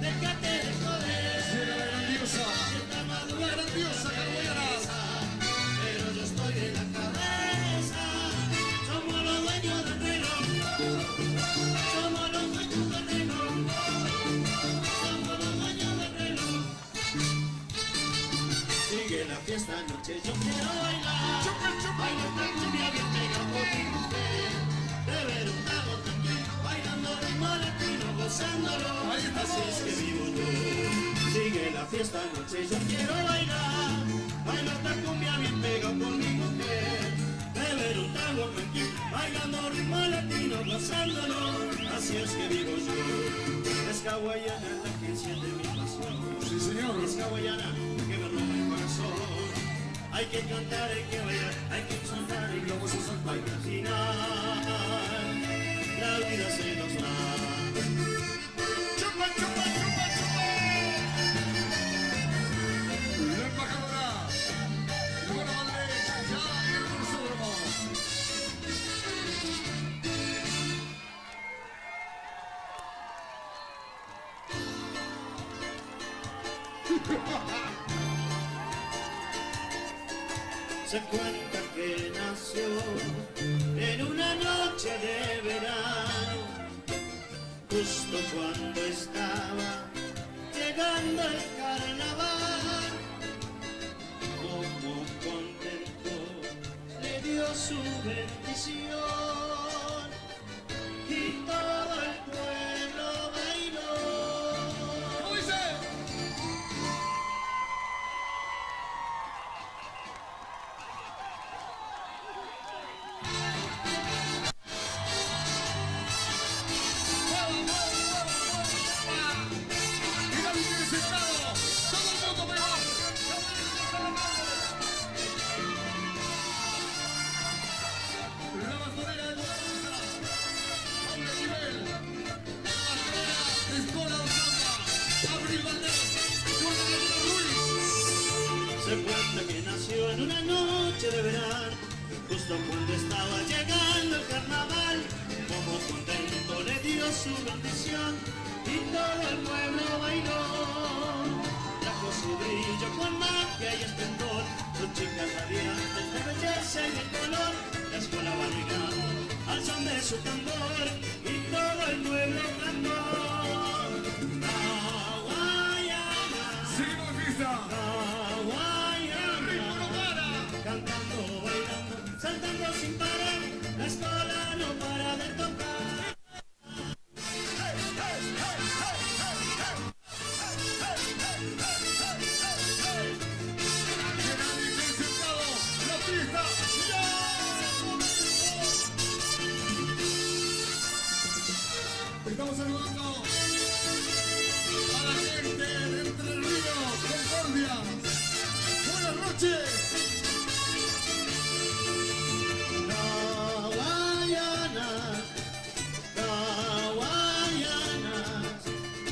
Déjate de joder, sienta madura grandiosa pero yo estoy en la cabeza. Somos los dueños del reloj, somos los dueños del reloj, somos los dueños del reloj. Sigue la fiesta anoche, yo quiero bailar, bailar una cumbia bien pegada por mi mujer, beber un trago tranquilo, bailando ritmo latino, gozándolo, así es que vivo yo. Sigue la fiesta anoche, yo quiero bailar, bailar esta cumbia bien pegada por mi mujer, beber un trago tranquilo, bailando ritmo latino, gozándolo, así es que vivo yo. Es hawaiana la que enciende mi pasión, sí señor, es hawaiana que me roba el corazón. Hay que cantar, hay que bailar, hay que saltar y luego se salta y caminar. La vida se nos va. ¡Chupa, chupa, chupa, chupa! La embajadora, Luana Valdés, ya en el Corsódromo. Se cuenta que nació en una noche de verano, justo cuando estaba llegando el carnaval. Como contento le dio su bendición y todo el pueblo bailó. ¿Cómo dice? Se cuenta que nació en una noche de verano, justo cuando estaba llegando el carnaval. Como contento le dio su bendición y todo el pueblo bailó. Trajo su brillo con magia y esplendor, sus chicas radiantes de belleza y de color. La escuela va llegando al son de su tambor y todo el pueblo cantó. ¡Seguimos de fiesta! Cantando, bailando, saltando sin parar, la escuela no para de tocar. Estamos saludando a la gente de Entre Ríos, Concordia. Buenas noches. Hawaianas,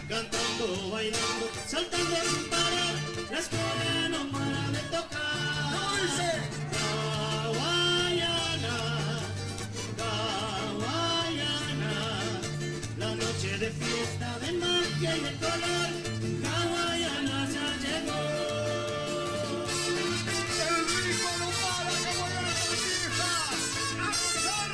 cantando, bailando, saltando sin parar, la escuela no para de tocar. ¿Cómo dice? Hawaianas, la noche de fiesta, de magia y de color, Hawaianas ya llegó. El ritmo no para, Hawaianas empieza a gozar.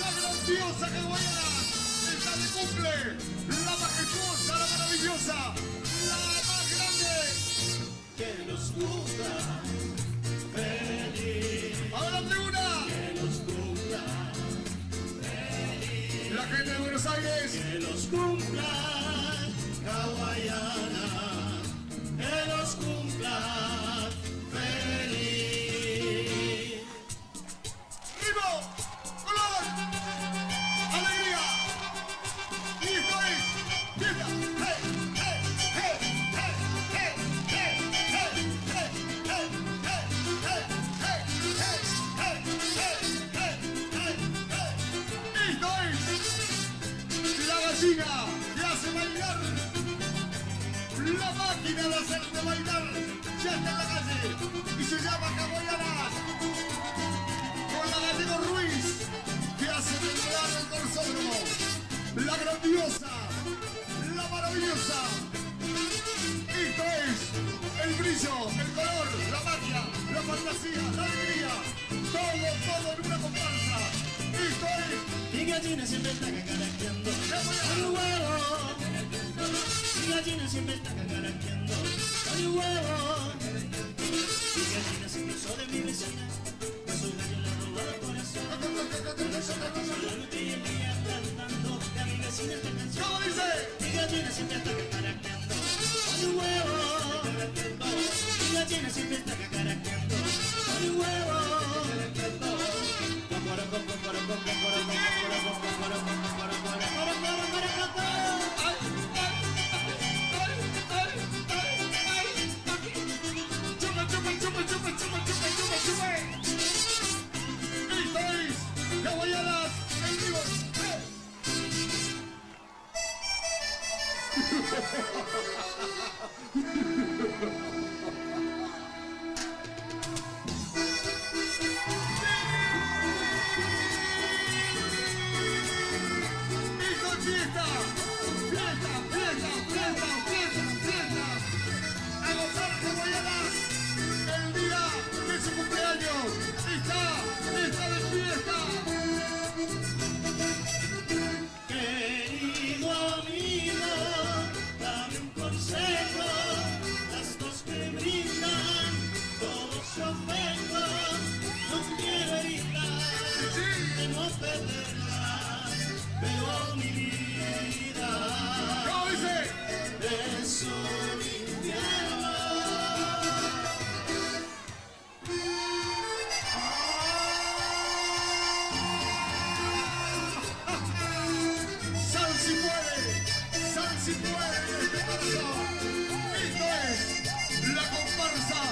La grandiosa hawaiana, está de cumple, la majestuosa, la maravillosa, la más grande. Que nos gusta feliz. Ahora tribuna. Que nos cumpla feliz. La gente de Buenos Aires. Que los cumpla hawaiana. Que los cumpla feliz. ¡Ritmo! ¡Color! ¡Alegría! Y esto es fiesta. ¡Hey! ¡Hey! ¡Hey! ¡Hey! ¡Hey! ¡Hey! ¡Hey! ¡Hey! ¡Hey! ¡Hey! ¡Hey! ¡Hey! ¡Hey! ¡Hey! Esto es la gallina que hace bailar. La máquina de hacerte bailar ya está en la calle y se llama Hawaianas. Con la Gallego Ruiz que hace temblar el corsódromo. La grandiosa, la maravillosa. Esto es el brillo, el color, la magia, la fantasía, la alegría. Todo en una comparsa. Esto es. Mi gallina siempre está cacaraqueando con un huevo. Mi gallina siempre está cacaraqueando con un huevo. Mi gallina se cruzó de mi vecina. Pasó el gallo, le robó el corazón. Pasó la noche y el día cantando a mi vecina esta canción. ¿Cómo dice? Mi gallina siempre está cacaraqueando con un huevo. Mi gallina siempre está cacaraqueando con un huevo. Esto es Hawaianas en vivo. Esto es fiesta. Fiesta, fiesta, fiesta, fiesta, fiesta. A gozar Hawaianas el día de su cumpleaños. Está de fiesta. Querido amigo, dame un consejo. Las dos que brindan, todo su afecto. No quiero herirla, de no perderla. Pero mi vida es un infierno. Sal si puede en este corazón. Esto es la comparsa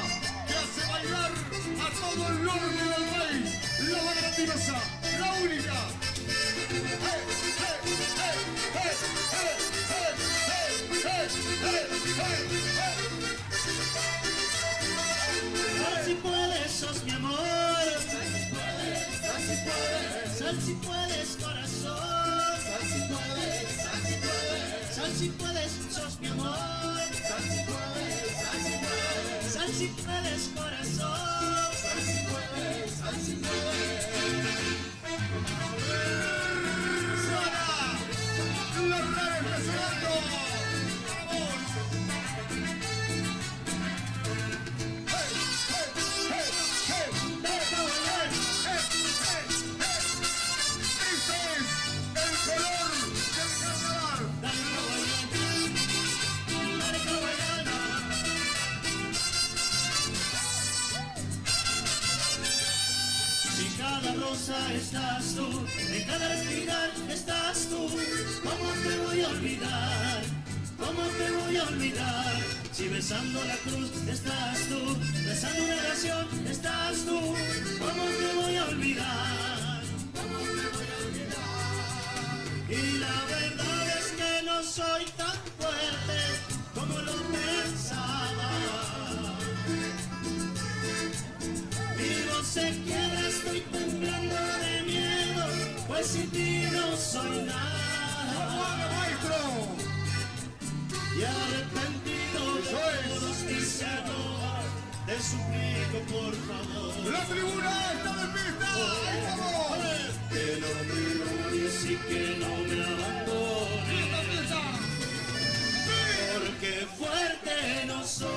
que hace bailar a todo el norte del país. La más grandiosa, la única. ¡Hey, hey, hey, hey, hey, hey, hey, hey, hey, hey! Sal si puedes, sos mi amor. Sal si puedes, sal si puedes, corazón. Sal si puedes, sos mi amor. Sal sal si puedes, corazón. Sal si puedes, sal si puedes. Suena los redes resonando. Estás tú, en cada respirar estás tú. ¿Cómo te voy a olvidar? ¿Cómo te voy a olvidar? Si besando la cruz estás tú, besando una oración estás tú. ¿Cómo te voy a olvidar? ¿Cómo te voy a olvidar? Y la verdad es que no soy tan fuerte como lo pensaba. Mi voz se quiebra, estoy temblando de miedo, pues sin ti no soy nada. ¡Maestro! Y arrepentido de todos mis errores, te suplico por favor. ¡La tribuna está de pista! Que no me odies y que no me abandones, porque fuerte no soy.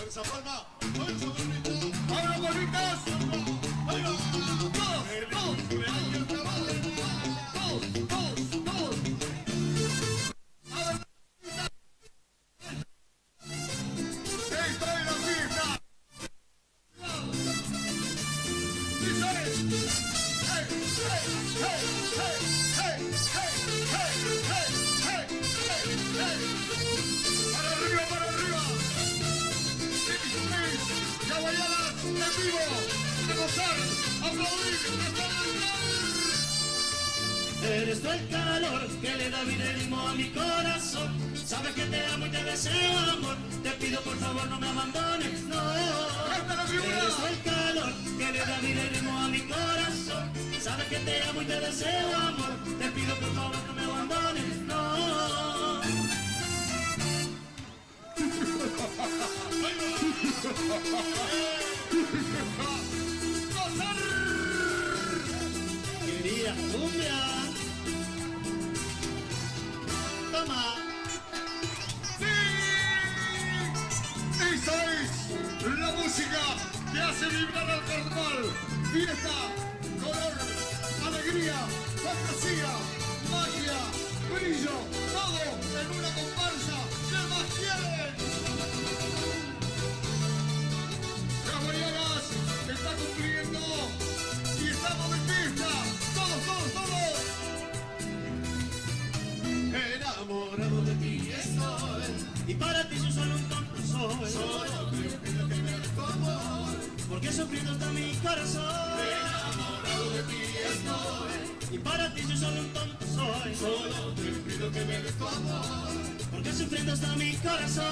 ¡Esa palma! ¡Ahora, bolitas! ¡Ahí va! ¡Dos! ¡Estoy en la fiesta! ¡Sí, sabes! ¡Hey! ¡Hey! ¡Hey! ¡Hey! ¡Hey! ¡Hey! ¡Hey! ¡Hey! ¡Hey! ¡Para arriba, para arriba! Hawaianas en vivo, de gozar, aplaudir, Eres tú el calor que le da vida y ritmo a mi corazón. Sabes que te amo y te deseo amor. Te pido por favor no me abandones, no. Eres tú el calor que le da vida y ritmo a mi corazón. Sabes que te amo y te deseo amor. Te pido por favor no me abandones, no. Quería cumbia. Toma. ¡Sí! Esa es la música que hace vibrar al carnaval. Fiesta, color, alegría, fantasía, magia, brillo, todo en una comparsa. ¿Qué más quieren? Hawaianas está cumpliendo y estamos de fiesta. Todos, todos, todos. Enamorado de ti estoy, y para ti yo solo un tonto soy. Solo te pido que me des tu amor, porque sufriendo está mi corazón. Enamorado de ti estoy, y para ti yo solo un tonto soy. Solo te pido que me des tu amor, porque sufriendo está mi corazón.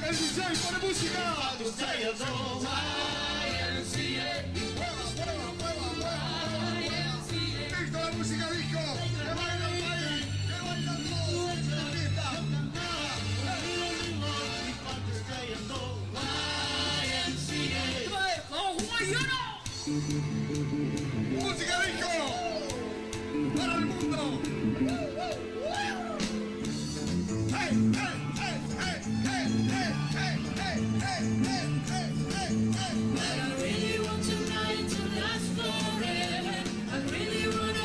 El DJ pone música. Listo la música disco. Que baila el país. Que baila todo. La fiesta. Música disco. Para el mundo. Hey, hey, hey, hey, hey, hey, hey, hey, hey, hey, hey, hey, hey. But I really want tonight to last forever. I really wanna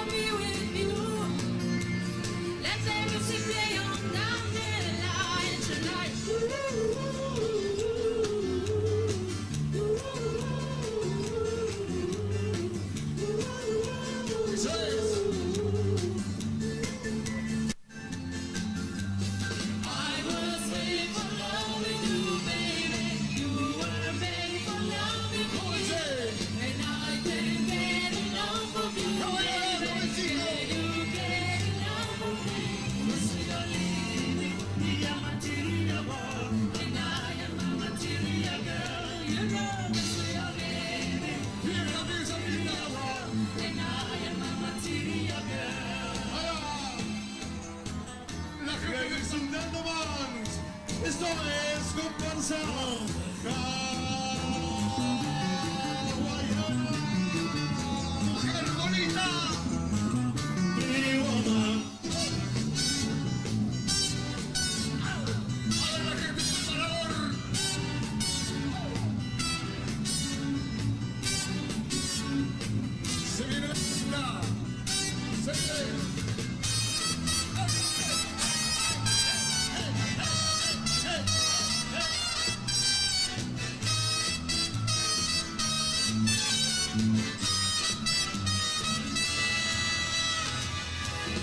comparsa. Mujer bonita. Tribuna. Ahora que este preparador. Se viene la fiesta. Se viene.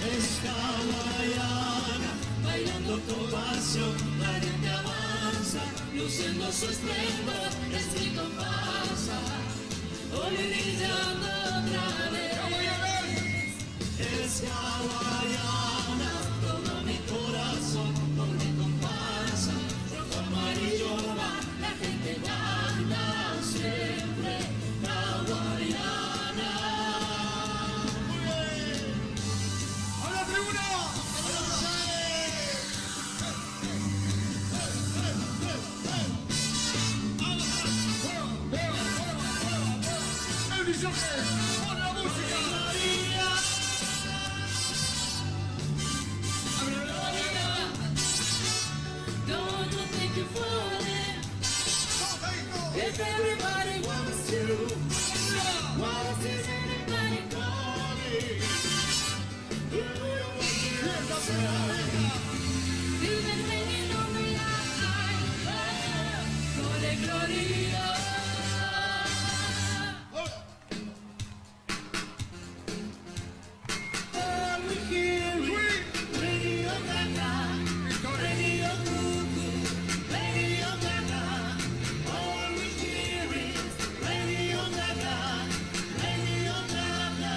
Es hawaiana, bailando con pasión, la gente avanza, luciendo su esplendor, es mi comparsa, hoy brillando otra vez. Es hawaiana, todo mi corazón, con mi comparsa, rojo, amarillo va, la gente baila siempre hawaiana. ¡A la tribuna! ¡El disjockey! ¡Pon la música! Don't you think you're falling? If everybody wants to, why is anybody calling? Viven teniendo mi Gloria, gloria. All we hear is Radio Gaga, Radio Cuckoo, Radio Gaga. All we hear is Radio Gaga, Radio Gaga.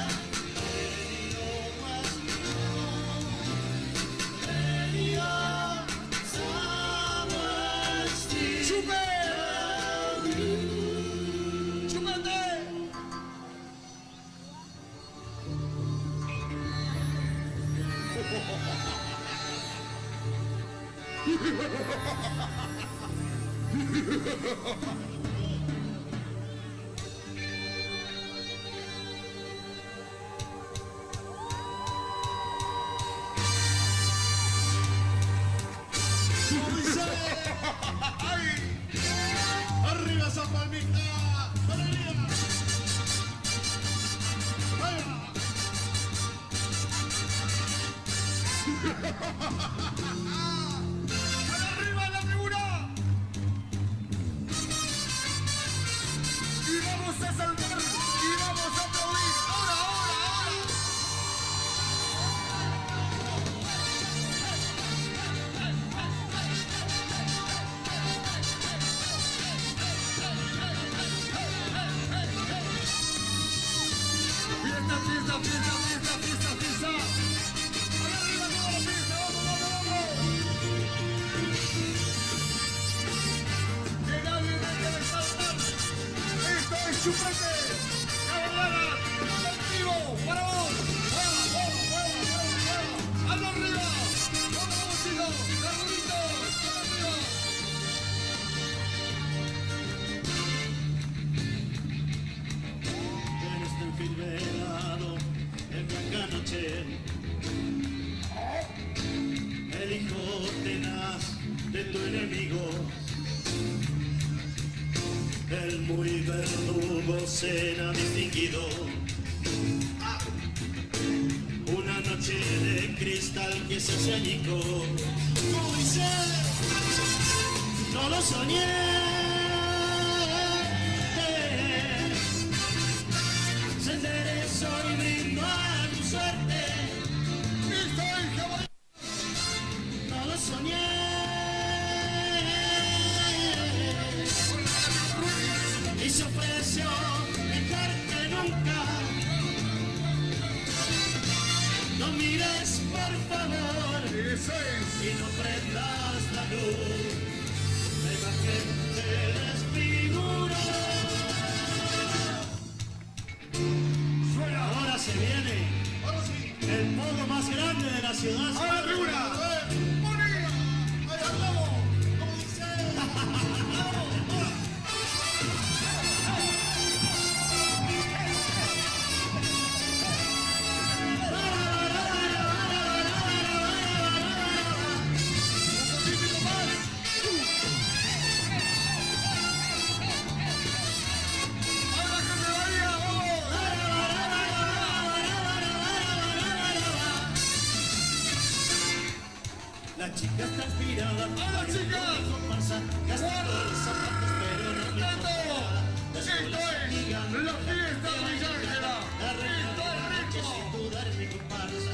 ¡Arriba San Palmita! ¡Arriba! ¡Arriba la tribuna! Y vamos a saltar y vamos a aplaudir. ¡Ahora, ahora, ahora! Fiesta, fiesta, fiesta, fiesta, fiesta, fiesta. Arriba toda la fiesta, vamos, vamos, vamos. Que nadie deje de saltar. Esto es Chupete. Caballeras, activo, para vos. Mueva, mueva, mueva, mueva, mueva. Hazlo arriba. Vamos, músicos, carbulitos, arriba. Eres el fin velado en blanca noche, el hijo tenaz de tu enemigo, el muy verdugo cena distinguido. Una noche de cristal que se hace añicos. Como dice, no lo soñé. Se enderezó y brindo a tu suerte. No lo soñé. Y se ofreció dejarte nunca. No mires por favor y no prendas la luz. La imagen te desfiguró. Ahora se viene el pogo más grande de la ciudad. ¡A la tribuna! ¡Bonita! ¡Ahí andamos! ¡Como dice! chicas transpiradas. ¡Hola, chicas! Comparsa, gastando los zapatos, pero no me importa. Esto es la fiesta brillante. La reina de la noche sin dudar mi comparsa.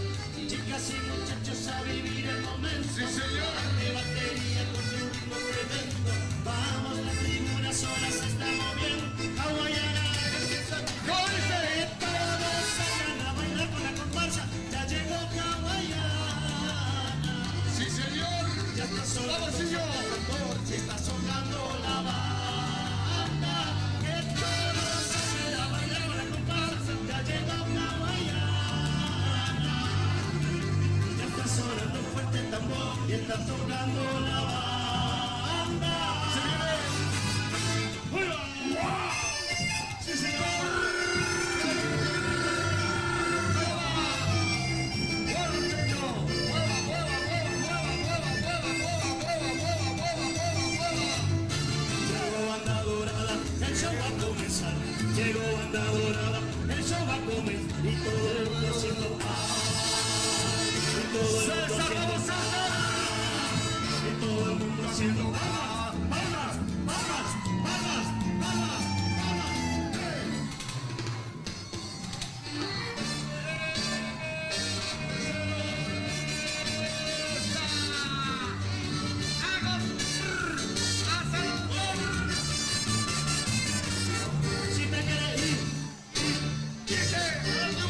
Chicas y muchachos a vivir el momento. Sí, señor. De batería con su ritmo tremendo. Vamos, la tribuna sola se está moviendo. Hawaiana, ¿cómo dice? todos salgan a bailar con la comparsa. Ya llegó Hawaiana. Sí, señor. Ya está sonando Vamos, señor. ya está sonando la banda. Que todos salgan a bailar con la comparsa. Ya llegó Hawaiana. Ya está sonando fuerte el tambor y está tocando la banda. ¡Sí, señor! Llegó banda dorada, el show va a comenzar. Llegó banda dorada, el show va a comenzar. Y todo el mundo haciendo y todo el mundo haciendo y todo el mundo haciendo palmas, palmas, palmas, palmas, palmas. Si te quieres ir,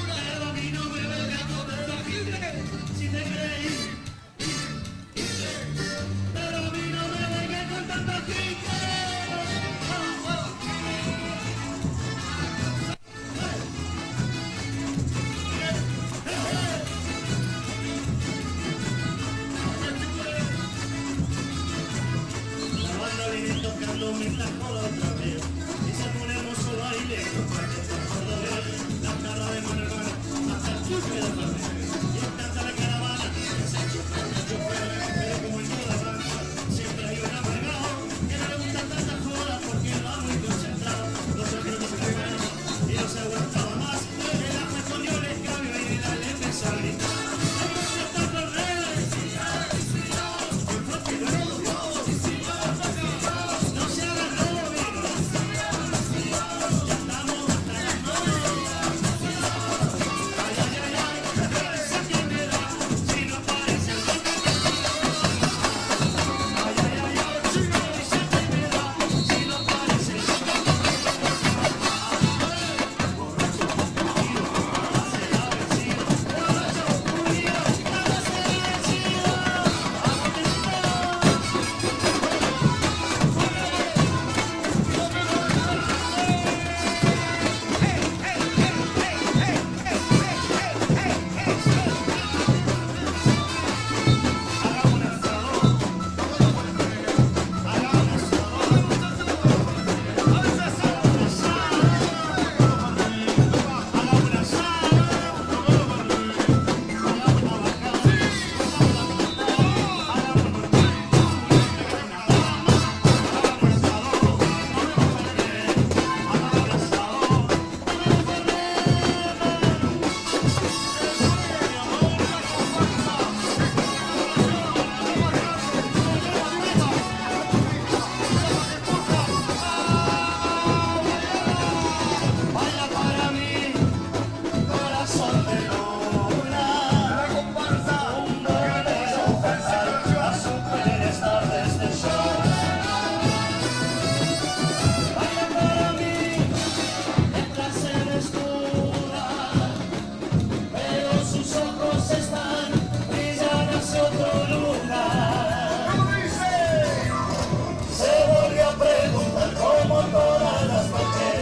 pero a mí no me vengas con tanta gente. Si te quieres ir, pero a mí no me vengas con tanta gente. La banda viene tocando mientras cola otra vez. Y se pone hermoso baile. La cara de mano hermano, hasta el chupe de papel. Y canta la caravana. Se chupa el chofer, pero como en toda banda, siempre hay un amargado que no le gusta tanta joda porque va muy concentrado. Los otros no se aguantan y no se aguantaba más. El ajo escondió el escabio y el ale empezó a gritar. Hay que aceptar los redes. El fuerte no lo dio. No se hagan novios. Ya estamos hasta las 9. Ay, ay, ay, ay, esa tiendera, si no aparece el toque. Ay, ay, ay, ay, esa tiendera, si no aparece el toque. Borracho, unido, nada será vencido. Borracho, unido, nada será vencido. Baila para mí, corazón de luna. La comparsa, un regreso pensar a superar estas desde el show. Baila para mí, mientras se desnuda, pero sus ojos están brillando hacia otro lugar. Se volvió a preguntar como todas las noches.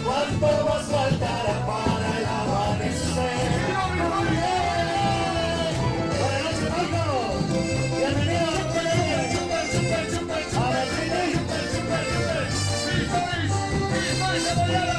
¿Cuánto más faltará para el amanecer? Buenas noches, Marco. Bienvenido a la Colombia. Chupa, chupa, chupa, chupa. A ver, chupa, chupa, chupa. Mi país, Hawaiana.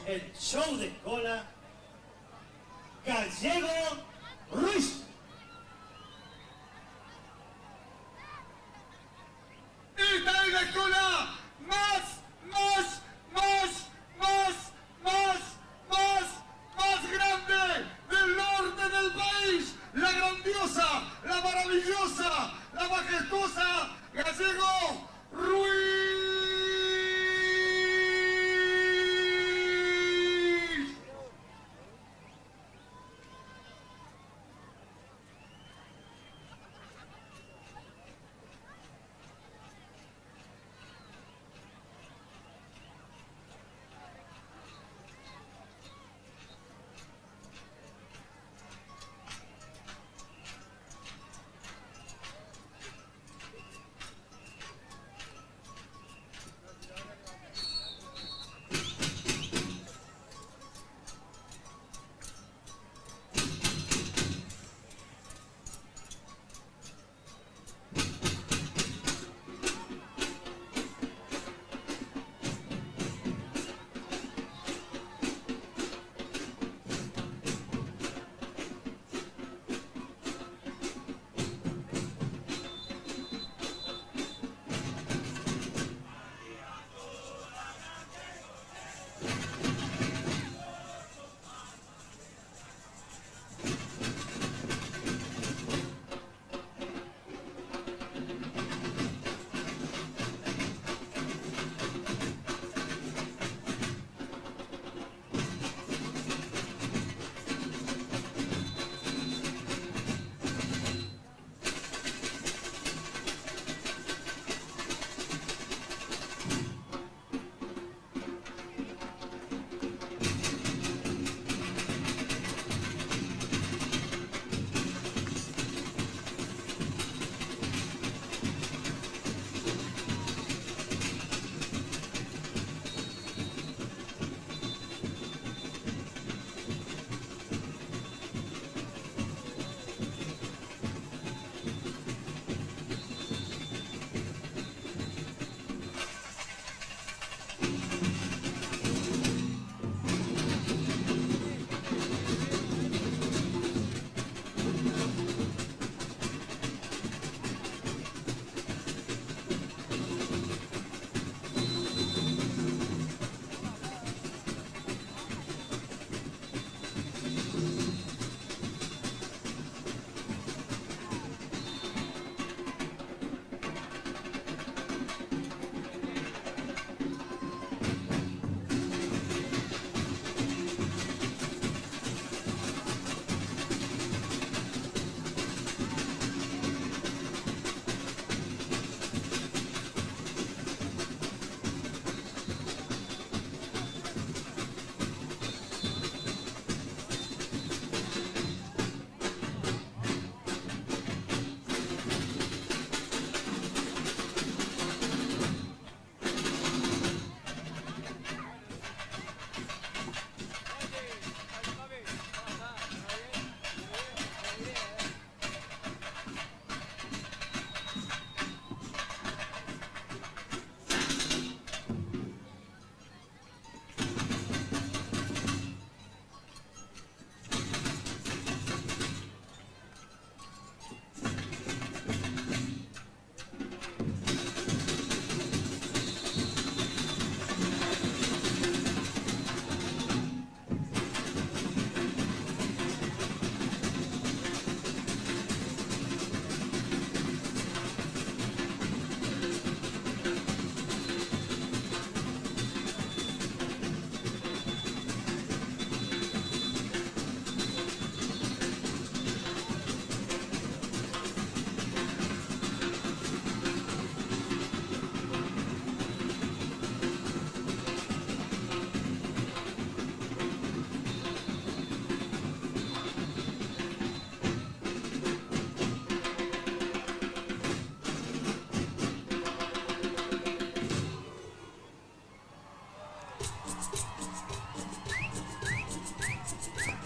el show de escola Gallego Ruiz. Esta es la escuela más grande del norte del país. La grandiosa, la maravillosa, la majestuosa Gallego Ruiz.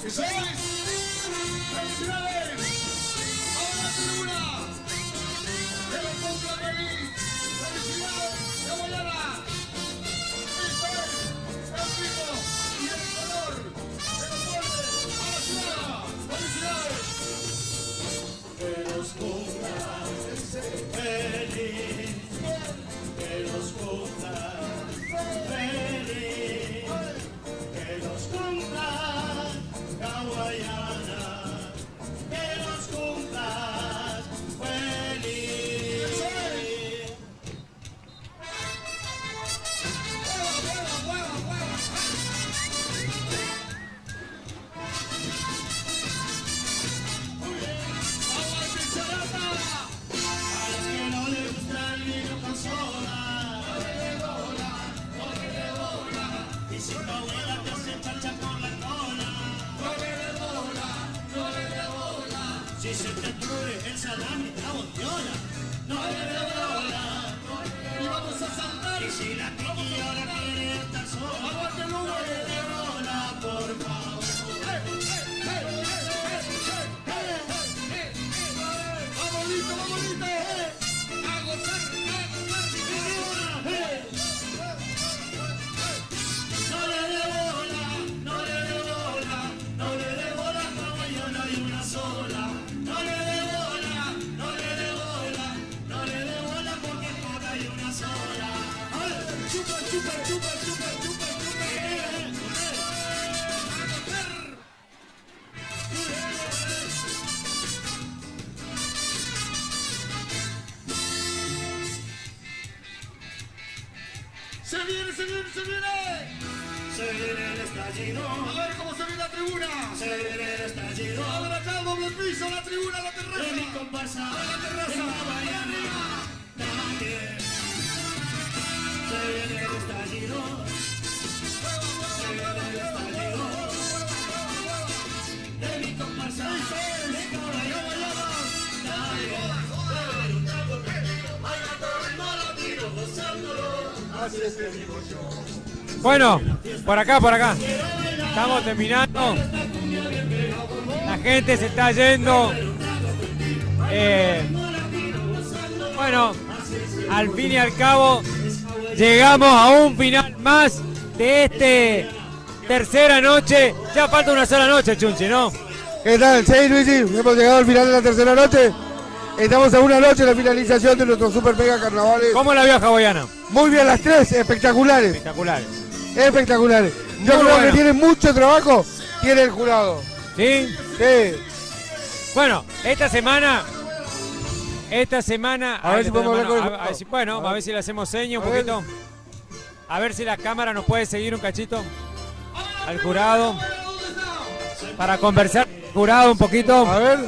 ¡Señores! ¡Felicidades! ¡A la tribuna! ¡Que lo ponga feliz! ¡Felicidades! ¡Caballada! ¡Este es el ritmo y Si se te pudre el salami, la bondiola, no le dé bola. Y vamos a saltar. Y si la tiki ahora quiere estar sola, no le dé bola, por favor. ¡Vamos, listo, vamos, listo! ¡A gozar, no le dé bola, no le dé bola, no le dé bola, hawaiana hay una sola. No le dé bola, no le dé bola, no le dé bola porque toda hay una sola. A ver, chupa, chupa, chupa, chupa, chupa, ¡se viene, se viene, se viene! Se viene el estallido. A ver cómo se viene la tribuna. Se viene el estallido. A ver acá, doble piso, la tribuna, la terraza. De mi comparsa, la terraza. Vaya arriba. Nadie. Se viene el estallido. Se viene el estallido. De mi comparsa, de caballo bailamos. Nadie. Beber un trago pequeño, baila todo el mal amigo, gozándolo. Así es que digo yo. Bueno, por acá, por acá. Estamos terminando. La gente se está yendo. Bueno, al fin y al cabo, llegamos a un final más de este tercera noche. Ya falta una sola noche, Chunchi, ¿no? ¿Qué tal? Sí, Luigi, hemos llegado al final de la tercera noche. Estamos a una noche de la finalización de nuestro Super Mega Carnavales. ¿Cómo la vio hawaiana? Muy bien, las tres, espectaculares. Espectaculares. Espectaculares. Yo Muy creo bueno. que tiene mucho trabajo, tiene el jurado. ¿Sí? Sí. Bueno, esta semana. A ver si podemos hablar con el a ver si, bueno, a ver si le hacemos señas un A ver. poquito. A ver si la cámara nos puede seguir un cachito al jurado. Para conversar con el jurado un poquito. A ver.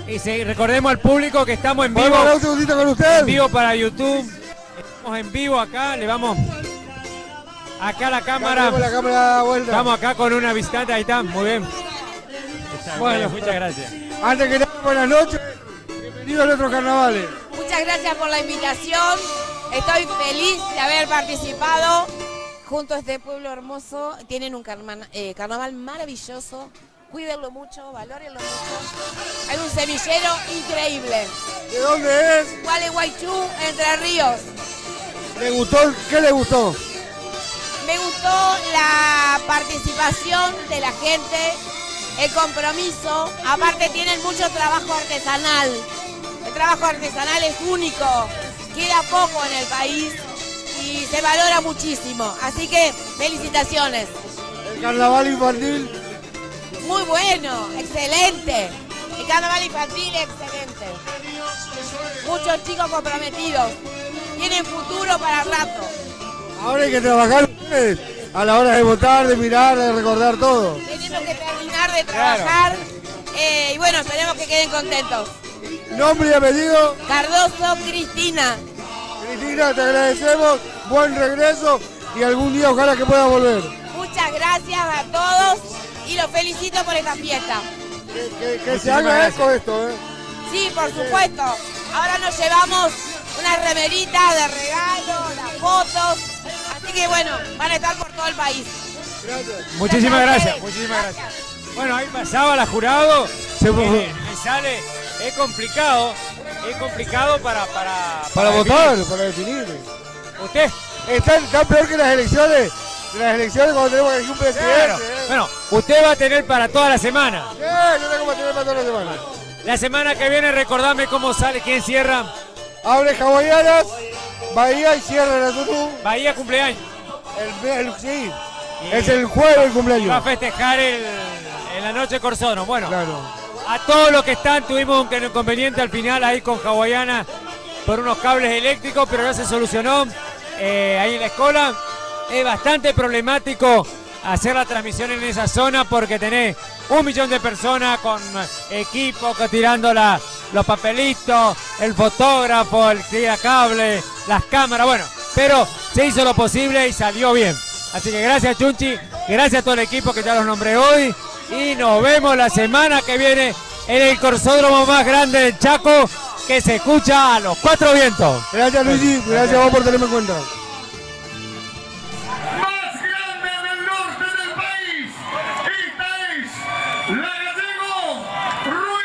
Y recordemos al público que estamos en vivo. ¿Podemos hablar un segundito con usted? En vivo para YouTube. Estamos en vivo acá, le vamos. Acá la cámara. Tenemos la cámara vuelta. Estamos acá con una visitante, ahí está, muy bien. Bueno, muchas gracias. Antes que nada, buenas noches. Bienvenidos a nuestros carnavales. Muchas gracias por la invitación. Estoy feliz de haber participado junto a este pueblo hermoso. Tienen un carnaval maravilloso. Cuídenlo mucho, valórenlo mucho. Hay un semillero increíble. ¿De dónde es? Gualeguaychú, Entre Ríos. ¿Le gustó? ¿Qué le gustó? Me gustó la participación de la gente, el compromiso. Aparte tienen mucho trabajo artesanal. El trabajo artesanal es único. Queda poco en el país y se valora muchísimo. Así que felicitaciones. El carnaval infantil. Muy bueno, excelente. El carnaval infantil, excelente. Muchos chicos comprometidos. Tienen futuro para rato. Ahora hay que trabajar ustedes a la hora de votar, de mirar, de recordar todo. Tenemos que terminar de trabajar. Y bueno, esperemos que queden contentos. Nombre y apellido. Cardoso Cristina. Cristina, te agradecemos. Buen regreso y algún día ojalá que pueda volver. Muchas gracias a todos y los felicito por esta fiesta. Que se haga eco esto, ¿eh? Sí, por supuesto. Ahora nos llevamos unas remeritas de regalo, las fotos. Así que bueno, van a estar por todo el país. Gracias. Muchísimas gracias, muchísimas gracias. Bueno, ahí pasaba la jurado. Me sale, es complicado para votar, definir. para definir. ¿Usted? Están peor que las elecciones. Las elecciones cuando tenemos que elegir un presidente. Claro. Bueno, usted va a tener para toda la semana. Yo tengo que tener para toda la semana. La semana que viene, recordame cómo sale, quién cierra. Abre Hawaianas, Bahía y cierra la Tutú. Bahía cumpleaños. Sí, es el jueves el cumpleaños. Va a festejar en la noche de Corsódromo. Bueno, a todos los que están, tuvimos un inconveniente al final ahí con Hawaiana por unos cables eléctricos, pero ya se solucionó ahí en la escuela. Es bastante problemático hacer la transmisión en esa zona porque tenés 1 millón de personas con equipos tirando los papelitos, el fotógrafo, el cable, las cámaras, bueno, pero se hizo lo posible y salió bien. Así que gracias Chunchi, gracias a todo el equipo que ya los nombré hoy y nos vemos la semana que viene en el corsódromo más grande del Chaco, que se escucha a los 4 vientos. Gracias, Luigi, gracias a vos por tenerme en cuenta. Más grande del norte del país. Esta es la Gallego Ruiz.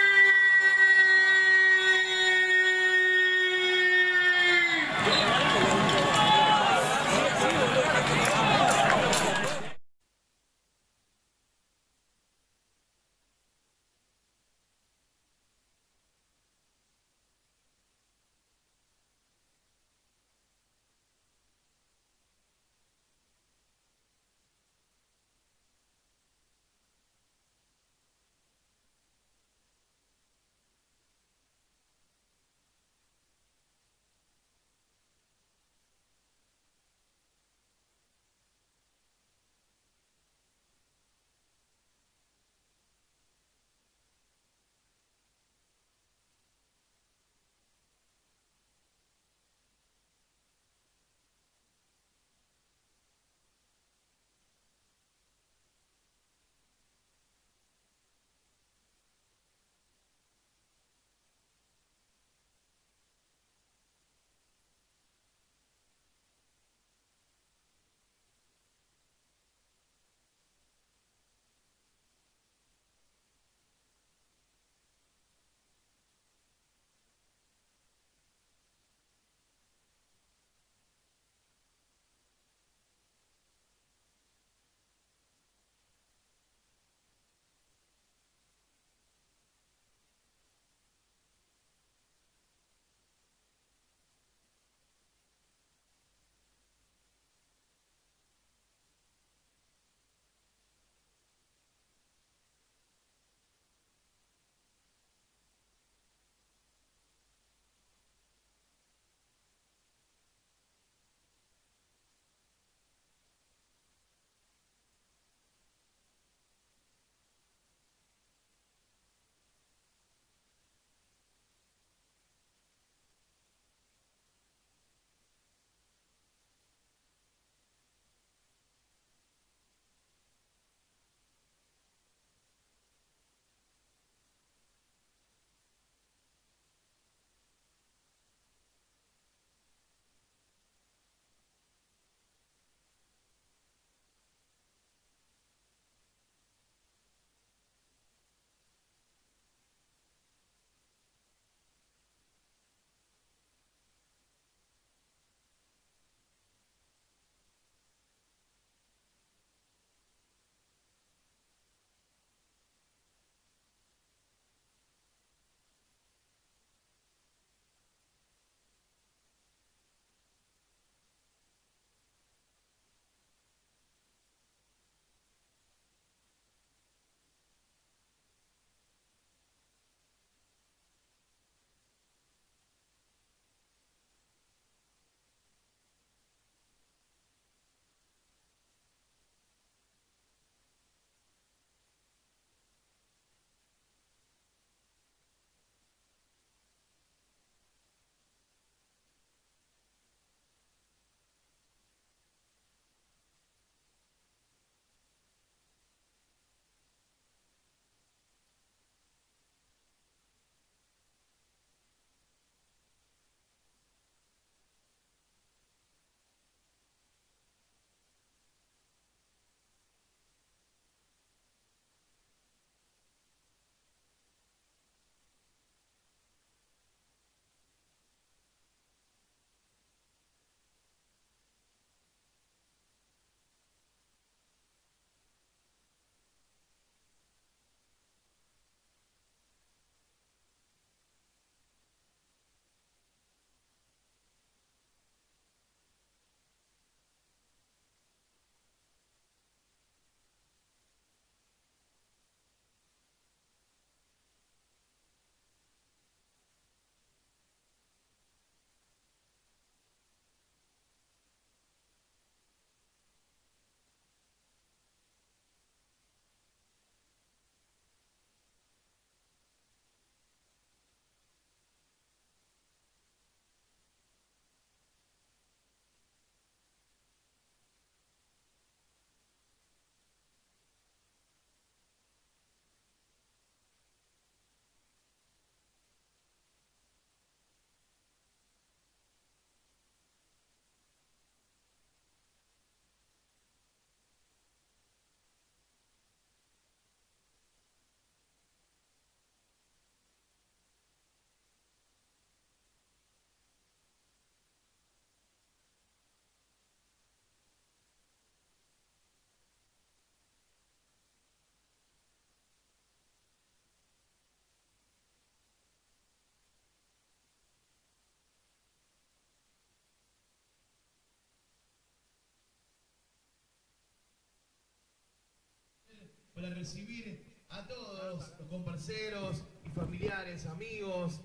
para recibir a todos los comparceros y familiares, amigos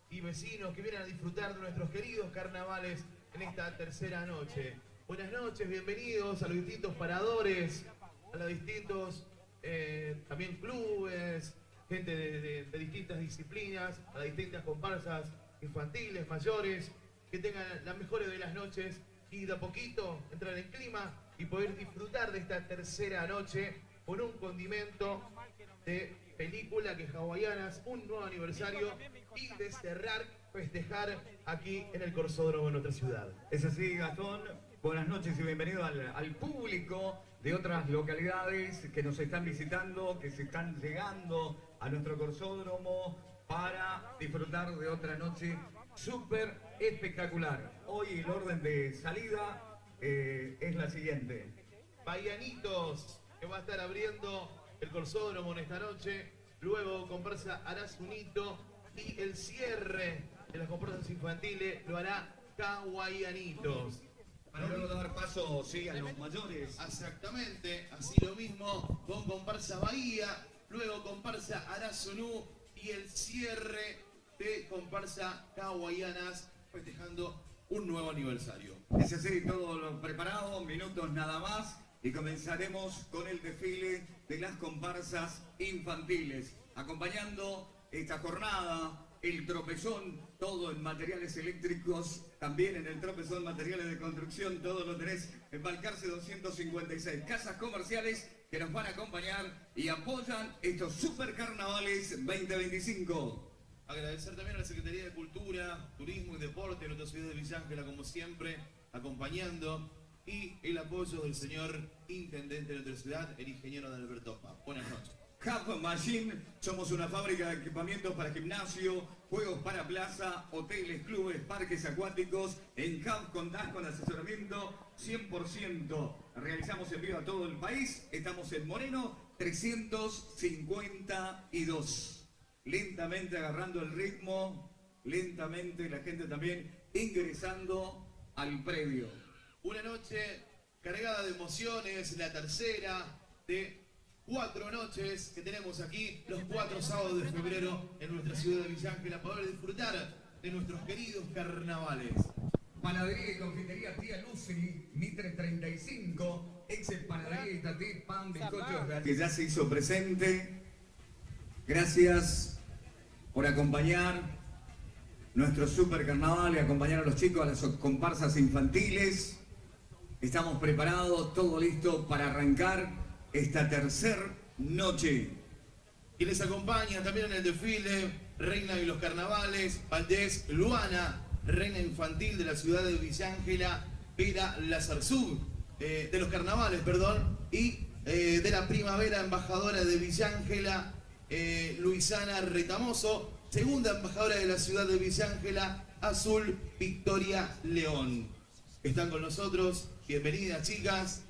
y vecinos que vienen a disfrutar de nuestros queridos carnavales en esta tercera noche. Buenas noches, bienvenidos a los distintos paradores, a los distintos también clubes, gente de distintas disciplinas, a las distintas comparsas infantiles, mayores, que tengan las mejores de las noches y de a poquito entrar en clima y poder disfrutar de esta tercera noche con un condimento de película que es Hawaianas, un nuevo aniversario y de cerrar, festejar aquí en el Corsódromo de nuestra ciudad. Es así, Gastón. Buenas noches y bienvenido al público de otras localidades que nos están visitando, que se están llegando a nuestro Corsódromo para disfrutar de otra noche súper espectacular. Hoy el orden de salida es la siguiente. Baianitos, que va a estar abriendo el Corsódromo en esta noche, luego comparsa Arazunito y el cierre de las comparsas infantiles lo hará Hawaianitos. Para luego dar paso, sí, a los mayores. Exactamente, así lo mismo con comparsa Bahía, luego comparsa Arazunú y el cierre de comparsa Hawaianas, festejando un nuevo aniversario. Es así, todo lo preparado, minutos nada más, y comenzaremos con el desfile de las comparsas infantiles, acompañando esta jornada. El tropezón, todo en materiales eléctricos, también en el tropezón materiales de construcción, todo lo tenés en Balcarce 256. Casas comerciales que nos van a acompañar y apoyan estos super carnavales 2025. Agradecer también a la Secretaría de Cultura, Turismo y Deporte de nuestra ciudad de Villa Ángela, como siempre, acompañando, y el apoyo del señor Intendente de nuestra ciudad, el ingeniero Alberto Paz. Buenas noches. Hub Machine, somos una fábrica de equipamientos para gimnasio, juegos para plaza, hoteles, clubes, parques acuáticos. En Hub contás con asesoramiento 100%. Realizamos envío a todo el país. Estamos en Moreno 352. Lentamente agarrando el ritmo, lentamente la gente también ingresando al predio. Una noche cargada de emociones, la tercera de 4 noches que tenemos aquí, los 4 sábados de febrero en nuestra ciudad de Villa Ángela, para poder disfrutar de nuestros queridos carnavales. Panadería y confitería Tía Lucy, Mitre 35, ex panadería y tatí, pan, bizcochos, que ya se hizo presente. Gracias por acompañar nuestro super carnaval y acompañar a los chicos a las comparsas infantiles. Estamos preparados, todo listo para arrancar esta tercera noche. Y les acompaña también en el desfile Reina de los Carnavales, Valdés Luana, reina infantil de la ciudad de Villa Ángela, Vera Lazarzú, de los carnavales, perdón, y de la primavera, embajadora de Villa Ángela, Luisana Retamoso, segunda embajadora de la ciudad de Villa Ángela, Azul Victoria León. Están con nosotros, bienvenidas chicas.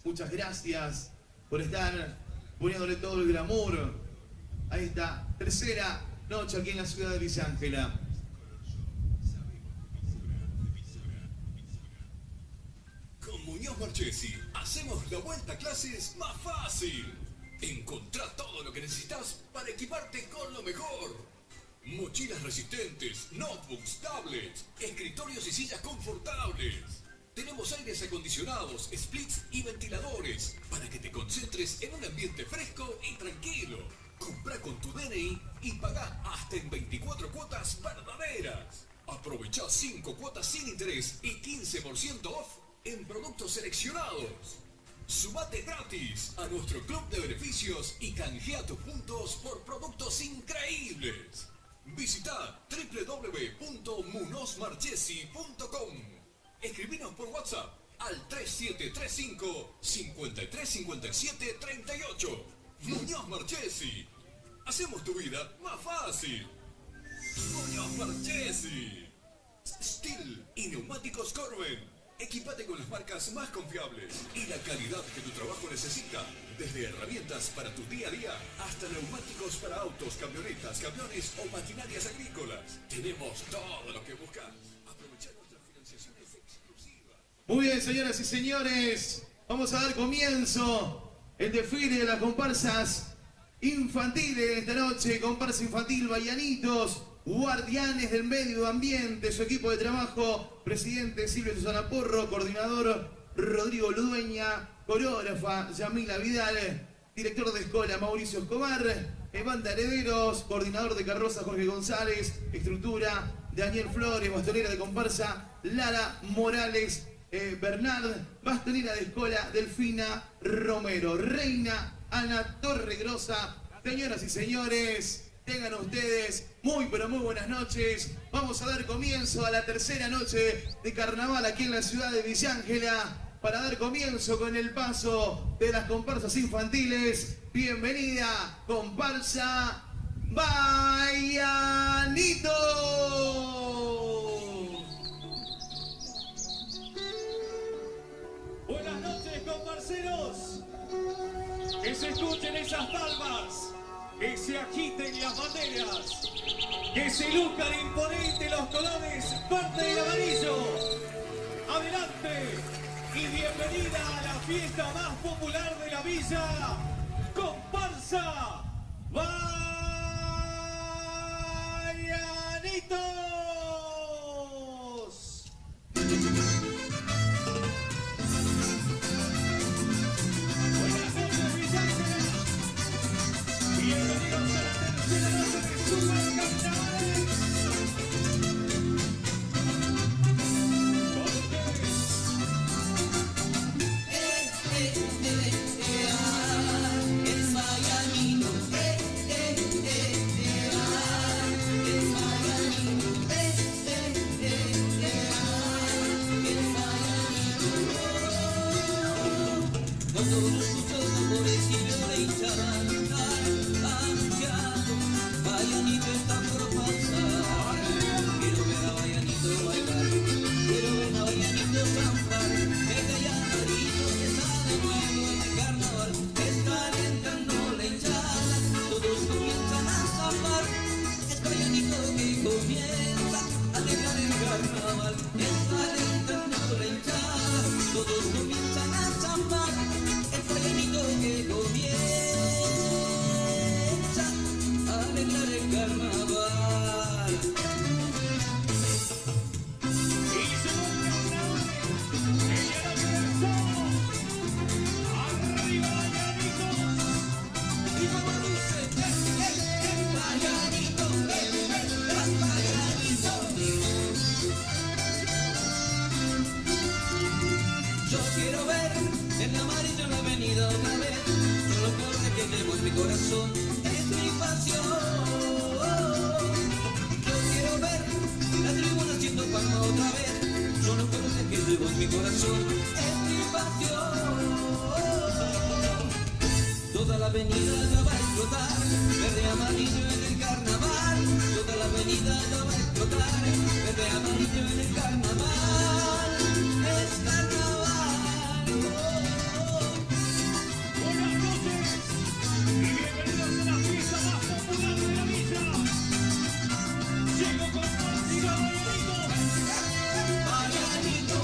Muchas gracias por estar poniéndole todo el glamour a esta tercera noche aquí en la ciudad de Villa Ángela. Con Muñoz Marchesi hacemos la vuelta a clases más fácil. Encontrá todo lo que necesitas para equiparte con lo mejor. Mochilas resistentes, notebooks, tablets, escritorios y sillas confortables. Tenemos aires acondicionados, splits y ventiladores para que te concentres en un ambiente fresco y tranquilo. Comprá con tu DNI y pagá hasta en 24 cuotas verdaderas. Aprovechá 5 cuotas sin interés y 15% off en productos seleccionados. Sumate gratis a nuestro club de beneficios y canjea tus puntos por productos increíbles. Visita www.munozmarchesi.com. Escribinos por WhatsApp al 3735-535738. Muñoz Marchesi. Hacemos tu vida más fácil. Muñoz Marchesi. Steel y neumáticos Corben. Equipate con las marcas más confiables y la calidad que tu trabajo necesita. Desde herramientas para tu día a día hasta neumáticos para autos, camionetas, camiones o maquinarias agrícolas. Tenemos todo lo que buscas. Aprovecha nuestras financiaciones exclusivas. Muy bien, señoras y señores, vamos a dar comienzo el desfile de las comparsas infantiles esta noche, comparsa infantil Baianitos, guardianes del medio ambiente, su equipo de trabajo, presidente Silvia Susana Porro, coordinador Rodrigo Ludueña, coreógrafa Yamila Vidal, director de escuela Mauricio Escobar, banda Herederos, coordinador de carroza Jorge González, estructura Daniel Flores, bastonera de comparsa Lara Morales, Bernard, bastonera de escuela Delfina Romero, reina Ana Torregrosa. Señoras y señores, tengan ustedes muy pero muy buenas noches. Vamos a dar comienzo a la tercera noche de carnaval aquí en la ciudad de Villa Ángela, para dar comienzo con el paso de las comparsas infantiles. Bienvenida, comparsa Baianitos. Buenas noches, comparseros. Que se escuchen esas palmas, que se agiten las banderas, que se luzcan imponentes los colores verde y amarillo. Adelante y bienvenida a la fiesta más popular de la villa, comparsa Baianitos. Buenas noches, Villa Ángela. Bienvenidos a la tercera noche de Super Carnavales. Baianito está por pasar. Quiero ver a Baianito bailar, quiero ver a Baianito zampar. Venga ya, Marito, que está de nuevo en el carnaval. Está alentando la hinchada, todos comienzan a zampar. Es Baianito que comienza a alegrar el carnaval. Está alentando la hinchada, todos comienzan a zampar. Es Baianito que comienza a alegrar el carnaval. Y se van carnavales, que ya no comenzamos. Arriba Baianitos. Y como dice, Baianito, Baianito. Yo quiero ver el amarillo en la avenida otra vez. Solo porque que llevo en mi corazón es mi pasión. Yo quiero ver la tribuna haciendo palma otra vez. Solo porque que llevo en mi corazón es mi pasión. Toda la avenida ya va a explotar, verde amarillo en el carnaval. Toda la avenida ya va a explotar, verde amarillo en el carnaval. Es carnaval. Buenas noches y bienvenidos a la fiesta más popular de la villa. Llego con Marcelo Baianitos. Baianito,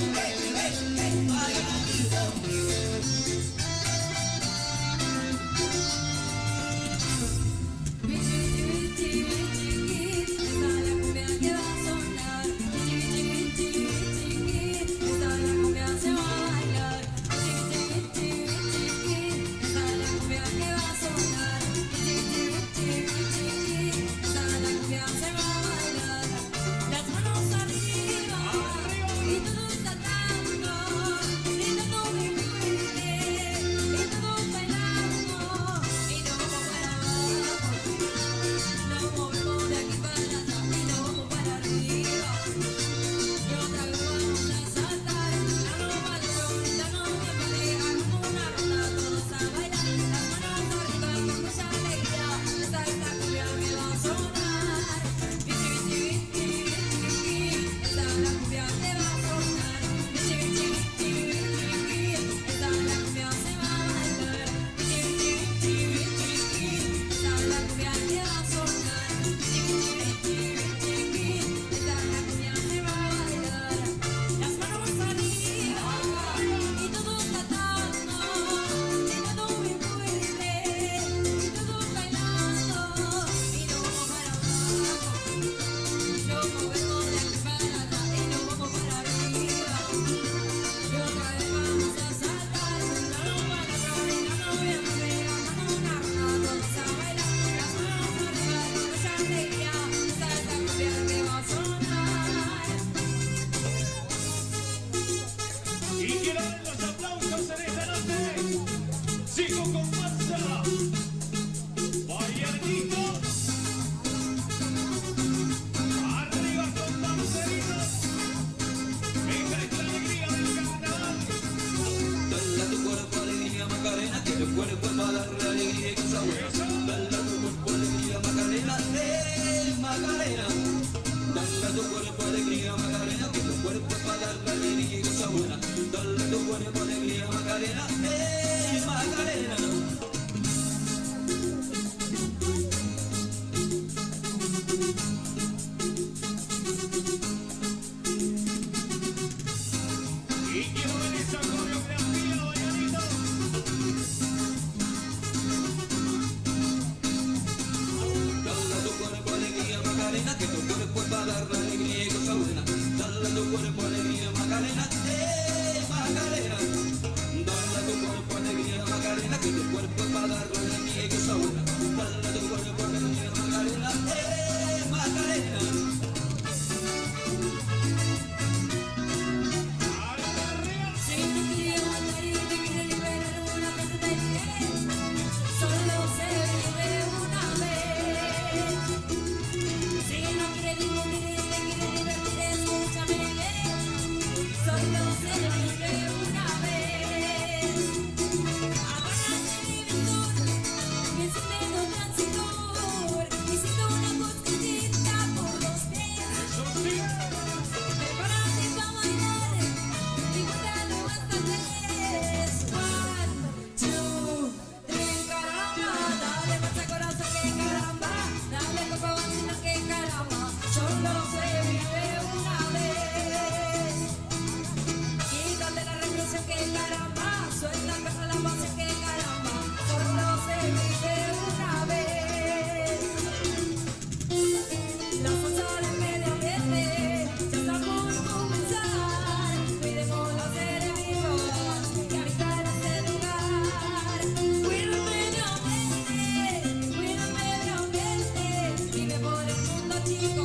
chico,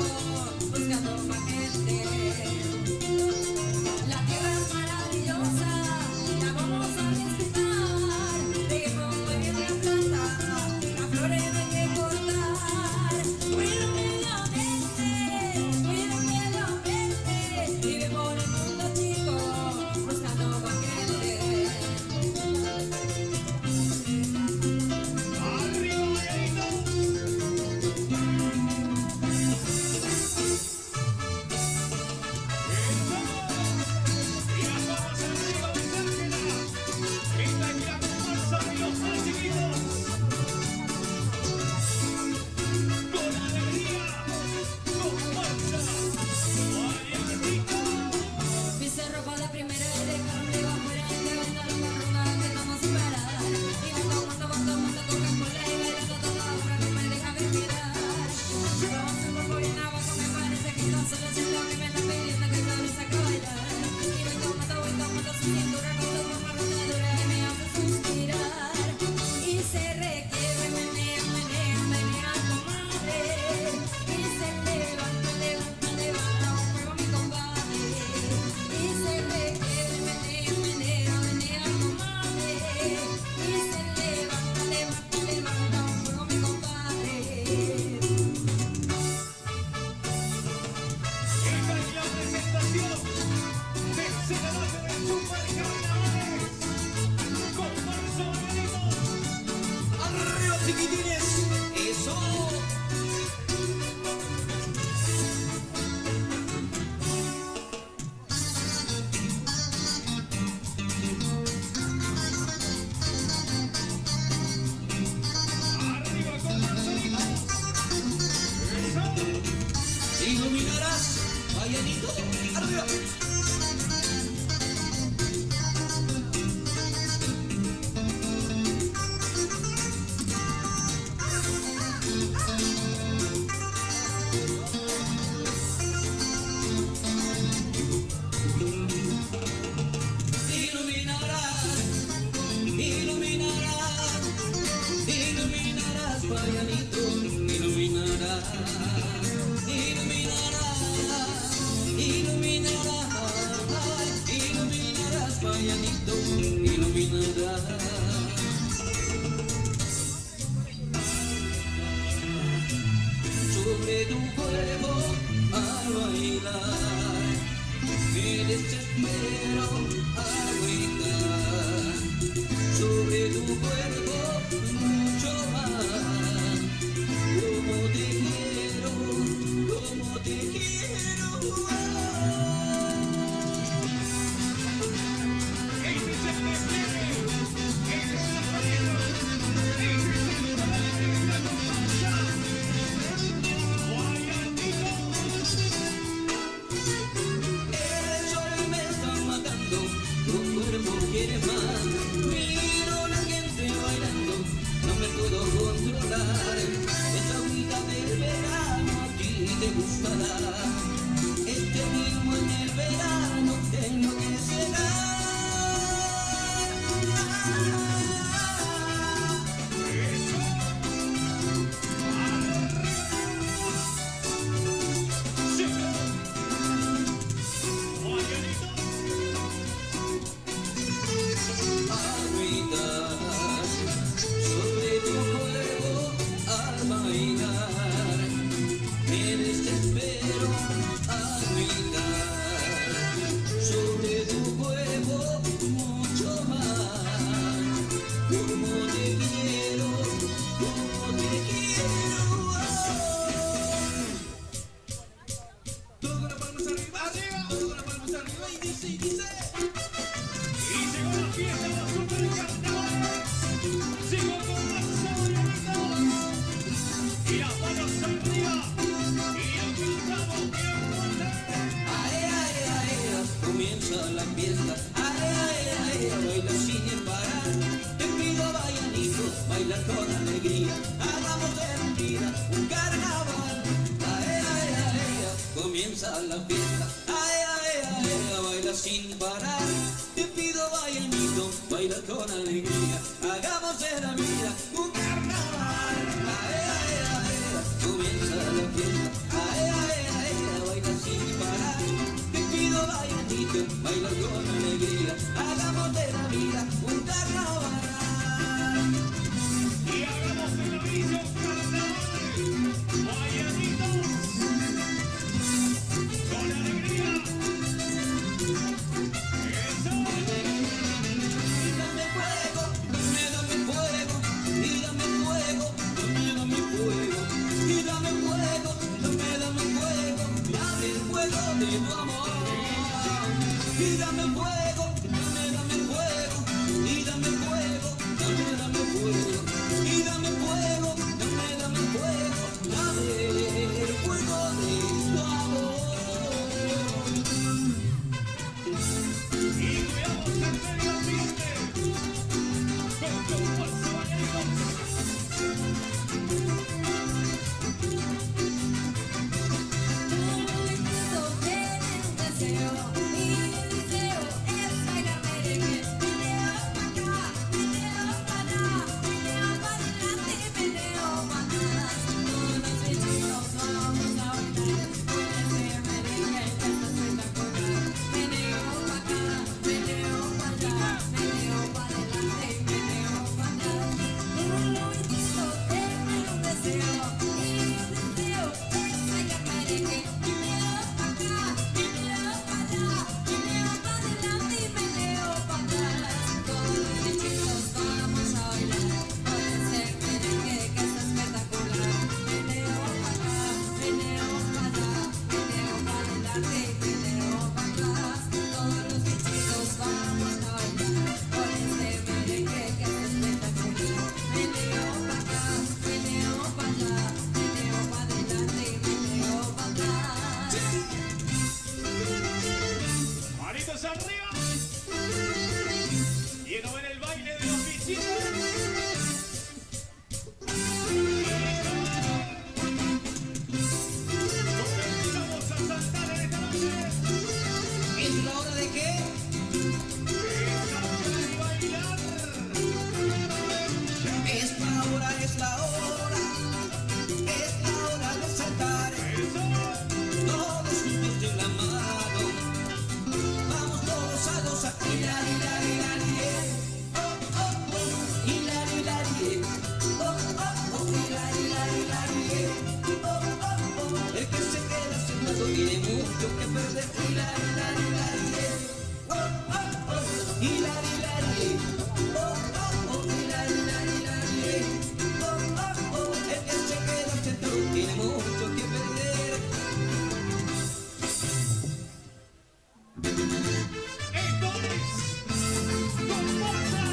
buscando más gente. La tierra es maravillosa, la vamos a disfrutar. De romper la planta, las flores hay que cortar. Cuida medio ambiente, vive por el mundo chico, buscando más gente. Viste ropa de primera y de carne va fuera y te venda la corona que estamos sin parar. Y va tomando Coca-Cola y bailando toda hora que me deja respirar. Vamos un poco bien abajo, me parece que tan solo siento que me están pidiendo que solo saque a bailar. Y voy tomando su cintura con tu forma rotadora y me hace suspirar. Y se requiere, menea, comadre. Y se levanta, un juego mi compadre. Y se requiere, menea, comadre. Y se levanta, un juego mi compadre. Esta es la presentación tercera noche del Super Carnavales. Comparsa Marianito. ¡Arriba, chiquitines! ¡Eso! Arriba con Marcelito. Iluminarás, Marianito. ¡Arriba! Iluminarás, Marianito, iluminarás, Marianito, iluminarás. Sobre tu cuerpo al bailar, me desespero al gritar. Sobre tu cuerpo mucho más. Como te quiero, como te quiero. El sol me está matando, tu cuerpo quiere más. Miro la gente bailando, no me puedo controlar. Esta vida del verano a ti te gustará. Este mismo en el verano tengo que cenar. Agüitas sobre tu cuerpo al bailar, me desespero. Agüitas sobre tu cuerpo mucho más. Como te quiero, como te quiero. Todas las palmas arriba, todas las palmas arriba y dice, y dice. Y llegó la fiesta de los Super Carnavales. Sigo con Marza Marianito. Y las manos arriba. Y lo cantamos bien fuerte. Ae, ae, ae, comienza la fiesta. Ae, ae, ae, baila sin parar. Te pido, Marianito, bailar con alegría. Hagamos de la vida un carnaval. Ae, ae, ae, comienza la fiesta. Ae, ae, ae, baila sin parar. Te pido, Marianito, bailar con alegría. Hagamos de la vida un carnaval. Ae, ae, ae, comienza la fiesta. Ae, de tu amor. Y dame fuego, dame fuego, y dame fuego, dame fuego, y dame fuego, dame fuego, dame el fuego de tu amor. Y cuidamos el medio ambiente con Comparsa Valladolid. Manitos arriba. Quiero ver el baile de los bichitos. Comenzamos a saltar en esta noche. ¿Es la hora de qué? Esta hora es la hora. Es la hora de saltar. Todos juntos de la mano. Vamos todos a gozar. Hilari, hilari, hilari, oh, oh, oh. Hilari, hilari, oh, oh, oh. Hilari, hilari, hilari, oh, oh, oh. El que se queda sentado tiene mucho que perder. Hilari, hilari, hilari, oh, oh, oh. Hilari, hilari, oh, oh, oh. Hilari, hilari, hilari, oh, oh, oh. El que se queda sentado tiene mucho que perder. Esto es Comparsa.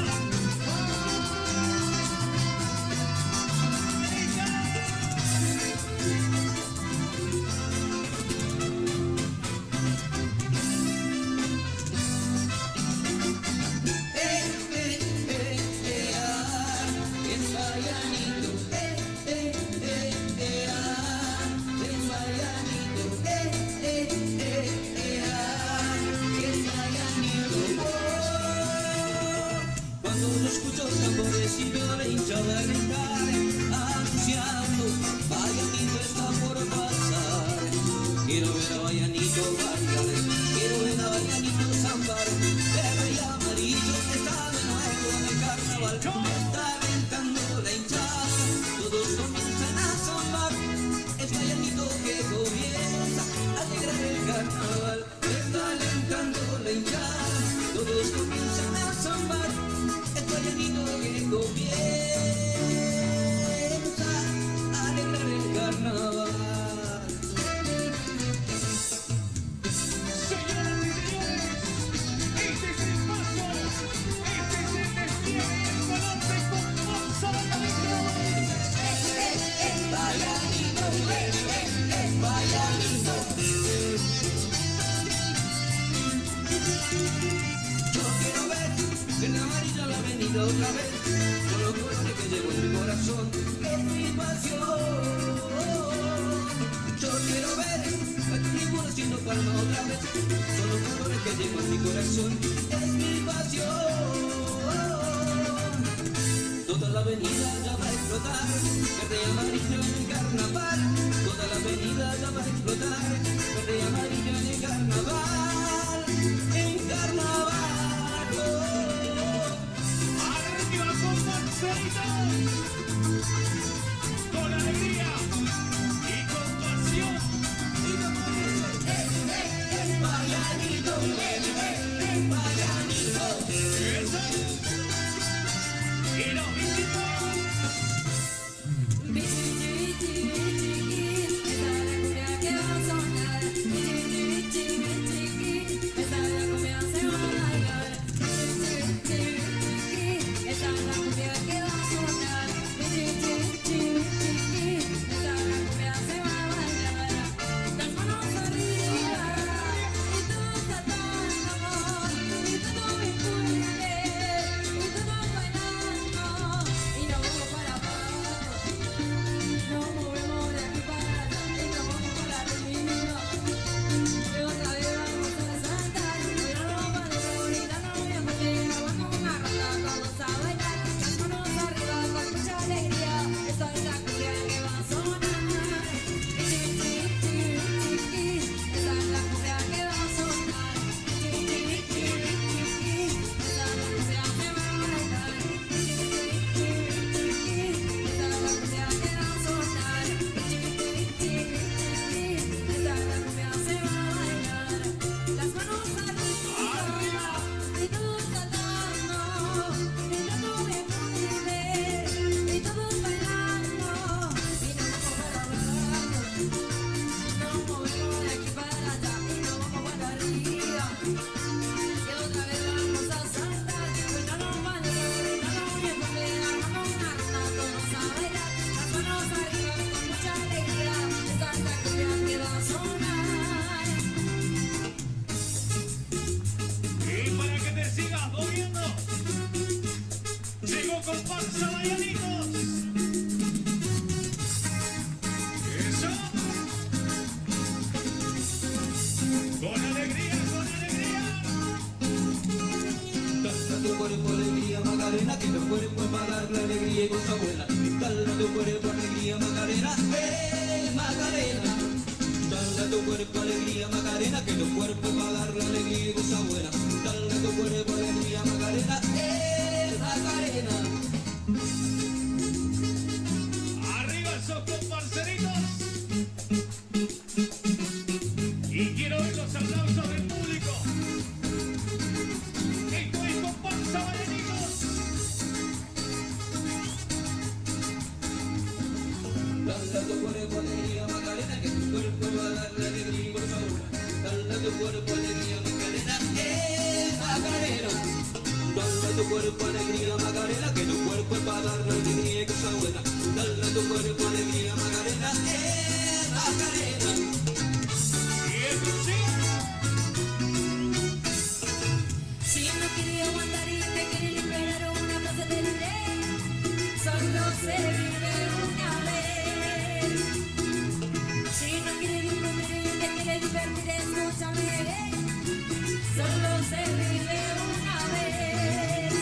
Cuando yo escucho tambores y veo la hinchada gritar, anunciando, Vallanito está por pasar. Quiero ver a Vallanito bailar, quiero ver a Vallanito zambar, verde y amarillo que está de nuevo en el carnaval. Está alentando la hinchada, todos comienzan a zambar. Es Vallanito que comienza a alegrar el carnaval. Está alentando la hinchada, todos comienzan a zambar. Es Vallanito que comienza a alegrar el carnaval. Señoras y señores, este es el paso, este es el despliegue y el color de Comparsa Valladolid. Vallanito, Vallanito. Yo quiero ver en amarillo la avenida otra vez, con los colores que llevo en mi corazón, es mi pasión. Yo quiero ver a Tribuna haciendo palma otra vez, con los colores que llevo en mi corazón, es mi pasión. Toda la avenida ya va a explotar, verde y amarillo en el carnaval. Toda la avenida ya va a explotar, verde y amarillo en el carnaval. En carnaval. Arriba con Marcelita, con alegría y con pasión. Vallanito, Vallanito. Eso. Y los visitos. Bichi, bichi, bichi, esa es la cumbia que va a sonar. Bichi, bichi, Macarena, dale a tu cuerpo alegría, Macarena, que tu cuerpo va a dar la alegría y cosa buena. Dale a tu cuerpo alegría, Macarena, Macarena. Arriba esos comparceritos. Y quiero ver los aplausos del público. Esto es comparsa Baianitos. Dale a tu cuerpo alegría, Macarena, que tu cuerpo va a dar la alegría y cosa buena. Dale a tu cuerpo alegría, Macarena, Macarena. Dale a tu cuerpo alegría, Macarena, que tu cuerpo va a dar la alegría y cosa buena. Dale a tu cuerpo alegría, Macarena, Macarena. Si no quiere aguantar y te quiere liberar una cosa te diré, solo se vive una vez. Si no quiere disfrutar y te quiere divertir, escúchame, solo se vive una vez.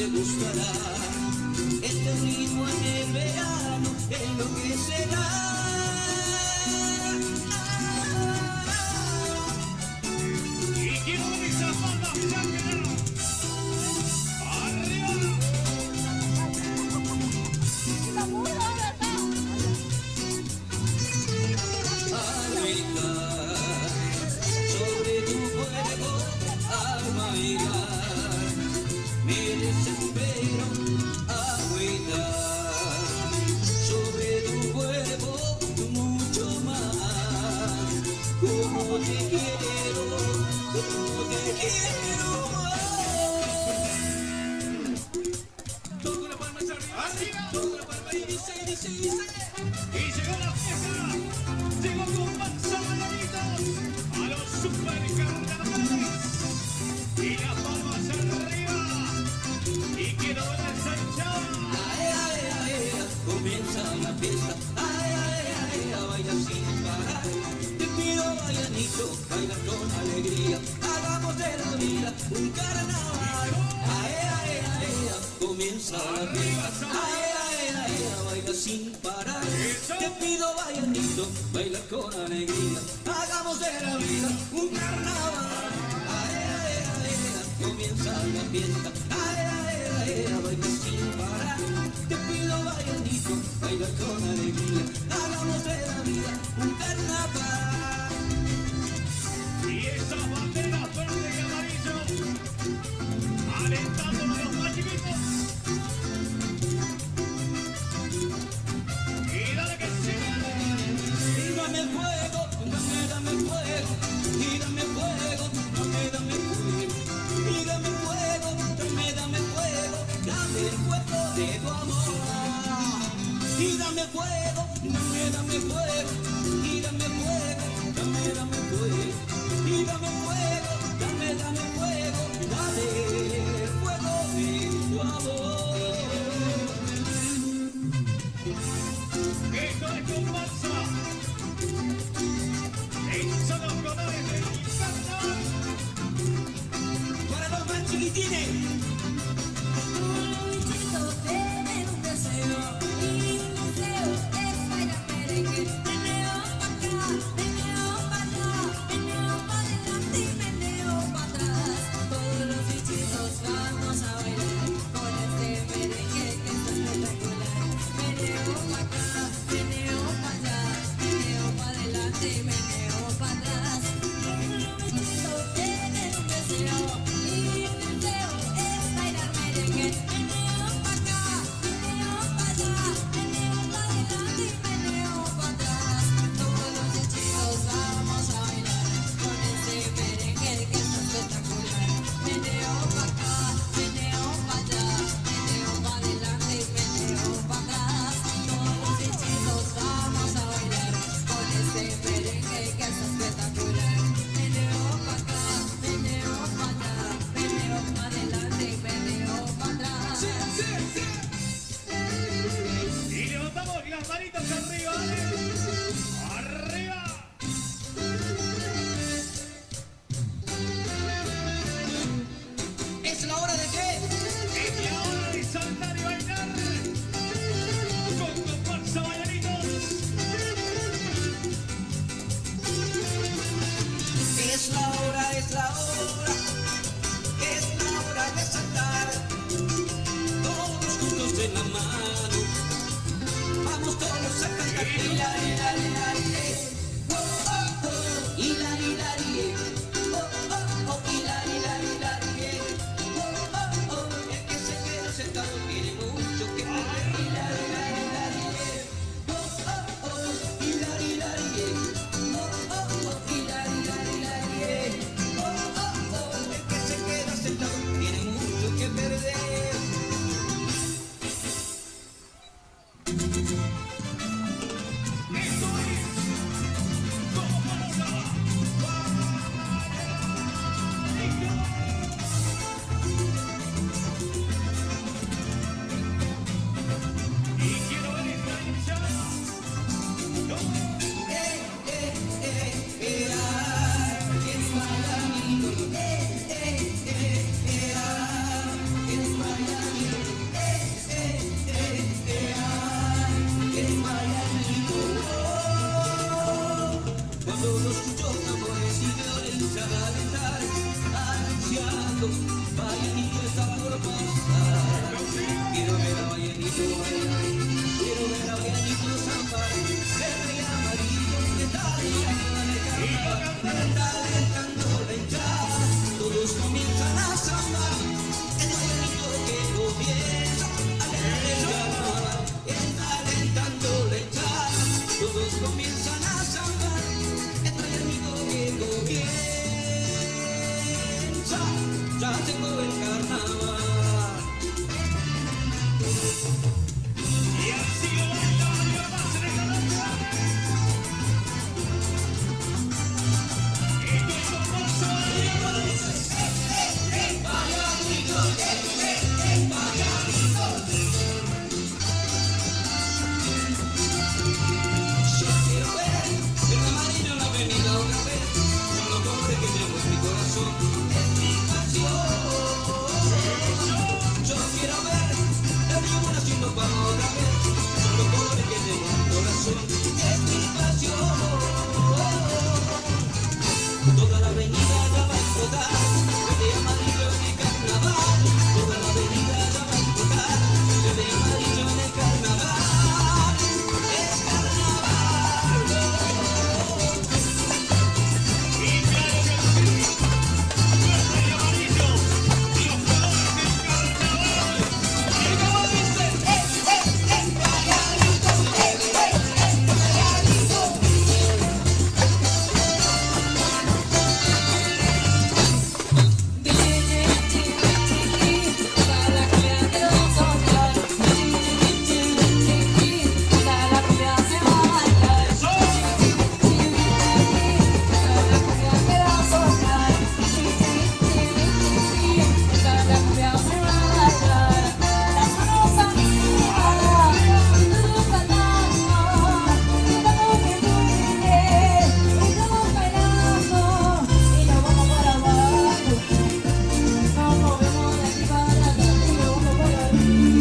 te gustará. Este ritmo en el verano enloquecerá. Y quiero ver esas palmas blancas. ¡Arriba! Sobre tu cuerpo armaigar, me desespero agüitar. Sobre tu cuerpo mucho más, como te quiero más. Toco la palma arriba, toco la palma y dice. Y llegó la fiesta, llegó con Comparsa Marianitos a los supercarnavales. Y las palmas arriba, y quiero ver esa hinchada. Comienza la fiesta, baila sin parar. Te pido, Marianito, baila con alegría. Hagamos de la vida un carnaval. Comienza la fiesta, baila sin parar. Te pido, Marianito, baila con alegría. Hagamos de la vida un carnaval. Comienza la fiesta, baila sin parar. Te pido, Marianito, baila con alegría. Hagamos de la vida un carnaval. Y esas banderas verde y amarillo, alentando a los más chiquitos. Y dale que sí. Y dame fuego, dame fuego. Y dame fuego, dame fuego. Y dame fuego, dame fuego. Dame el fuego de tu amor. Y dame fuego, dame fuego. Y dame fuego, dame fuego. Y dame fuego, dame fuego. Dame el fuego de tu amor. Esto es Comparsa. Estos son los colores del carnaval. Para los más chiquitines. Tienen un deseo, y un deseo es bailar merengue. Meneo pa' acá, meneo pa' allá, meneo pa' adelante.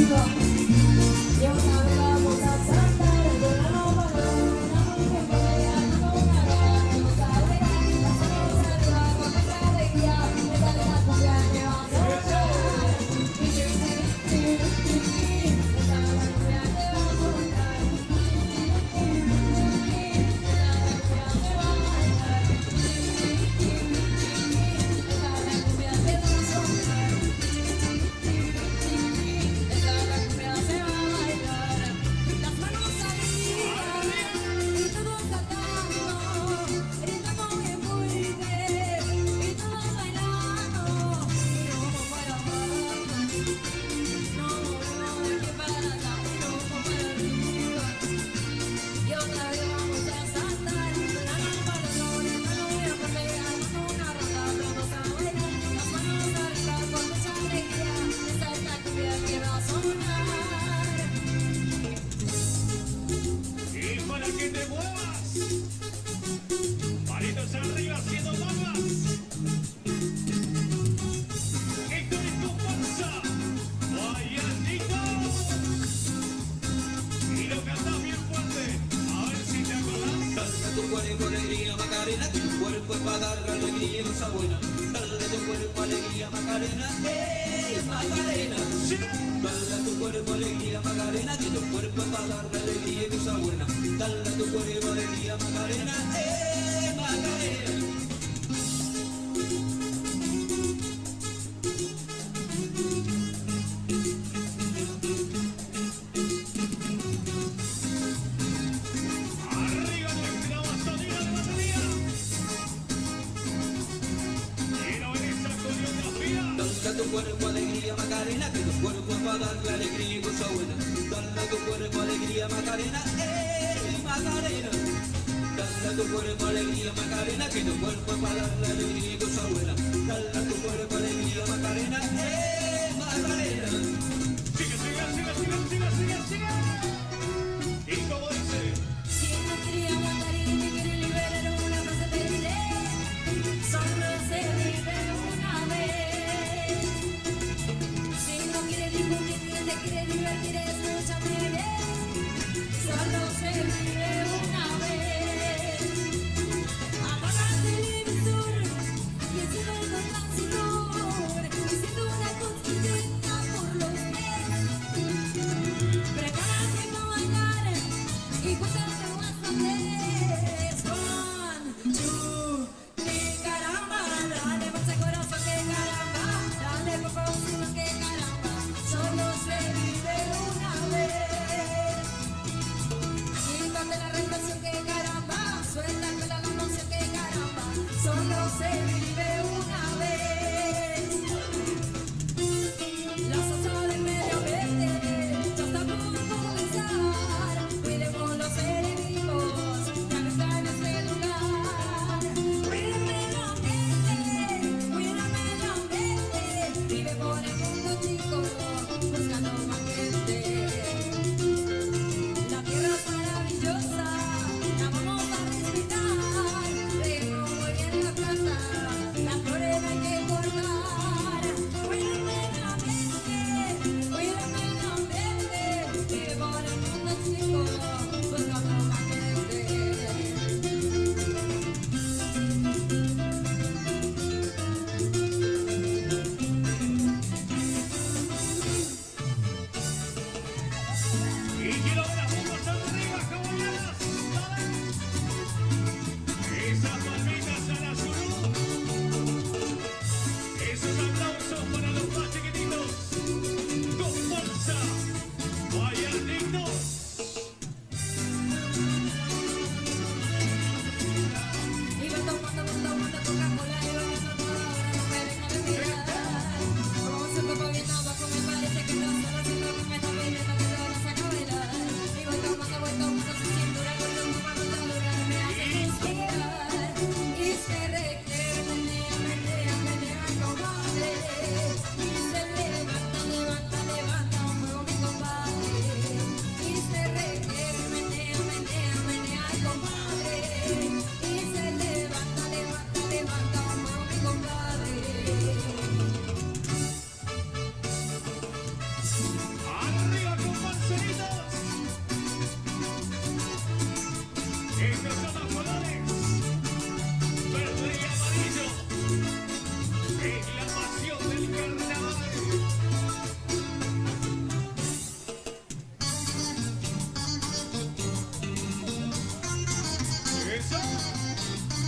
Una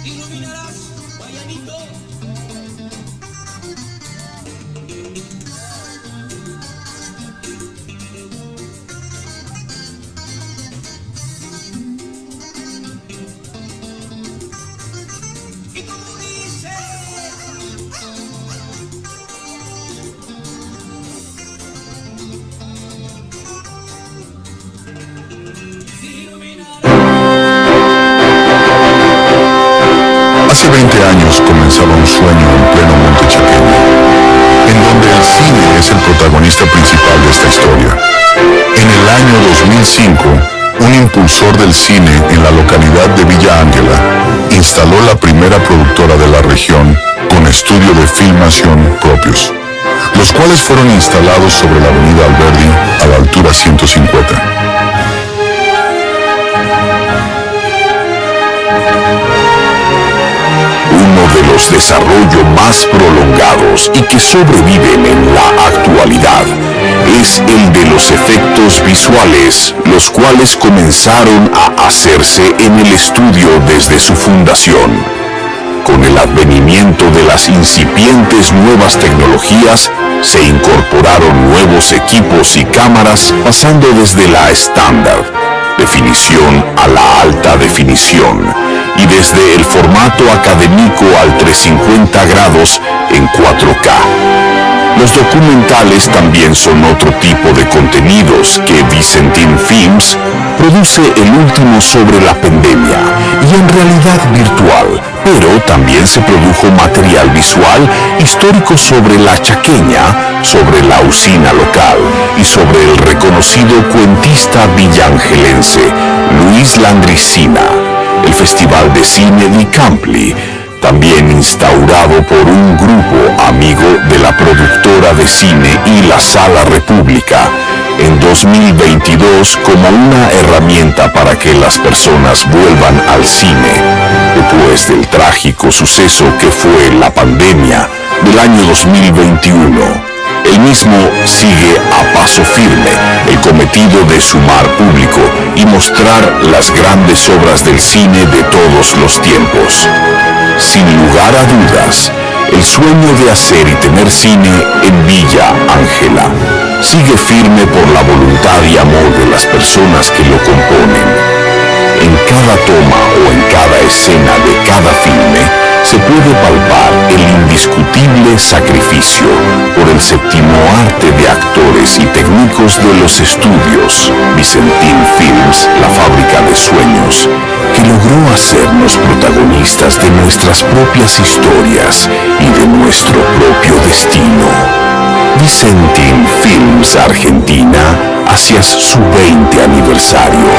iluminarás, Guayanito. Y como dice, Hace 20 años comenzaba un sueño en pleno monte chaqueño, en donde el cine es el protagonista principal de esta historia. En el año 2005, un impulsor del cine en la localidad de Villa Ángela instaló la primera productora de la región con estudio de filmación propios, los cuales fueron instalados sobre la avenida Alberdi a la altura 150. Uno de los desarrollos más prolongados y que sobreviven en la actualidad es el de los efectos visuales, los cuales comenzaron a hacerse en el estudio desde su fundación. Con el advenimiento de las incipientes nuevas tecnologías, se incorporaron nuevos equipos y cámaras, pasando desde la estándar definición a la alta definición, y desde el formato académico al 350 grados en 4K. Los documentales también son otro tipo de contenidos que Vicentín Films produce, el último sobre la pandemia y en realidad virtual, pero también se produjo material visual histórico sobre la chaqueña, sobre la usina local y sobre el reconocido cuentista villangelense Luis Landricina. El Festival de Cine di Campli, también instaurado por un grupo amigo de la productora de cine y la Sala República, en 2022 como una herramienta para que las personas vuelvan al cine, después del trágico suceso que fue la pandemia del año 2021. El mismo sigue a paso firme el cometido de sumar público y mostrar las grandes obras del cine de todos los tiempos. Sin lugar a dudas, el sueño de hacer y tener cine en Villa Ángela sigue firme por la voluntad y amor de las personas que lo componen. En cada toma o en cada escena de cada filme se puede palpar el indiscutible sacrificio por el séptimo arte de actores y técnicos de los estudios Vicentín Films, la fábrica de sueños, que logró hacernos protagonistas de nuestras propias historias y de nuestro propio destino. Vicentín Films Argentina hacia su 20 aniversario.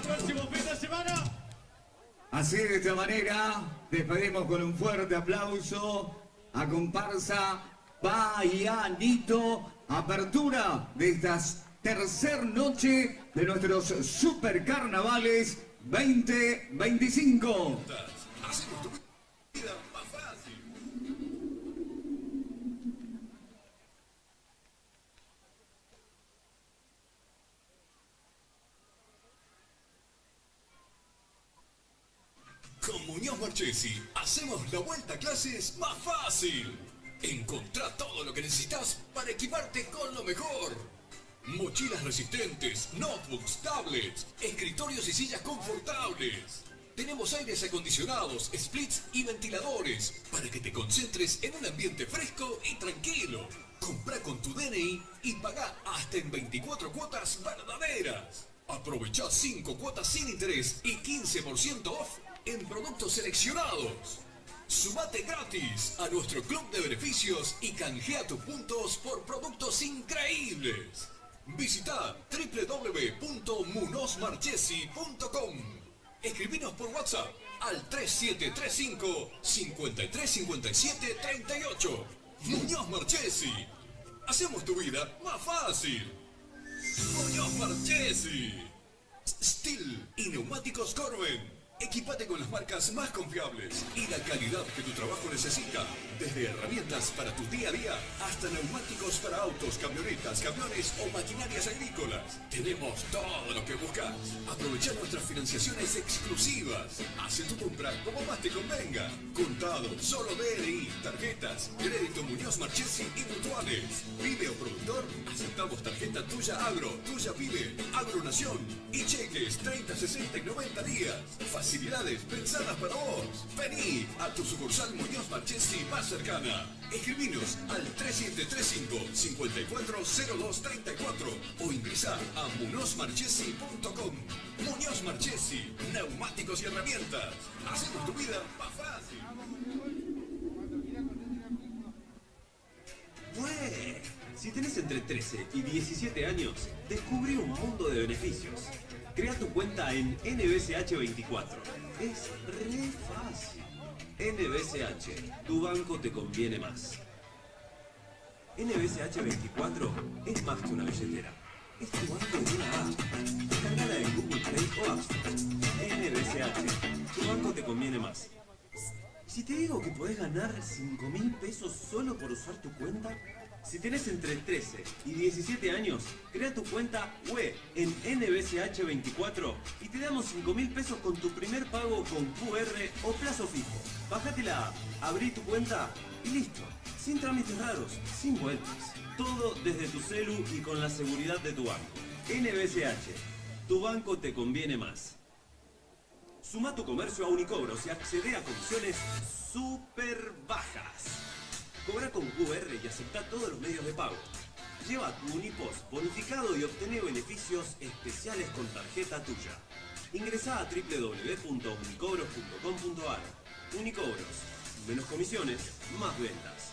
próximo fin de semana. Así de esta manera, despedimos con un fuerte aplauso a comparsa Bayanito, apertura de esta tercera noche de nuestros Super Carnavales 2025. Hacemos tu vida más fácil. Con Muñoz Marchesi hacemos la vuelta a clases más fácil. Encontrá todo lo que necesitas para equiparte con lo mejor. Mochilas resistentes, notebooks, tablets, escritorios y sillas confortables. Tenemos aires acondicionados, splits y ventiladores para que te concentres en un ambiente fresco y tranquilo. Comprá con tu DNI y pagá hasta en 24 cuotas verdaderas. Aprovechá 5 cuotas sin interés y 15% off en productos seleccionados. Sumate gratis a nuestro club de beneficios y canjea tus puntos por productos increíbles. Visita www.munozmarchesi.com. Escribinos por WhatsApp al 3735 5357 38. Muñoz Marchesi. Hacemos tu vida más fácil. Muñoz Marchesi. Steel y neumáticos Corben. Equipate con las marcas más confiables y la calidad que tu trabajo necesita. Desde herramientas para tu día a día hasta neumáticos para autos, camionetas, camiones o maquinarias agrícolas. Tenemos todo lo que buscas. Aprovecha nuestras financiaciones exclusivas. Haz tu compra como más te convenga. Contado, solo DNI, tarjetas, crédito Muñoz Marchesi y mutuales. Pyme o productor, aceptamos tarjeta Tuya Agro, Tuya Pyme, Agronación y cheques 30, 60 y 90 días. Facilidades pensadas para vos. Vení a tu sucursal Muñoz Marchesi más cercana. Escribinos al 3735-540234 o ingresa a munozmarchesi.com. Muñoz Marchesi, neumáticos y herramientas. Hacemos tu vida más fácil. Bueno, si tenés entre 13 y 17 años, descubrí un mundo de beneficios. Crea tu cuenta en NBCH24. Es re fácil. NBCH, tu banco te conviene más. NBCH24 es más que una billetera. Es tu banco en una app. Descargala en Google Play o App Store. NBCH, tu banco te conviene más. Si te digo que podés ganar 5.000 pesos solo por usar tu cuenta, si tenés entre 13 y 17 años, crea tu cuenta web en NBCH24 y te damos 5.000 pesos con tu primer pago con QR o plazo fijo. Bájate la app, abrí tu cuenta y listo. Sin trámites raros, sin vueltas. Todo desde tu celu y con la seguridad de tu banco. NBCH, tu banco te conviene más. Suma tu comercio a Unicobros y accede a comisiones súper bajas. Cobra con QR y acepta todos los medios de pago. Lleva tu Unipost bonificado y obtené beneficios especiales con tarjeta tuya. Ingresá a www.unicobros.com.ar. Unicobros. Menos comisiones, más ventas.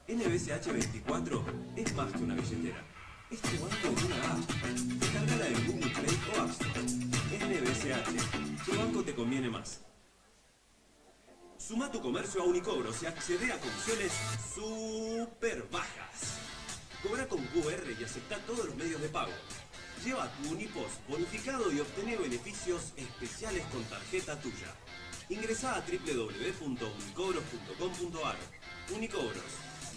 NBCH24 es más que una billetera. Es tu banco en una app. Descargala en Google Play o App Store. NBCH. Tu banco te conviene más. Suma tu comercio a Unicobros y accede a comisiones súper bajas. Cobra con QR y acepta todos los medios de pago. Lleva tu Unipost bonificado y obtené beneficios especiales con tarjeta tuya. Ingresá a www.unicobros.com.ar. Unicobros.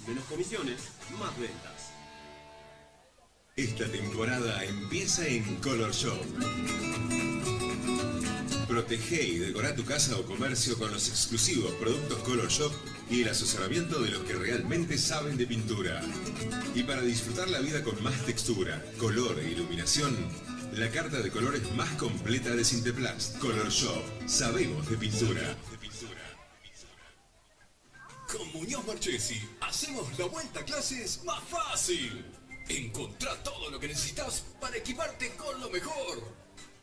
Menos comisiones, más ventas. Esta temporada empieza en Color Shop. Protege y decora tu casa o comercio con los exclusivos productos Color Shop y el asesoramiento de los que realmente saben de pintura. Y para disfrutar la vida con más textura, color e iluminación, la carta de colores más completa de Sinteplast. Color Shop. Sabemos de pintura. Con Muñoz Marchesi hacemos la vuelta a clases más fácil. Encontrá todo lo que necesitas para equiparte con lo mejor.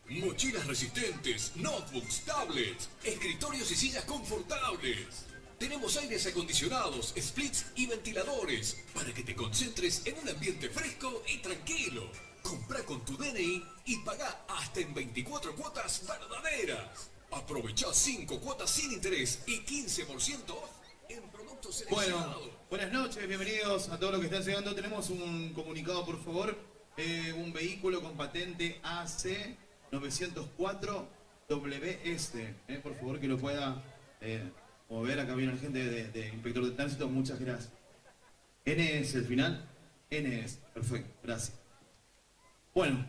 Mochilas resistentes, notebooks, tablets, escritorios y sillas confortables. Tenemos aires acondicionados, splits y ventiladores para que te concentres en un ambiente fresco y tranquilo. Comprá con tu DNI y pagá hasta en 24 cuotas verdaderas. Aprovechá 5 cuotas sin interés y 15% off en productos seleccionados. Bueno, buenas noches, bienvenidos a todos los que están llegando. Tenemos un comunicado, por favor. Un vehículo con patente AC 904 WS. Por favor, que lo pueda mover. Acá viene el gente de inspector de tránsito. Muchas gracias. N es el final. N es. Perfecto, gracias. Bueno,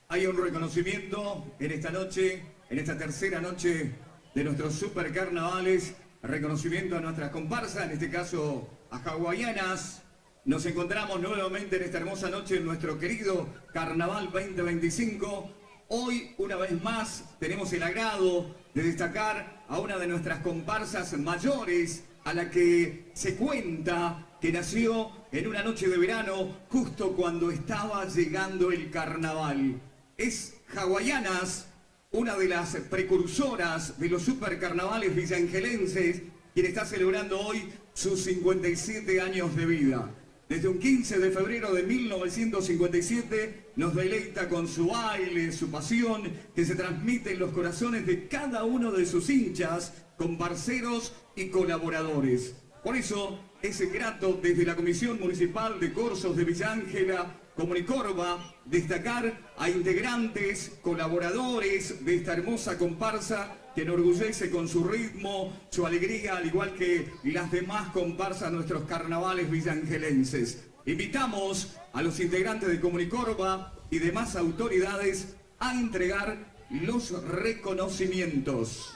hay un reconocimiento en esta noche, en esta tercera noche de nuestros super carnavales. Reconocimiento a nuestras comparsas, en este caso a Hawaianas. Nos encontramos nuevamente en esta hermosa noche en nuestro querido Carnaval 2025. Hoy, una vez más, tenemos el agrado de destacar a una de nuestras comparsas mayores, a la que se cuenta que nació en una noche de verano justo cuando estaba llegando el carnaval. Es Hawaianas, una de las precursoras de los supercarnavales villangelenses, quien está celebrando hoy sus 57 años de vida. Desde un 15 de febrero de 1957 nos deleita con su baile, su pasión, que se transmite en los corazones de cada uno de sus hinchas, comparceros y colaboradores. Por eso es grato desde la Comisión Municipal de Corsos de Villa Ángela, Comunicorba, destacar a integrantes, colaboradores de esta hermosa comparsa que enorgullece con su ritmo, su alegría, al igual que las demás comparsas de nuestros carnavales villangelenses. Invitamos a los integrantes de Comunicorba y demás autoridades a entregar los reconocimientos.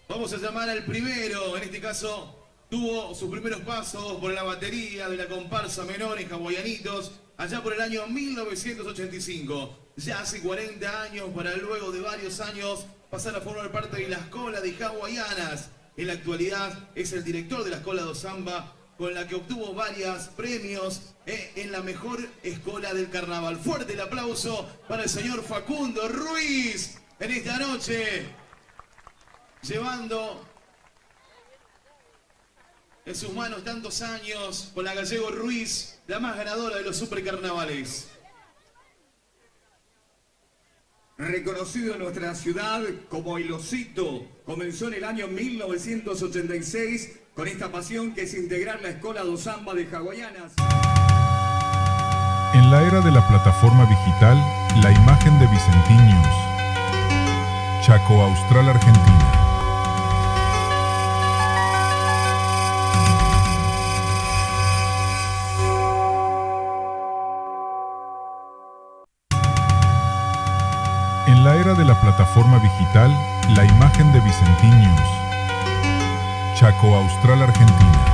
Vamos a llamar al primero, en este caso tuvo sus primeros pasos por la batería de la comparsa menor en Hawaianitos, allá por el año 1985. Ya hace 40 años, para luego de varios años pasar a formar parte de la escuela de Hawaianas. En la actualidad es el director de la escuela do samba, con la que obtuvo varios premios en la mejor escuela del carnaval. Fuerte el aplauso para el señor Facundo Ruiz en esta noche, llevando en sus manos tantos años con la Gallego Ruiz, la más ganadora de los supercarnavales. Reconocido en nuestra ciudad como el Osito, comenzó en el año 1986 con esta pasión que es integrar la escuela do samba de Hawaianas. En la era de la plataforma digital, la imagen de Vicentiños, Chaco Austral, Argentina. En la era de la plataforma digital, la imagen de Vicentiños, Chaco Austral, Argentina.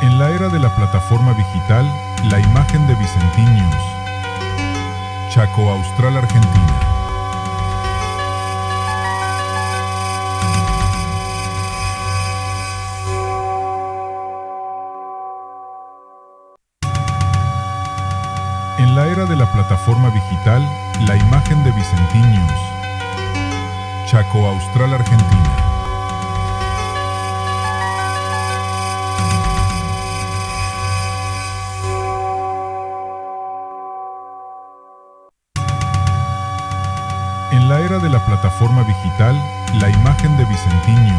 En la era de la plataforma digital, la imagen de Vicentiños, Chaco Austral, Argentina. En la era de la plataforma digital, la imagen de Vicentiños, Chaco Austral, Argentina. En la era de la plataforma digital, la imagen de Vicentiños,